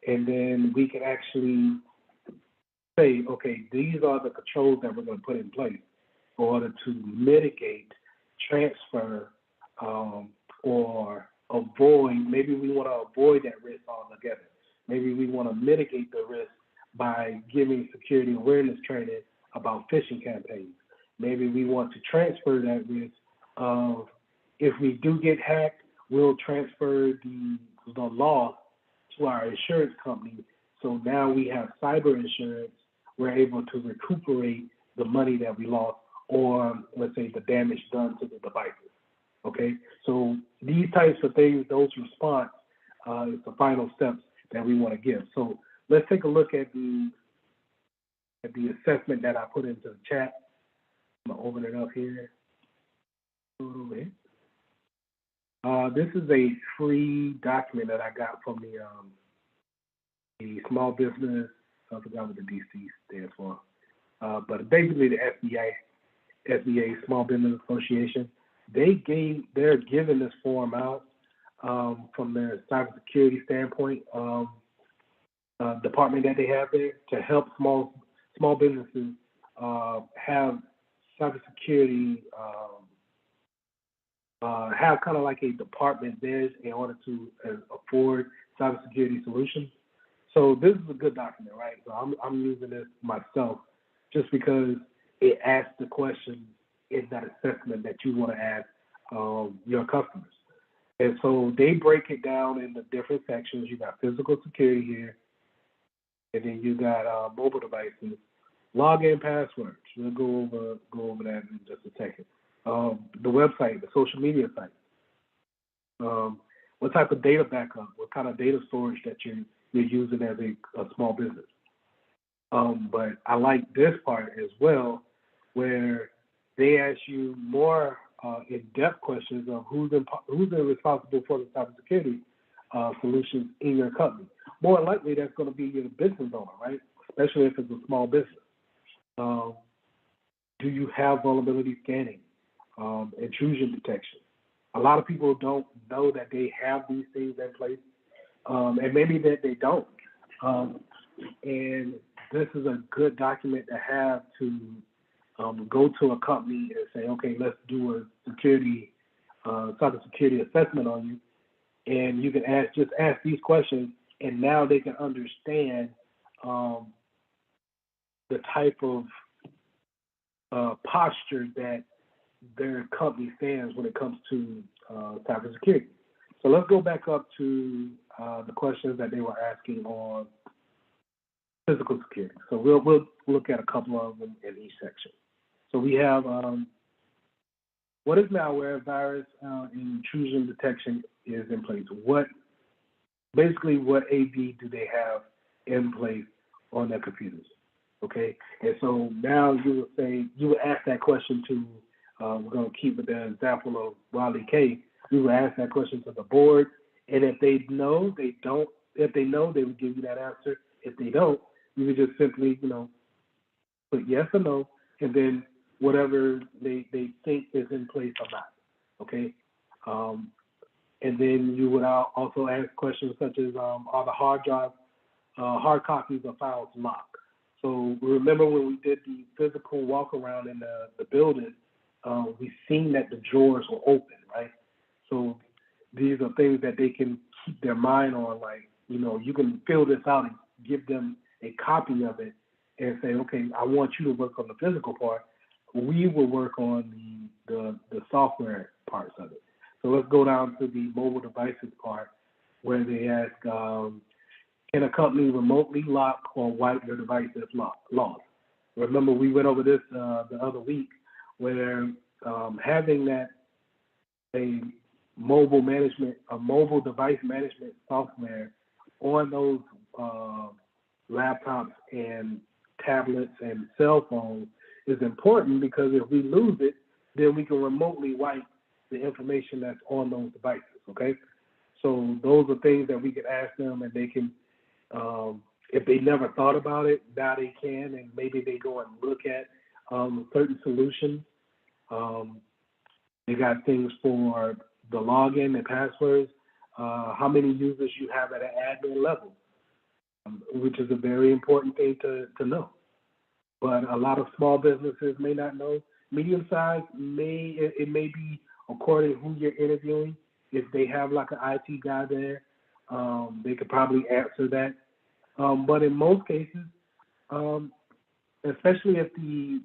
and then we can actually say, okay, these are the controls that we're going to put in place in order to mitigate, transfer, or avoid. Maybe we want to avoid that risk altogether. Maybe we want to mitigate the risk by giving security awareness training about phishing campaigns. Maybe we want to transfer that risk of, if we do get hacked, we'll transfer the loss to our insurance company. So now we have cyber insurance. We're able to recuperate the money that we lost, or let's say the damage done to the devices. Okay, so these types of things, those response is the final steps that we want to give. So let's take a look at the assessment that I put into the chat. I'm gonna open it up here. This is a free document that I got from the small business. I forgot what the DC stands for, but basically the SBA, Small Business Association. They're giving this form out from their cybersecurity standpoint department that they have there to help small businesses have cybersecurity have kind of like a department there in order to afford cybersecurity solutions. So this is a good document, right? So I'm using this myself just because it asks the questions in that assessment that you want to ask your customers. And so they break it down into different sections. You got physical security here, and then you got mobile devices, login passwords. We'll go over that in just a second. The website, the social media site. What type of data backup? What kind of data storage that you're using as a small business? But I like this part as well, where they ask you more in-depth questions of who's responsible for the cybersecurity solutions in your company. More likely, that's going to be your business owner, right? Especially if it's a small business. Do you have vulnerability scanning, intrusion detection? A lot of people don't know that they have these things in place, and maybe that they don't. And this is a good document to have to go to a company and say, okay, let's do a cybersecurity assessment on you. And you can just ask these questions, and now they can understand the type of posture that their company stands when it comes to cybersecurity. So let's go back up to the questions that they were asking on physical security. So we'll look at a couple of them in each section. So we have what is malware, virus, and intrusion detection is in place. What AV do they have in place on their computers? Okay, and so now you would ask that question to, we're going to keep with the example of Wally K. We would ask that question to the board, and if they know, they don't. If they know, they would give you that answer. If they don't, you would just simply, put yes or no, and then whatever they think is in place or not. Okay, and then you would also ask questions such as, are the hard copies of files locked? So remember when we did the physical walk around in the building, we seen that the drawers were open, right? So these are things that they can keep their mind on, like, you can fill this out and give them a copy of it and say, okay, I want you to work on the physical part. We will work on the software parts of it. So let's go down to the mobile devices part where they ask, can a company remotely lock or wipe your device if lost? Remember, we went over this the other week where having a mobile device management software on those laptops and tablets and cell phones is important, because if we lose it, then we can remotely wipe the information that's on those devices, okay? So those are things that we could ask them, and they can, if they never thought about it, now they can, and maybe they go and look at certain solutions. They got things for the login and passwords, how many users you have at an admin level, which is a very important thing to know. But a lot of small businesses may not know. Medium size it may be according to who you're interviewing. If they have like an IT guy there, they could probably answer that. But in most cases, especially if the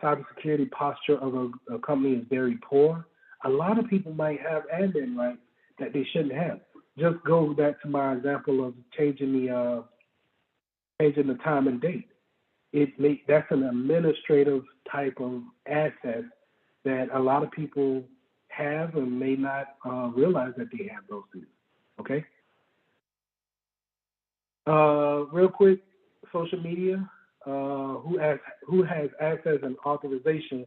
cybersecurity posture of a company is very poor, a lot of people might have admin rights that they shouldn't have. Just go back to my example of changing the time and date. That's an administrative type of asset that a lot of people have and may not realize that they have those things. Okay. Real quick, social media. Who has access and authorization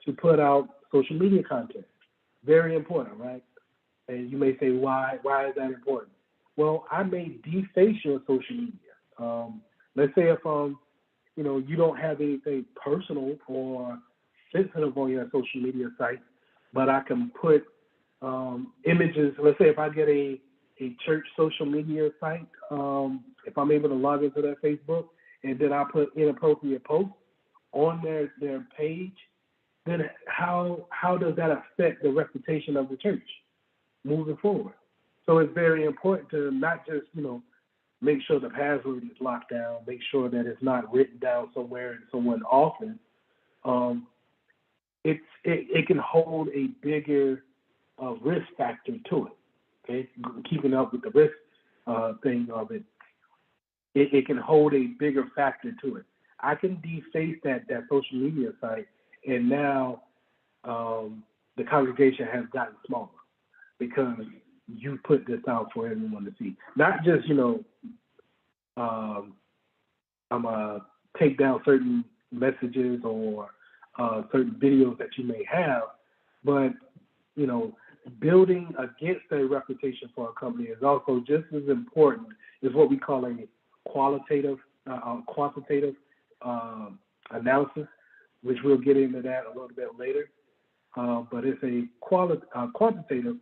to put out social media content? Very important, right? And you may say, why is that important? Well, I may deface your social media. Let's say if you don't have anything personal or sensitive on your social media site, but I can put images. Let's say if I get a church social media site, if I'm able to log into their Facebook, and then I put inappropriate posts on their page, then how does that affect the reputation of the church moving forward? So it's very important to not just, make sure the password is locked down, make sure that it's not written down somewhere in someone's office. It can hold a bigger risk factor to it. Okay, keeping up with the risk thing of it, it can hold a bigger factor to it. I can deface that social media site, and now the congregation has gotten smaller because you put this out for everyone to see. Not just, I'm gonna take down certain messages or certain videos that you may have, but building against a reputation for a company is also just as important as what we call a quantitative analysis, which we'll get into that a little bit later. But it's a quantitative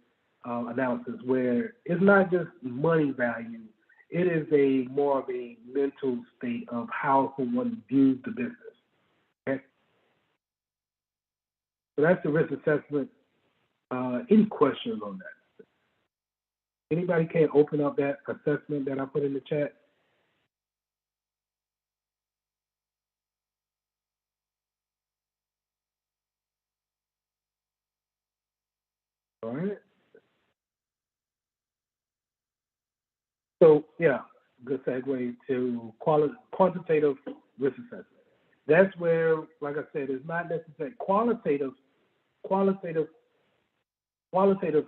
analysis where it's not just money value, it is more of a mental state of how someone views the business. Okay? So that's the risk assessment. Any questions on that? Anybody can open up that assessment that I put in the chat? All right. So yeah, good segue to quantitative risk assessment. That's where, like I said, it's not necessarily qualitative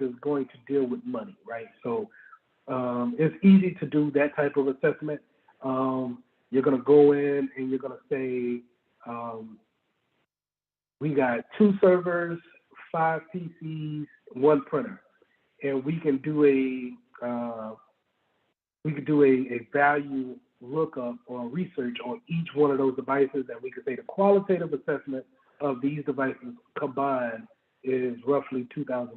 is going to deal with money, right? So it's easy to do that type of assessment. You're going to go in and you're going to say, we got 2 servers, 5 PCs, 1 printer, and we can do a value lookup or research on each one of those devices, and we could say the qualitative assessment of these devices combined is roughly $2,000.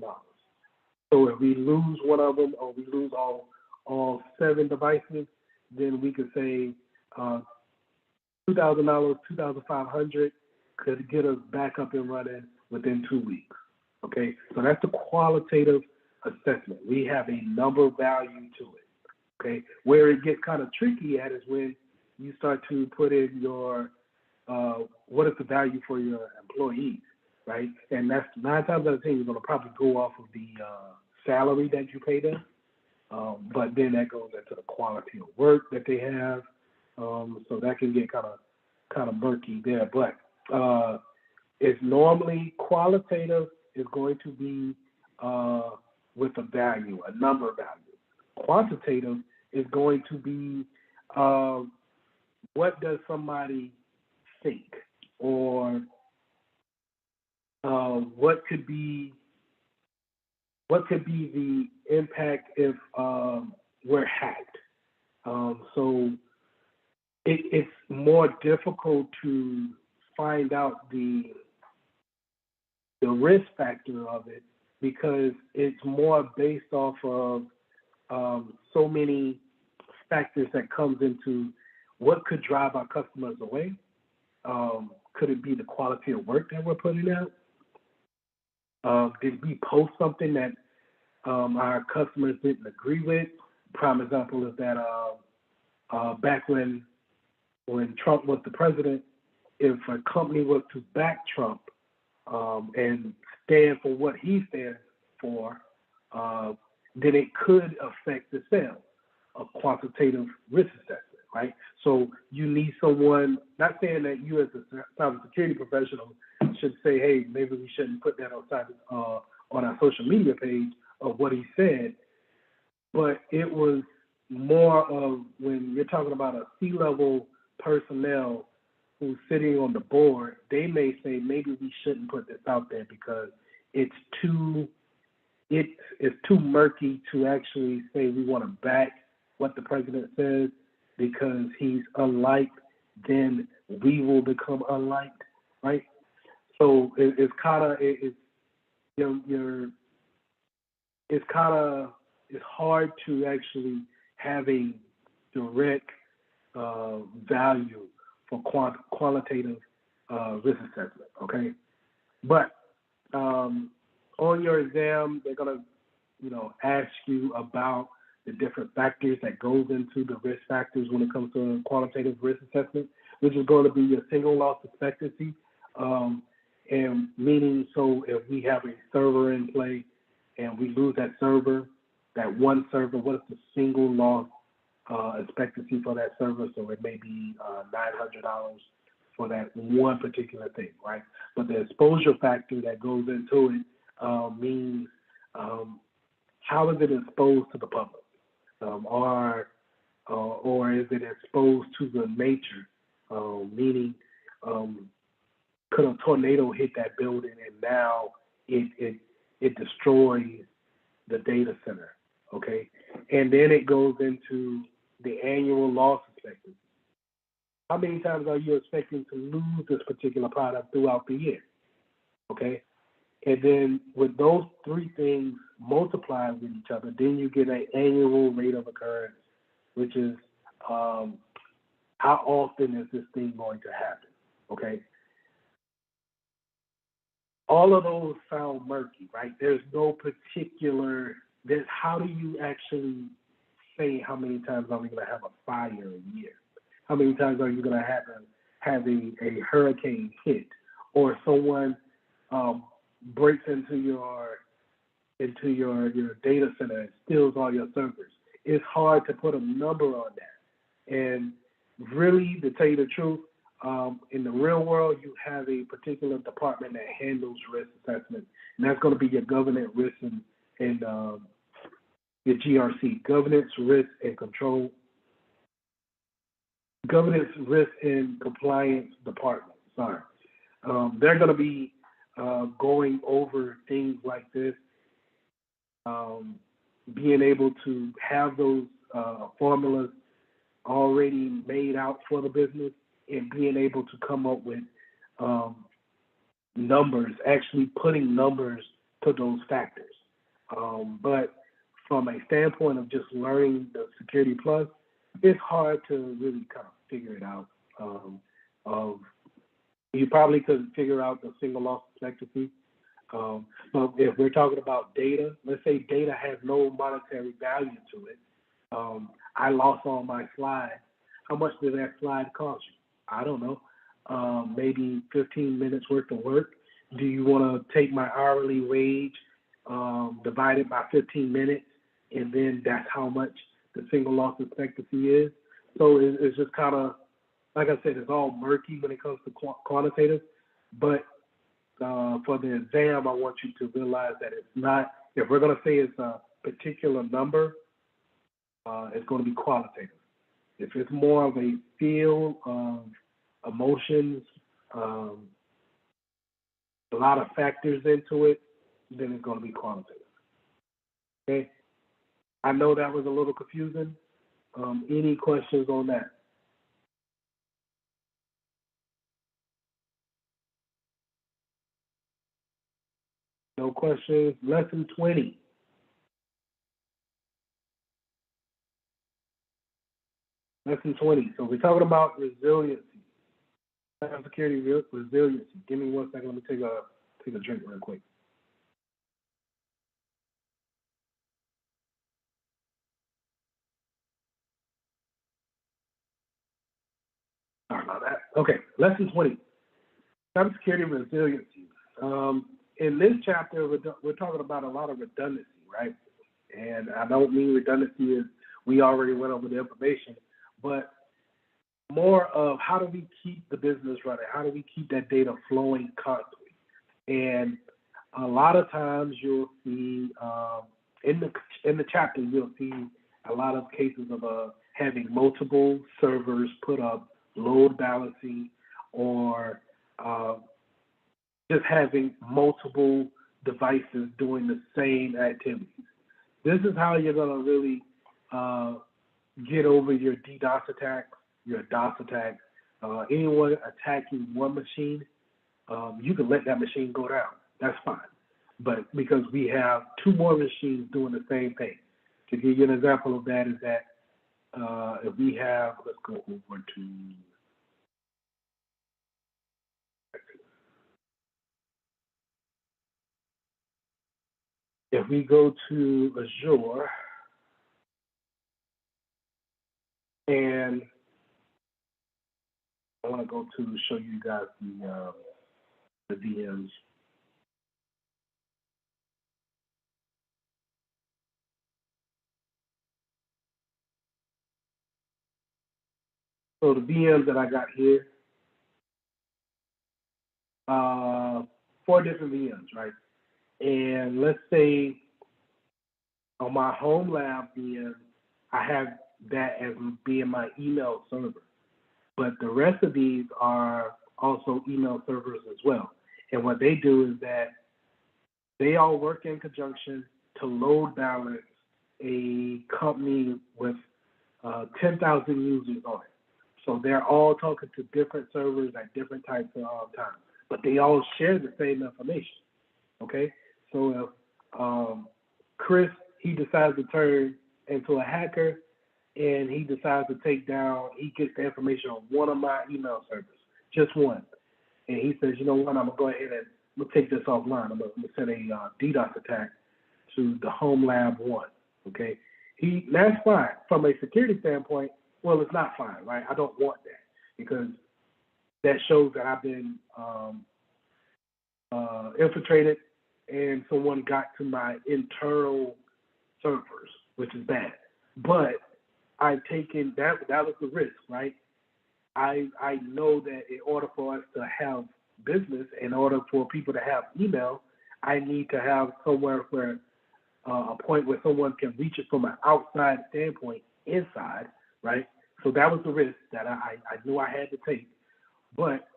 So if we lose one of them or we lose all 7 devices, then we could say $2,000, $2,500 could get us back up and running within 2 weeks. Okay, so that's the qualitative assessment. We have a number value to it. Okay, where it gets kind of tricky at is when you start to put in your what is the value for your employees, right? And that's 9 times out of 10 you're going to probably go off of the salary that you pay them, but then that goes into the quality of work that they have. So that can get kind of murky there. But it's normally qualitative is going to be with a value, a number value. Quantitative is going to be what does somebody think, or what could be the impact if we're hacked. So it's more difficult to find out the risk factor of it because it's more based off of so many factors that comes into what could drive our customers away. Could it be the quality of work that we're putting out? Did we post something that our customers didn't agree with? Prime example is that back when Trump was the president, if a company was to back Trump and stand for what he stands for, then it could affect the sales of quantitative risk assessment, right? So you need someone, not saying that you as a cybersecurity professional should say, hey, maybe we shouldn't put that on our social media page of what he said, but it was more of when you're talking about a C-level personnel who's sitting on the board, they may say maybe we shouldn't put this out there because it's too murky to actually say we want to back what the president says because he's unliked, then we will become unliked, right? So it's hard to actually have a direct value for qualitative risk assessment, okay? But on your exam, they're gonna, ask you about the different factors that goes into the risk factors when it comes to qualitative risk assessment, which is going to be your single loss expectancy. And meaning, so if we have a server in play and we lose that server, that one server, what is the single loss expectancy for that server? So it may be $900 for that one particular thing, right? But the exposure factor that goes into it means how is it exposed to the public, or is it exposed to the nature? Meaning, could a tornado hit that building and now it destroys the data center? Okay, and then it goes into the annual loss expectancy. How many times are you expecting to lose this particular product throughout the year? Okay, and then with those three things multiplied with each other, then you get an annual rate of occurrence, which is how often is this thing going to happen? Okay. All of those sound murky, right? There's no particular. How do you actually say how many times are we going to have a fire a year? How many times are you going to have a hurricane hit, or someone breaks into your data center and steals all your servers? It's hard to put a number on that. And really, to tell you the truth, in the real world, you have a particular department that handles risk assessment, and that's going to be your governance, risk, and your GRC, governance, risk, and control, governance, risk, and compliance department. Sorry, they're going to be going over things like this, being able to have those formulas already made out for the business, and being able to come up with numbers, actually putting numbers to those factors. But from a standpoint of just learning the Security Plus, it's hard to really kind of figure it out. You probably could figure out the single loss expectancy. But if we're talking about data, let's say data has no monetary value to it. I lost all my slides. How much did that slide cost you? I don't know. Maybe 15 minutes worth of work. Do you want to take my hourly wage, divide it by 15 minutes, and then that's how much the single loss expectancy is? So it's just kind of, like I said, it's all murky when it comes to quantitative. But for the exam, I want you to realize that it's not, if we're going to say it's a particular number, it's going to be qualitative. If it's more of a feel of emotions, a lot of factors into it, then it's going to be qualitative. Okay? I know that was a little confusing. Any questions on that? No questions. Lesson 20. Lesson 20. So we're talking about resiliency. Cybersecurity resiliency. Give me 1 second. Let me take a drink real quick. Sorry about that. Okay, lesson 20. Cybersecurity resiliency. In this chapter, we're talking about a lot of redundancy, right? And I don't mean redundancy as we already went over the information, but more of how do we keep the business running? How do we keep that data flowing constantly? And a lot of times you'll see in the chapter, you'll see a lot of cases of having multiple servers put up, load balancing, or just having multiple devices doing the same activities. This is how you're going to really get over your DDoS attacks, your DOS attacks. Anyone attacking one machine, you can let that machine go down. That's fine. But because we have two more machines doing the same thing. To give you an example of that is that if we have, let's go over to, if we go to Azure, and I want to go to show you guys the VMs. So the VMs that I got here, 4 different VMs, right? And let's say on my home lab VM, I have that as being my email server. But the rest of these are also email servers as well. And what they do is that they all work in conjunction to load balance a company with 10,000 users on it. So they're all talking to different servers at different types of times, but they all share the same information. Okay, so if Chris, he decides to turn into a hacker, and he decides to take down, he gets the information on one of my email servers, just one, and he says, you know what, I'm gonna go ahead and we'll take this offline. I'm gonna send a DDoS attack to the home lab 1. Okay, that's fine from a security standpoint. Well, it's not fine, right? I don't want that because that shows that I've been infiltrated and someone got to my internal servers, which is bad. But I've taken that was the risk, right? I know that in order for us to have business, in order for people to have email, I need to have somewhere where a point where someone can reach it from an outside standpoint inside, right? So that was the risk that I knew I had to take. But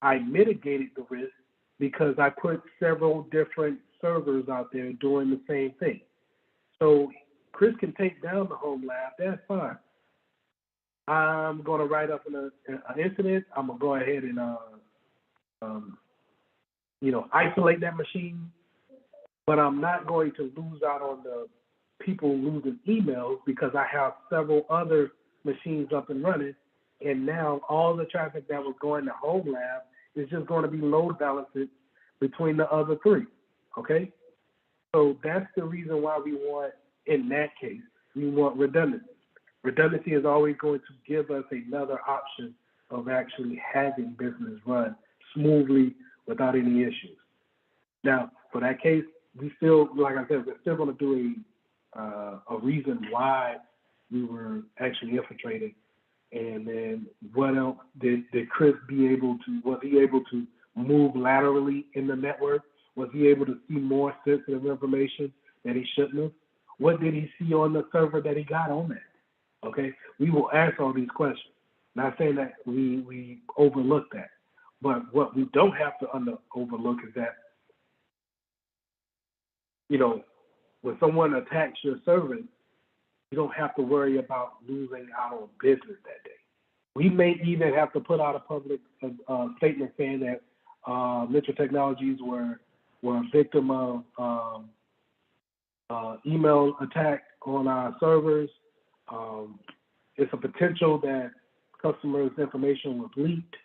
I mitigated the risk because I put several different servers out there doing the same thing. So Chris can take down the home lab, that's fine. I'm going to write up an incident. I'm going to go ahead and, isolate that machine. But I'm not going to lose out on the people losing emails because I have several other machines up and running. And now all the traffic that was going to home lab is just going to be load balanced between the other 3. Okay? So that's the reason why we want, in that case, we want redundancy. Redundancy is always going to give us another option of actually having business run smoothly without any issues. Now, for that case, we still, like I said, we're still going to do a reason why we were actually infiltrated. And then what else did Chris was he able to move laterally in the network? Was he able to see more sensitive information that he shouldn't have? What did he see on the server that he got on that? Okay, we will ask all these questions. Not saying that we overlook that, but what we don't have to overlook is that, when someone attacks your server, you don't have to worry about losing out on business that day. We may even have to put out a public statement saying that Mitchell Technologies were a victim of email attack on our servers. It's a potential that customers' information was leaked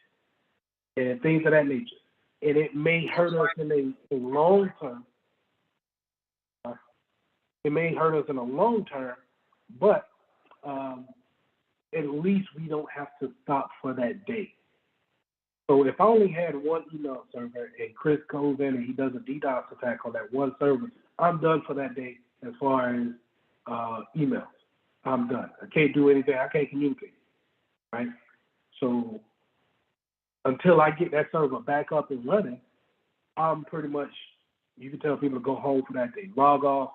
and things of that nature. And it may hurt us in a long term. It may hurt us in a long term, but at least we don't have to stop for that day. So if I only had one email server and Chris goes in and he does a DDoS attack on that one server, I'm done for that day as far as emails. I'm done. I can't do anything. I can't communicate, right? So until I get that server back up and running, I'm pretty much, you can tell people to go home for that day. Log off.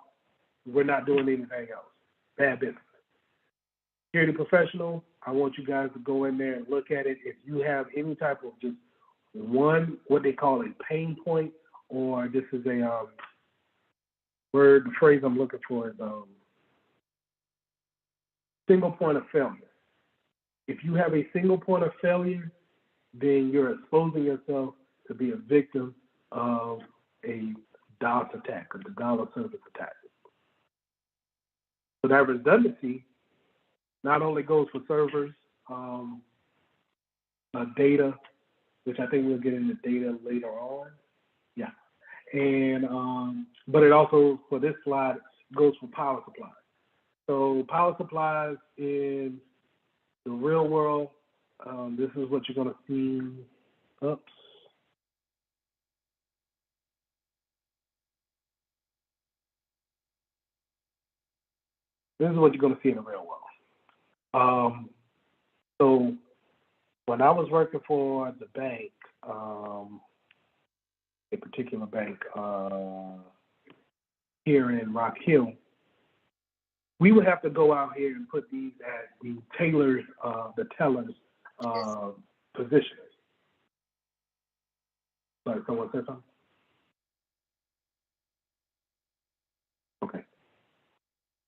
We're not doing anything else. Bad business. Security professional, I want you guys to go in there and look at it. If you have any type of just one, what they call a pain point, or this is a the phrase I'm looking for is single point of failure. If you have a single point of failure, then you're exposing yourself to be a victim of a DOS attack, a denial service attack. So that redundancy not only goes for servers, data, which I think we'll get into data later on. Yeah. And but it also, for this slide, goes for power supplies. So power supplies in the real world, this is what you're going to see. Oops. This is what you're going to see in the real world. So when I was working for the bank, a particular bank here in Rock Hill, we would have to go out here and put these at the tellers' positions. Sorry, someone said something? Okay.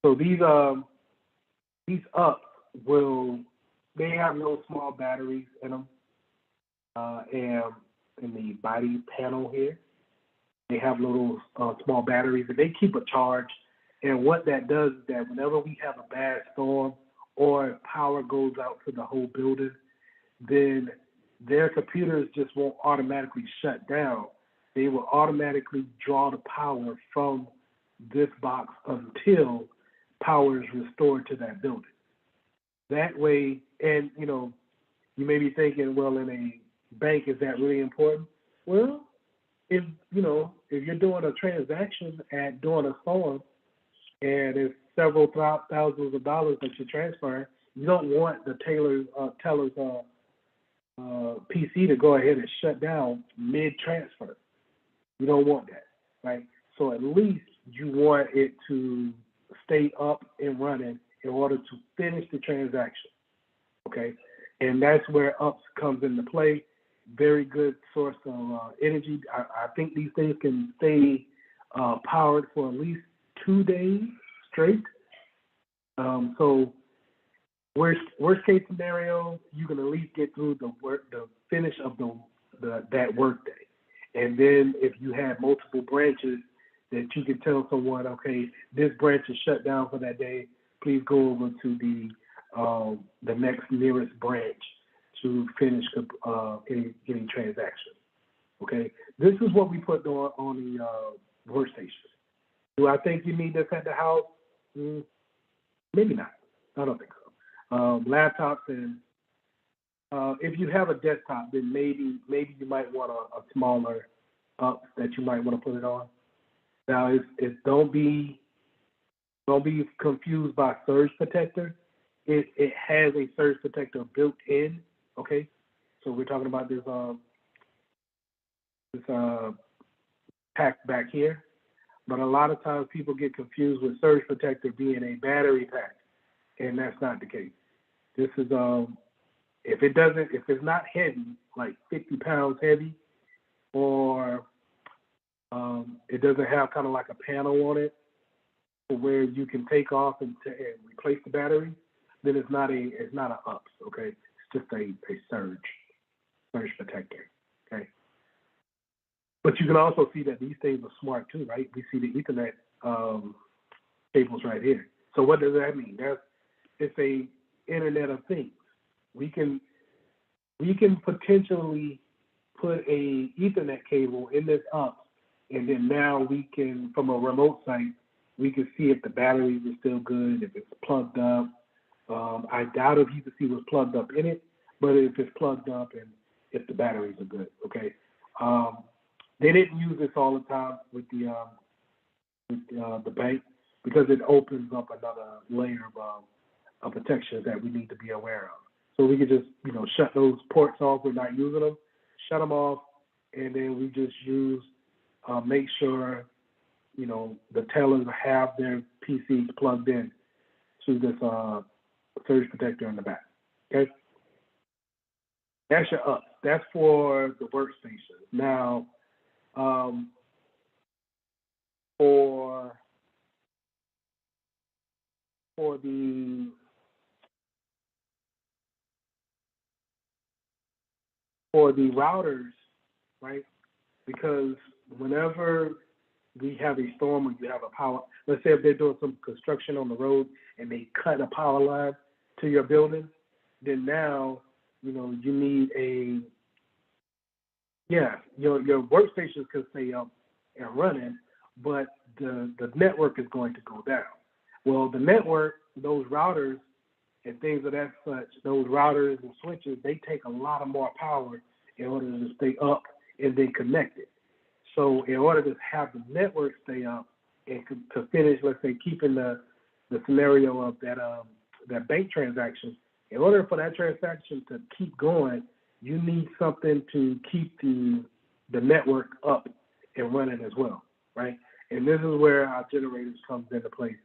So these ups they have no small batteries in them, and in the body panel here, they have little small batteries, and they keep a charge. And what that does is that whenever we have a bad storm or power goes out to the whole building, then their computers just won't automatically shut down. They will automatically draw the power from this box until power is restored to that building. That way, and you may be thinking, well, in a bank, is that really important? Well, if you're doing a transaction during a storm and it's several thousands of dollars that you're transferring, you don't want the teller's PC to go ahead and shut down mid-transfer. You don't want that, right? So at least you want it to stay up and running in order to finish the transaction, okay? And that's where UPS comes into play. Very good source of energy. I think these things can stay powered for at least 2 days straight. So worst case scenario, you can at least get through the finish of that work day. And then if you have multiple branches, that you can tell someone, okay, this branch is shut down for that day. Please go over to the next nearest branch to finish any transaction. Okay, this is what we put on the workstation. Do I think you need this at the house? Maybe not. I don't think so. Laptops and if you have a desktop, then maybe you might want a smaller up that you might want to put it on. Now, don't be confused by surge protector. It has a surge protector built in. Okay, so we're talking about this pack back here. But a lot of times people get confused with surge protector being a battery pack, and that's not the case. This is if it's not heavy, like 50 pounds heavy, or it doesn't have kind of like a panel on it where you can take off and replace the battery, then it's not a UPS, okay? It's just a surge protector, okay? But you can also see that these things are smart too, right? We see the Ethernet cables right here. So what does that mean? It's a Internet of Things. We can potentially put a Ethernet cable in this UPS, and then now we can, from a remote site, we can see if the batteries are still good, if it's plugged up. I doubt if you can see what's plugged up in it, but if it's plugged up and if the batteries are good, okay? They didn't use this all the time with the bank because it opens up another layer of protection that we need to be aware of. So we could just, shut those ports off. We're not using them. Shut them off, and then we just use, make sure, the tellers have their PCs plugged in to this surge protector in the back. Okay, that's your UPS. That's for the workstation. Now, for the routers, right? Because whenever we have a storm or you have a power, let's say if they're doing some construction on the road and they cut a power line to your building, then now, you need your workstations can stay up and running, but the network is going to go down. Well, the network, those routers and things of that such, those routers and switches, they take a lot of more power in order to stay up and then connected. So in order to have the network stay up and to finish, let's say, keeping the scenario of that bank transaction, in order for that transaction to keep going, you need something to keep the network up and running as well, right? And this is where our generators comes into place.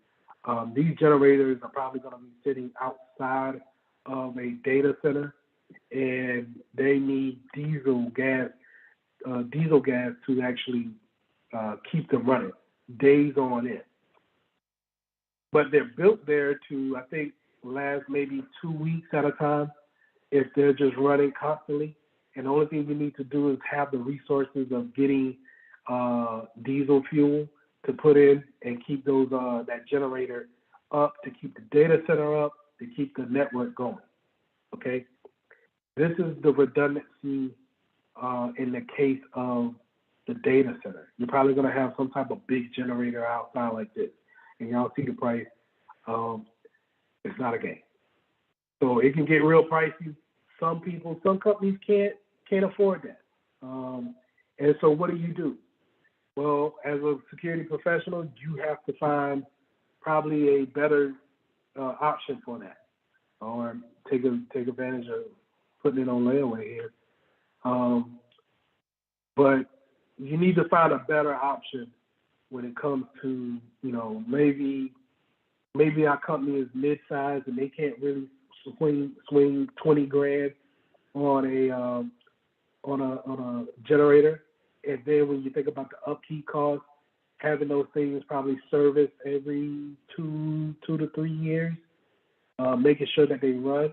These generators are probably going to be sitting outside of a data center, and they need diesel gas to actually keep them running days on end. But they're built there to, I think, last maybe 2 weeks at a time if they're just running constantly. And the only thing you need to do is have the resources of getting diesel fuel to put in and keep those that generator up, to keep the data center up, to keep the network going. Okay, this is the redundancy in the case of the data center. You're probably going to have some type of big generator outside like this, and y'all see the price. It's not a game, so it can get real pricey. Some companies can't afford that, and so what do? Well, as a security professional, you have to find probably a better option for that, or take advantage of putting it on layaway here. But you need to find a better option when it comes to, maybe our company is mid-sized and they can't really swing 20 grand on a generator. And then when you think about the upkeep costs, having those things probably serviced every 2 to 3 years, making sure that they run.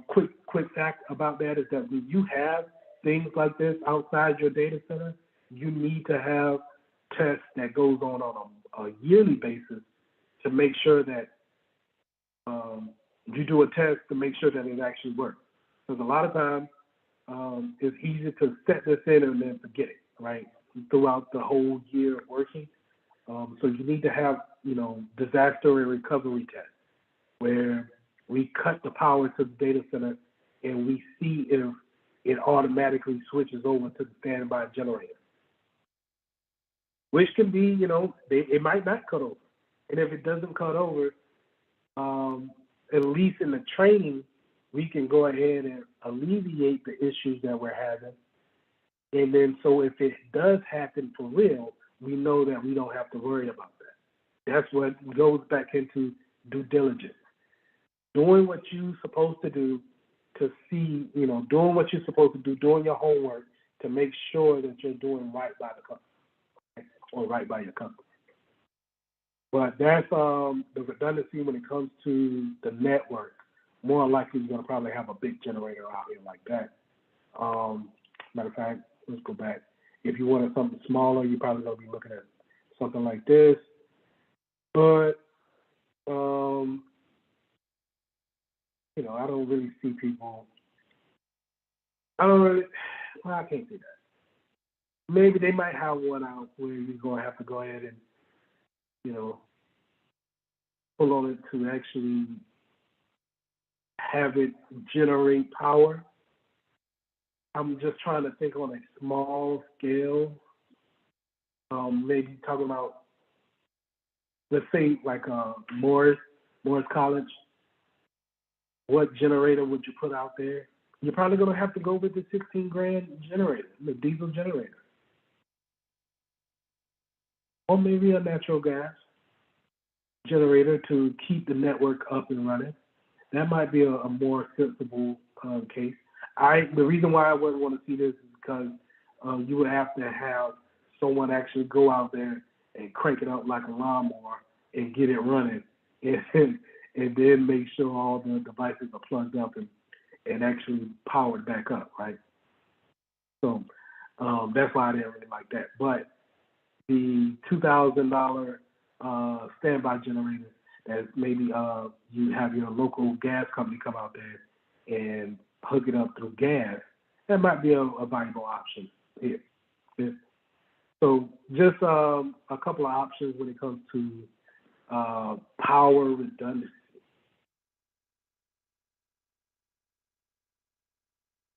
Quick fact about that is that when you have things like this outside your data center, you need to have tests that goes on a yearly basis to make sure that you do a test to make sure that it actually works. Because a lot of times it's easy to set this in and then forget it, right? Throughout the whole year of working. So you need to have, disaster and recovery tests where we cut the power to the data center and we see if it automatically switches over to the standby generator. Which can be, it might not cut over. And if it doesn't cut over, at least in the training, we can go ahead and alleviate the issues that we're having. And then so if it does happen for real, we know that we don't have to worry about that. That's what goes back into due diligence. Doing what you're supposed to do to see, doing what you're supposed to do, doing your homework to make sure that you're doing right by the company or right by your company. But that's the redundancy when it comes to the network. More likely, you're going to probably have a big generator out here like that. Matter of fact, let's go back. If you wanted something smaller, you're probably going to be looking at something like this. But, I don't really see people. I can't see that. Maybe they might have one out where you're going to have to go ahead and, pull on it to actually have it generate power. I'm just trying to think on a small scale. Maybe talking about, let's say, like Morris College. What generator would you put out there? You're probably going to have to go with the 16 grand generator, the diesel generator. Or maybe a natural gas generator to keep the network up and running. That might be a more sensible case. The reason why I wouldn't want to see this is because you would have to have someone actually go out there and crank it up like a lawnmower and get it running, and then make sure all the devices are plugged up and actually powered back up, right? So that's why I didn't really like that. But the $2,000 standby generator that maybe you have your local gas company come out there and hook it up through gas, that might be a viable option here. So just a couple of options when it comes to power redundancy.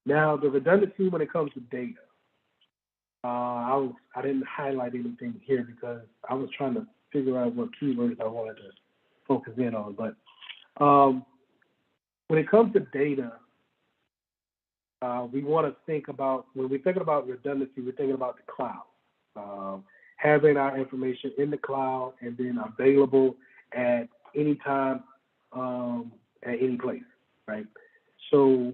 Now, the redundancy when it comes to data, I didn't highlight anything here because I was trying to figure out what keywords I wanted to focus in on. But when it comes to data, we want to think about, when we're thinking about redundancy, we're thinking about the cloud. Having our information in the cloud and then available at any time, at any place, right? So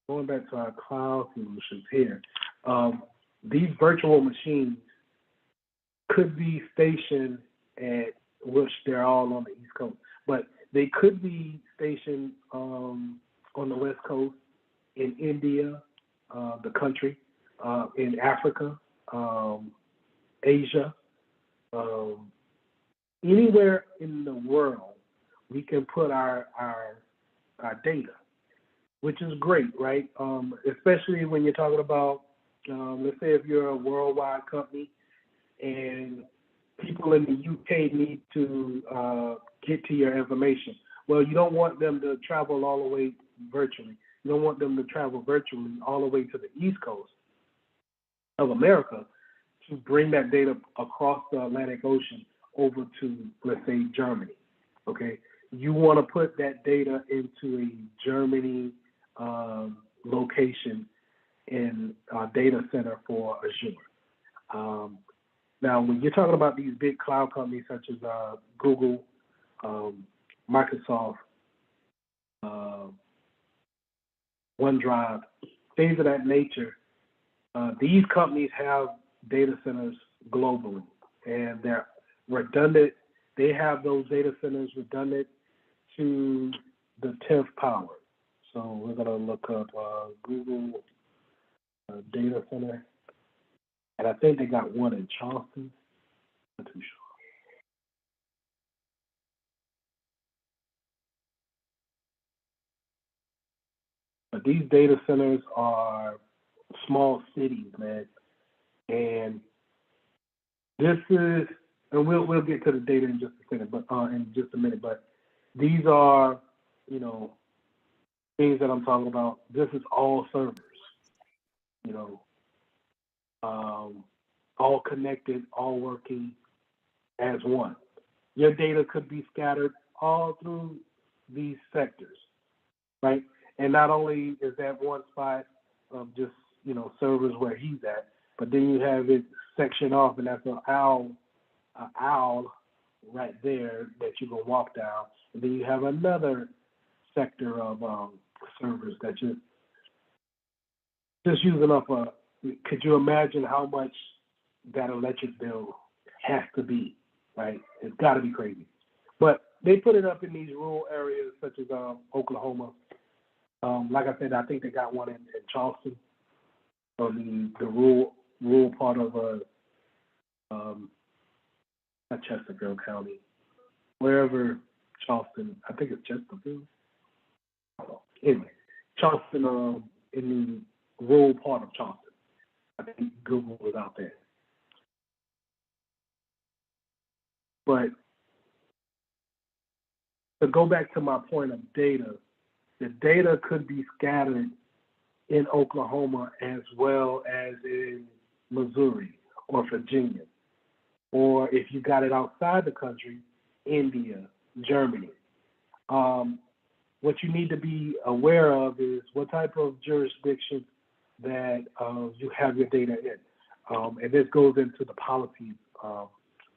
going back to our cloud solutions here, these virtual machines could be stationed at, which they're all on the East Coast, but they could be stationed on the West Coast, in India, the country, in Africa, Asia, anywhere in the world, we can put our data, which is great, right? Especially when you're talking about, let's say if you're a worldwide company and people in the UK need to get to your information. Well, you don't want them to travel all the way virtually. You don't want them to travel virtually all the way to the East Coast of America to bring that data across the Atlantic Ocean over to, let's say, Germany, okay? You want to put that data into a Germany location in a data center for Azure. Now, when you're talking about these big cloud companies such as Google, Microsoft, OneDrive, things of that nature, these companies have data centers globally, and they're redundant. They have those data centers redundant to the 10th power. So we're going to look up Google data center. And I think they got one in Charleston. Not too sure. But these data centers are small cities, man. And this is, and we'll get to the data in just a second, but in just a minute. But these are, you know, things that I'm talking about. This is all servers, you know, all connected, all working as one. Your data could be scattered all through these sectors, right? And not only is that one spot of just, you know, servers where he's at, but then you have it sectioned off, and that's an aisle right there that you can walk down. And then you have another sector of servers that just using up could you imagine how much that electric bill has to be, right? It's got to be crazy. But they put it up in these rural areas such as Oklahoma. Like I said, I think they got one in Charleston, or the rural part of not Chesterfield County, wherever Charleston, I think it's Chesterfield. Anyway, Charleston, in the rural part of Charleston. I think Google was out there. But to go back to my point of data, the data could be scattered in Oklahoma as well as in Missouri or Virginia. Or if you got it outside the country, India, Germany. What you need to be aware of is what type of jurisdiction that you have your data in. And this goes into the policies of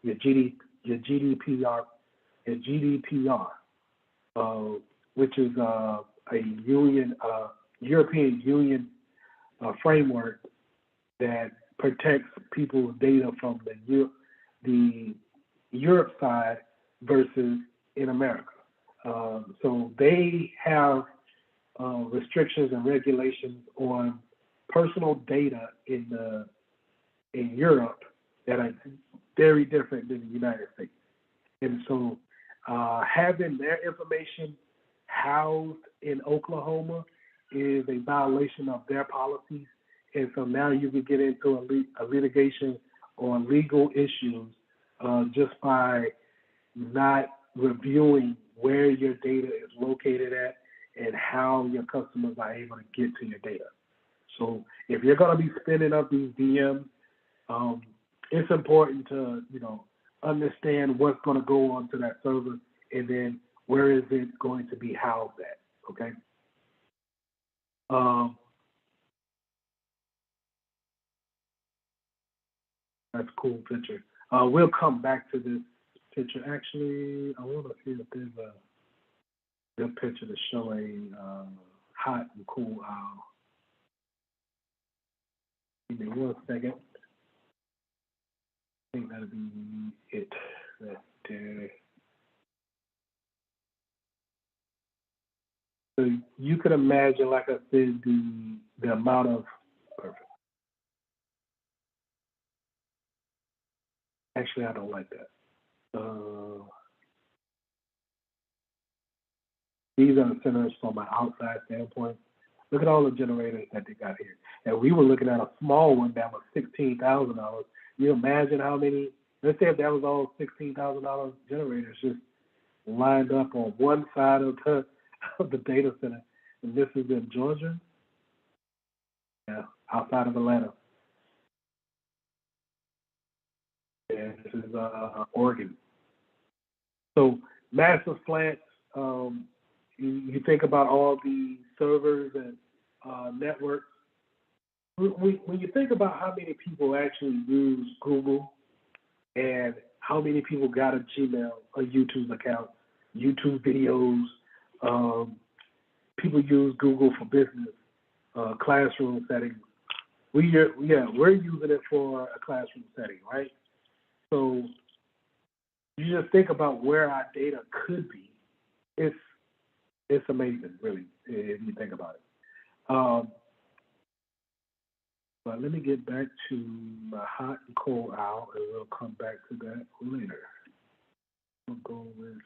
your GDPR, which is a European Union framework that protects people's data from the Europe side versus in America. So they have restrictions and regulations on personal data in Europe that are very different than the United States. And so having their information housed in Oklahoma is a violation of their policies, And so now you can get into a litigation or legal issues just by not reviewing where your data is located at and how your customers are able to get to your data. So if you're going to be spinning up these VMs, it's important to, understand what's going to go onto that server and then where is it going to be housed at, okay? That's a cool picture. We'll come back to this picture. Actually, I want to see if there's a good picture to show a hot and cool owl. Give me 1 second. I think that'll be it right there. So you could imagine, like I said, the amount of perfect. Actually, I don't like that. These are the centers from an outside standpoint. Look at all the generators that they got here. And we were looking at a small one that was $16,000. You imagine how many, let's say if that was all $16,000 generators just lined up on one side of the data center. And this is in Georgia? Yeah, outside of Atlanta. And this is Oregon. So massive plants. You think about all the servers and networks. When you think about how many people actually use Google and how many people got a Gmail, a YouTube account, YouTube videos, people use Google for business, classroom settings. We're using it for a classroom setting, right? So you just think about where our data could be. It's amazing, really, if you think about it. But let me get back to my hot and cold owl, and we'll come back to that later. We'll go with.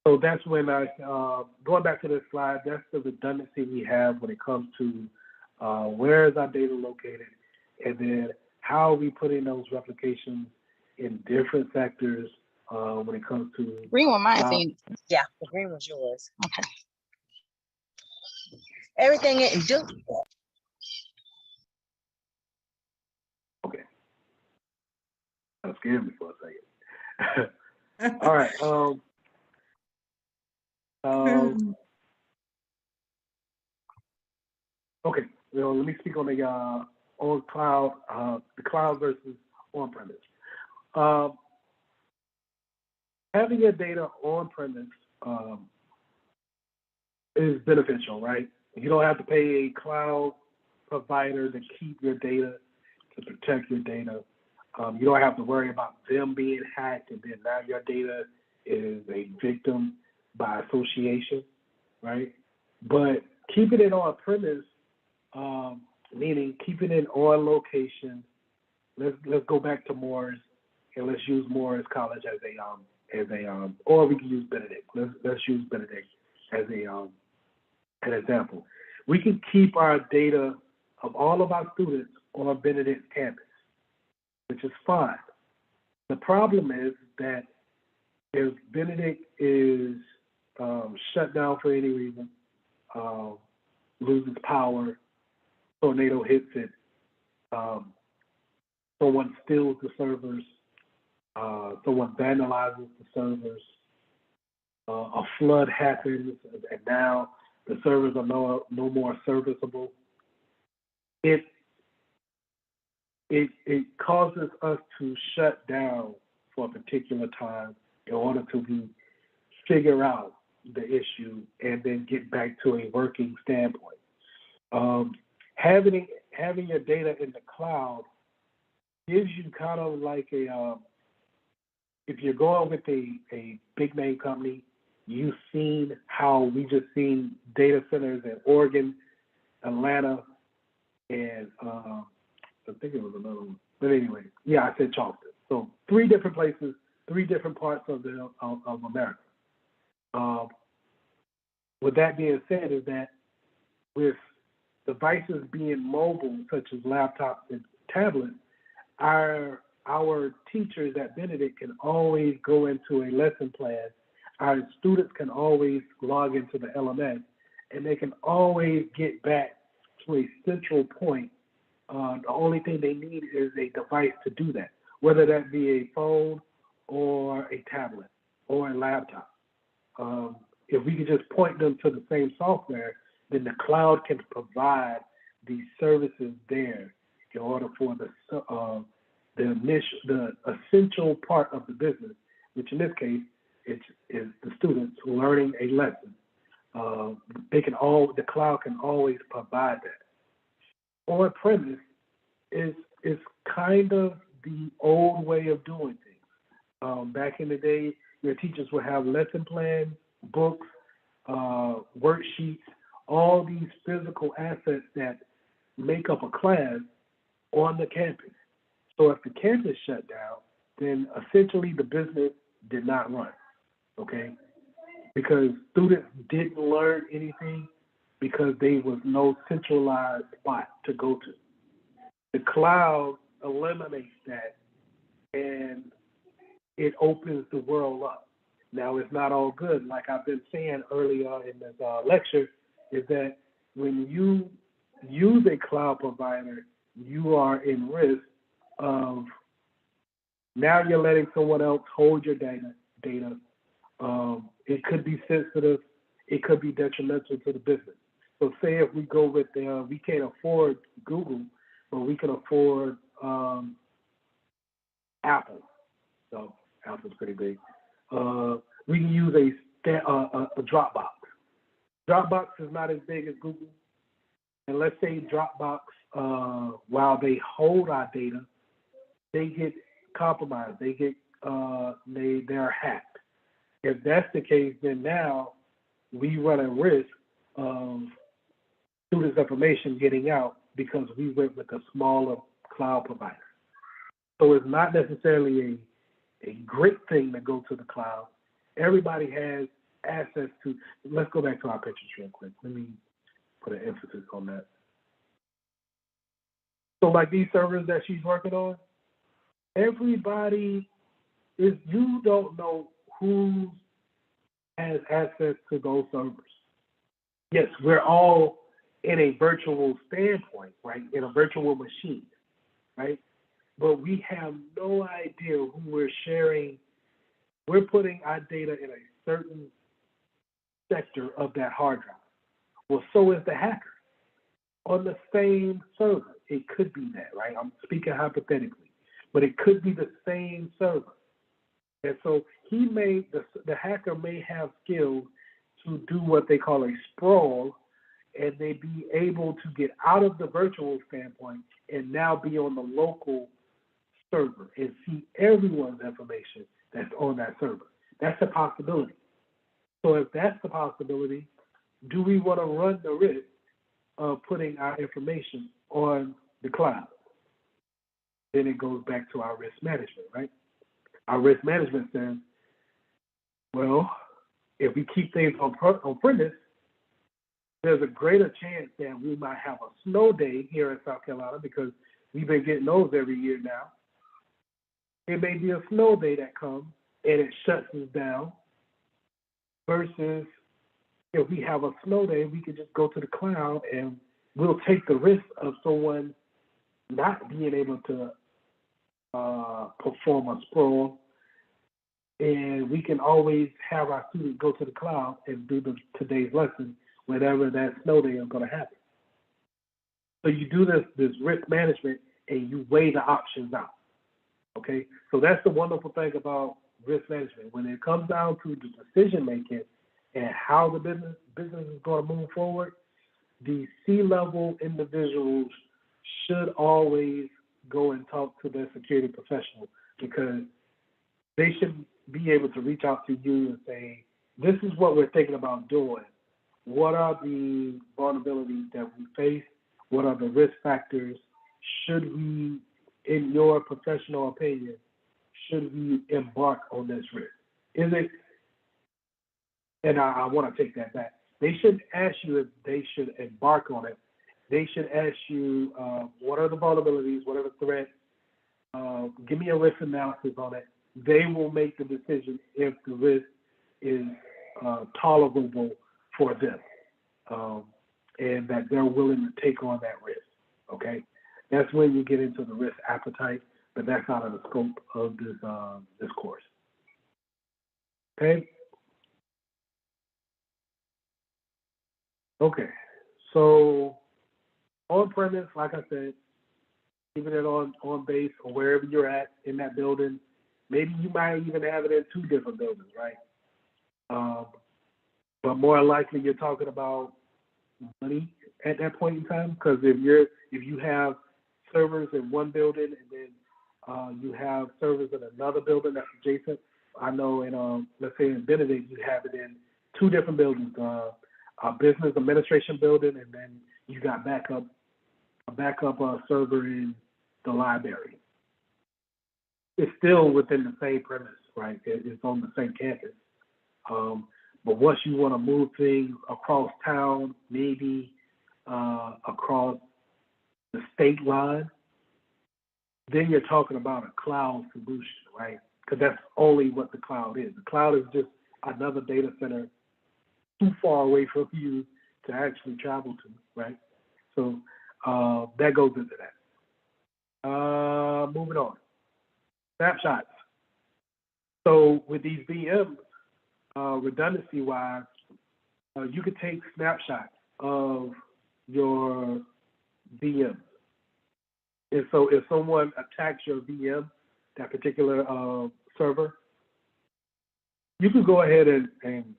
So that's when going back to this slide, that's the redundancy we have when it comes to where is our data located, and then how are we putting those replications in different sectors when it comes to. Green one, mine saying, yeah, the green was yours. Okay. Everything it do. Okay. That scared me for a second. All right. Okay. Well, let me speak on the on cloud, the cloud versus on-premise. Having your data on-premise is beneficial, right? You don't have to pay a cloud provider to keep your data, to protect your data. You don't have to worry about them being hacked and then now your data is a victim by association, right? But keeping it on-premise, meaning keeping it on location. Let's go back to Moores and let's use Moores College as a or we can use Benedict. Let's use Benedict as an example. We can keep our data of all of our students on Benedict's campus, which is fine. The problem is that if Benedict is shut down for any reason, loses power, tornado hits it, someone steals the servers, someone vandalizes the servers, a flood happens, and now the servers are no more serviceable. It causes us to shut down for a particular time in order to figure out the issue and then get back to a working standpoint. Having your data in the cloud gives you kind of like if you're going with a big name company, you've seen how we just seen data centers in Oregon, Atlanta, and I think it was another one. But anyway, yeah, I said Charleston. So 3 different places, 3 different parts of America. With that being said, is that with devices being mobile, such as laptops and tablets, our teachers at Benedict can always go into a lesson plan. Our students can always log into the LMS, and they can always get back to a central point. The only thing they need is a device to do that, whether that be a phone or a tablet or a laptop. If we could just point them to the same software, then the cloud can provide these services there in order for the essential part of the business, which in this case is the students learning a lesson. The cloud can always provide that. On premise is kind of the old way of doing things. Back in the day, your teachers would have lesson plans, books, worksheets, all these physical assets that make up a class on the campus. So if the campus shut down, then essentially the business did not run, okay? Because students didn't learn anything because there was no centralized spot to go to. The cloud eliminates that, and it opens the world up. Now, it's not all good. Like I've been saying earlier in this lecture, is that when you use a cloud provider, you are in risk of now you're letting someone else hold your data. It could be sensitive. It could be detrimental to the business. So say if we go with we can't afford Google, but we can afford Apple. So Apple's pretty big. We can use a Dropbox. Dropbox is not as big as Google. And let's say Dropbox, while they hold our data, they get compromised. They're hacked. If that's the case, then now we run a risk of students' information getting out because we went with a smaller cloud provider. So it's not necessarily a great thing to go to the cloud. Everybody has access to. Let's go back to our pictures real quick. Let me put an emphasis on that. So like these servers that she's working on, everybody you don't know who has access to those servers. Yes, we're all in a virtual standpoint, right? In a virtual machine, right? But we have no idea who we're sharing. We're putting our data in a certain sector of that hard drive. Well, so is the hacker on the same server. It could be that, right? I'm speaking hypothetically, but it could be the same server. And so the hacker may have skills to do what they call a sprawl, and they be able to get out of the virtual standpoint and now be on the local server and see everyone's information that's on that server. That's a possibility. So if that's the possibility, do we want to run the risk of putting our information on the cloud? Then it goes back to our risk management, right? Our risk management says, well, if we keep things on premise, there's a greater chance that we might have a snow day here in South Carolina because we've been getting those every year now. It may be a snow day that comes and it shuts us down versus if we have a snow day, we could just go to the cloud and we'll take the risk of someone not being able to perform a sprawl, and we can always have our students go to the cloud and do today's lesson whenever that snow day is going to happen. So you do this risk management and you weigh the options out. Okay, so that's the wonderful thing about risk management. When it comes down to the decision making and how the business is going to move forward, the C-level individuals should always go and talk to their security professional because they should be able to reach out to you and say, this is what we're thinking about doing. What are the vulnerabilities that we face? What are the risk factors? Should we, in your professional opinion, should we embark on this risk? Is it And I want to take that back. They shouldn't ask you if they should embark on it. They should ask you, what are the vulnerabilities, what are the threats, give me a risk analysis on it. They will make the decision if the risk is tolerable for them, and that they're willing to take on that risk, okay? That's when you get into the risk appetite, but that's out of the scope of this course, okay? Okay, so on premise, like I said, keeping it on base or wherever you're at in that building. Maybe you might even have it in 2 different buildings, right? But more likely you're talking about money at that point in time, because if you have servers in one building and then you have servers in another building that's adjacent. I know in let's say in Benedict you have it in 2 different buildings, a business administration building, and then you got a backup server in the library. It's still within the same premise, right? It's on the same campus. But once you want to move things across town, maybe across the state line, then you're talking about a cloud solution, right? Because that's only what the cloud is. The cloud is just another data center too far away from you to actually travel to, right? So that goes into that. Moving on. Snapshots. So with these VMs, redundancy-wise, you could take snapshots of your VMs. And so if someone attacks your VM, that particular server, you can go ahead and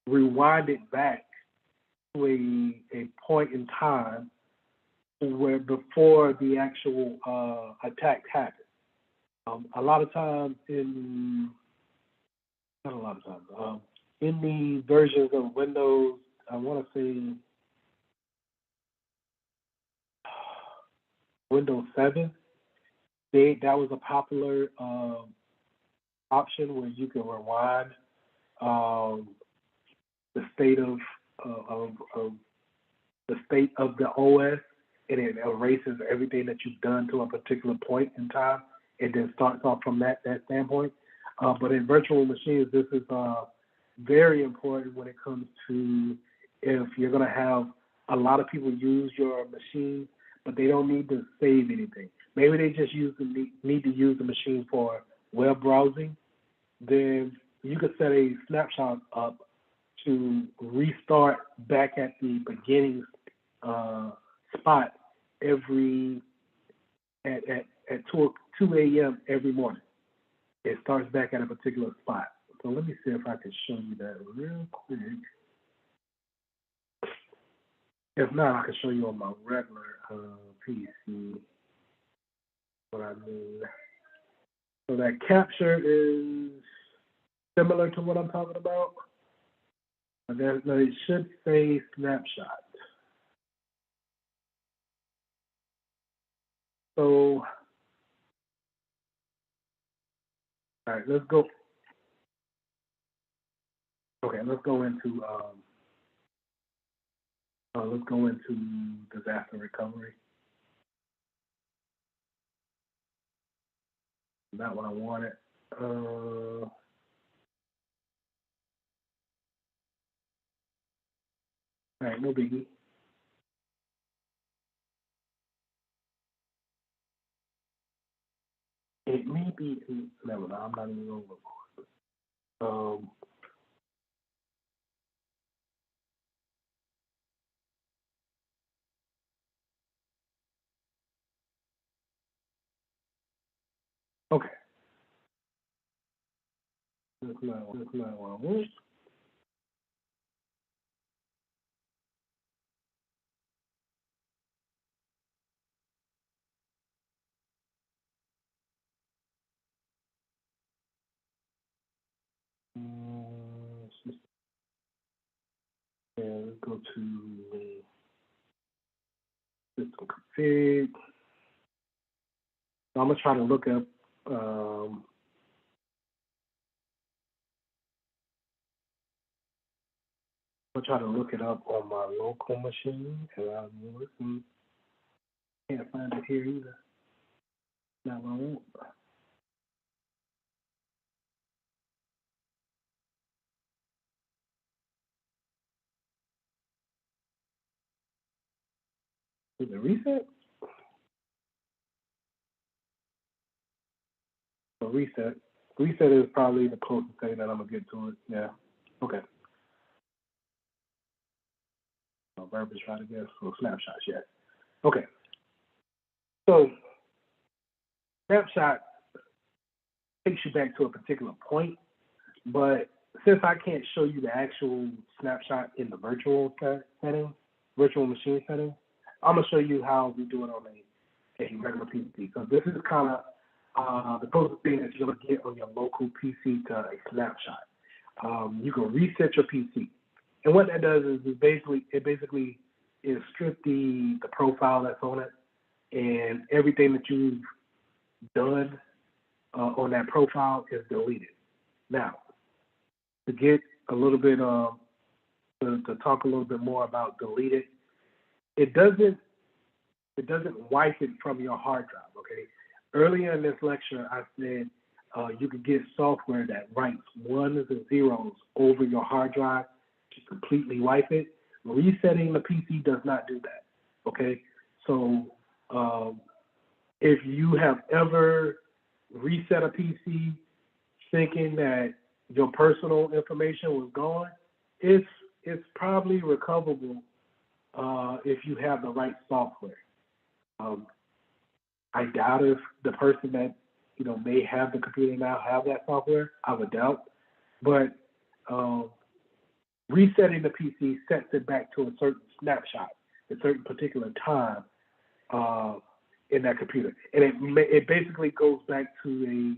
rewind it back to a point in time where before the actual attack happened. A lot of times in the versions of Windows, I want to say Windows 7, that was a popular option where you can rewind the state of the OS, and it erases everything that you've done to a particular point in time, and then starts off from that standpoint. But in virtual machines, this is very important when it comes to if you're going to have a lot of people use your machine, but they don't need to save anything. Maybe they just need to use the machine for web browsing. Then you could set a snapshot up to restart back at the beginning spot at 2 a.m. every morning. It starts back at a particular spot. So let me see if I can show you that real quick. If not, I can show you on my regular PC what I mean. So that capture is similar to what I'm talking about. But it should say snapshot. So, all right, let's go. Okay, let's go into disaster recovery. Not what I wanted. All right, no biggie. It may be. Never mind. I'm not even gonna look for it. Okay. That's not what I want. Yeah, let's go to system config. So I'm gonna try to look up I'll try to look it up on my local machine, and I'm looking. Can't find it here either. Not what I want. Is it reset? So reset. Reset is probably the closest thing that I'm gonna get to it. Yeah. Okay. So verbiage try to guess. So snapshots, yeah. Okay. So snapshot takes you back to a particular point, but since I can't show you the actual snapshot in the virtual setting, virtual machine setting, I'm gonna show you how we do it on a regular PC. So this is kind of the closest thing that you're gonna get on your local PC to a snapshot. You can reset your PC, and what that does is it basically is strip the profile that's on it, and everything that you've done on that profile is deleted. Now, to get a little bit to talk a little bit more about deleted, it doesn't wipe it from your hard drive. Okay. Earlier in this lecture, I said you could get software that writes ones and zeros over your hard drive to completely wipe it. Resetting the PC does not do that. Okay. So if you have ever reset a PC thinking that your personal information was gone, it's probably recoverable if you have the right software. I doubt if the person that may have the computer now have that software. I would doubt, but resetting the PC sets it back to a certain snapshot, a certain particular time in that computer, and it basically goes back to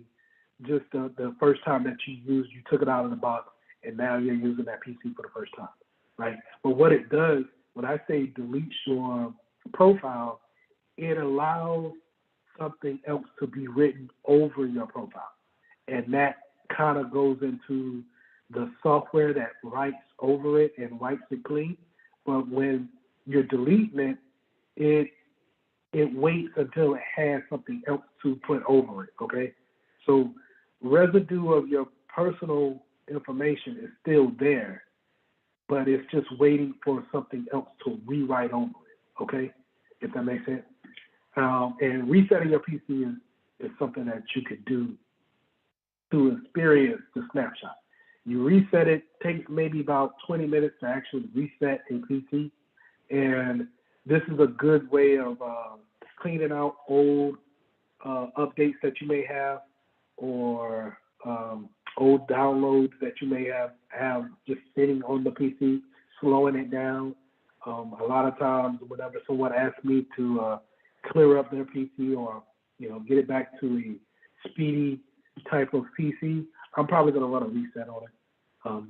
just the first time that you took it out of the box, and now you're using that PC for the first time, right? But what it does, when I say deletes your profile, it allows something else to be written over your profile, and that kind of goes into the software that writes over it and wipes it clean. But when you're deleting it, it waits until it has something else to put over it, okay? So residue of your personal information is still there, but it's just waiting for something else to rewrite over it, okay? If that makes sense. And resetting your PC is something that you could do to experience the snapshot. You reset it, takes maybe about 20 minutes to actually reset a PC, and this is a good way of cleaning out old updates that you may have, or old downloads that you may have just sitting on the PC, slowing it down. A lot of times, whenever someone asks me to clear up their PC or get it back to a speedy type of PC, I'm probably going to run a reset on it,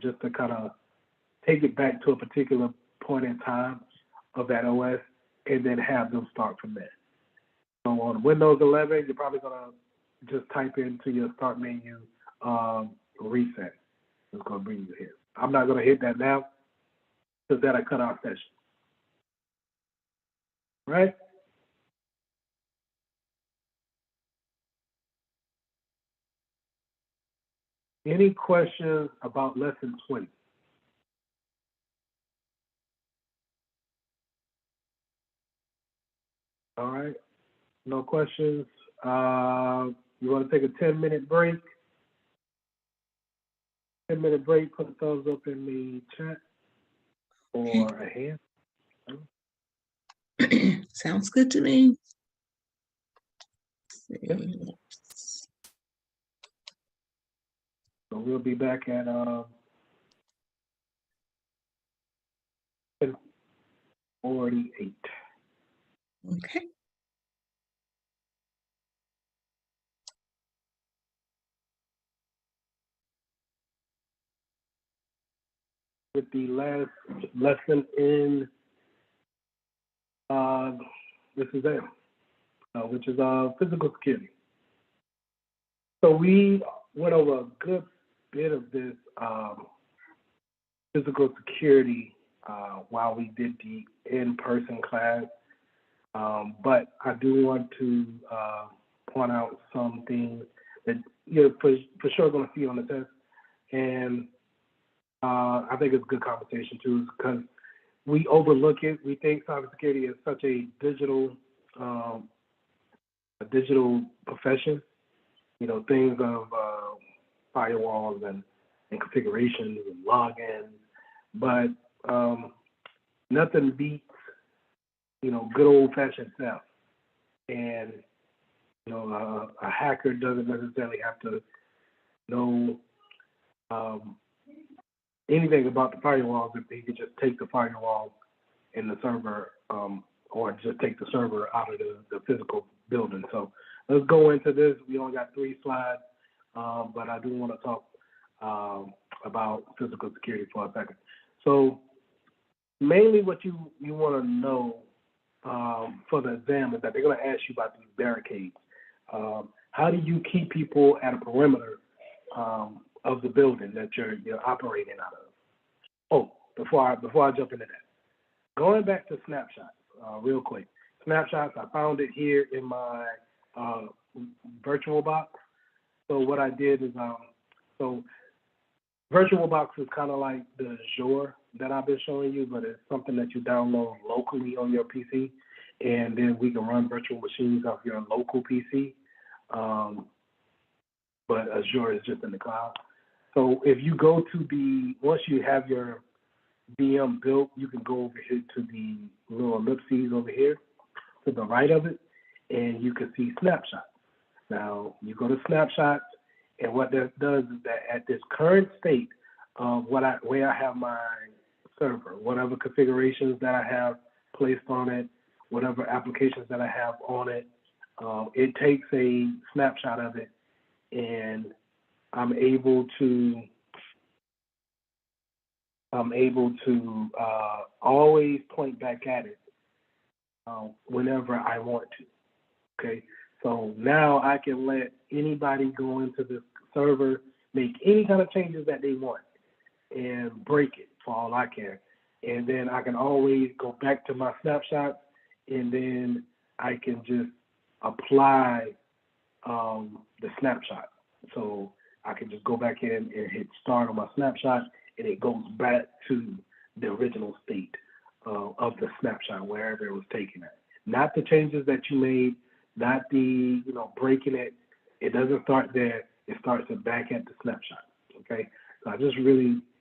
just to kind of take it back to a particular point in time of that OS, and then have them start from there. So on Windows 11, you're probably going to just type into your start menu, reset. It's going to bring you here. I'm not going to hit that now because that'll cut our session. Right? Any questions about lesson 20? All right. No questions. You want to take a 10-minute break? 10-minute break, put a thumbs up in the chat or a hand. Sounds good to me. So we'll be back at 10:48. Okay. With the last lesson in this exam, which is physical security. So we went over a good bit of this physical security while we did the in-person class. But I do want to point out some things that you're for sure going to see on the test. And I think it's a good conversation too, because we overlook it. We think cybersecurity is such a digital profession. You know, things of firewalls and configurations and logins, but nothing beats, you know, good old-fashioned stuff. And you know, a hacker doesn't necessarily have to know anything about the firewalls if they could just take the firewall in the server, or just take the server out of the physical building. So let's go into this. We only got 3 slides, but I do want to talk about physical security for a second. So mainly what you want to know for the exam is that they're going to ask you about these barricades. How do you keep people at a perimeter of the building that you're operating out of? Oh, before I jump into that, going back to snapshots, real quick. Snapshots, I found it here in my VirtualBox. So what I did is, so VirtualBox is kind of like the Azure that I've been showing you, but it's something that you download locally on your PC, and then we can run virtual machines off your local PC. But Azure is just in the cloud. So if you go to once you have your VM built, you can go over here to the little ellipses over here to the right of it, and you can see snapshots. Now, you go to snapshots, and what that does is that at this current state of where I have my server, whatever configurations that I have placed on it, whatever applications that I have on it, it takes a snapshot of it, and I'm able to always point back at it whenever I want to. Okay, so now I can let anybody go into the server, make any kind of changes that they want, and break it for all I care. And then I can always go back to my snapshot, and then I can just apply the snapshot. So I can just go back in and hit start on my snapshot, and it goes back to the original state of the snapshot, wherever it was taken at. Not the changes that you made, not the, breaking it. It doesn't start there. It starts it back at the snapshot, okay? So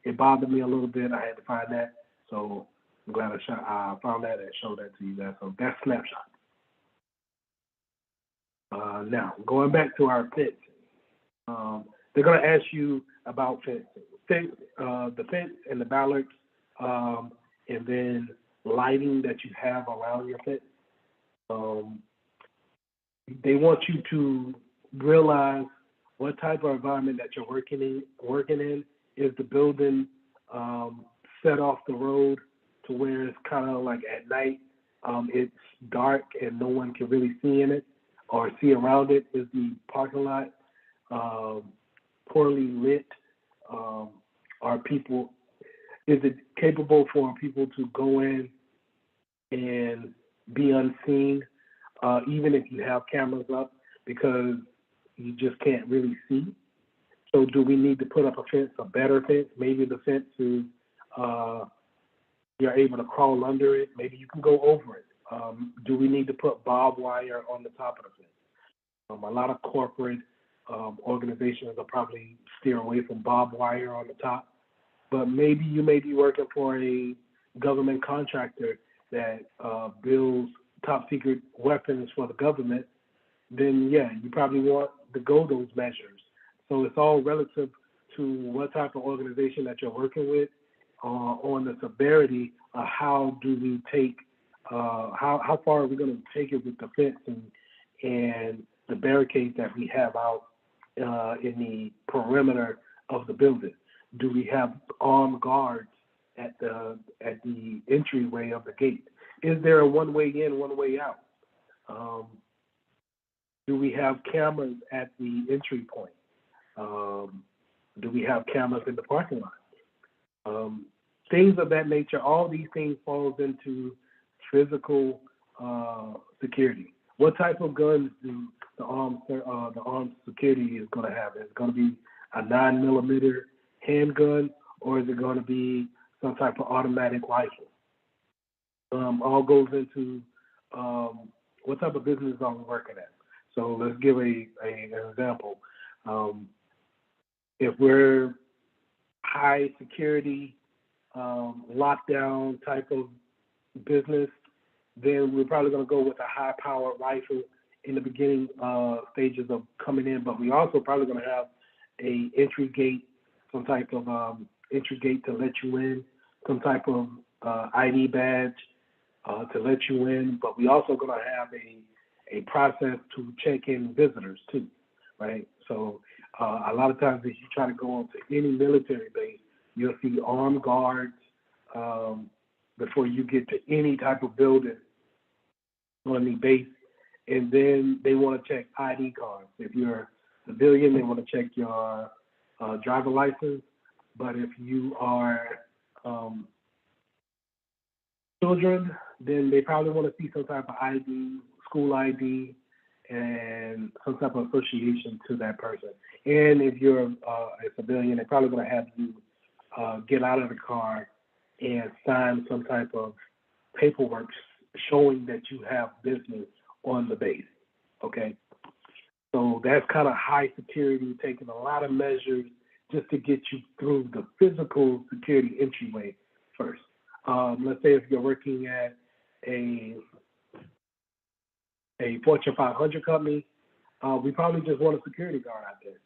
it bothered me a little bit. I had to find that. So I'm glad I found that and showed that to you guys. So that's snapshot. Now, going back to our fence, they're going to ask you about fencing. The fence and the ballards, and then lighting that you have around your fence. They want you to realize what type of environment that you're working in. Is the building set off the road to where it's kind of like at night, it's dark and no one can really see in it or see around it? Is the parking lot poorly lit? Is it capable for people to go in and be unseen, even if you have cameras up, because you just can't really see? So do we need to put up a fence, a better fence? Maybe the fence is, you're able to crawl under it. Maybe you can go over it. Do we need to put barbed wire on the top of the fence? A lot of corporate organizations will probably steer away from barbed wire on the top, but maybe you may be working for a government contractor that builds top secret weapons for the government. Then yeah, you probably want to go those measures. So it's all relative to what type of organization that you're working with, on the severity of how do we take, how far are we going to take it with the fence and the barricades that we have out in the perimeter of the building. Do we have armed guards at the entryway of the gate? Is there a one way in, one way out? Do we have cameras at the entry point? Do we have cameras in the parking lot? things of that nature. All these things falls into physical security. What type of guns do the armed security is going to have? Is it going to be a 9mm handgun, or is it going to be some type of automatic rifle? All goes into what type of business are we working at. So let's give an example. If we're high security, lockdown type of business, then we're probably going to go with a high powered rifle in the beginning stages of coming in. But we also probably going to have a entry gate, some type of entry gate to let you in, some type of ID badge to let you in. But we also going to have a process to check in visitors too, right? So a lot of times if you try to go onto any military base, you'll see armed guards before you get to any type of building on the base. And then they want to check ID cards. If you're a civilian, they want to check your driver license. But if you are children, then they probably want to see some type of ID, school ID, and some type of association to that person. And if you're a civilian, they're probably going to have you get out of the car and sign some type of paperwork showing that you have business on the base, okay? So that's kind of high security, taking a lot of measures just to get you through the physical security entryway first. Let's say if you're working at a Fortune 500 company, we probably just want a security guard out there.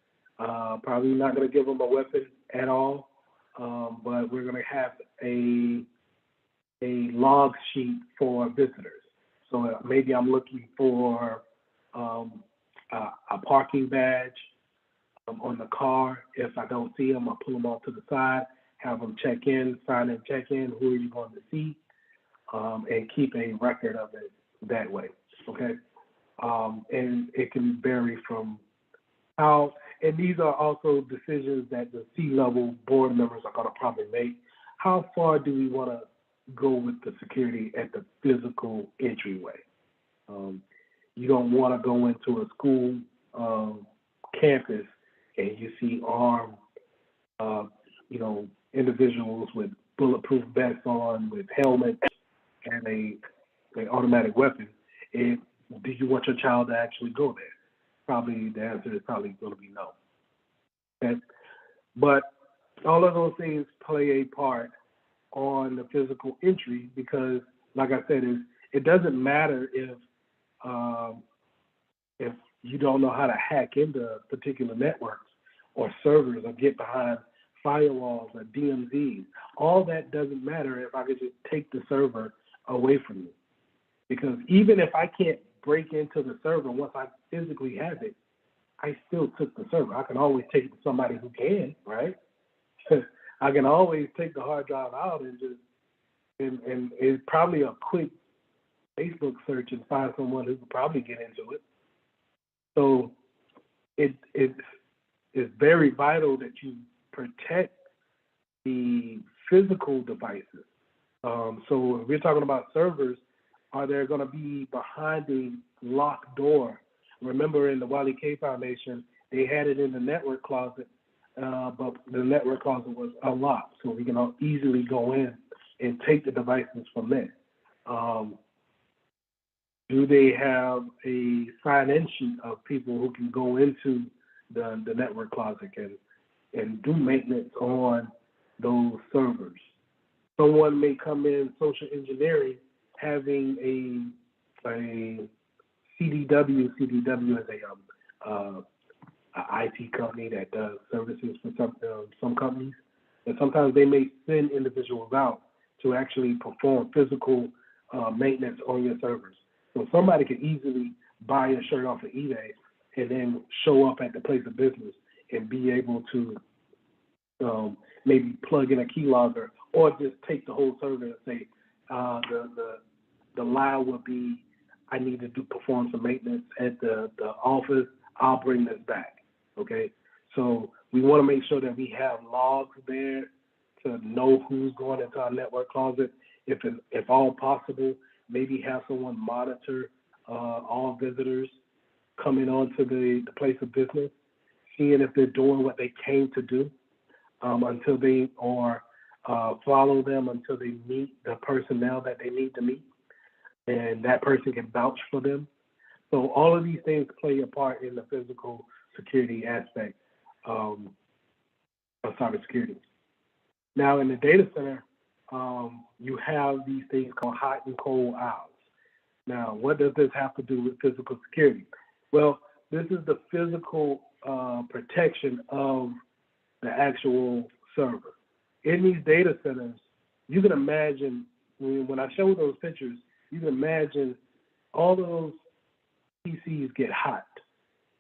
Probably not going to give them a weapon at all, but we're going to have a log sheet for visitors. So maybe I'm looking for a parking badge on the car. If I don't see them, I'll pull them off to the side, have them check in, sign in, check in, who are you going to see, and keep a record of it that way, okay? And it can vary from how, and these are also decisions that the C-level board members are going to probably make. How far do we want to go with the security at the physical entryway? You don't want to go into a school campus and you see armed, individuals with bulletproof vests on, with helmets and an automatic weapon. Do you want your child to actually go there? Probably the answer is probably going to be no. Okay? But all of those things play a part on the physical entry because, like I said, it doesn't matter if you don't know how to hack into particular networks or servers or get behind firewalls or DMZs. All that doesn't matter if I could just take the server away from you. Because even if I can't break into the server once I physically have it, I still took the server. I can always take it to somebody who can, right? I can always take the hard drive out and and it's probably a quick Facebook search and find someone who could probably get into it. So it's very vital that you protect the physical devices. So if we're talking about servers, are they going to be behind a locked door? Remember in the Wiley K Foundation, they had it in the network closet, but the network closet was unlocked, so we can easily go in and take the devices from there. Do they have a sign-in sheet of people who can go into the network closet and do maintenance on those servers? Someone may come in social engineering having a CDW. CDW is a IT company that does services for some companies. And sometimes they may send individuals out to actually perform physical maintenance on your servers. So somebody could easily buy a shirt off of eBay and then show up at the place of business and be able to maybe plug in a keylogger or just take the whole server and say, the lie would be, I need to perform some maintenance at the office. I'll bring this back. Okay, so we want to make sure that we have logs there to know who's going into our network closet. If all possible, maybe have someone monitor all visitors coming onto the place of business, seeing if they're doing what they came to do, until they or follow them until they meet the personnel that they need to meet, and that person can vouch for them. So all of these things play a part in the physical security aspect of cybersecurity. Now, in the data center, you have these things called hot and cold aisles. Now, what does this have to do with physical security? Well, this is the physical protection of the actual server. In these data centers, you can imagine, when I show those pictures, you can imagine all of those PCs get hot,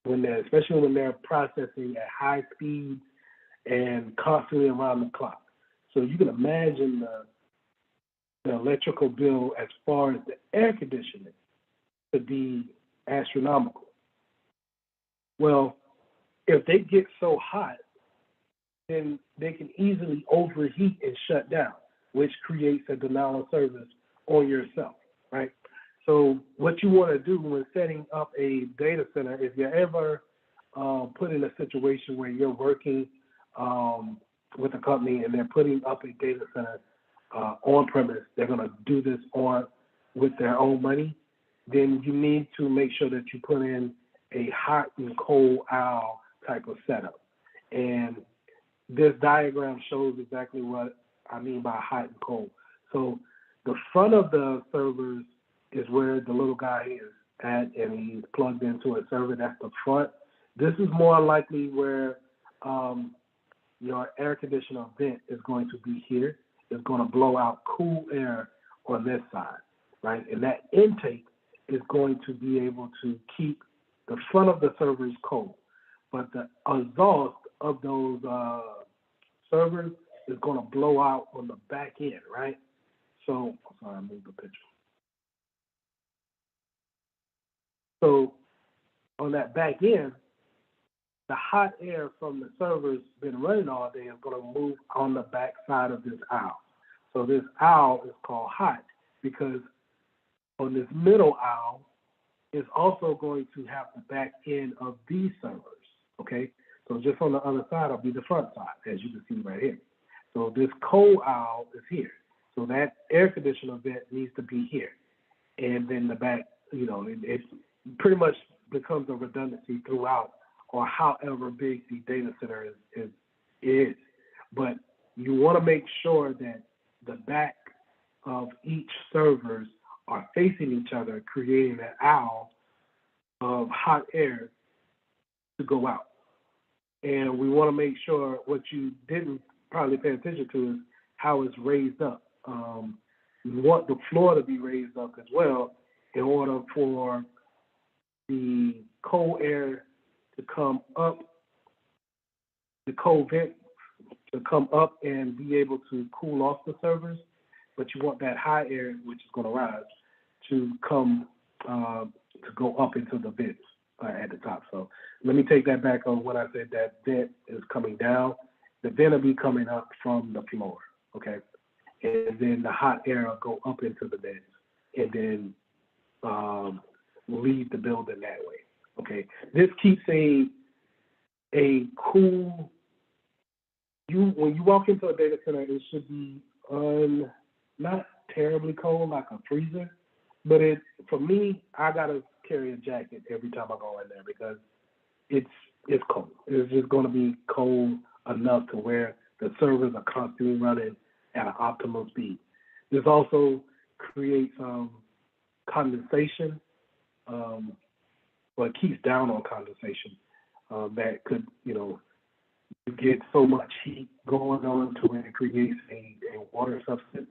especially when they're processing at high speed and constantly around the clock. So you can imagine the electrical bill as far as the air conditioning could be astronomical. Well, if they get so hot, then they can easily overheat and shut down, which creates a denial of service on yourself, right? So what you want to do when setting up a data center, if you're ever put in a situation where you're working with a company and they're putting up a data center on premise, they're going to do this with their own money, then you need to make sure that you put in a hot and cold aisle type of setup. And this diagram shows exactly what I mean by hot and cold. So the front of the servers is where the little guy is at, and he's plugged into a server. That's the front. This is more likely where your air conditioner vent is going to be here. It's going to blow out cool air on this side, right? And that intake is going to be able to keep the front of the servers cold. But the exhaust of those servers is going to blow out on the back end, right? So, sorry, I moved the picture. So on that back end, the hot air from the servers been running all day is going to move on the back side of this aisle. So this aisle is called hot because on this middle aisle is also going to have the back end of these servers, okay? So just on the other side will be the front side, as you can see right here. So this cold aisle is here. So that air conditioner vent needs to be here. And then the back, it pretty much becomes a redundancy throughout, or however big the data center is. But you want to make sure that the back of each servers are facing each other, creating an aisle of hot air to go out. And we want to make sure what you didn't probably pay attention to is how it's raised up. You want the floor to be raised up as well in order for the cold air to come up, the cold vent to come up and be able to cool off the servers, but you want that high air, which is going to rise, to come to go up into the vents at the top. So let me take that back on when I said that vent is coming down. The vent will be coming up from the floor, okay? And then the hot air will go up into the vents and then leave the building that way, okay? This keeps a cool, when you walk into a data center, it should be not terribly cold like a freezer, but for me, I gotta carry a jacket every time I go in there because it's cold. It's just gonna be cold enough to where the servers are constantly running at an optimal speed. This also creates condensation, but it keeps down on condensation. That could, you get so much heat going on to it, it creates a water substance.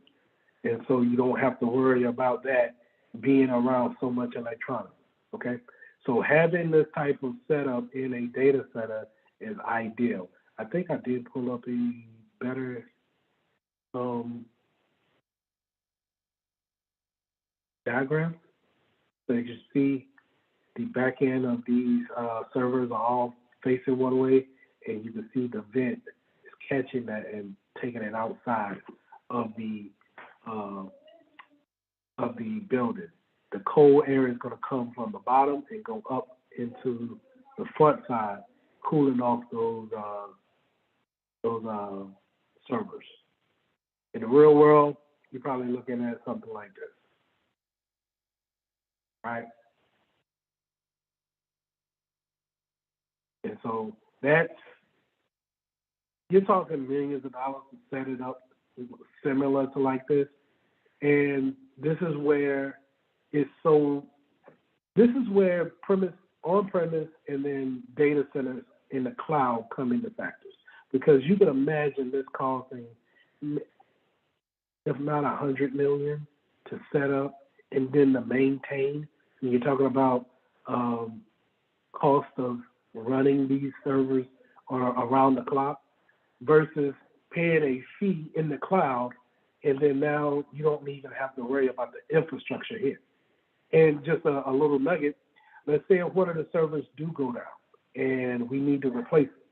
And so you don't have to worry about that being around so much electronics, okay? So having this type of setup in a data center is ideal. I think I did pull up a better diagram. So you can see the back end of these servers are all facing one way, and you can see the vent is catching that and taking it outside of the building. The cold air is going to come from the bottom and go up into the front side, cooling off those servers. In the real world, you're probably looking at something like this, right? And so you're talking millions of dollars to set it up similar to like this. And this is where on-premise and then data centers in the cloud come into factors. Because you can imagine this costing, if not $100 million to set up and then to maintain. And you're talking about cost of running these servers around the clock versus paying a fee in the cloud, and then now you don't even have to worry about the infrastructure here. And just a little nugget, let's say if one of the servers do go down and we need to replace it,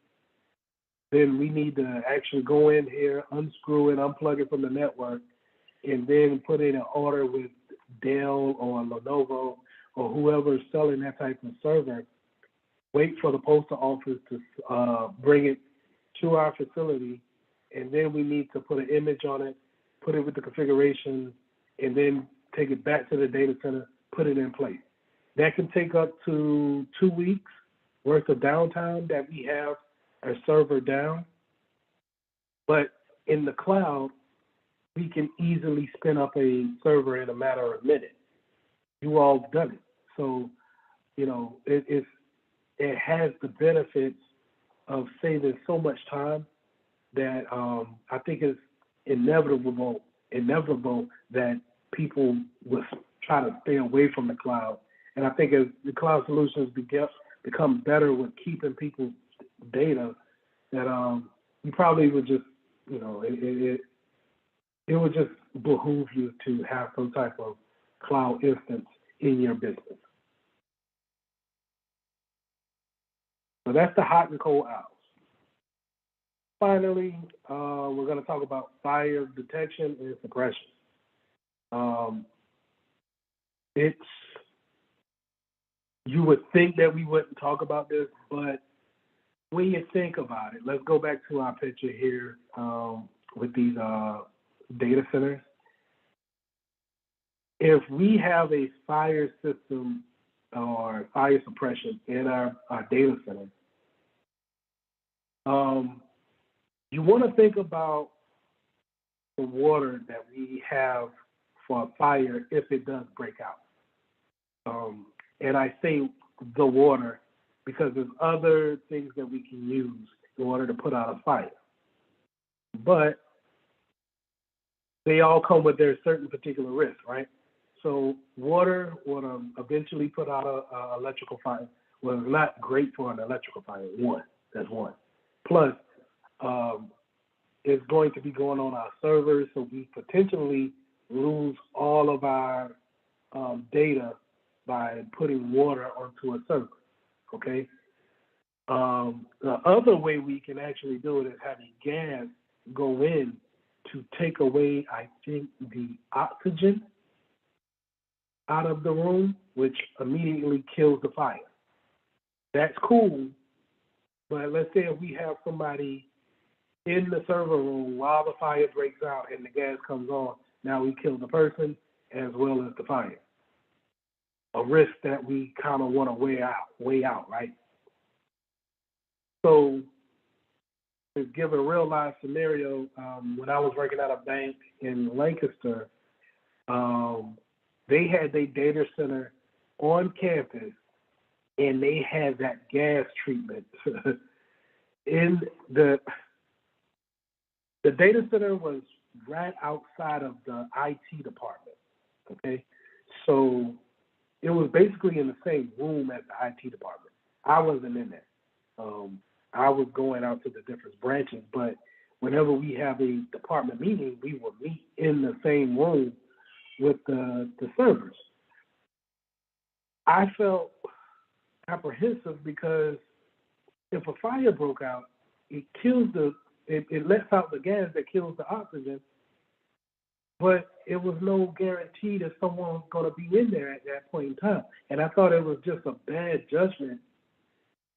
then we need to actually go in here, unscrew it, unplug it from the network, and then put in an order with Dell or Lenovo or whoever is selling that type of server, wait for the postal office to bring it to our facility, and then we need to put an image on it, put it with the configuration, and then take it back to the data center, put it in place. That can take up to 2 weeks worth of downtime that we have our server down. But in the cloud, we can easily spin up a server in a matter of minutes. You all have done it. So, it has the benefits of saving so much time that I think it's inevitable that people will try to stay away from the cloud. And I think as the cloud solutions become better with keeping people's data, that you probably would just, it would just behoove you to have some type of cloud instance in your business. So that's the hot and cold hours. Finally, we're going to talk about fire detection and suppression. You would think that we wouldn't talk about this, but when you think about it, let's go back to our picture here with these data centers. If we have a fire system or fire suppression in our data center, you want to think about the water that we have for a fire if it does break out. And I say the water because there's other things that we can use in order to put out a fire. But they all come with their certain particular risks, right? So water would eventually put out an electrical fire. Well, it's not great for an electrical fire. That's one. Plus, it's going to be going on our servers, so we potentially lose all of our data by putting water onto a server, okay? The other way we can actually do it is having gas go in to take away, I think, the oxygen out of the room, which immediately kills the fire. That's cool, but let's say if we have somebody in the server room while the fire breaks out and the gas comes on, now we kill the person as well as the fire. A risk that we kind of want to weigh out, right? So to give a real life scenario, when I was working at a bank in Lancaster, they had their data center on campus and they had that gas treatment. In the data center was right outside of the IT department, okay? So it was basically in the same room as the IT department. I wasn't in there. I was going out to the different branches, but whenever we have a department meeting, we would meet in the same room with the servers. I felt apprehensive because if a fire broke out, it kills the it lets out the gas that kills the oxygen, but it was no guarantee that someone's going to be in there at that point in time. And I thought it was just a bad judgment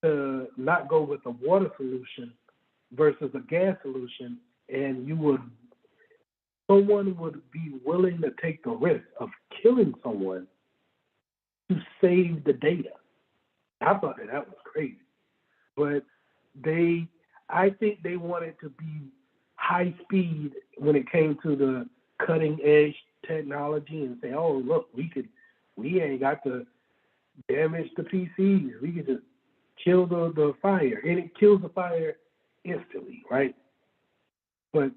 to not go with a water solution versus a gas solution, and someone would be willing to take the risk of killing someone to save the data. I thought that was crazy. But I think they wanted to be high speed when it came to the cutting edge technology and say, oh, look, we ain't got to damage the PCs. We can just kill the fire. And it kills the fire instantly, right? But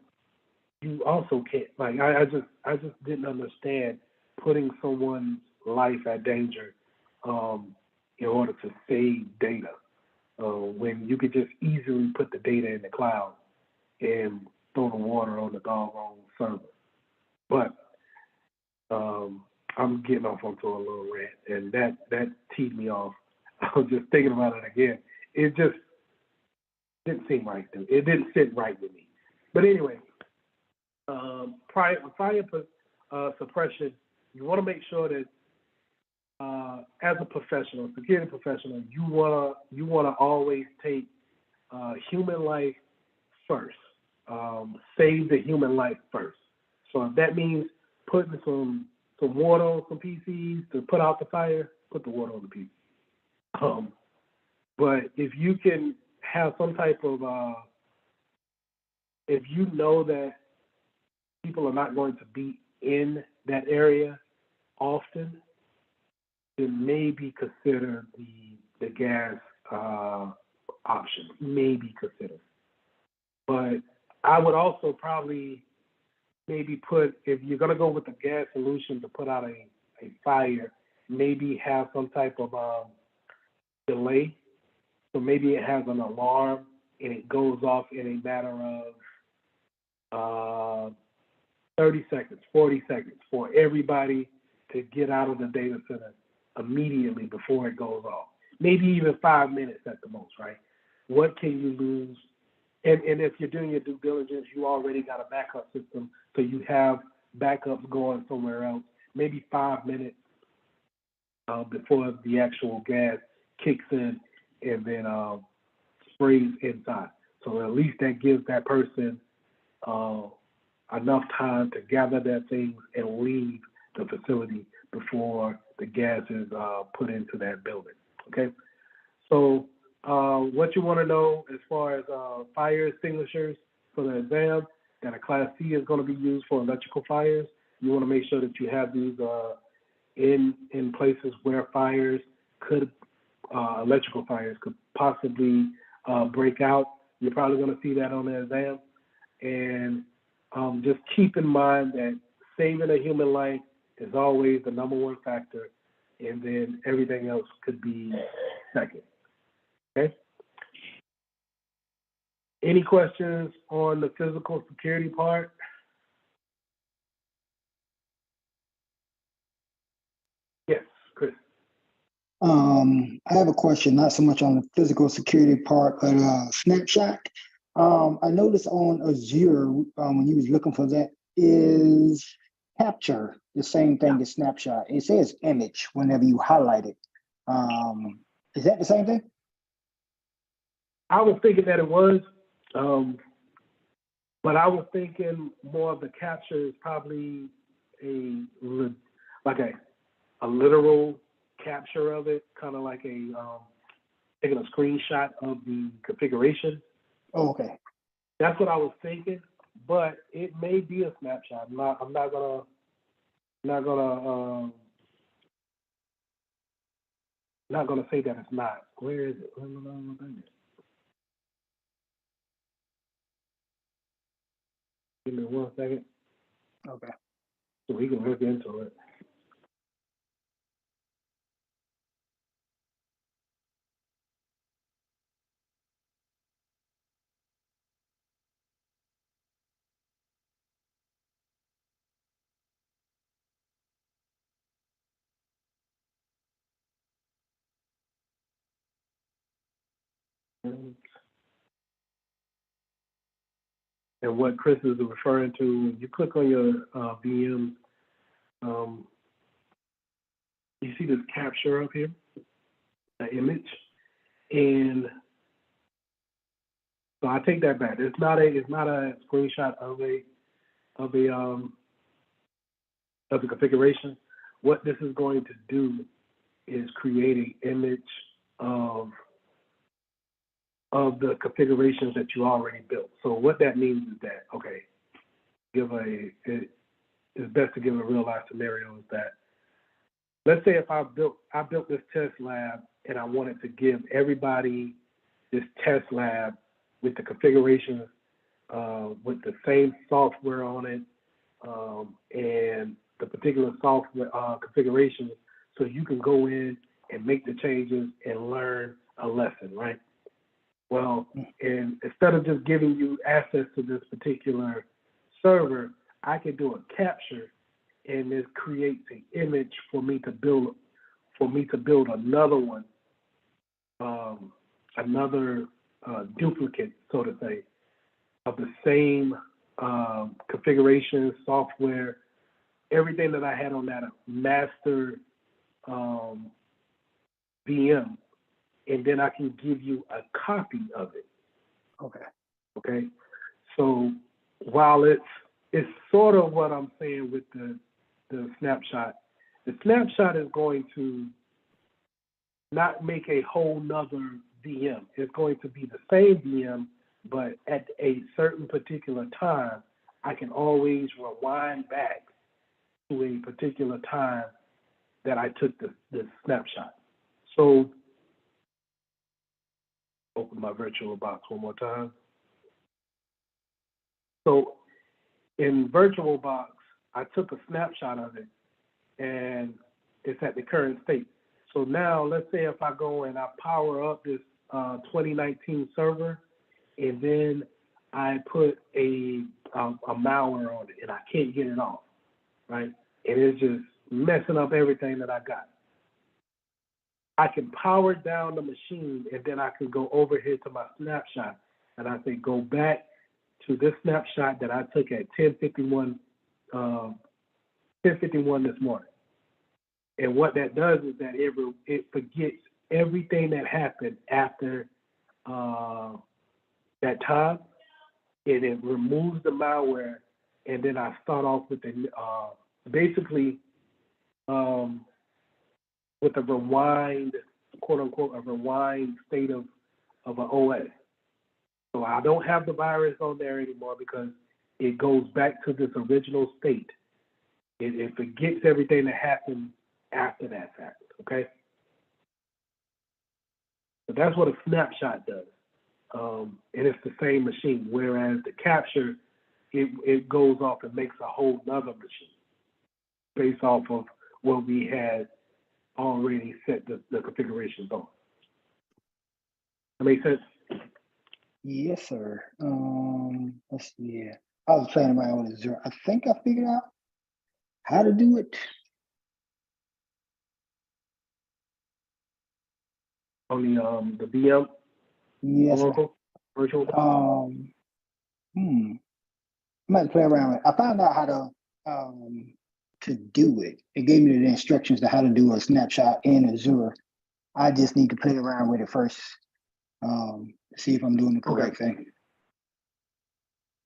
you also can't, like, I just didn't understand putting someone's life at danger in order to save data when you could just easily put the data in the cloud and throw the water on the doggone server. But I'm getting off onto a little rant, and that teed me off. I was just thinking about it again. It just didn't seem right to me. It didn't sit right with me. But anyway, fire suppression, you want to make sure that as a professional, security professional, you wanna always take human life first. Save the human life first. So if that means putting some water on some PCs to put out the fire, put the water on the PC. But if you can have some type of, if you know that people are not going to be in that area often, then maybe consider the gas option. Maybe consider. But I would also probably maybe if you're going to go with the gas solution to put out a fire, maybe have some type of delay. So maybe it has an alarm and it goes off in a matter of 30 seconds, 40 seconds for everybody to get out of the data center immediately before it goes off. Maybe even 5 minutes at the most, right? What can you lose? And if you're doing your due diligence, you already got a backup system, so you have backups going somewhere else. Maybe 5 minutes before the actual gas kicks in and then sprays inside. So at least that gives that person enough time to gather their things and leave the facility before the gas is put into that building. Okay, so what you want to know as far as fire extinguishers for the exam, that a Class C is going to be used for electrical fires. You want to make sure that you have these in places where electrical fires could possibly break out. You're probably going to see that on the exam. And just keep in mind that saving a human life is always the number one factor, and then everything else could be second. Okay? Any questions on the physical security part? Yes, Chris. I have a question, not so much on the physical security part, but Snapshot. I noticed on Azure, when you was looking for that, is capture the same thing as Snapshot? It says image whenever you highlight it. Is that the same thing? I was thinking that it was, but I was thinking more of the capture is probably a literal capture of it, kind of like taking a screenshot of the configuration. Oh, okay. That's what I was thinking, but it may be a snapshot. I'm not gonna say that it's not. Where is it? Give me 1 second. Okay. So we can look into it. And what Chris is referring to, you click on your VM, you see this capture up here, the image, and so I take that back. It's not a screenshot of the configuration. What this is going to do is create an image of the configurations that you already built. So what that means is that, okay, it's best to give a real life scenario is that, let's say if I built this test lab and I wanted to give everybody this test lab with the configurations, with the same software on it, and the particular software configurations, so you can go in and make the changes and learn a lesson, right? Well, and instead of just giving you access to this particular server, I can do a capture, and this creates an image for me to build another one, another duplicate, so to say, of the same configuration, software, everything that I had on that master VM, and then I can give you a copy of it. Okay. So while it's sort of what I'm saying with the snapshot is going to not make a whole nother VM. It's going to be the same VM, but at a certain particular time, I can always rewind back to a particular time that I took the snapshot. So open my VirtualBox one more time. So in VirtualBox, I took a snapshot of it, and it's at the current state. So now, let's say if I go and I power up this 2019 server, and then I put a malware on it, and I can't get it off, right? And it's just messing up everything that I got. I can power down the machine, and then I can go over here to my snapshot, and I say go back to this snapshot that I took at 10:51 this morning. And what that does is that it forgets everything that happened after that time, and it removes the malware, and then I start off with with a rewind, quote unquote, a rewind state of an OS. So I don't have the virus on there anymore because it goes back to this original state. It forgets everything that happened after that fact, okay? So that's what a snapshot does. And it's the same machine, whereas the capture, it goes off and makes a whole nother machine based off of what we had already set the configurations on. That make sense? Yes, sir. Let's see. I was playing around with Azure. I think I figured out how to do it. On the VM? Yes. Oracle? Virtual? I might play around with it. I found out how to do it. It gave me the instructions to how to do a snapshot in Azure. I just need to play around with it first. See if I'm doing the correct thing.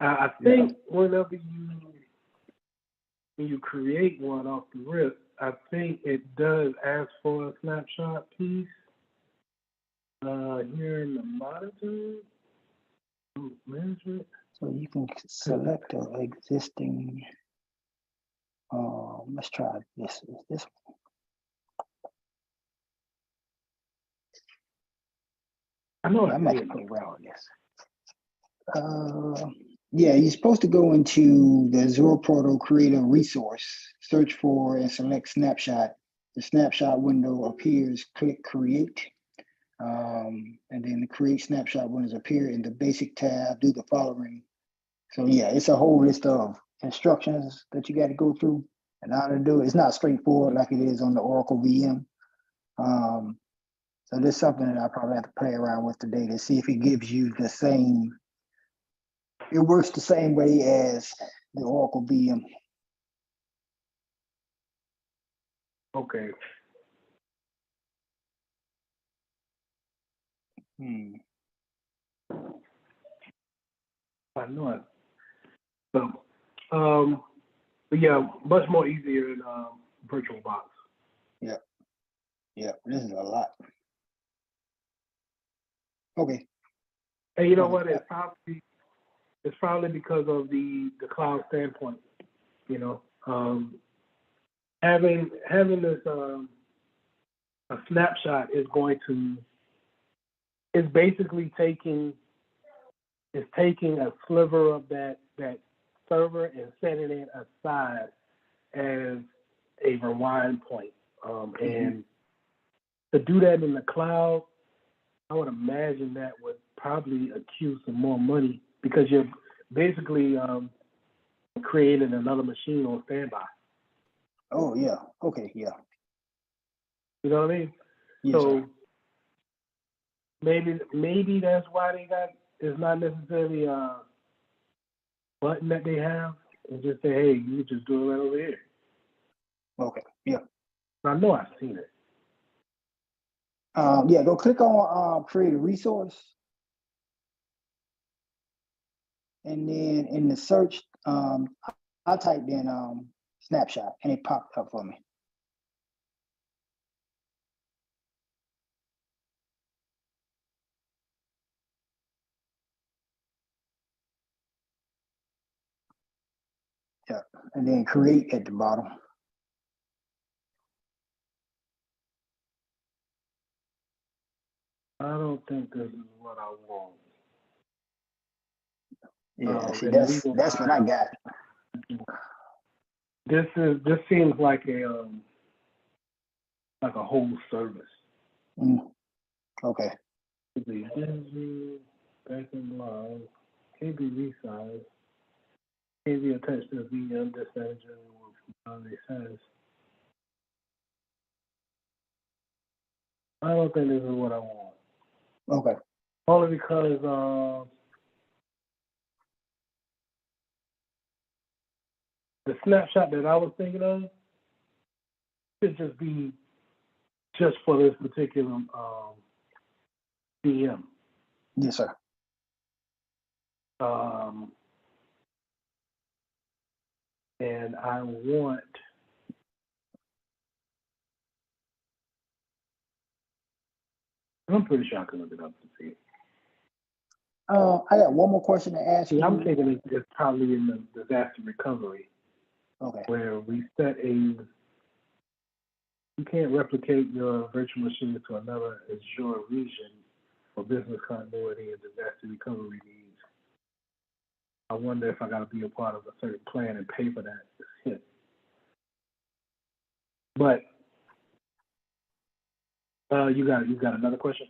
I think whenever you create one off the rip, I think it does ask for a snapshot piece. Here in the monitor management. So you can select an existing. Let's try this. Is this one? I know I might play around with this. Yeah, you're supposed to go into the Azure Portal, create a resource, search for and select snapshot. The snapshot window appears, click create. And then the create snapshot windows appear in the basic tab, do the following. So yeah, it's a whole list of instructions that you got to go through and how to do it. It's not straightforward like it is on the Oracle VM. So this is something that I probably have to play around with today to see if it gives you the same It works the same way as the Oracle VM. Okay. I know it. So, but yeah, much more easier than VirtualBox. Yeah. Yeah. This is a lot. Okay. And you know what? It's probably because of the cloud standpoint. You know, having this a snapshot is basically taking a sliver of that server and setting it aside as a rewind point. And to do that in the cloud, I would imagine that would probably accrue some more money because you're basically creating another machine on standby. Oh yeah. Okay. Yeah. You know what I mean? Yes, So sir. maybe that's why it's not necessarily a button that they have. It's just say, hey, you just do it right over here. Okay. Yeah. I know I've seen it. Yeah. Go click on create a resource, and then in the search, I typed in snapshot, and it popped up for me. Yeah, and then create at the bottom. I don't think this is what I want. Yeah, see, that's what I got. This seems like a whole service. Okay. The energy, backend log, KB resize, KB attached to the VM dispatcher with says. I don't think this is what I want. Okay. Only because the snapshot that I was thinking of should just be just for this particular VM. Yes, sir. And I want I'm pretty sure I can look it up to see. I got one more question to ask you. I'm thinking it's probably in the disaster recovery. Okay. Where we set you can't replicate your virtual machine to another Azure region for business continuity and disaster recovery needs. I wonder if I got to be a part of a certain plan and pay for that. But you got another question?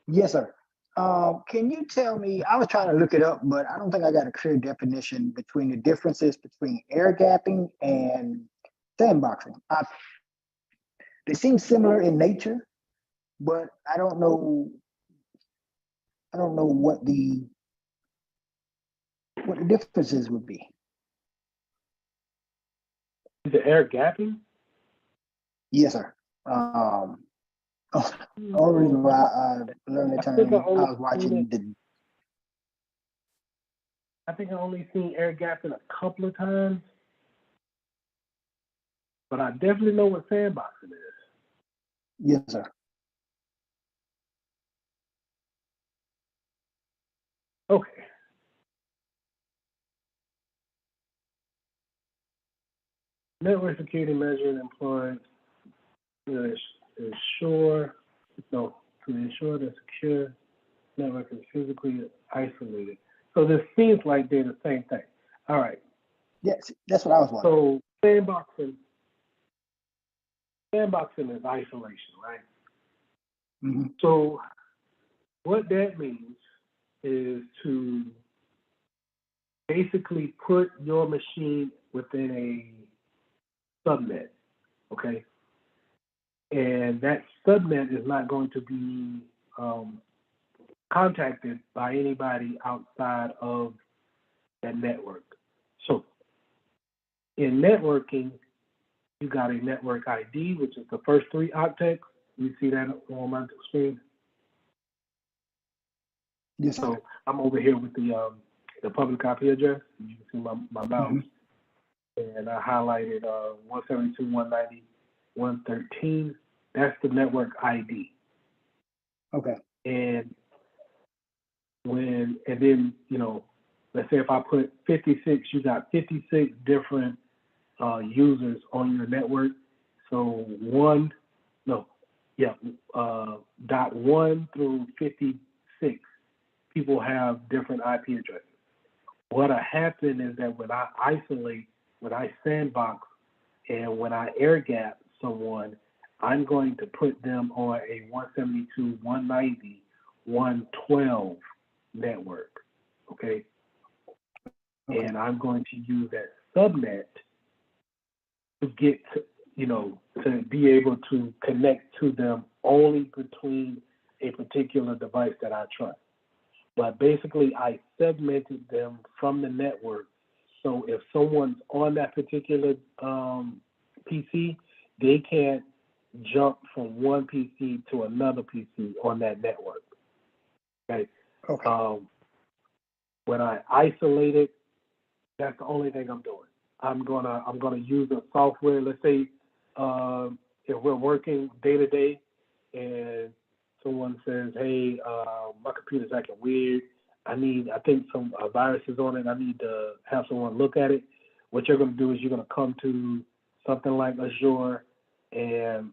Yes, sir. Can you tell me, I was trying to look it up, but I don't think I got a clear definition between the differences between air gapping and sandboxing. They seem similar in nature, but I don't know what the differences would be. Is it air gapping? Yes, sir. Only reason why I learned the term, I was watching I think I only seen air gapping a couple of times, but I definitely know what sandboxing is. Yes, sir. Okay. Network security measure and employ to ensure that secure network is physically isolated. So this seems like they're the same thing. All right. Yes, that's what I was wondering. So sandboxing is isolation, right? Mm-hmm. So what that means is to basically put your machine within a subnet, okay? And that subnet is not going to be contacted by anybody outside of that network. So in networking, you got a network ID, which is the first 3 octets. You see that on my screen? Yes, sir. So I'm over here with the public IP address. You can see my mouse. And I highlighted 172.190.113. That's the network ID. Okay. And then, you know, let's say if I put 56, you got 56 different users on your network. So dot 1 through 56 people have different IP addresses. What'll happen is that when I isolate, when I sandbox, and when I air gap someone, I'm going to put them on a 172.190.112 network, okay? And I'm going to use that subnet to get to, you know, to be able to connect to them only between a particular device that I trust. But basically, I segmented them from the network. So if someone's on that particular PC, they can't jump from one PC to another PC on that network. Okay. Okay. When I isolate it, that's the only thing I'm doing. I'm gonna use the software. Let's say if we're working day to day, and someone says, "Hey, my computer's acting weird. I think some viruses on it. I need to have someone look at it." What you're going to do is you're going to come to something like Azure and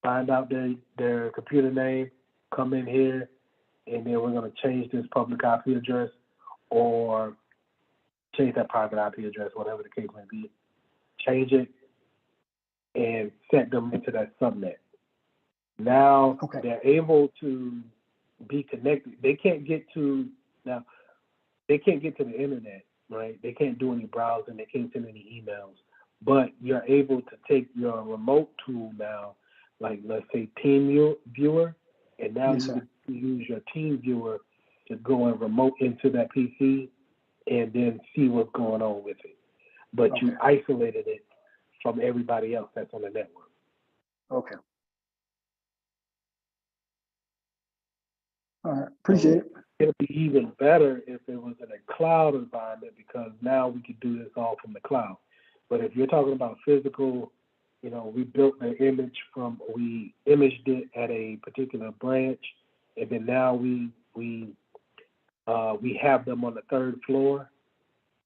find out their computer name, come in here, and then we're going to change this public IP address or change that private IP address, whatever the case may be. Change it and set them into that subnet. Now they're able to be connected. They can't get to the internet, right? They can't do any browsing. They can't send any emails. But you're able to take your remote tool now, like let's say Team Viewer, and now you can use your Team Viewer to go and remote into that PC and then see what's going on with it. But you isolated it from everybody else that's on the network. Okay. All right, appreciate it. It'll be even better if it was in a cloud environment, because now we could do this all from the cloud. But if you're talking about physical, you know, we built the image we imaged it at a particular branch, and then now we have them on the 3rd floor,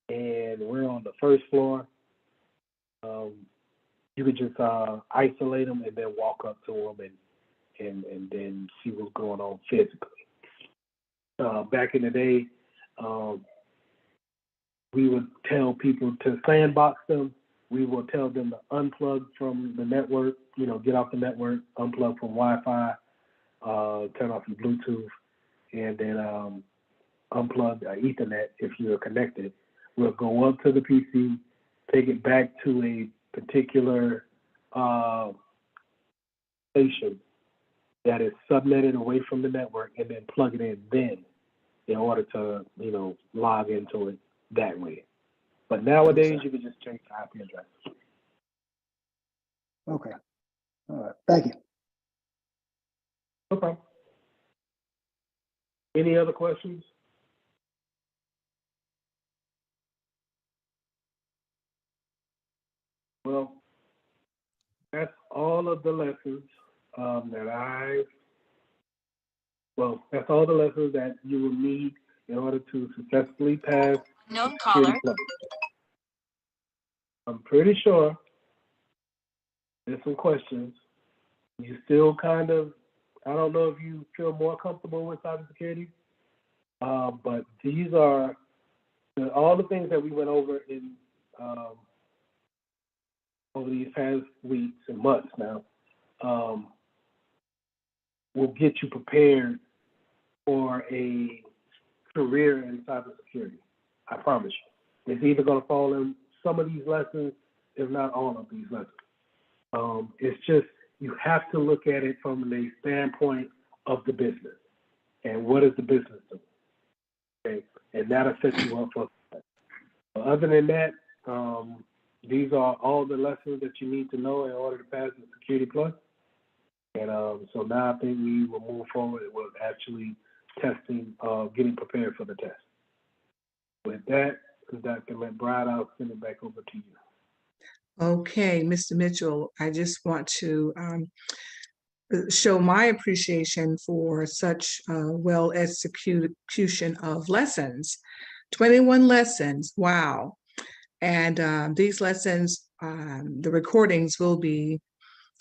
and we're on the 1st floor. You could just isolate them and then walk up to them and then see what's going on physically. Back in the day, we would tell people to sandbox them. We will tell them to unplug from the network, you know, get off the network, unplug from Wi-Fi, turn off your Bluetooth, and then unplug Ethernet if you're connected. We'll go up to the PC, take it back to a particular station that is subnetted away from the network, and then plug it in then in order to, you know, log into it that way. But nowadays, you can just change the IP address. Okay. All right. Thank you. No problem. Any other questions? Well, that's all of the lessons that's all the lessons that you will need in order to successfully pass. No caller. I'm pretty sure there's some questions. You still kind of, I don't know if you feel more comfortable with cybersecurity, but these are all the things that we went over in over these past weeks and months now, will get you prepared for a career in cybersecurity. I promise you. It's either going to fall in some of these lessons, if not all of these lessons. It's just, you have to look at it from the standpoint of the business. And what is the business doing? Okay, and that'll set you up for. Other than that, these are all the lessons that you need to know in order to pass the Security Plus. And so now I think we will move forward with actually testing, getting prepared for the test. With that, Dr. McBride, I'll send it back over to you. Okay, Mr. Mitchell, I just want to show my appreciation for such well execution of lessons. 21 lessons, wow. And these lessons, the recordings will be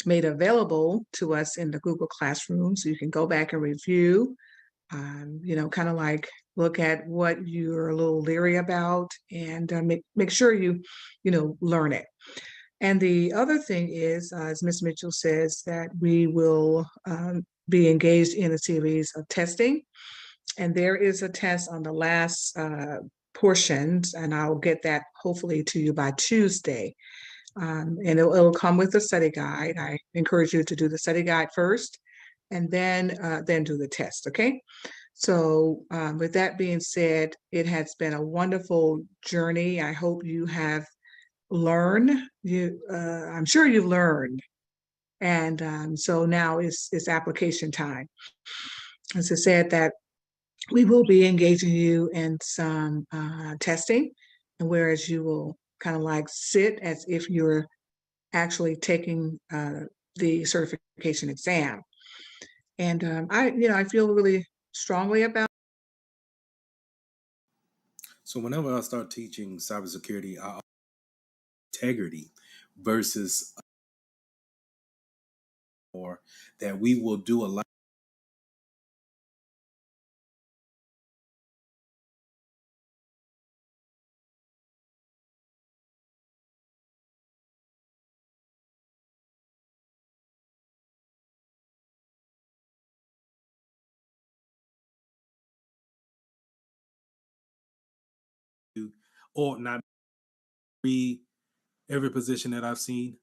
made available to us in the Google Classroom, so you can go back and review, kind of like look at what you're a little leery about, and make sure you learn it. And the other thing is, as Ms. Mitchell says, that we will be engaged in a series of testing. And there is a test on the last portions, and I'll get that hopefully to you by Tuesday. And it'll come with a study guide. I encourage you to do the study guide first, and then do the test, okay? So with that being said, it has been a wonderful journey. I hope you have learned. I'm sure you've learned. And so now it's application time. As I said, that we will be engaging you in some testing, and whereas you will kind of like sit as if you're actually taking the certification exam. And I feel really strongly about. So whenever I start teaching cybersecurity, integrity versus or that we will do a lot. Or not be every position that I've seen.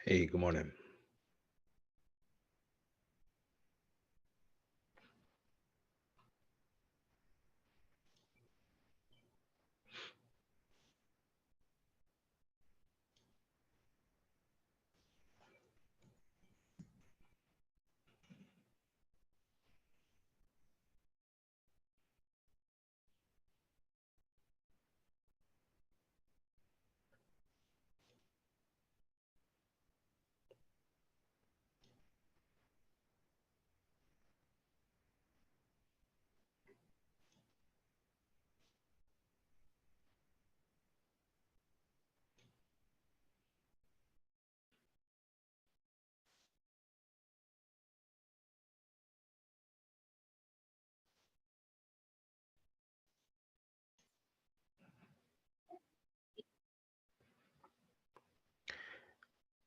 Hey, good morning.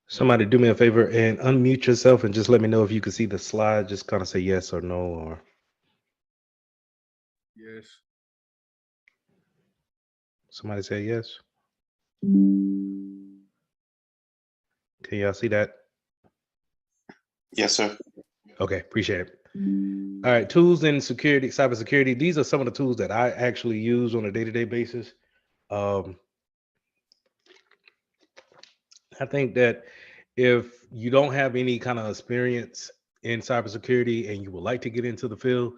Somebody do me a favor and unmute yourself and just let me know if you can see the slide. Just kind of say yes or no, or Yes. somebody say yes. Can y'all see that? Yes, sir. Okay, appreciate it. All right, tools in security, cybersecurity. These are some of the tools that I actually use on a day-to-day basis. I think that if you don't have any kind of experience in cybersecurity and you would like to get into the field,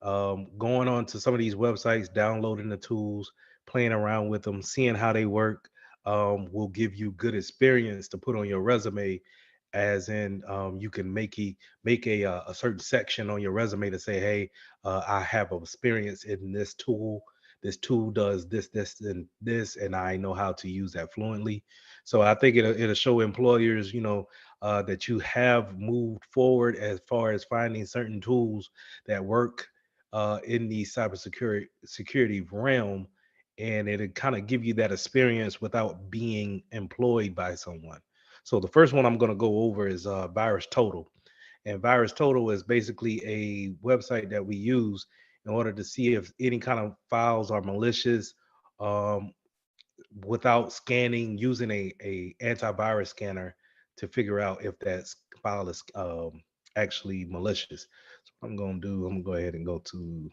going on to some of these websites, downloading the tools, playing around with them, seeing how they work, will give you good experience to put on your resume. As in, you can make a certain section on your resume to say, "Hey, I have experience in this tool. This tool does this, this, and this, and I know how to use that fluently." So I think it'll show employers, that you have moved forward as far as finding certain tools that work in the security realm, and it'll kind of give you that experience without being employed by someone. So the first one I'm going to go over is Virus Total, and Virus Total is basically a website that we use in order to see if any kind of files are malicious. Um, Without scanning, using a antivirus scanner to figure out if that file is actually malicious. So what I'm going to do, I'm going to go ahead and go to,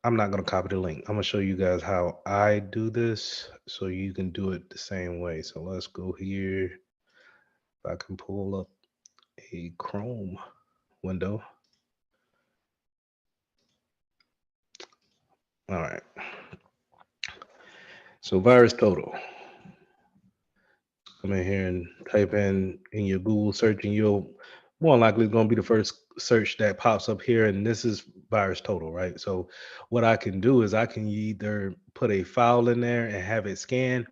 I'm not going to copy the link. I'm going to show you guys how I do this so you can do it the same way. So let's go here. If I can pull up a Chrome window. All right. So Virus Total. Come in here and type in your Google search, and you'll more likely going to be the first search that pops up here. And this is Virus Total, right? So what I can do is I can either put a file in there and have it scanned,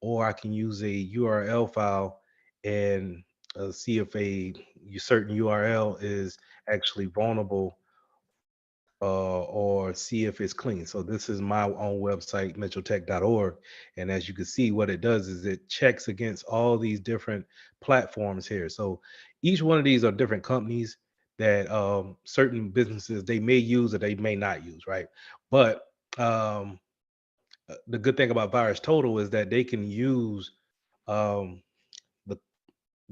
or I can use a URL file and see if a certain URL is actually vulnerable, or see if it's clean. So this is my own website, mitchelltech.org. And as you can see, what it does is it checks against all these different platforms here. So each one of these are different companies that certain businesses they may use or they may not use, right? But the good thing about Virus Total is that they can use um,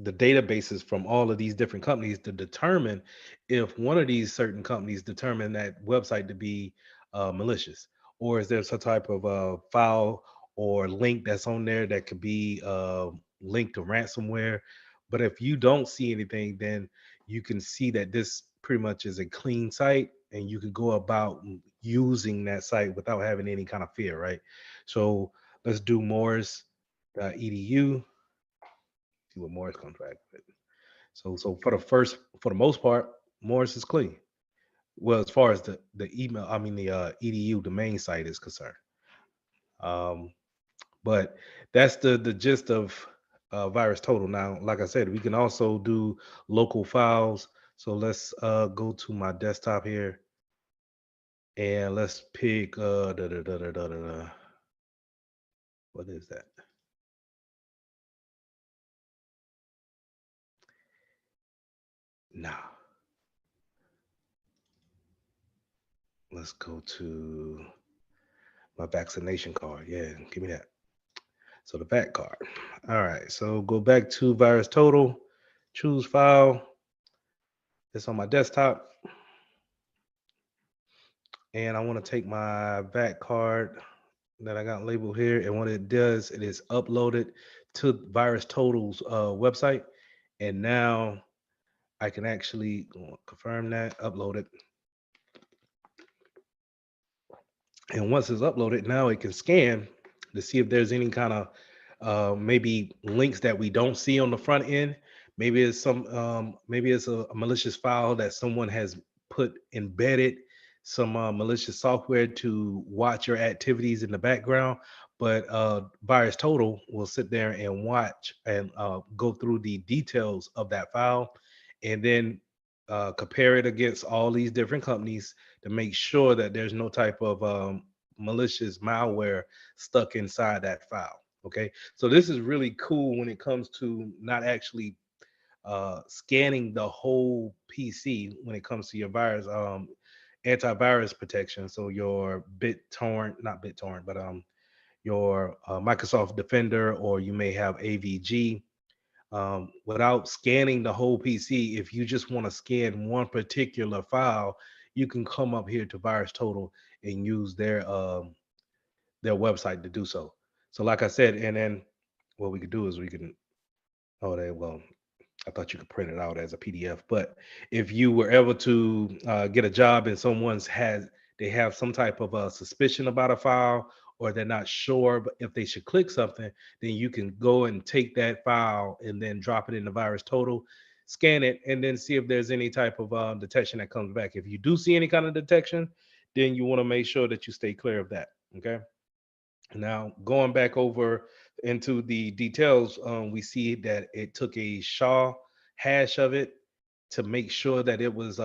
the databases from all of these different companies to determine if one of these certain companies determine that website to be malicious, or is there some type of file or link that's on there that could be linked to ransomware. But if you don't see anything, then you can see that this pretty much is a clean site, and you can go about using that site without having any kind of fear, right? So let's do Morris.edu. See what Morris contract with. So for the most part, Morris is clean. Well, as far as the email, I mean the edu, the main site is concerned. But that's the gist of Virus Total. Now, like I said, we can also do local files. So let's go to my desktop here, and let's pick what is that? Nah. Let's go to my vaccination card. Yeah, give me that. So the VAT card. All right, so go back to VirusTotal, choose file. It's on my desktop. And I want to take my VAT card that I got labeled here. And what it does, it is uploaded to VirusTotal's website. And now I can actually confirm that, upload it. And once it's uploaded, now it can scan to see if there's any kind of maybe links that we don't see on the front end. Maybe it's maybe it's a malicious file that someone has put embedded some malicious software to watch your activities in the background. But VirusTotal will sit there and watch and go through the details of that file, and then compare it against all these different companies to make sure that there's no type of malicious malware stuck inside that file. Okay, so this is really cool when it comes to not actually scanning the whole PC when it comes to your virus antivirus protection. So your BitTorrent, not BitTorrent, but your Microsoft Defender, or you may have AVG. Without scanning the whole PC, if you just want to scan one particular file, you can come up here to VirusTotal and use their website to do so. So like I said, and then what we could do is we can, well, I thought you could print it out as a PDF, but if you were able to get a job and they have some type of a suspicion about a file, or they're not sure if they should click something, then you can go and take that file and then drop it in the VirusTotal, scan it, and then see if there's any type of detection that comes back. If you do see any kind of detection, then you want to make sure that you stay clear of that. Okay. Now, going back over into the details, we see that it took a SHA hash of it to make sure that it was,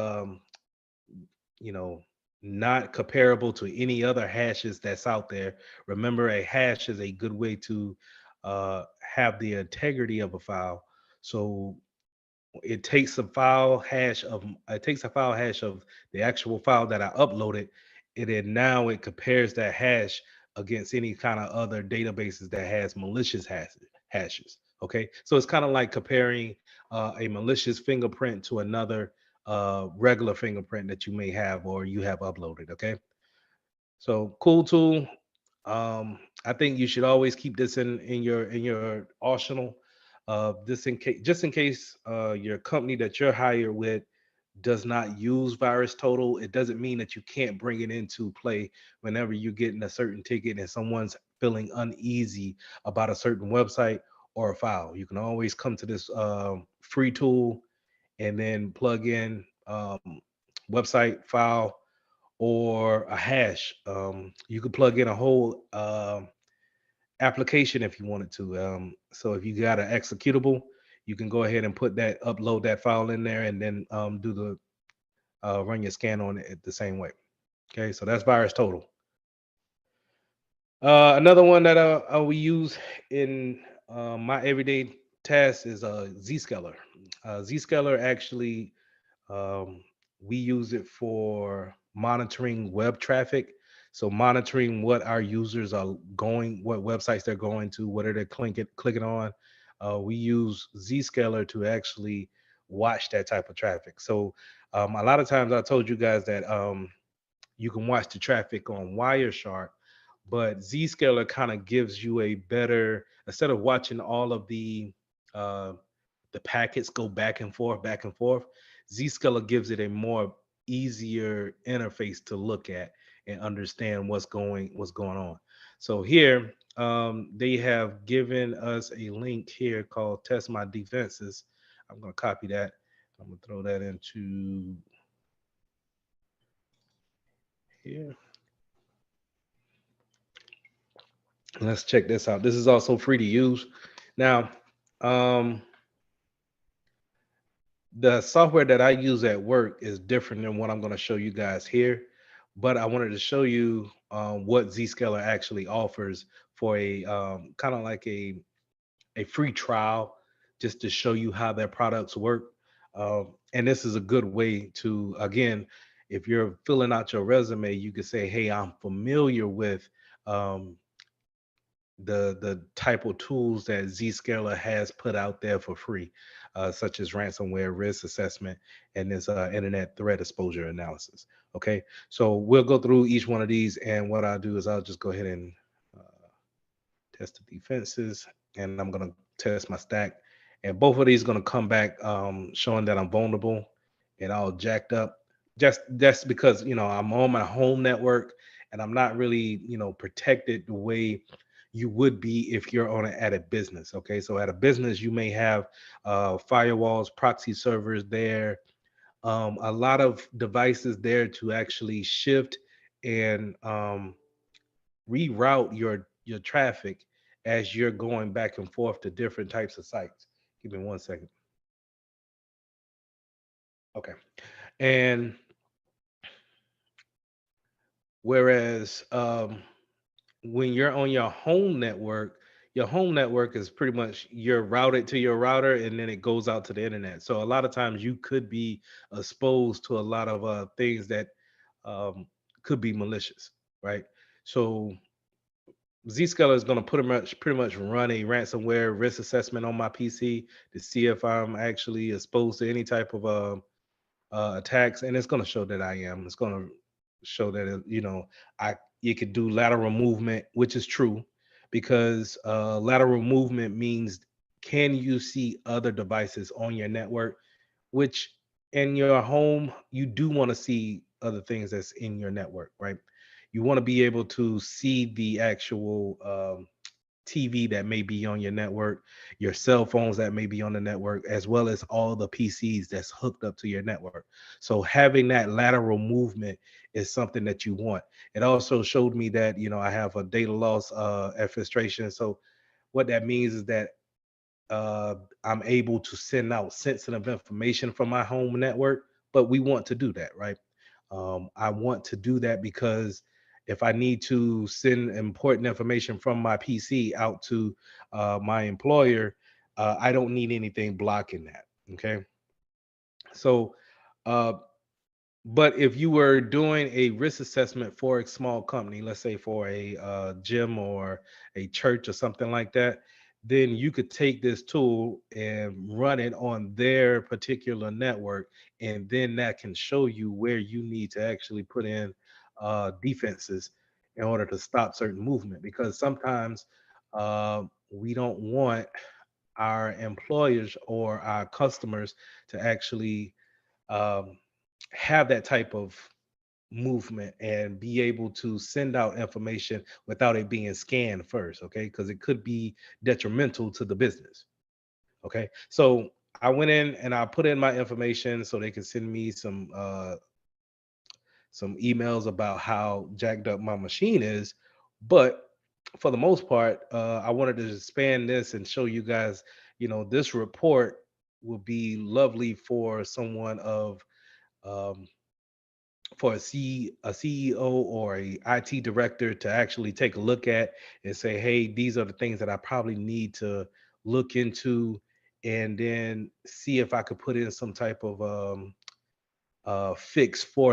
not comparable to any other hashes that's out there. Remember, a hash is a good way to have the integrity of a file. So it takes a file hash of the actual file that I uploaded, and then now it compares that hash against any kind of other databases that has malicious hashes. Okay, so it's kind of like comparing a malicious fingerprint to another regular fingerprint that you may have or you have uploaded. Okay, so cool tool. I think you should always keep this in your arsenal. Just in case your company that you're hired with does not use VirusTotal, it doesn't mean that you can't bring it into play whenever you're getting a certain ticket and someone's feeling uneasy about a certain website or a file. You can always come to this free tool and then plug in website, file, or a hash. You could plug in a whole application if you wanted to. So if you got an executable, you can go ahead and upload that file in there, and then do the run your scan on it the same way. Okay, so that's VirusTotal. Another one that we use in my everyday tasks is Zscaler. Zscaler actually, we use it for monitoring web traffic. So monitoring what our users are going, what websites they're going to, what are they clicking on. We use Zscaler to actually watch that type of traffic. So a lot of times I told you guys that you can watch the traffic on Wireshark, but Zscaler kind of gives you a better, instead of watching all of the packets go back and forth, Zscaler gives it a more easier interface to look at and understand what's going on. So here, they have given us a link here called Test My Defenses. I'm going to copy that. I'm going to throw that into here. Let's check this out. This is also free to use. Now, the software that I use at work is different than what I'm going to show you guys here, but I wanted to show you what Zscaler actually offers for a kind of like a free trial, just to show you how their products work. And this is a good way to, again, if you're filling out your resume, you could say, hey, I'm familiar with the type of tools that Zscaler has put out there for free, such as ransomware risk assessment and this internet threat exposure analysis. Okay, so we'll go through each one of these, and what I'll do is I'll just go ahead and test the defenses, and I'm gonna test my stack, and both of these gonna come back showing that I'm vulnerable and all jacked up. Just that's because I'm on my home network and I'm not really protected the way you would be if you're at a business. Okay, so at a business you may have firewalls, proxy servers there, a lot of devices there to actually shift and reroute your traffic as you're going back and forth to different types of sites. Give me 1 second. Okay. And whereas when you're on your home network is pretty much you're routed to your router and then it goes out to the internet. So a lot of times you could be exposed to a lot of things that could be malicious, right? So Zscaler is going to pretty much run a ransomware risk assessment on my PC to see if I'm actually exposed to any type of attacks, and it's going to show that I am. It's going to show that you could do lateral movement, which is true, because lateral movement means can you see other devices on your network, which in your home you do want to see other things that's in your network, right? You want to be able to see the actual TV that may be on your network, your cell phones that may be on the network, as well as all the PCs that's hooked up to your network. So having that lateral movement is something that you want. It also showed me that, I have a data loss frustration. So what that means is that I'm able to send out sensitive information from my home network, but we want to do that, right? I want to do that because if I need to send important information from my PC out to my employer, I don't need anything blocking that. Okay. So, but if you were doing a risk assessment for a small company, let's say for a gym or a church or something like that, then you could take this tool and run it on their particular network, and then that can show you where you need to actually put in defenses in order to stop certain movement. Because sometimes we don't want our employers or our customers to actually um, have that type of movement and be able to send out information without it being scanned first, okay? Because it could be detrimental to the business. Okay, so I went in and I put in my information so they can send me some emails about how jacked up my machine is. But for the most part, I wanted to expand this and show you guys, this report would be lovely for someone of for a CEO or a IT director to actually take a look at and say, hey, these are the things that I probably need to look into, and then see if I could put in some type of fix for